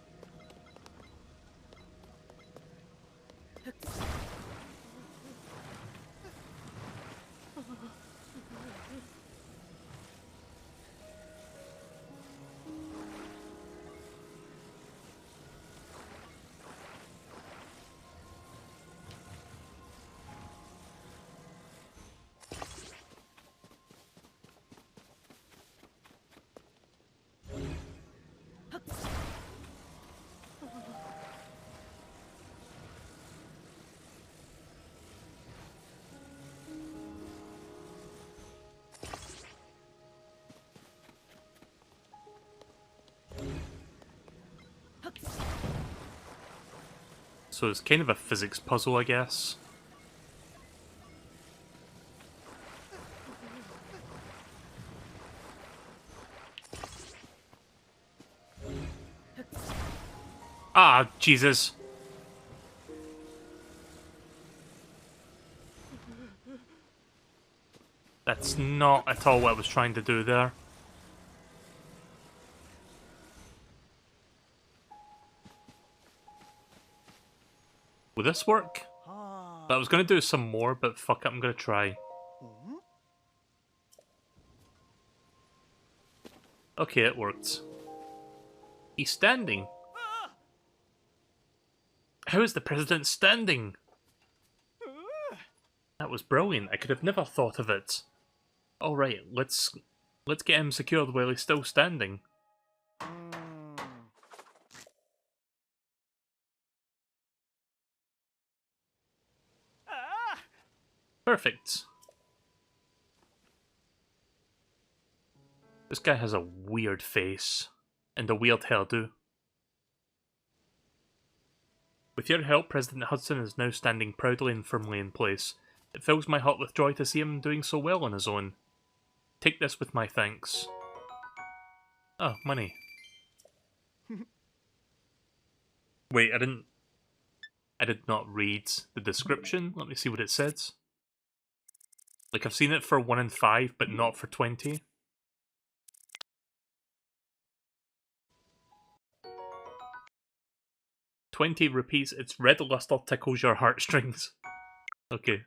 So it's kind of a physics puzzle, I guess. Ah, Jesus. That's not at all what I was trying to do there. Will this work? I was going to do some more, but fuck it, I'm going to try. Okay, it worked. He's standing. How is the president standing? That was brilliant. I could have never thought of it. Alright, let's get him secured while he's still standing. Perfect. This guy has a weird face and a weird hairdo. With your help, President Hudson is now standing proudly and firmly in place. It fills my heart with joy to see him doing so well on his own. Take this with my thanks. Oh, money. Wait, I did not read the description. Let me see what it says. Like, I've seen it for 1 and 5, but not for 20. "20 repeats, its red luster tickles your heartstrings." Okay.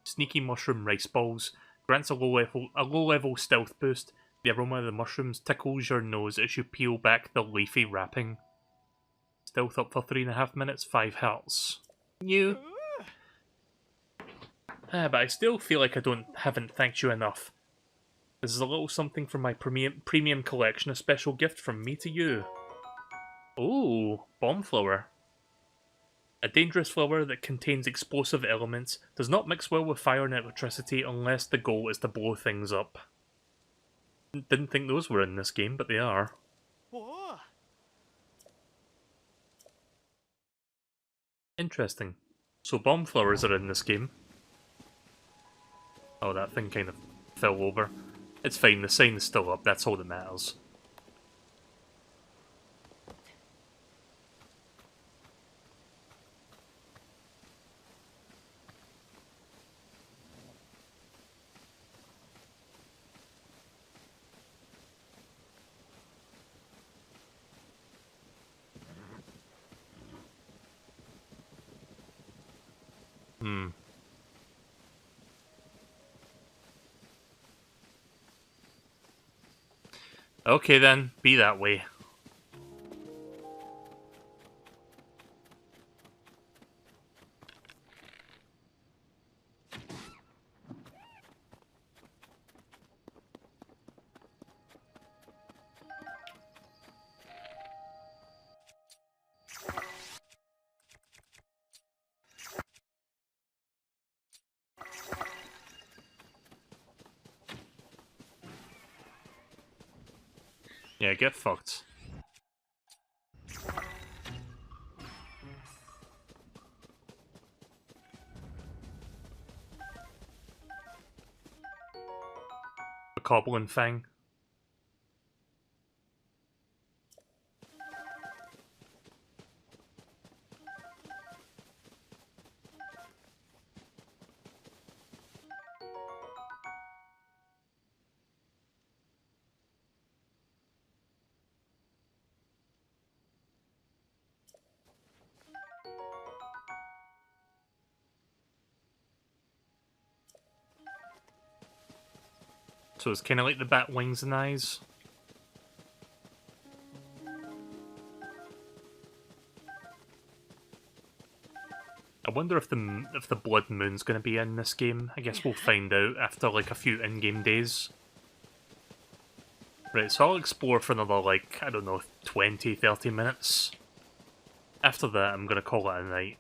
Sneaky mushroom rice balls. Grants a low-level stealth boost. The aroma of the mushrooms tickles your nose as you peel back the leafy wrapping. Stealth up for 3.5 minutes, 5 hearts. New. But I still feel like I haven't thanked you enough. This is a little something from my premium collection, a special gift from me to you. Ooh, bomb flower. A dangerous flower that contains explosive elements, does not mix well with fire and electricity unless the goal is to blow things up. Didn't think those were in this game, but they are. Interesting. So bomb flowers are in this game. Oh, that thing kind of fell over. It's fine, the sign is still up, that's all that matters. Hmm. Okay then, be that way. Yeah, get fucked. The Goblin thing. So it's kind of like the bat wings and eyes. I wonder if the Blood Moon's going to be in this game. I guess we'll find out after like a few in-game days. Right, so I'll explore for another like, I don't know, 20, 30 minutes. After that, I'm going to call it a night.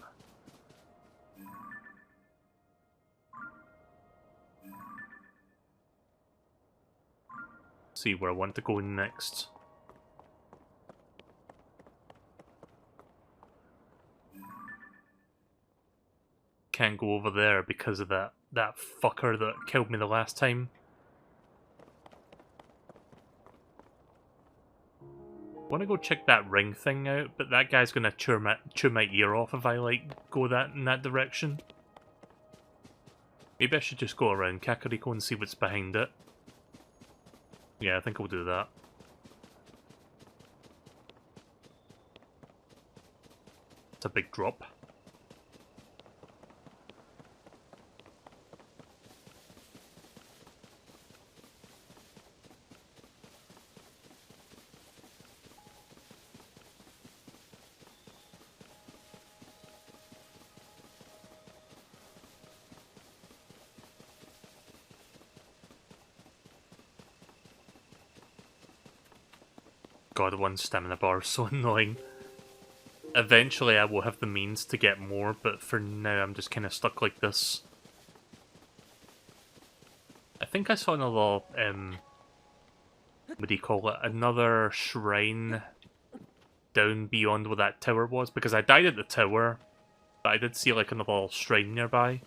See where I want to go next. Can't go over there because of that fucker that killed me the last time. Want to go check that ring thing out, but that guy's gonna chew my ear off if I like go in that direction. Maybe I should just go around Kakariko and see what's behind it. Yeah, I think I'll do that. It's a big drop. God, one stamina bar is so annoying. Eventually I will have the means to get more, but for now I'm just kind of stuck like this. I think I saw another, what do you call it? Another shrine down beyond where that tower was, because I died at the tower, but I did see like another shrine nearby.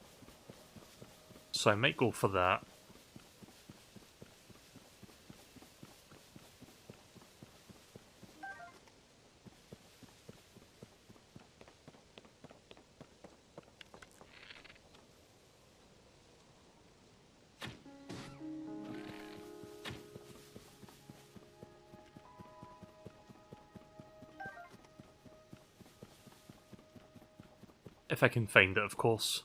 So I might go for that. If I can find it, of course.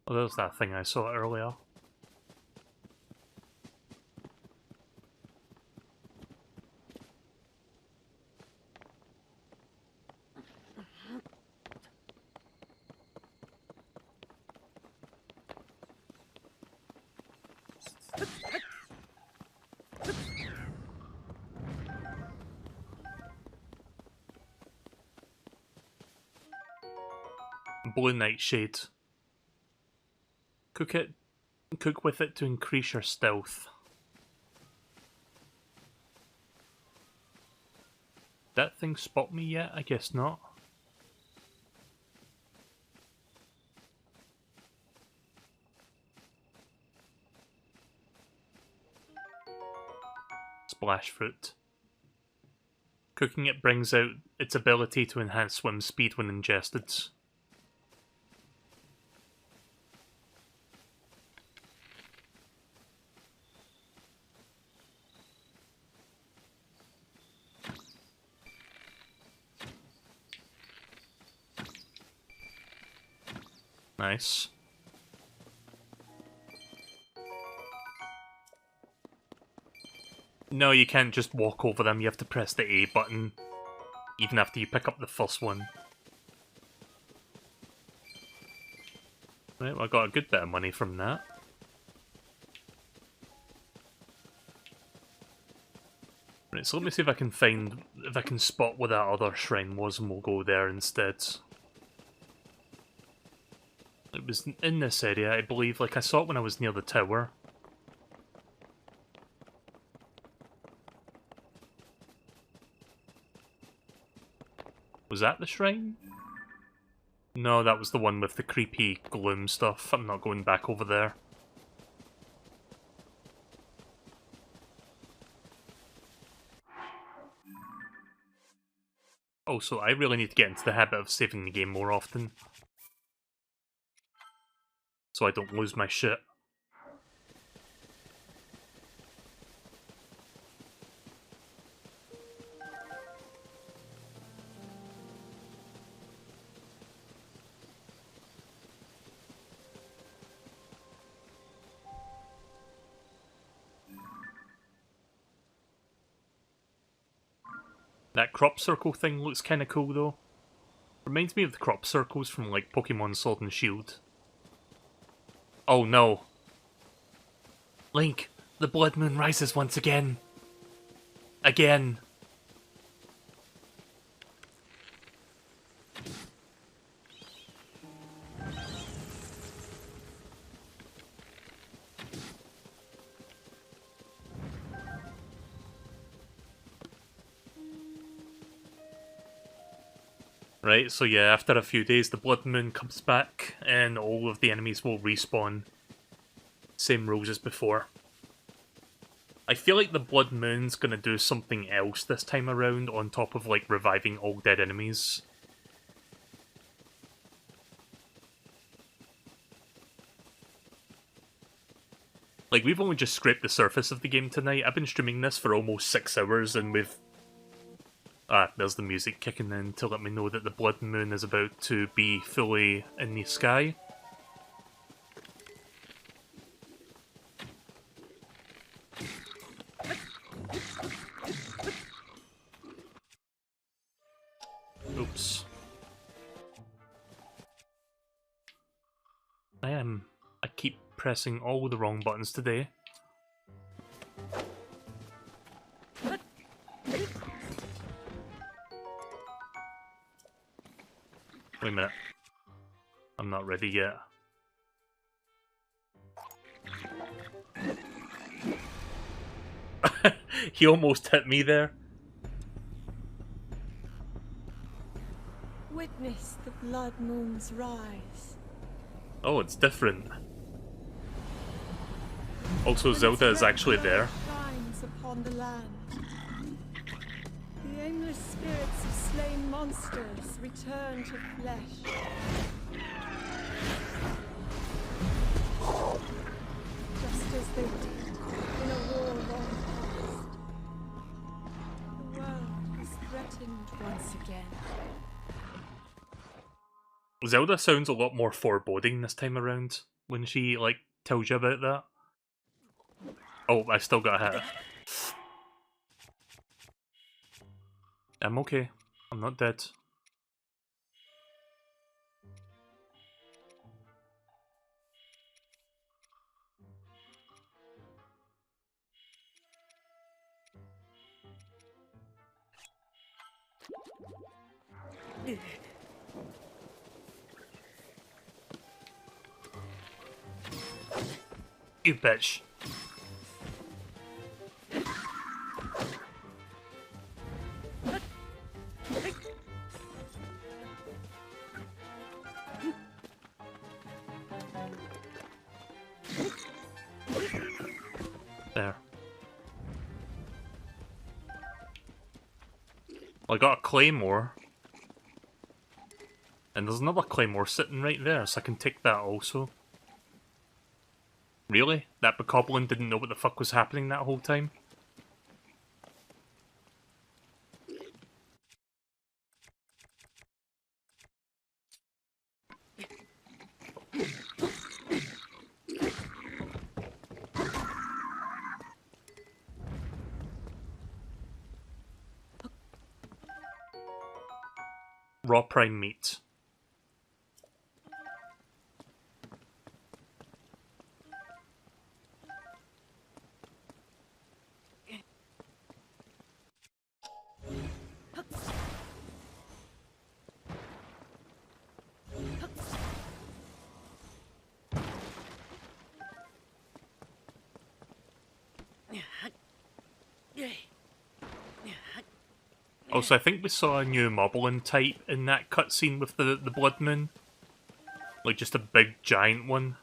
Oh, there's that thing I saw earlier. Blue Nightshade. Cook with it to increase your stealth. That thing spot me yet? I guess not. Splash fruit. Cooking it brings out its ability to enhance swim speed when ingested. Nice. No, you can't just walk over them, you have to press the A button, even after you pick up the first one. Right, well, I got a good bit of money from that. Right, so let me see if I can find, if I can spot where that other shrine was, and we'll go there instead. It was in this area, I believe, like I saw it when I was near the tower. Was that the shrine? No, that was the one with the creepy gloom stuff. I'm not going back over there. Also, I really need to get into the habit of saving the game more often, so I don't lose my shit. That crop circle thing looks kinda cool though. Reminds me of the crop circles from like Pokemon Sword and Shield. Oh no. Link, the blood moon rises once again. Again. Right, so yeah, after a few days the blood moon comes back and all of the enemies will respawn. Same rules as before. I feel like the blood moon's gonna do something else this time around on top of like reviving all dead enemies. Like, we've only just scraped the surface of the game tonight. I've been streaming this for almost 6 hours and we've... Ah, there's the music kicking in to let me know that the blood moon is about to be fully in the sky. Oops. I keep pressing all the wrong buttons today. Wait a minute. I'm not ready yet. He almost hit me there. Witness the blood moon's rise. Oh, it's different. Also, Zelda is actually there. Shines upon the land. The aimless spirits of slain monsters return to flesh. Just as they did in a war long past. The world is threatened once again. Zelda sounds a lot more foreboding this time around when she, like, tells you about that. Oh, I still got hit. I'm okay. I'm not dead. You bitch. There. Well, I got a claymore. And there's another claymore sitting right there, so I can take that also. Really? That bokoblin didn't know what the fuck was happening that whole time? raw prime meat. Also, I think we saw a new Moblin type in that cutscene with the Blood Moon. Like, just a big, giant one.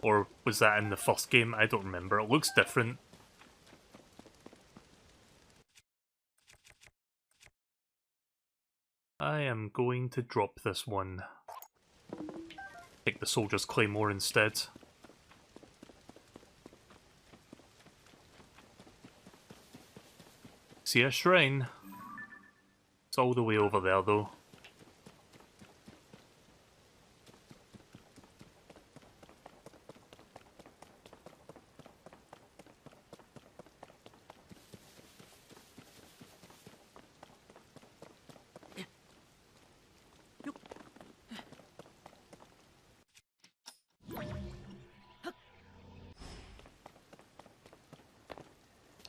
Or was that in the first game? I don't remember. It looks different. I am going to drop this one. Take the Soldier's Claymore instead. See a shrine? It's all the way over there, though.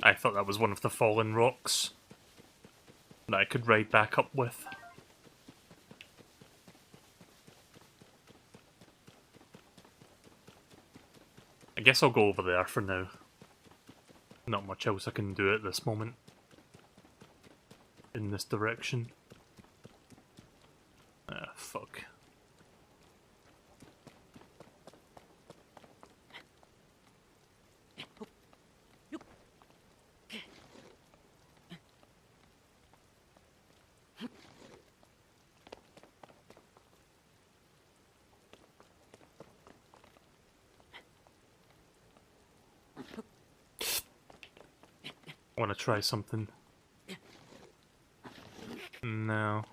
I thought that was one of the fallen rocks that I could ride back up with. I guess I'll go over there for now. Not much else I can do at this moment. In this direction. Ah, fuck. I want to try something. No.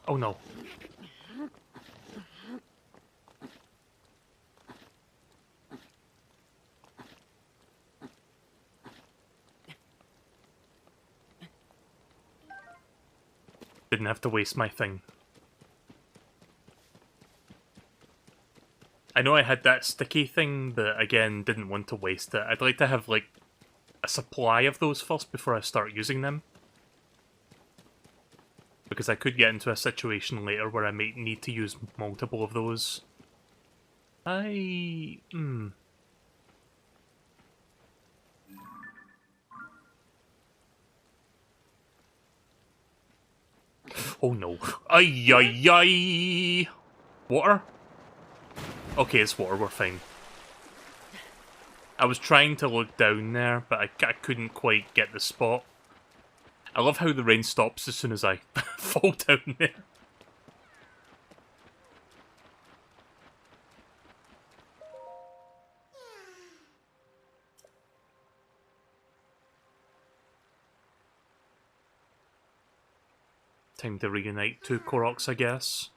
Oh no. Didn't have to waste my thing. I know I had that sticky thing, but again, didn't want to waste it. I'd like to have, like, a supply of those first before I start using them. Because I could get into a situation later where I might need to use multiple of those. Oh no. Ay ay ay! Water? Okay, it's water, we're fine. I was trying to look down there, but I couldn't quite get the spot. I love how the rain stops as soon as I fall down there. Time to reunite two Koroks, I guess.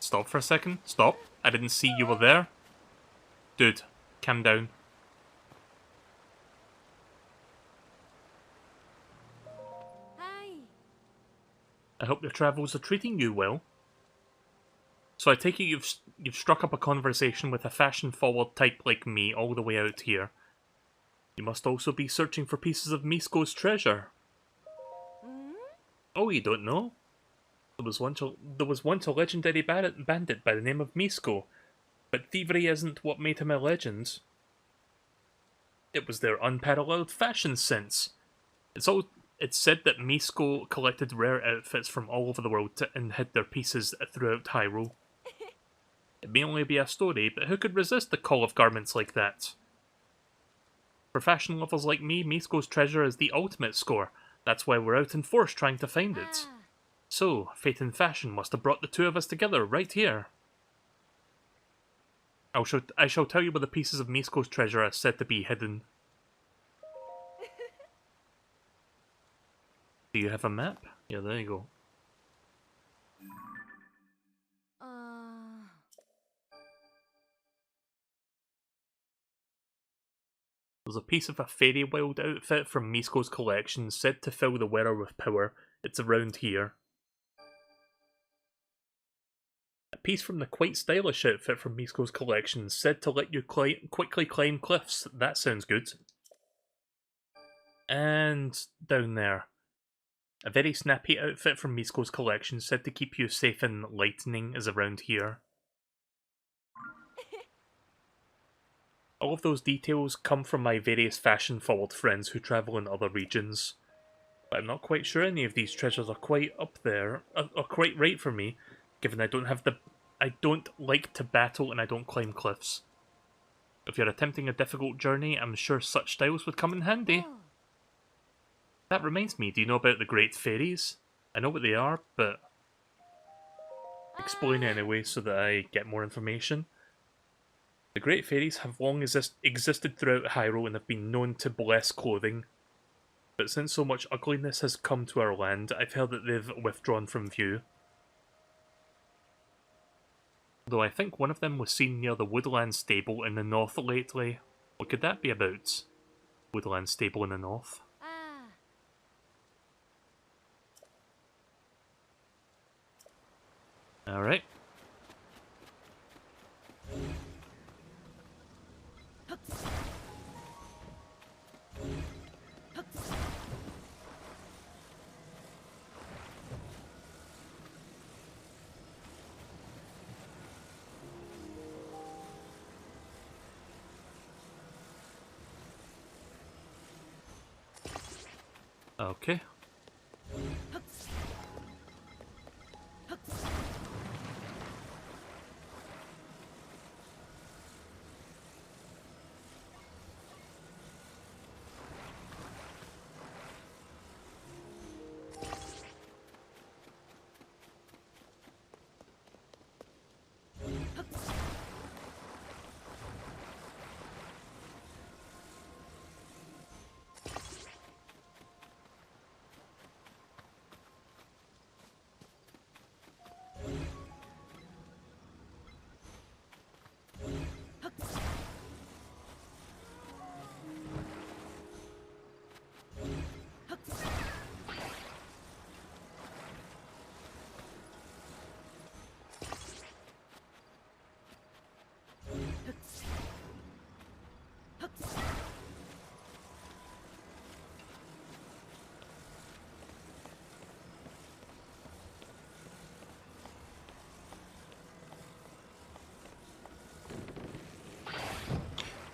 Stop for a second. Stop. I didn't see you were there. Dude, calm down. Hi. I hope your travels are treating you well. So I take it you've struck up a conversation with a fashion-forward type like me all the way out here. You must also be searching for pieces of Misko's treasure. Oh, you don't know? There was once a legendary bandit by the name of Misko, but thievery isn't what made him a legend. It was their unparalleled fashion sense. It's said that Misko collected rare outfits from all over the world and hid their pieces throughout Hyrule. It may only be a story, but who could resist the call of garments like that? For fashion lovers like me, Misko's treasure is the ultimate score. That's why we're out in force trying to find it. So, fate and fashion must have brought the two of us together right here. I shall tell you where the pieces of Misko's treasure are said to be hidden. Do you have a map? Yeah, there you go. There's a piece of a Fairy Wild outfit from Misko's collection said to fill the wearer with power. It's around here. A piece from the quite stylish outfit from Misko's collection said to let you quickly climb cliffs. That sounds good. And down there. A very snappy outfit from Misko's collection said to keep you safe in lightning is around here. All of those details come from my various fashion-forward friends who travel in other regions. But I'm not quite sure any of these treasures are quite up there, or quite right for me, given I don't like to battle and I don't climb cliffs. If you're attempting a difficult journey, I'm sure such styles would come in handy. That reminds me, do you know about the Great Fairies? I know what they are, but explain anyway so that I get more information. The Great Fairies have long existed throughout Hyrule and have been known to bless clothing. But since so much ugliness has come to our land, I've heard that they've withdrawn from view. Though I think one of them was seen near the Woodland Stable in the north lately. What could that be about? Woodland Stable in the north. Alright. Okay.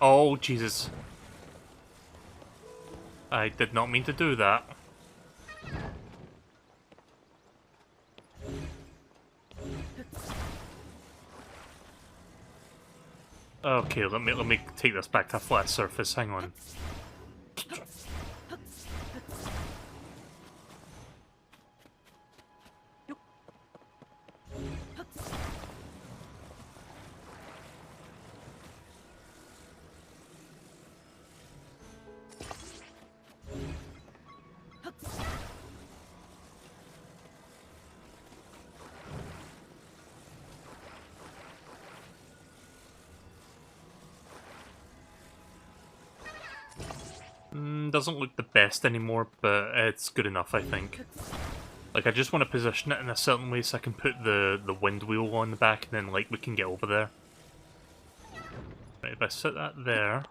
Oh, Jesus. I did not mean to do that. Okay, let me take this back to a flat surface. Hang on. Doesn't look the best anymore, but it's good enough, I think. Like, I just want to position it in a certain way so I can put the wind wheel on the back and then, like, we can get over there. Right, if I set that there...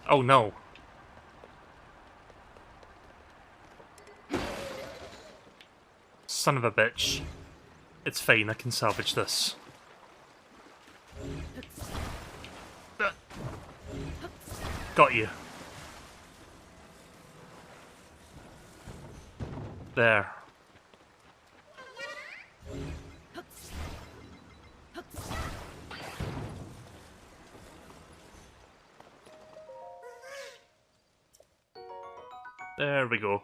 Oh no! Son of a bitch. It's fine, I can salvage this. Got you. There. There we go.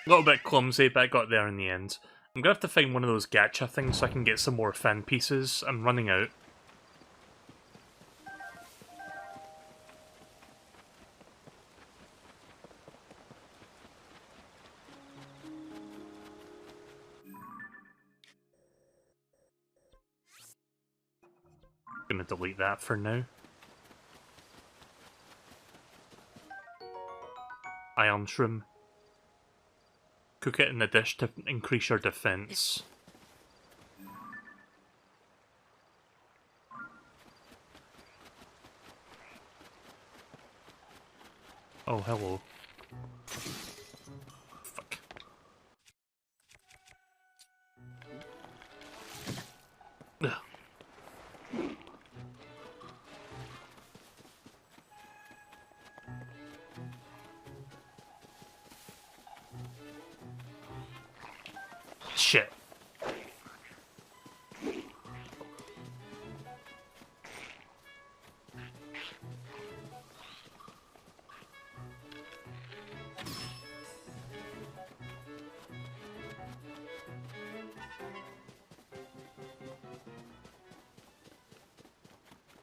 A little bit clumsy, but I got there in the end. I'm gonna have to find one of those gacha things so I can get some more fan pieces. I'm running out. Gonna delete that for now. Iron shroom. Cook it in the dish to increase your defense. Oh, hello. Fuck. Ugh. Shit.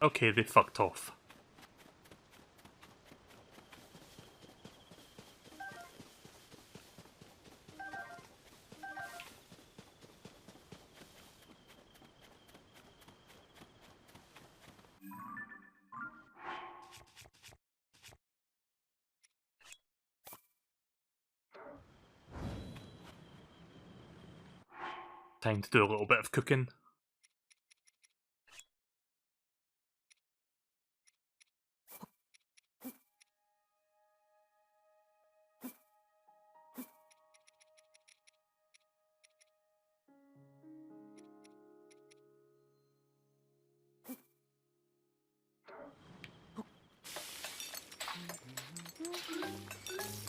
Okay, they fucked off. Time to do a little bit of cooking.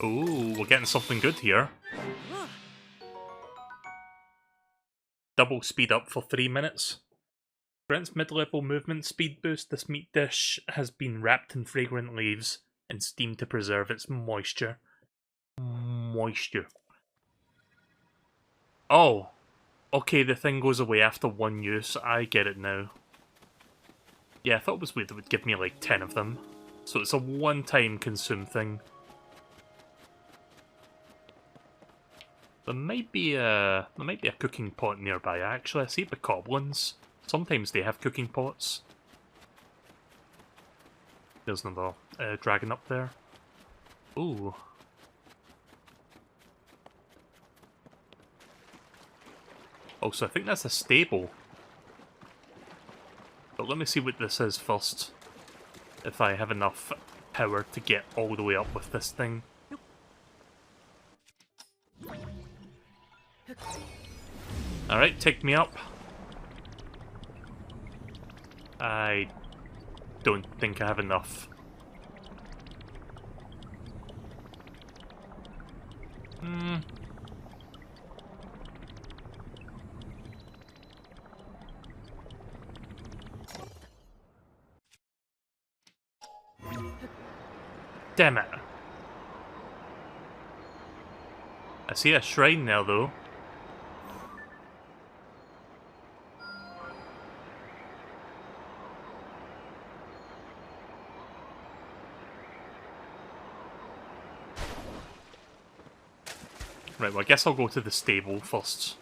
Ooh, we're getting something good here. Double speed up for 3 minutes. Grants mid-level movement speed boost. This meat dish has been wrapped in fragrant leaves and steamed to preserve its moisture. Moisture. Oh. Okay, the thing goes away after one use. I get it now. Yeah, I thought it was weird it would give me like 10 of them. So it's a one-time consume thing. There might be a cooking pot nearby. Actually, I see the goblins. Sometimes they have cooking pots. There's another dragon up there. Ooh. Oh, so I think that's a stable. But let me see what this is first. If I have enough power to get all the way up with this thing. Alright, take me up. I don't think I have enough. Damn it. I see a shrine now, though. Right, well, I guess I'll go to the stable first.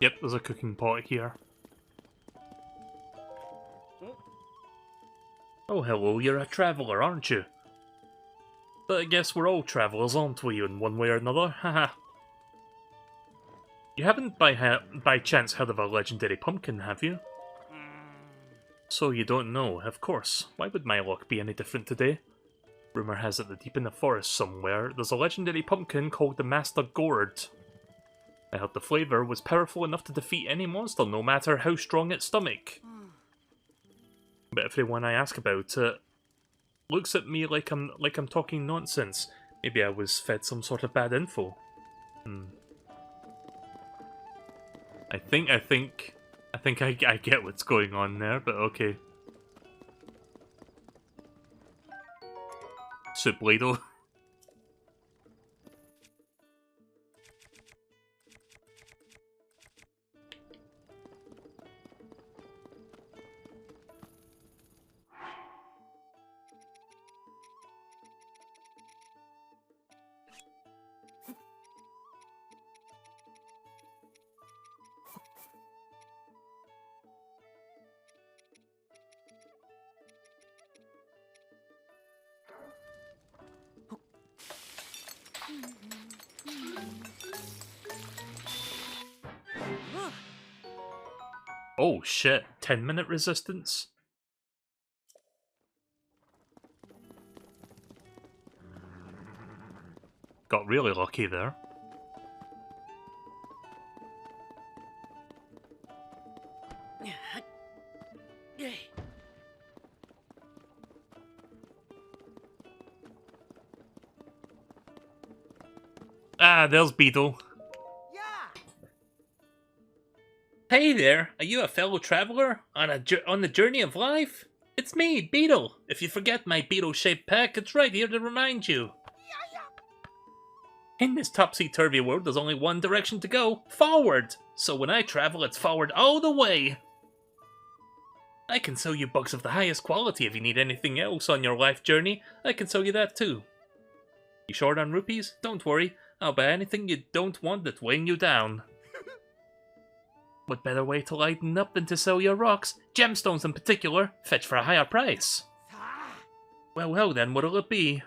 Yep, there's a cooking pot here. Oh, hello, you're a traveller, aren't you? But I guess we're all travellers, aren't we, in one way or another? Haha. You haven't by chance heard of a legendary pumpkin, have you? So you don't know, of course. Why would my luck be any different today? Rumour has it that deep in the forest somewhere, there's a legendary pumpkin called the Master Gourd. I heard the flavour was powerful enough to defeat any monster, no matter how strong its stomach. But everyone I ask about it looks at me like I'm talking nonsense. Maybe I was fed some sort of bad info. I think I get what's going on there, but okay. Soup ladle. Oh shit, 10-minute resistance? Got really lucky there. Ah, there's Beetle. Hey there, are you a fellow traveller on the journey of life? It's me, Beetle. If you forget my beetle-shaped pack, it's right here to remind you. In this topsy-turvy world, there's only one direction to go, forward. So when I travel, it's forward all the way. I can sell you books of the highest quality. If you need anything else on your life journey, I can sell you that too. You short on rupees? Don't worry, I'll buy anything you don't want that's weighing you down. What better way to lighten up than to sell your rocks? Gemstones in particular, fetch for a higher price. Well then, what'll it be?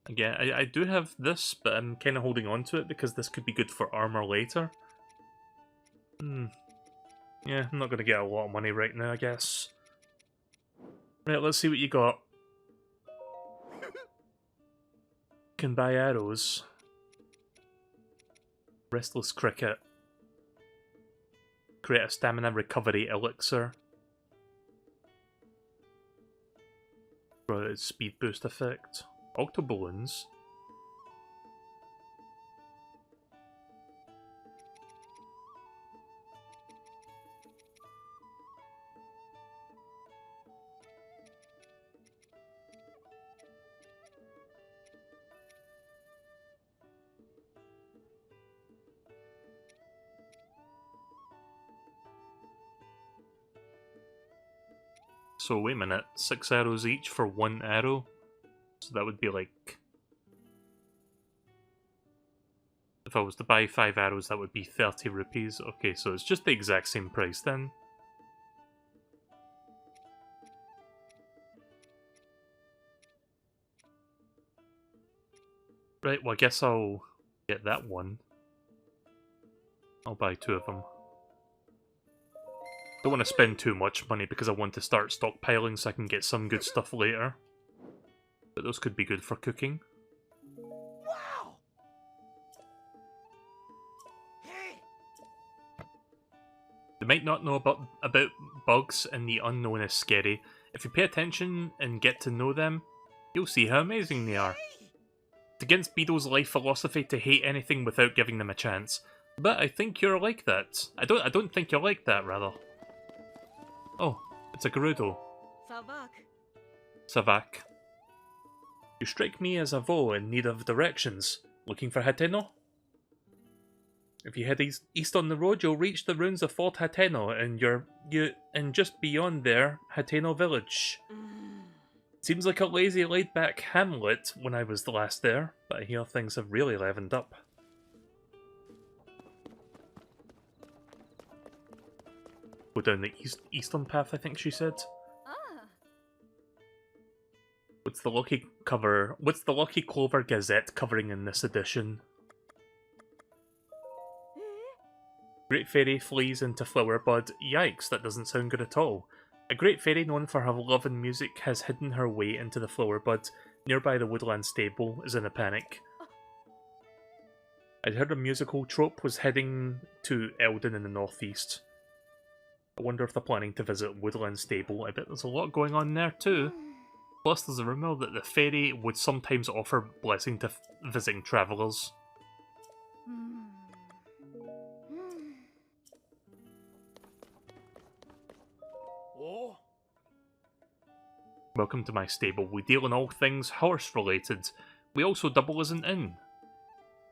Again, I do have this, but I'm kind of holding on to it because this could be good for armor later. Yeah, I'm not going to get a lot of money right now, I guess. Right, let's see what you got. Can buy arrows. Restless Cricket. Create a stamina recovery elixir. For its speed boost effect. Octoballoons. So wait a minute, 6 arrows each for 1 arrow? So that would be like... If I was to buy 5 arrows, that would be 30 rupees. Okay, so it's just the exact same price then. Right, well I guess I'll get that one. I'll buy 2 of them. Don't want to spend too much money because I want to start stockpiling so I can get some good stuff later. But those could be good for cooking. Wow! They might not know about bugs, and the unknown is scary. If you pay attention and get to know them, you'll see how amazing they are. against Beedle's life philosophy to hate anything without giving them a chance. But I think you're like that. I don't think you're like that, rather. Oh, it's a Gerudo. Savak. Savak. You strike me as a Vo in need of directions. Looking for Hateno? If you head east on the road, you'll reach the ruins of Fort Hateno, and just beyond there, Hateno Village. Seems like a lazy, laid-back hamlet when I was the last there, but I hear things have really leavened up. Go down the eastern path, I think she said. What's the Lucky Clover Gazette covering in this edition? Great Fairy flees into Flowerbud. Yikes, that doesn't sound good at all. A great fairy known for her love and music has hidden her way into the Flowerbud. Nearby the woodland stable is in a panic. I'd heard a musical trope was heading to Eldon in the northeast. I wonder if they're planning to visit Woodland Stable. I bet there's a lot going on there too. Plus there's a rumour that the fairy would sometimes offer blessing to visiting travellers. Welcome to my stable. We deal in all things horse-related. We also double as an inn.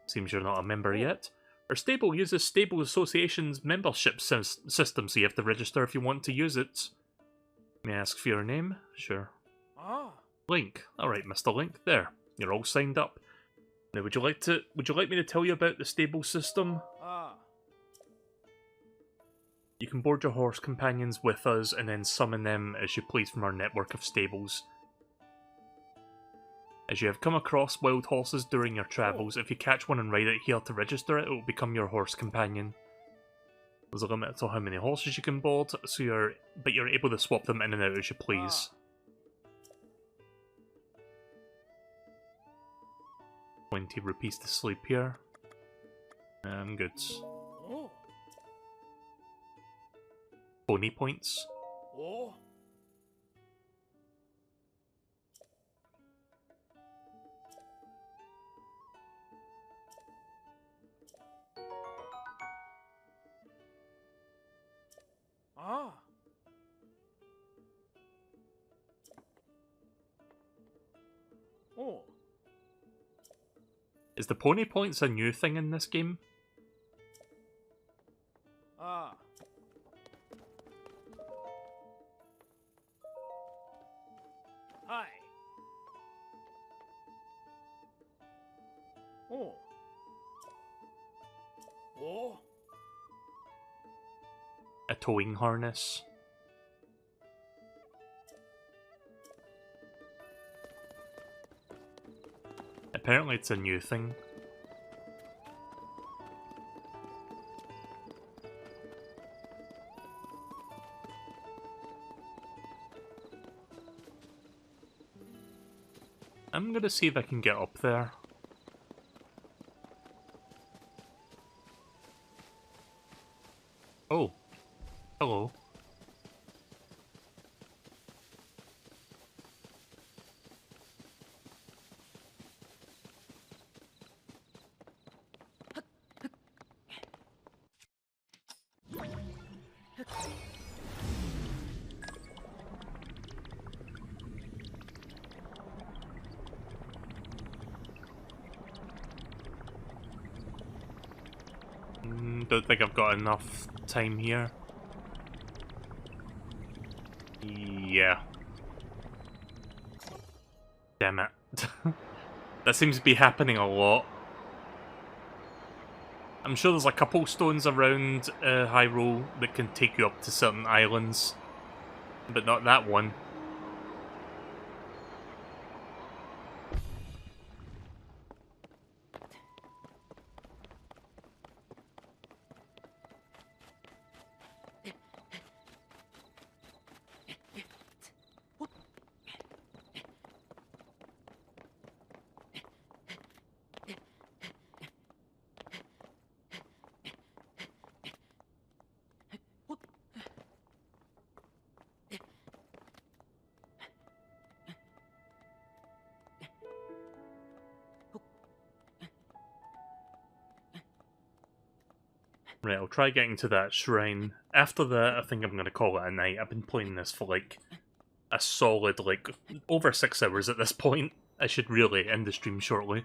Seems you're not a member yet. Our stable uses Stable Association's membership system, so you have to register if you want to use it. May I ask for your name? Sure. Link. Alright, Mr. Link. There. You're all signed up. Now, would you like me to tell you about the stable system? You can board your horse companions with us and then summon them as you please from our network of stables. As you have come across wild horses during your travels, if you catch one and ride it here to register it, it will become your horse companion. There's a limit to how many horses you can board, so you're able to swap them in and out as you please. 20 rupees to sleep here. I'm good. Pony points. Is the pony points a new thing in this game? Hi. A towing harness. Apparently it's a new thing. I'm gonna see if I can get up there. Oh. Hello. Don't think I've got enough time here. Yeah. Damn it. That seems to be happening a lot. I'm sure there's a couple stones around Hyrule that can take you up to certain islands, but not that one. Right, I'll try getting to that shrine. After that, I think I'm going to call it a night. I've been playing this for like a solid, like, over 6 hours at this point. I should really end the stream shortly.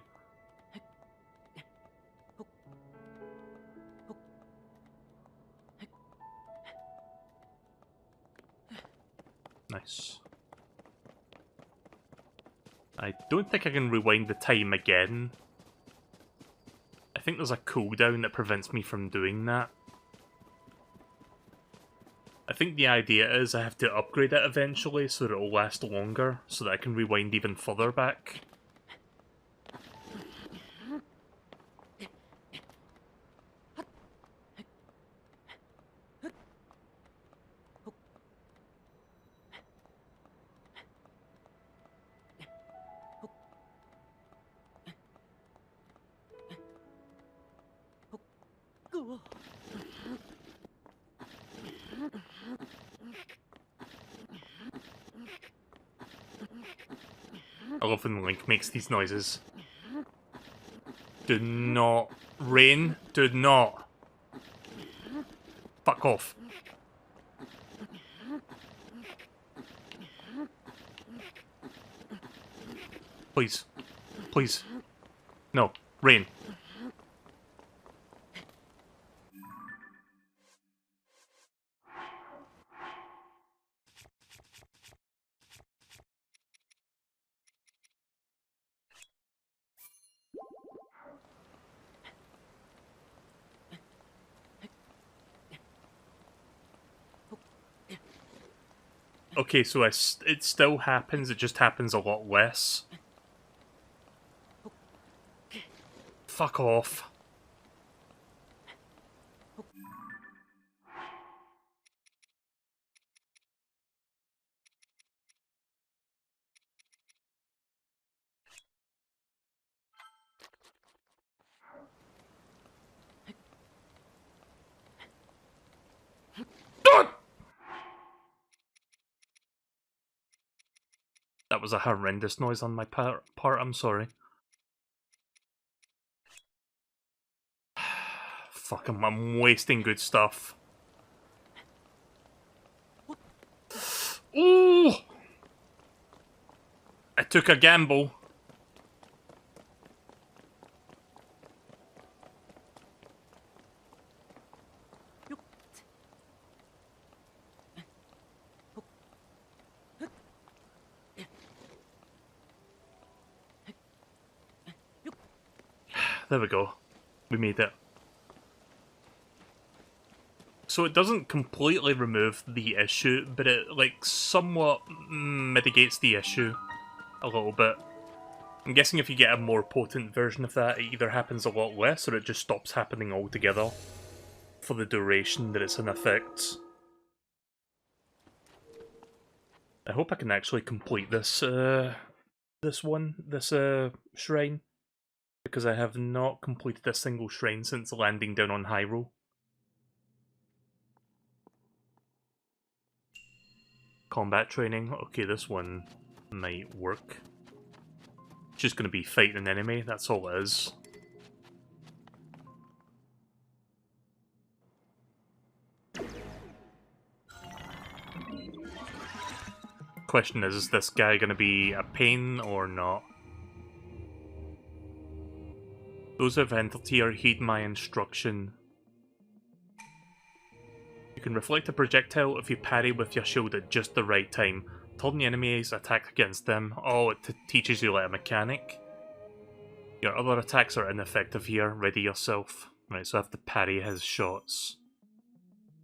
Nice. I don't think I can rewind the time again. I think there's a cooldown that prevents me from doing that. I think the idea is I have to upgrade it eventually so that it'll last longer, so that I can rewind even further back. I love when Link makes these noises. Do not. Rain, do not. Fuck off. Please. Please. No. Rain. Okay, so it still happens, it just happens a lot less. Fuck off. That was a horrendous noise on my part, I'm sorry. Fuck, I'm wasting good stuff. Ooh! I took a gamble. There we go. We made it. So it doesn't completely remove the issue, but it, like, somewhat mitigates the issue a little bit. I'm guessing if you get a more potent version of that, it either happens a lot less, or it just stops happening altogether for the duration that it's in effect. I hope I can actually complete this, this shrine, because I have not completed a single shrine since landing down on Hyrule. Combat training. Okay, this one might work. It's just going to be fighting an enemy, that's all it is. Question is this guy going to be a pain or not? Those who have entered here, heed my instruction. You can reflect a projectile if you parry with your shield at just the right time. Turn the enemy's attack against them. Oh, it teaches you like a mechanic. Your other attacks are ineffective here. Ready yourself. Right, so I have to parry his shots.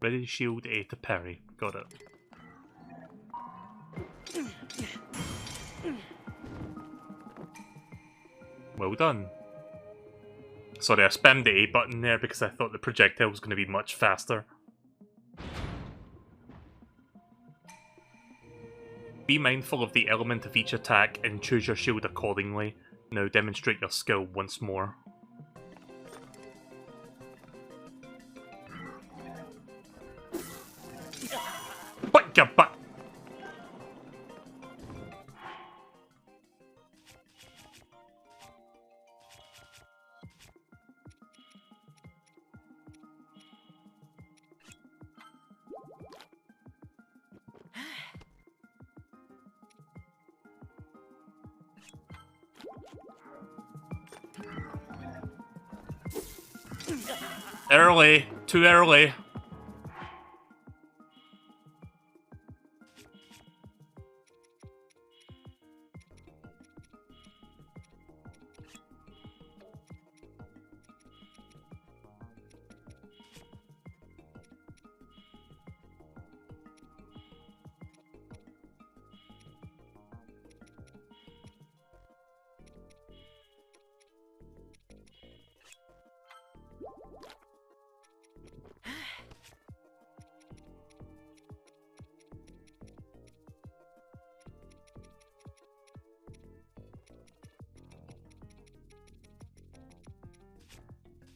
Ready shield, A to parry. Got it. Well done. Sorry, I spammed the A button there because I thought the projectile was going to be much faster. Be mindful of the element of each attack and choose your shield accordingly. Now demonstrate your skill once more. But your butt! Early. Too early.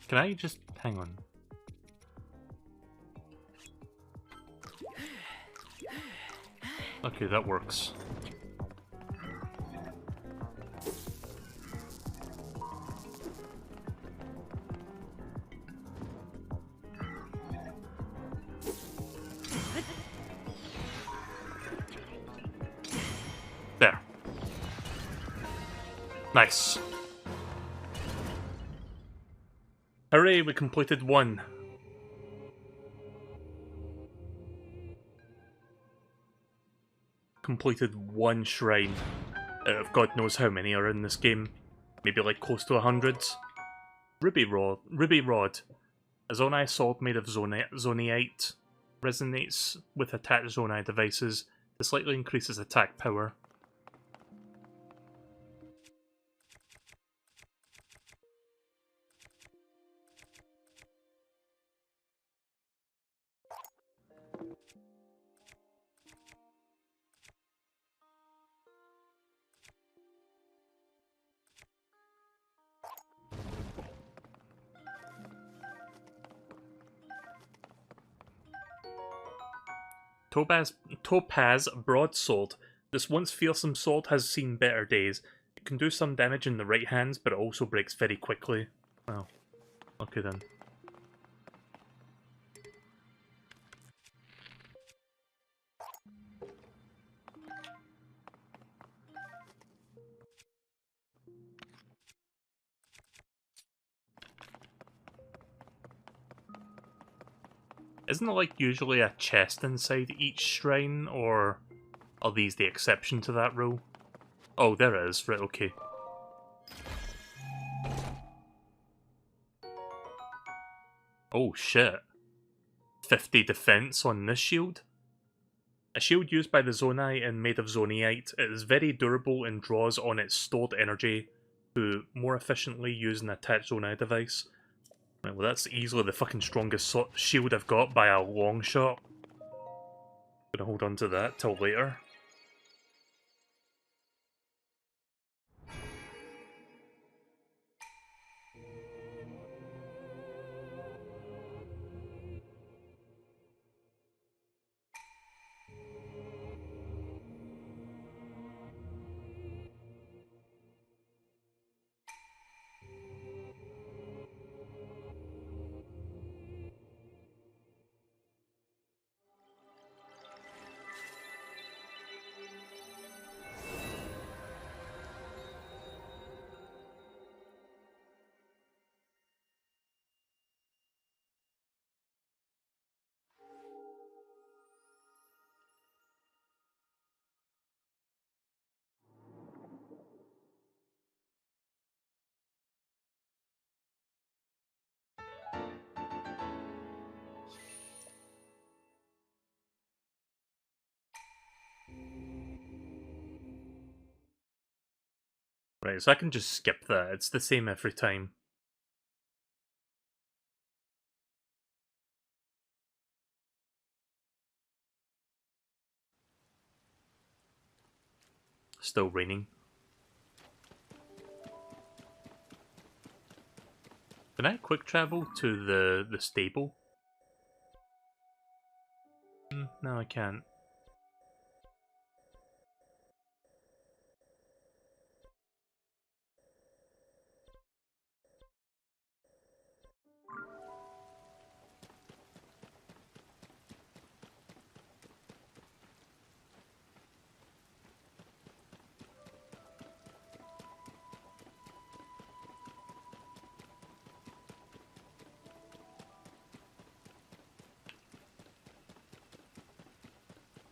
Can I just... hang on. Okay, that works. There. Nice. Hooray, we completed one. Completed one shrine out of God knows how many are in this game. Maybe like close to 100. Ruby Rod. A Zonai sword made of Zoniite resonates with attached Zonai devices to slightly increases attack power. Topaz Broadsword. This once fearsome sword has seen better days. It can do some damage in the right hands, but it also breaks very quickly. Oh, okay then. Isn't there like usually a chest inside each shrine, or are these the exception to that rule? Oh, there is. Right, okay. Oh shit. 50 defense on this shield? A shield used by the Zonai and made of Zoniite. It is very durable and draws on its stored energy to more efficiently use an attached Zonai device. Right, well that's easily the fucking strongest shield I've got by a long shot. Gonna hold on to that till later. Right, so I can just skip that. It's the same every time. Still raining. Can I quick travel to the stable? No, I can't.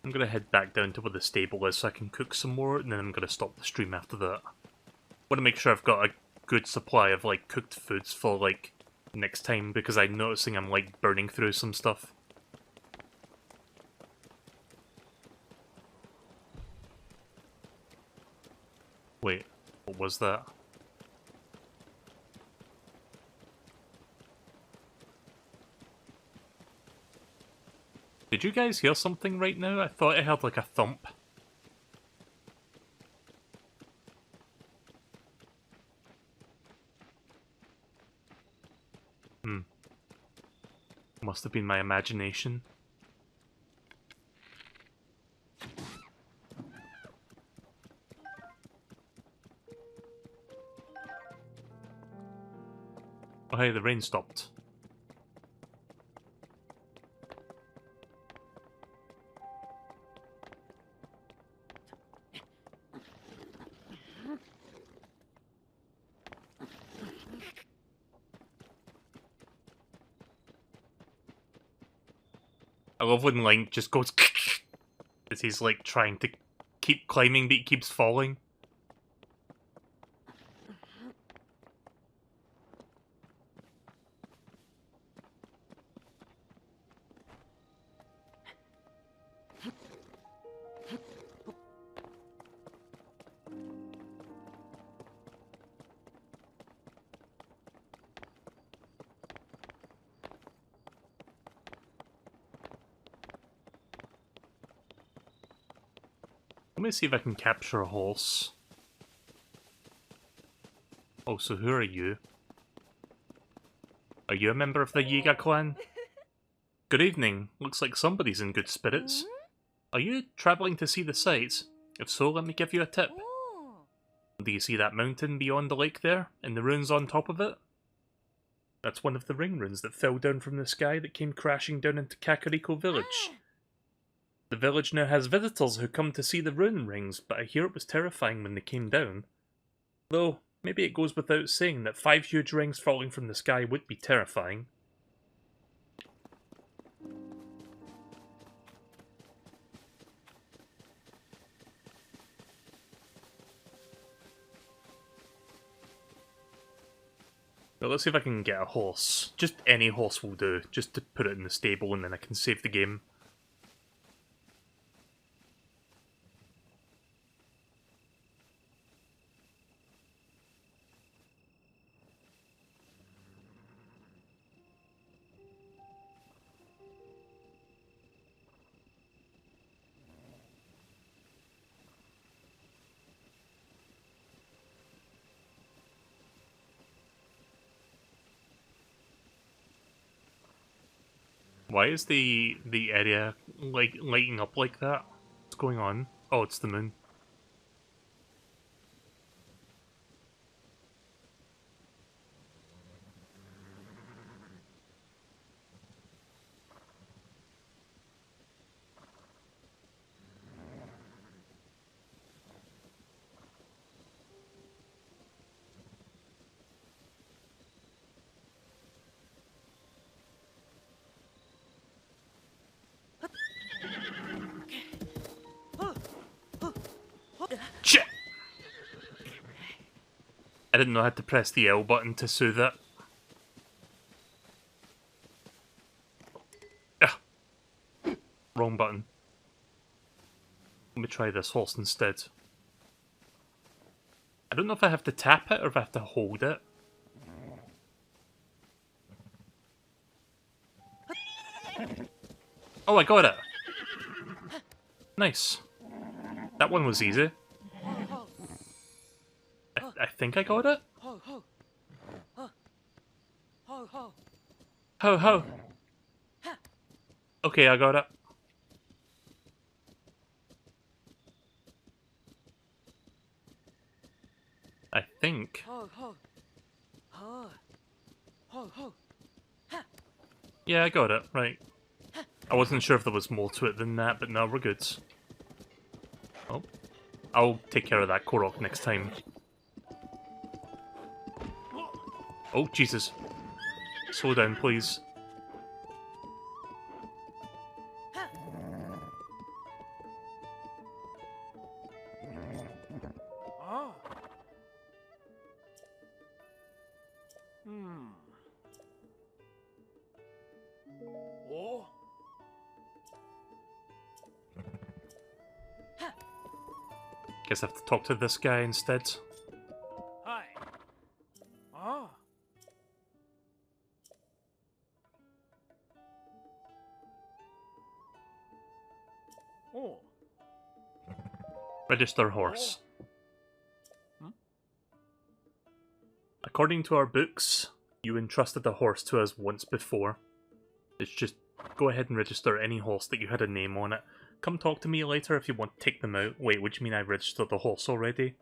I'm gonna head back down to where the stable is so I can cook some more, and then I'm gonna stop the stream after that. Want to make sure I've got a good supply of, like, cooked foods for, like, next time, because I'm noticing I'm, like, burning through some stuff. Wait, what was that? Did you guys hear something right now? I thought I heard, like, a thump. Must have been my imagination. Oh hey, the rain stopped. I love when Link just goes as he's like trying to keep climbing but he keeps falling. Let me see if I can capture a horse. Oh, so who are you? Are you a member of the Yiga clan? Good evening. Looks like somebody's in good spirits. Are you travelling to see the sights? If so, let me give you a tip. Do you see that mountain beyond the lake there, and the ruins on top of it? That's one of the ring runes that fell down from the sky that came crashing down into Kakariko village. The village now has visitors who come to see the rune rings, but I hear it was terrifying when they came down. Though, maybe it goes without saying that 5 huge rings falling from the sky would be terrifying. But let's see if I can get a horse. Just any horse will do, just to put it in the stable and then I can save the game. Why is the area like lighting up like that? What's going on? Oh, it's the moon. Shit! I didn't know how to press the L button to soothe it. Ah. Wrong button. Let me try this horse instead. I don't know if I have to tap it or if I have to hold it. Oh, I got it! Nice. That one was easy. I think I got it? Ho ho! Okay, I got it. I think. Yeah, I got it, right. I wasn't sure if there was more to it than that, but no, we're good. Oh. I'll take care of that Korok next time. Oh, Jesus. Slow down, please. Guess I have to talk to this guy instead. Hi. Ah. Oh. Register horse. Hmm? According to our books, you entrusted a horse to us once before. It's just go ahead and register any horse that you had a name on it. Come talk to me later if you want to take them out. Wait, what do you mean I registered the horse already?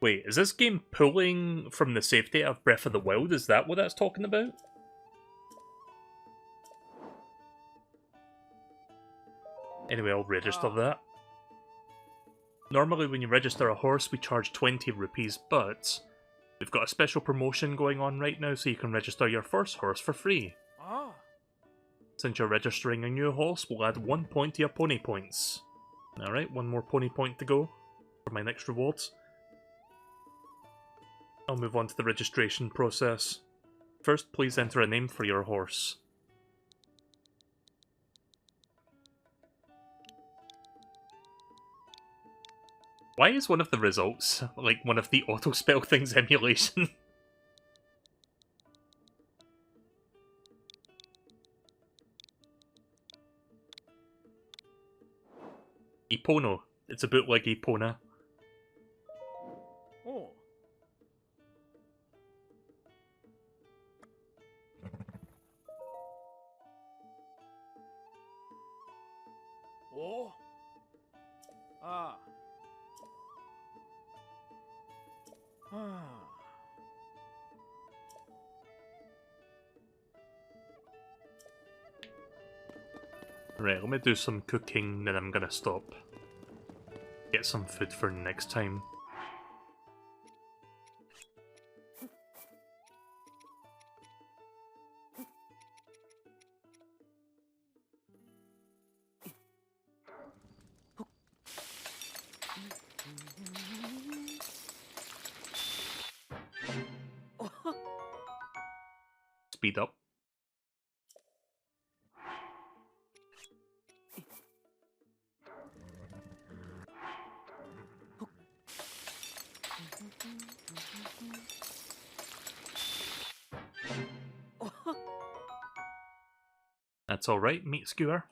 Wait, is this game pulling from the save data of Breath of the Wild? Is that what that's talking about? Anyway, I'll register that. Normally when you register a horse we charge 20 rupees, but we've got a special promotion going on right now so you can register your first horse for free. Ah. Since you're registering a new horse, we'll add 1 point to your pony points. Alright, 1 more pony point to go for my next rewards. I'll move on to the registration process. First, please enter a name for your horse. Why is one of the results like one of the auto spell things emulation? Epono. It's a bit like Epona. Oh. Oh. Ah. Ah. Right, let me do some cooking, then I'm gonna stop. Get some food for next time. Speed up. That's alright, meat skewer.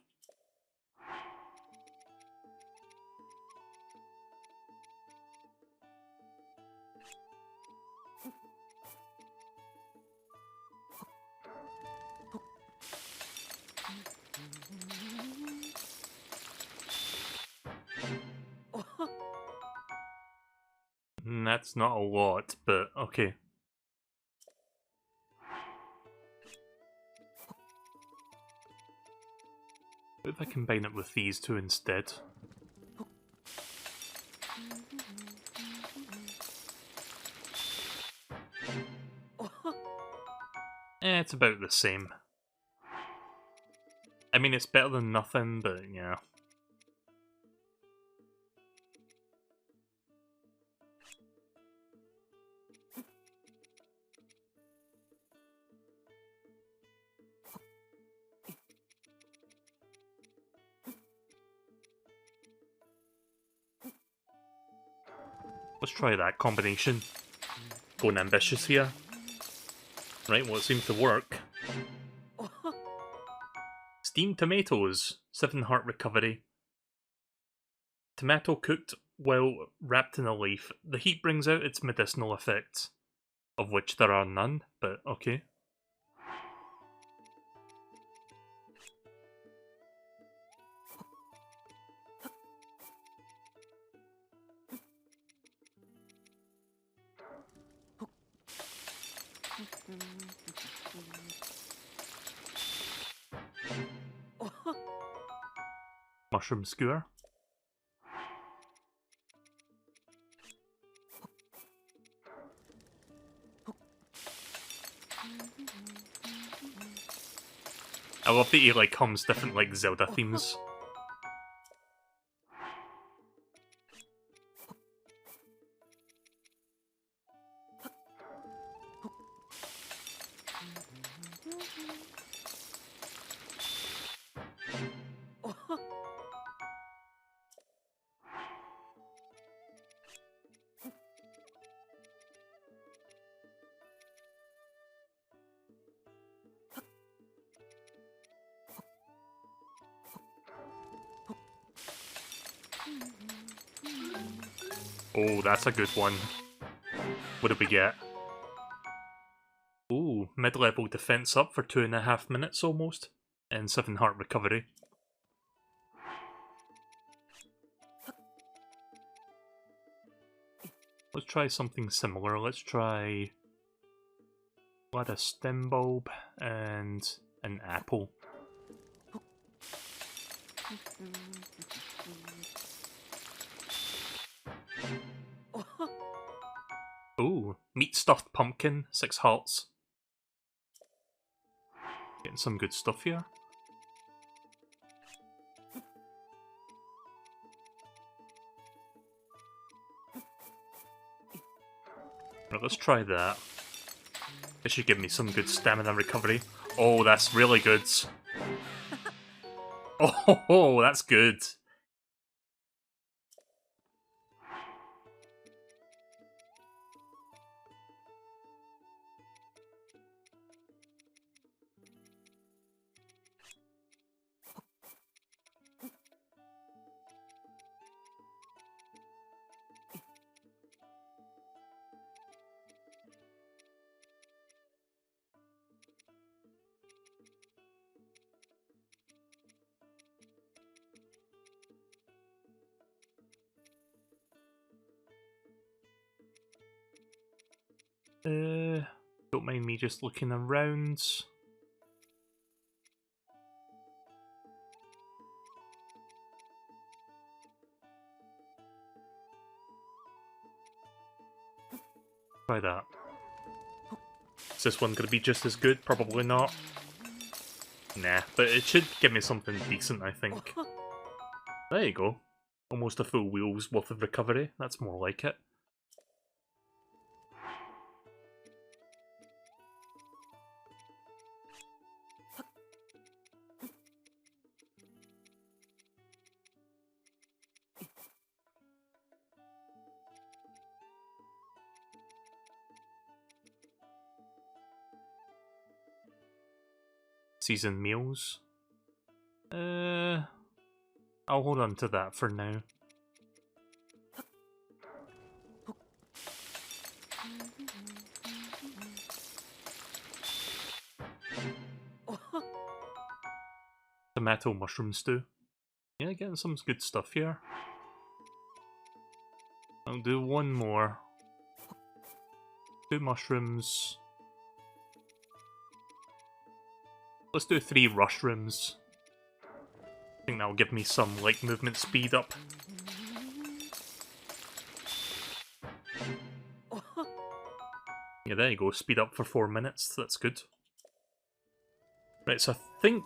That's not a lot, but okay. What if I combine it with these two instead? It's about the same. I mean, it's better than nothing, but yeah. Let's try that combination. Going ambitious here. Right, well it seems to work. Steamed tomatoes, 7 heart recovery. Tomato cooked while wrapped in a leaf. The heat brings out its medicinal effects, of which there are none, but okay. Mushroom skewer. I love that he like hums different like Zelda themes. Oh, that's a good one. What did we get? Ooh, mid-level defense up for 2.5 minutes almost, and 7 heart recovery. Let's try something similar. Let's try a stem bulb and an apple. Ooh, meat stuffed pumpkin, 6 hearts. Getting some good stuff here. Right, let's try that. This should give me some good stamina recovery. Oh, that's really good. Oh, that's good. Don't mind me just looking around. Try that. Is this one gonna be just as good? Probably not. Nah, but it should give me something decent, I think. There you go. Almost a full wheel's worth of recovery. That's more like it. Seasoned meals. I'll hold on to that for now. Tomato mushroom stew. Yeah, getting some good stuff here. I'll do one more. 2 mushrooms. Let's do 3 rushrooms. I think that'll give me some, like, movement speed up. Yeah, there you go. Speed up for 4 minutes. That's good. Right, so I think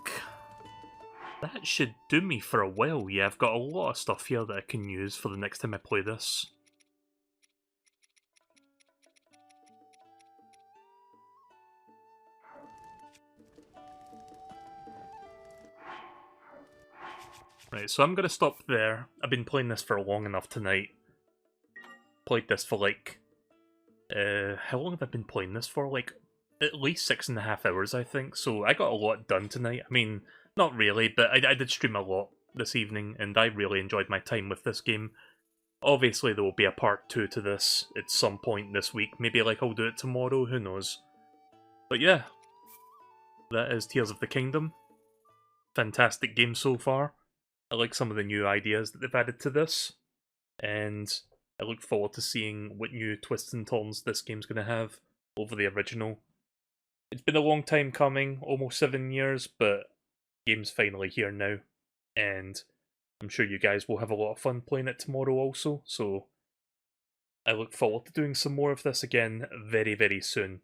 that should do me for a while. Yeah, I've got a lot of stuff here that I can use for the next time I play this. Right, so I'm gonna stop there. I've been playing this for long enough tonight. Played this for like... how long have I been playing this for? Like, at least 6.5 hours, I think. So I got a lot done tonight. I mean, not really, but I did stream a lot this evening, and I really enjoyed my time with this game. Obviously, there will be a part 2 to this at some point this week. Maybe, like, I'll do it tomorrow, who knows. But yeah, that is Tears of the Kingdom. Fantastic game so far. I like some of the new ideas that they've added to this, and I look forward to seeing what new twists and turns this game's going to have over the original. It's been a long time coming, almost 7 years, but the game's finally here now, and I'm sure you guys will have a lot of fun playing it tomorrow also, so I look forward to doing some more of this again very, very soon.